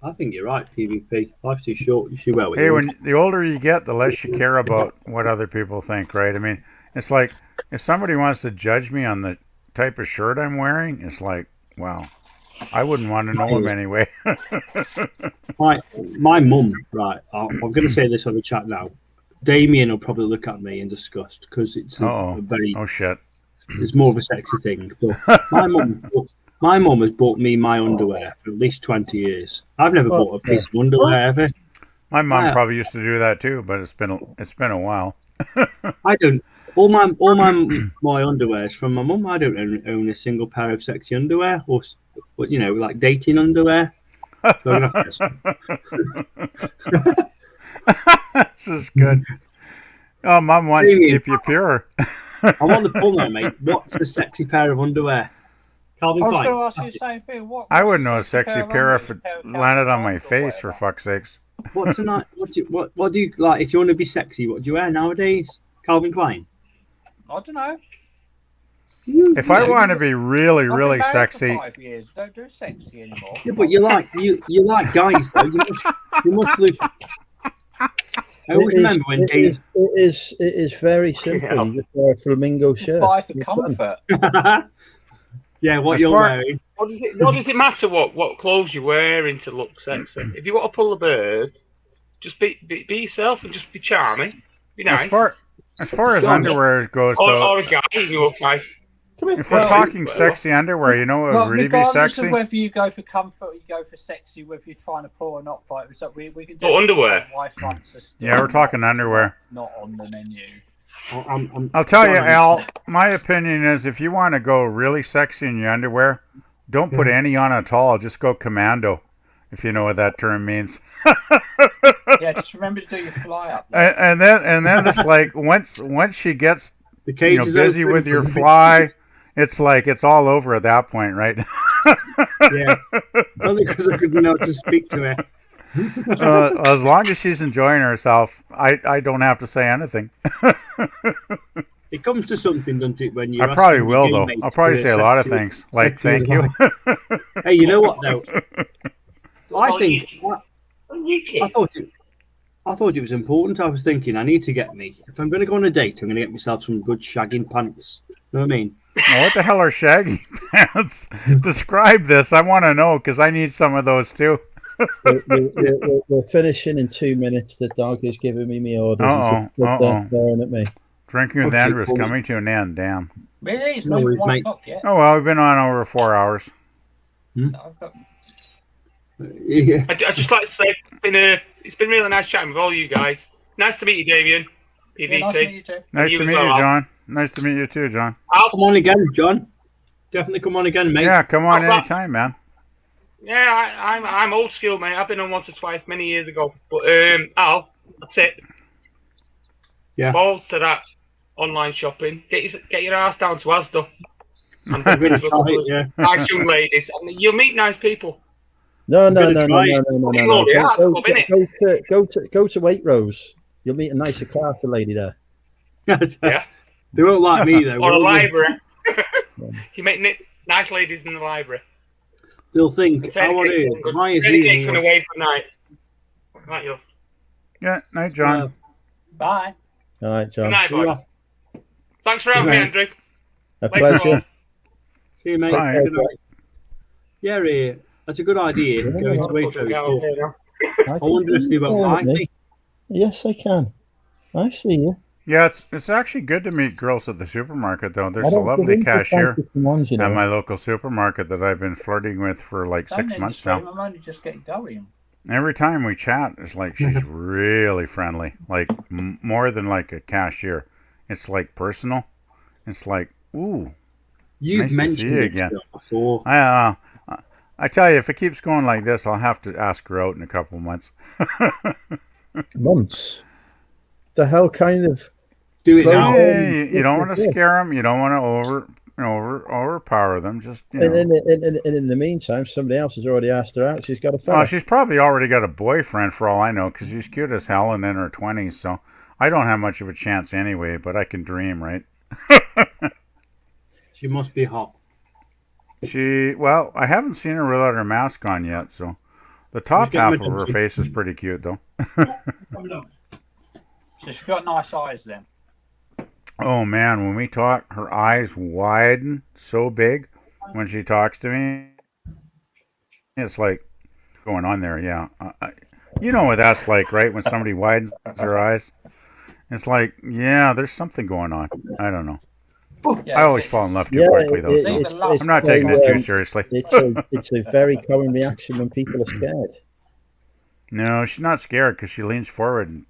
I think you're right, PvP. Life's too short. You should wear what you want. The older you get, the less you care about what other people think, right? I mean, it's like if somebody wants to judge me on the type of shirt I'm wearing, it's like, wow, I wouldn't want to know him anyway. My mum, right, I'm going to say this on the chat now. Damien will probably look at me in disgust because it's a very... Oh, shit. It's more of a sexy thing. But my mum has bought me my underwear for at least 20 years. I've never bought a piece of underwear ever. My mum probably used to do that too, but it's been a while. I don't. All my underwear is from my mum. I don't own a single pair of sexy underwear or like dating underwear. So this is good. Oh, Mum wants to keep you pure. I'm on the phone now, mate. What's a sexy pair of underwear? Calvin Klein. I was going to ask you the same thing. I wouldn't know a sexy pair if it landed on my face, for fuck's sakes. What do you like? If you want to be sexy, what do you wear nowadays? Calvin Klein. I don't know. If I want to be really, really sexy, for 5 years. Don't do sexy anymore. Yeah, but you like guys though. You must look. I always remember when it is very simple. You just wear a flamingo shirt. Buy for comfort. Yeah, what you're wearing. What does it matter what clothes you're wearing to look sexy? If you want to pull a bird, just be yourself and just be charming. Be nice. As far as underwear goes, though, or a guy in your case. If we're talking sexy underwear, you know what would really be sexy? Of whether you go for comfort or you go for sexy, whether you're trying to pull or not, like so we can do underwear. Yeah, we're talking underwear. Not on the menu. I'll tell you, Al, my opinion is if you want to go really sexy in your underwear, don't put any on at all. Just go commando, if you know what that term means. Yeah, just remember to do your fly up. And then it's like once she gets busy with your fly, it's like it's all over at that point, right? Yeah. Only because I couldn't know to speak to her. As long as she's enjoying herself, I don't have to say anything. It comes to something, doesn't it? When you. I probably will, though. I'll probably say a lot of things, like thank you. Hey, you know what though? I thought it was important. I was thinking I need to get me. If I'm going to go on a date, I'm going to get myself some good shagging pants. You know what I mean? Now, what the hell are shaggy pants? Describe this. I want to know because I need some of those too. We're finishing in 2 minutes. The dog is giving me my orders. Staring at me. Drinking with Andrew is coming to an end. Damn. Really? It's not even 1 o'clock yet. Oh well, we've been on over 4 hours. Yeah. I just like to say it's been really nice chatting with all you guys. Nice to meet you, Damien. Yeah, nice to meet you too. Nice to meet you, John. Nice to meet you too, John. I'll come on again, John. Definitely come on again, mate. Yeah, come on anytime, man. Yeah, I'm old school, mate. I've been on once or twice many years ago. But Al, that's it. Yeah. Balls to that online shopping. Get your ass down to Asda. And yeah. Nice young ladies. And you'll meet nice people. No. Go to Waitrose. You'll meet a nicer, classy lady there. Yeah. They won't like me though. Or a library. You meet nice ladies in the library. They'll think, why is he away for night? Right, you. Yeah, night, John. Bye. All right, John. Good night, boys. Thanks for having me, Andrew. A pleasure. See you, mate. Bye. Yeah, that's a good idea. Going to Waitrose. I wonder if they won't like me. Yes, I can. I see you. Yeah, it's actually good to meet girls at the supermarket, though. There's a lovely cashier ones, at my local supermarket that I've been flirting with for like 6 months now. I'm only just getting going. Every time we chat, it's like she's really friendly, like more than like a cashier. It's like personal. It's like, ooh, you've nice to see you again. Before. I tell you, if it keeps going like this, I'll have to ask her out in a couple of months. Months? The hell kind of... Do it now. You don't want to scare them. You don't want to overpower them. Just and in the meantime, somebody else has already asked her out. She's got a fella. Oh, she's probably already got a boyfriend for all I know, because she's cute as hell and in her 20s. So I don't have much of a chance anyway. But I can dream, right? She must be hot. Well, I haven't seen her without her mask on yet. So the top half of her face is pretty cute, though. So she's got nice eyes then. Oh man, when we talk, her eyes widen so big when she talks to me. It's like going on there, yeah. You know what that's like, right? When somebody widens their eyes, it's like, yeah, there's something going on. I don't know. I always fall in love too quickly, though. So I'm not taking it too seriously. It's a very common reaction when people are scared. No, she's not scared because she leans forward and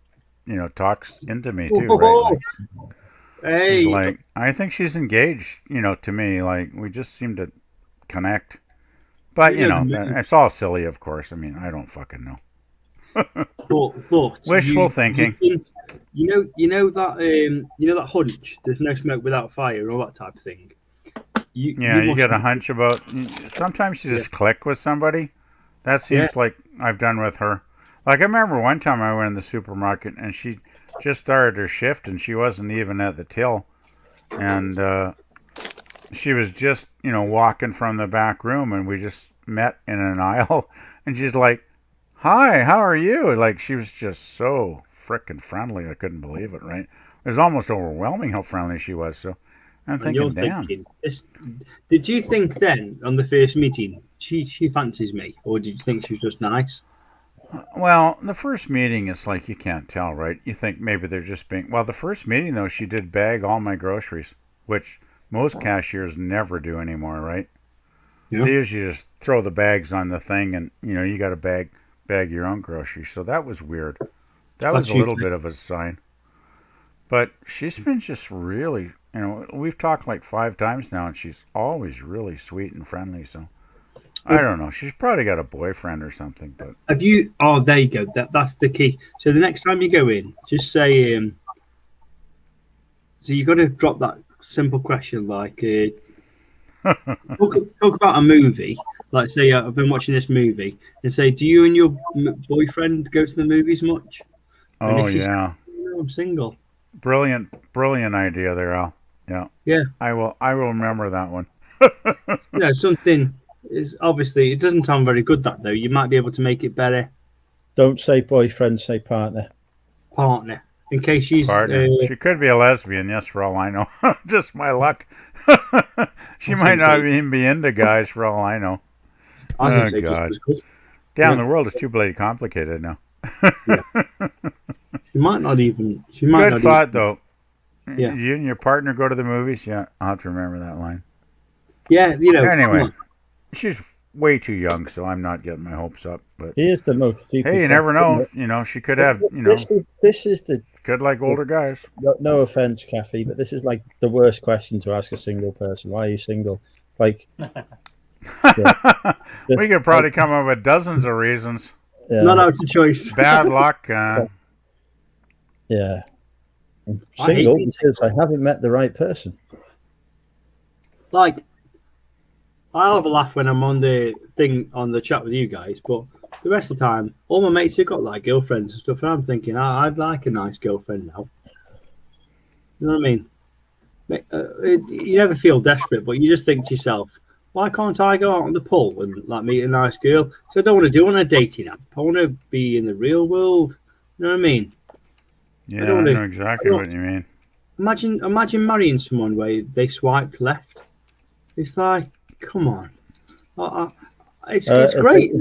talks into me too, right? Like, hey, like I think she's engaged, to me. Like we just seem to connect. But it's all silly, of course. I mean, I don't fucking know. but wishful thinking. You know that hunch. There's no smoke without fire, and all that type of thing. You get a hunch about. Sometimes you just click with somebody. That seems like I've done with her. Like I remember one time I went in the supermarket and she just started her shift and she wasn't even at the till, and she was just walking from the back room and we just met in an aisle and she's like, "Hi, how are you?" Like she was just so frickin' friendly. I couldn't believe it. Right? It was almost overwhelming how friendly she was. So I'm thinking, damn. Did you think then on the first meeting she fancies me, or did you think she was just nice? Well, the first meeting, it's like you can't tell, right? You think maybe they're just being... Well, the first meeting, though, she did bag all my groceries, which most cashiers never do anymore, right? Yeah. They usually just throw the bags on the thing and, you got to bag your own groceries. So that was weird. That was a little bit of a sign. But she's been just really... we've talked like 5 times now, and she's always really sweet and friendly, so... I don't know. She's probably got a boyfriend or something. But have you? Oh, there you go. That's the key. So the next time you go in, just say. So you got to drop that simple question like, talk about a movie. Like, say, I've been watching this movie, and say, do you and your boyfriend go to the movies much? Oh, yeah. I'm single. Brilliant idea there, Al. Yeah. Yeah. I will remember that one. Something is obviously, it doesn't sound very good, that though. You might be able to make it better. Don't say boyfriend, say partner. Partner. In case she's... She could be a lesbian, yes, for all I know. Just my luck. She might not even be into guys, for all I know. Oh, God. Damn, the world is too bloody complicated now. She might not even... Good thought, though. Yeah. You and your partner go to the movies? Yeah, I'll have to remember that line. Yeah, Anyway, she's way too young, so I'm not getting my hopes up. But here's the most. Hey, you never know. She could have. This is the. Could like older guys. No offense, Kathy, but this is like the worst question to ask a single person. Why are you single? Like. We could probably come up with dozens of reasons. Yeah. Not out of choice. Bad luck. Yeah. I'm single because I haven't met the right person. Like, I'll have a laugh when I'm on the thing on the chat with you guys, but the rest of the time, all my mates have got like girlfriends and stuff, and I'm thinking, I'd like a nice girlfriend now. You know what I mean? You never feel desperate, but you just think to yourself, why can't I go out on the pub and like meet a nice girl? So I don't want to do on a dating app. I want to be in the real world. You know what I mean? Yeah, I know exactly what you mean. Imagine marrying someone where they swiped left. It's like, come on. It's great.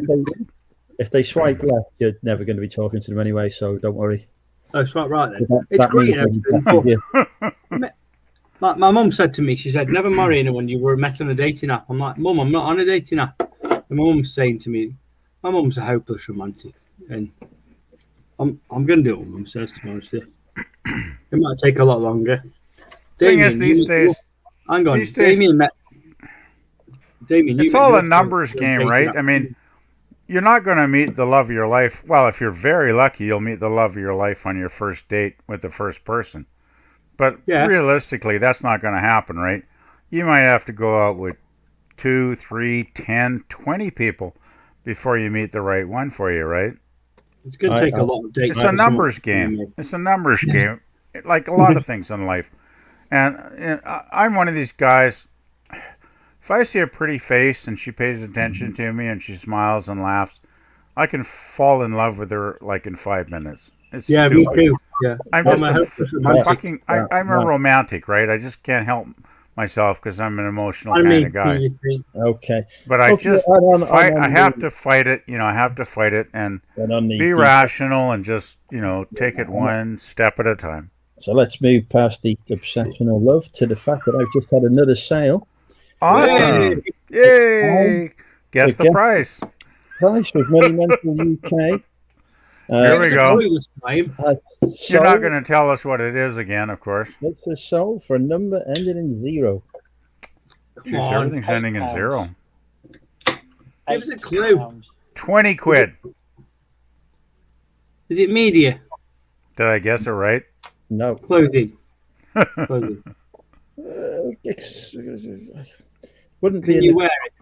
If they swipe left, you're never going to be talking to them anyway, so don't worry. Oh, swipe right then. It's great and everything. Like my mum said to me, she said, never marry anyone you were met on a dating app. I'm like, Mum, I'm not on a dating app. And my mum's saying to me, my mum's a hopeless romantic. And I'm going to do what mum says, to be honest with you. It might take a lot longer. Damien, these days, hang on. Damien, it's all a numbers game, right? I mean, you're not going to meet the love of your life. Well, if you're very lucky, you'll meet the love of your life on your first date with the first person. But realistically, that's not going to happen, right? You might have to go out with 2, 3, 10, 20 people before you meet the right one for you, right? It's going to take a lot of dates. It's a numbers game. It's a numbers game, like a lot of things in life. And I'm one of these guys. If I see a pretty face and she pays attention to me and she smiles and laughs, I can fall in love with her like in 5 minutes. It's stupid. Me too. Yeah, I'm just I'm a romantic, right? I just can't help myself because I'm an emotional kind of guy. Okay, but I have to fight it. I have to fight it and be rational and just take it one step at a time. So let's move past the obsession or love to the fact that I've just had another sale. Awesome! Yay! Guess the price. Price with Money Mental UK. Here we go. You're not going to tell us what it is again, of course. It's a sold for a number ending in 0. Jeez, everything's ending in 0. Give us a clue. 20 quid. Is it media? Did I guess it right? No. Clothing. Wouldn't be. Can you wear it?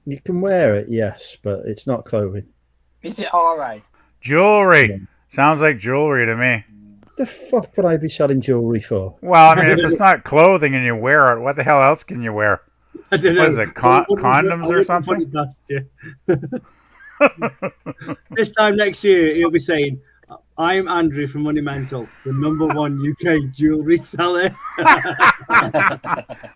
You can wear it, yes, but it's not clothing. Is it RA? Jewelry. Sounds like jewelry to me. The fuck would I be selling jewelry for? Well, I mean, if it's not clothing and you wear it, what the hell else can you wear? I don't know. What is it, condoms or something? This time next year, he'll be saying, I'm Andrew from Money Mental, the #1 UK jewelry seller.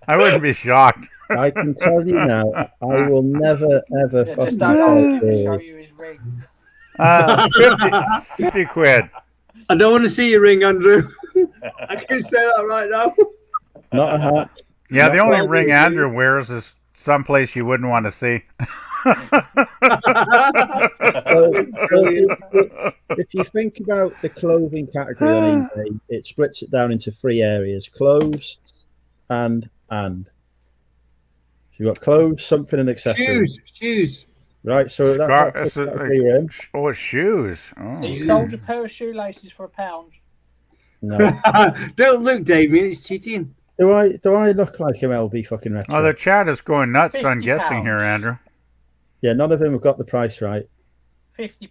I wouldn't be shocked. I can tell you now, I will never, ever just don't show you his ring. 50 quid. I don't want to see your ring, Andrew. I can say that right now. Not a hat. Yeah, the only ring Andrew wears is someplace you wouldn't want to see. If you think about the clothing category on eBay, it splits it down into 3 areas: clothes and. So you've got clothes, something, and accessories. Shoes. Right, so that's it's shoes. Oh. You sold a pair of shoelaces for £1. No. Don't look, Damien. It's cheating. Do I look like MLB fucking retro? Oh, the chat is going nuts on £50. guessing here, Andrew. Yeah, none of them have got the price right. £50.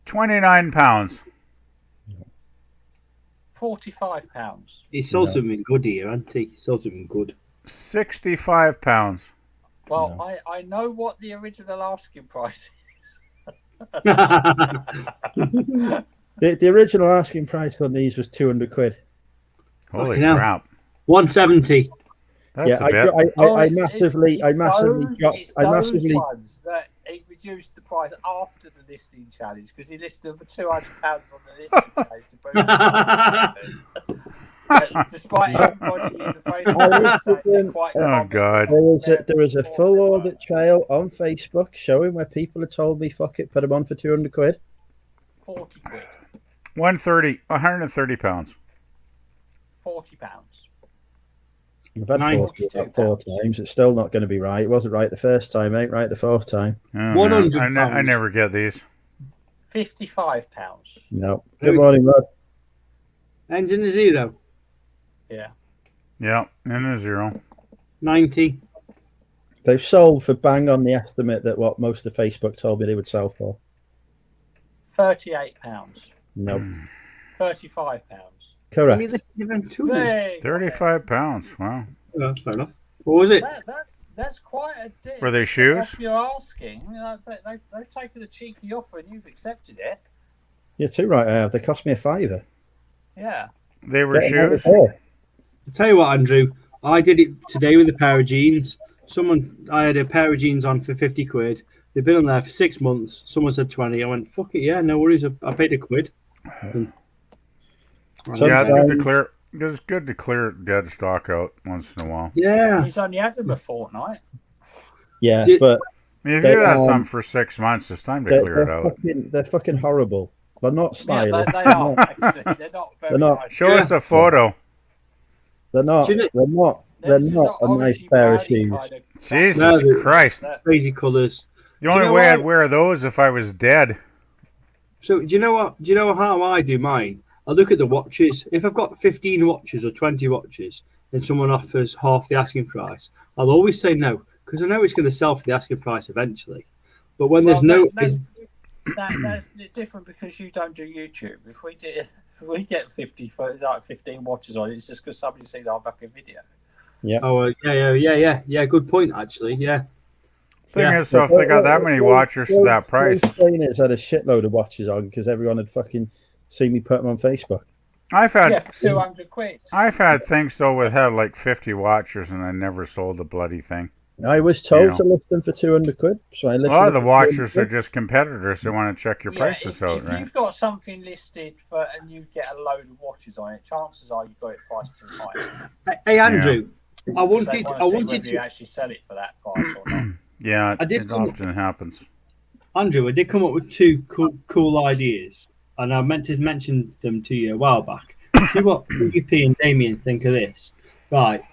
£29. £45. He sold No. something good here, hasn't he? He sold something good. £65. Well, No. I know what the original asking price The original asking price on these was 200 quid. Holy Fucking hell. crap. 170. That's Yeah, a bit. I massively dropped. It's I those massively. ones that he reduced the price after the listing challenge because he listed them for £200 on the listing challenge to boost the despite everybody in the Facebook saying they're quite Oh, common. God. There was a full audit trail on Facebook showing where people had told me, "Fuck it, put them on for 200 quid." 40 quid. 130 pounds. £40. I've had 40 92 about 4 pounds. times. It's still not going to be right. It wasn't right the first time, ain't right the 4th time. Oh, 100 man. I pounds. never get these. £55. No. Good morning, lad. Ends in a 0. Yeah. Yeah, and a 0. 90. They've sold for bang on the estimate that what most of Facebook told me they would sell for. £38. No. £35. Correct. Hey, £35. Wow. Oh, fair enough. What was it? That's quite a dip. Were they shoes? If you're asking, they've taken a cheeky offer and you've accepted it. Yeah, too right. I have. They cost me a £5. Yeah. They were Get 'em out shoes? of here. I'll tell you what, Andrew. I did it today with a pair of jeans. I had a pair of jeans on for 50 quid. They've been on there for 6 months. Someone said 20. I went, fuck it, yeah, no worries. I paid a quid. Yeah, it's good to clear dead stock out once in a while. Yeah. He's only had them a fortnight. Yeah, Did- but I mean, if They, you had um, something for 6 months, it's time to clear it out. they're fucking horrible. They're not Yeah, stylish. they are. Actually. They're not very They're not. nice. Show us a photo. They're not. Do you know- They're not. They're This is not a nice orangey pair of brownie shoes. kind of- Jesus No, they- Christ. Crazy colours. The you only know way what? I'd wear those if I was dead. So do you know what? Do you know how I do mine? I look at the watches. If I've got 15 watches or 20 watches, and someone offers half the asking price, I'll always say no because I know it's going to sell for the asking price eventually. But when there's no, that's different because you don't do YouTube. If we get 50 for like 15 watches on it, it's just because somebody's seen our fucking video. yeah. Good point, actually. Yeah. Thing is, so if they got that many watchers for that price, Trainers had a shitload of watches on because everyone had fucking seen me put them on Facebook. I've had Yeah, for 200 quid. I've had things though with had like 50 watchers and I never sold the bloody thing. I was told You know. to list them for 200 quid, so I A listed lot of the them for 200 watchers are quid. just competitors that want to check your prices if, out, if right? you've got something listed for and you get a load of watches on it, chances are you've got it priced too high. Hey, Andrew, I Because wanted, they want to I see wanted whether you to, actually sell it for that price or not. Yeah, I did it come- often happens. Andrew, I did come up with 2 cool ideas, and I meant to mention them to you a while back. See what PvP and Damien think of this. Right.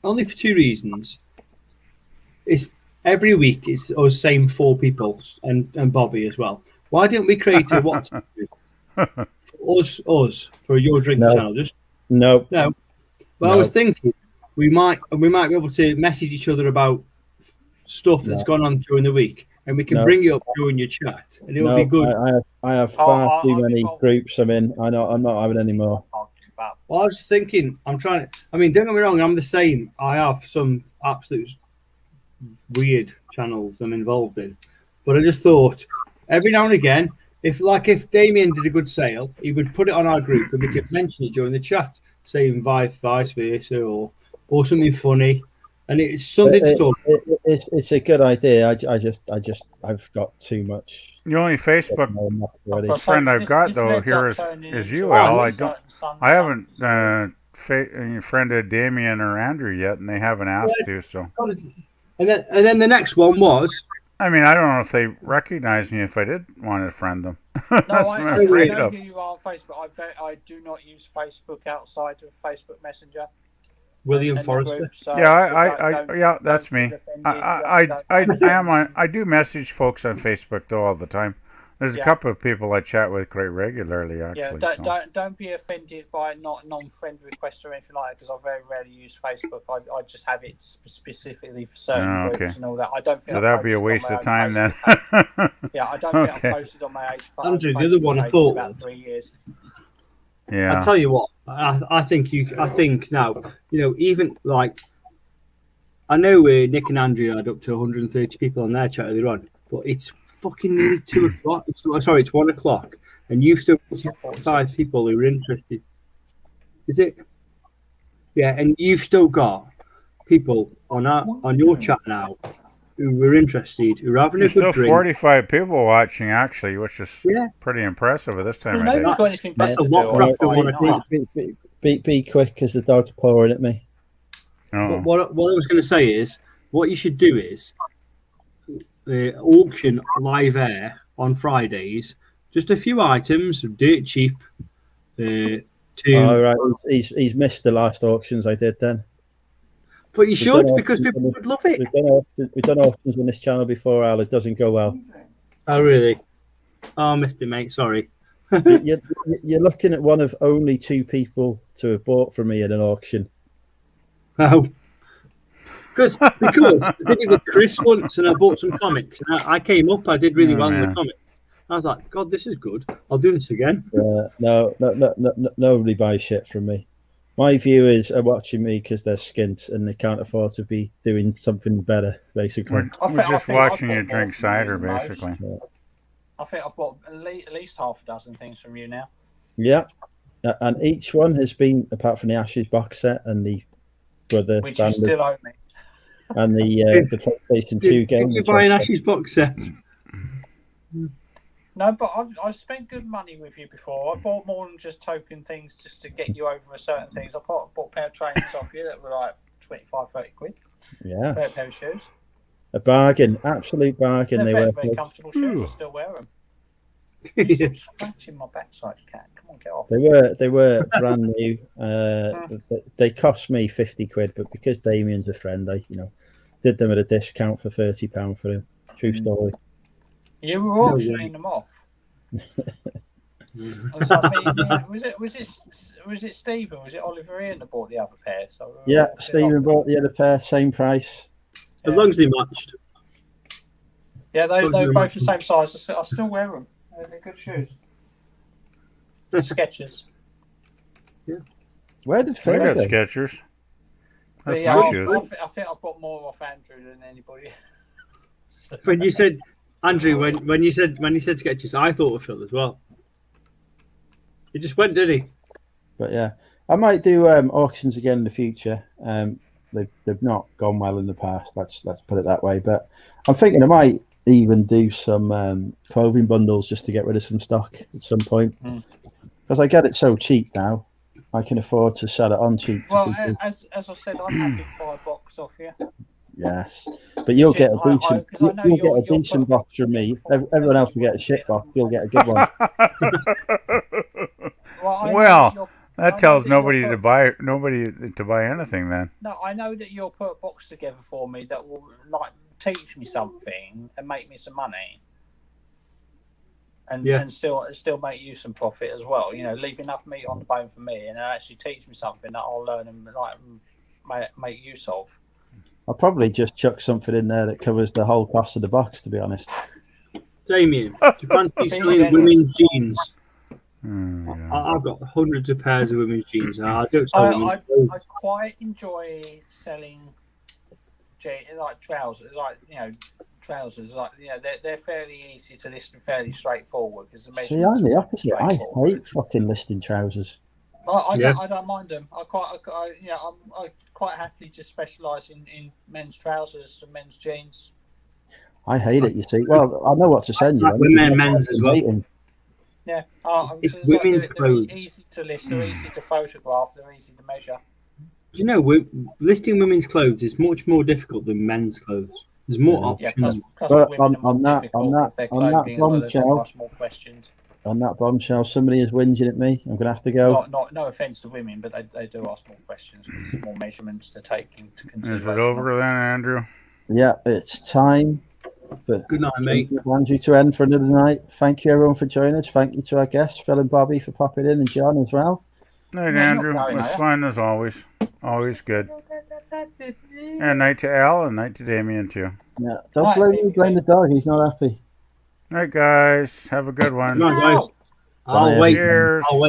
Only for 2 reasons. It's every week it's us same 4 people and Bobby as well. Why didn't we create a WhatsApp group? us for your drink No. channel? Just No, no. But I No. was thinking we might be able to message each other about stuff that's gone on during the week, and we can No. bring it up during your chat, and it'll no. be good. I have Oh, far too I'm many involved. groups I'm in. I'm not having any more. Well, I was thinking, don't get me wrong, I'm the same. I have some absolute weird channels I'm involved in, but I just thought every now and again, if Damien did a good sale, he would put it on our group and we could mention it during the chat, saying vice versa or something funny, and it's something to talk. It's a good idea. I've got too much. The only Facebook already. friend I've got though here is you, Al. I haven't friended Damien or Andrew yet, and they haven't asked to. So, And then the next one was. I mean, I don't know if they recognize me if I did want to friend them. That's No, what I I'm afraid know of. who you are on Facebook. I do not use Facebook outside of Facebook Messenger. William in the Forrester. group, so- Yeah, so yeah, that's don't me. feel offended, I do message folks on Facebook though all the time. There's a couple of people I chat with quite regularly, actually. Yeah, don't be offended by not non-friend requests or anything like that, because I very rarely use Facebook. I just have it specifically for certain groups and all that. I don't think so that'd be a waste of time then. Yeah, I don't think I've posted on my Andrew, the other one I thought about 3 years. Yeah. I tell you what, I think now, even like, I know Nick and Andrew had up to 130 people on their chat earlier on, but it's fucking nearly 2 o'clock. It's 1 o'clock, and you've still got 5 people who are interested. Is it? Yeah, and you've still got people on your chat now who were interested, who are having a good drink. 45 people watching, actually, which is pretty impressive at this time of day. That's a lot for after 1 o'clock. Be quick, because the dog's pouring at me. Oh. What I was going to say is, what you should do is auction live air on Fridays, just a few items, dirt cheap. All right, he's missed the last auctions I did then. But you should, because people would love it. We've done auctions on this channel before, Al. It doesn't go well. Oh, really? Oh, I missed it, mate. Sorry. You're looking at one of only 2 people to have bought from me in an auction. Oh. Because I did it with Chris once, and I bought some comics. And I came up, I did really well in the comics. I was like, God, this is good. I'll do this again. No, nobody buys shit from me. My viewers are watching me because they're skint and they can't afford to be doing something better, basically. We're just watching you drink cider, basically. I think I've bought at least half a dozen things from you now. Yeah, and each one has been, apart from the Ashes box set and the Brother which you still owe me, and the PlayStation 2 game. Did you buy an Ashes box set? No, but I've spent good money with you before. I bought more than just token things just to get you over for certain things. I bought a pair of trainers off you that were like 25, 30 quid. Yeah. A pair of shoes. A bargain, absolute bargain. They're very comfortable shoes. I still wear them. Stop scratching my backside, cat. Come on, get off. They were brand new. They cost me 50 quid, but because Damien's a friend, I did them at a discount for £30 for him. True story. You were auctioning them off. Was it Stephen? Was it Oliver Ian that bought the other pair? So yeah, Stephen bought the other pair, same price. As long as they matched. Yeah, they're both the same size. I still wear them. They're good shoes. Skechers. Yeah. Where did Phil go? Skechers. That's my shoes. I think I've got more off Andrew than anybody. When you said Andrew, when you said Skechers, I thought of Phil as well. He just went, did he? But yeah, I might do auctions again in the future. They've not gone well in the past. Let's put it that way. But I'm thinking I might even do some clothing bundles just to get rid of some stock at some point, because I get it so cheap now. I can afford to sell it on cheap. Well, as I said, I'm happy to buy a box off you. Yes, but you'll get a decent. You'll get a decent box from me. Everyone else will get a shit box. You'll get a good one. Well, that tells nobody to buy anything then. No, I know that you'll put a box together for me that will teach me something and make me some money, and still make you some profit as well. Leave enough meat on the bone for me, and actually teach me something that I'll learn and make use of. I'll probably just chuck something in there that covers the whole cost of the box, to be honest. Damien, do you fancy selling women's jeans? Yeah. I've got hundreds of pairs of women's jeans. I quite enjoy selling trousers, trousers. They're fairly easy to list and fairly straightforward. See, I'm the opposite. I hate fucking listing trousers. I don't mind them. I quite happily just specialise in men's trousers and men's jeans. I hate it. You see, well, I know what to send you. Men's as well. Yeah, women's clothes. They're easy to list. They're easy to photograph. They're easy to measure. Listing women's clothes is much more difficult than men's clothes. There's more options. But on that bombshell, somebody is whinging at me. I'm going to have to go. No offence to women, but they do ask more questions because there's more measurements to take into consideration. Is it over then, Andrew? Yeah, it's time. But Good night, mate. Andrew, to end for another night. Thank you, everyone, for joining us. Thank you to our guests, Phil and Bobby, for popping in, and John as well. Night, No, Andrew. not It going, was are you? fun as always. Always good. And night to Al and night to Damien, too. Yeah, don't blame the dog. He's not happy. Night, guys. Have a good one. Good night, guys. Bye, I'll wait. Cheers. I'll wait.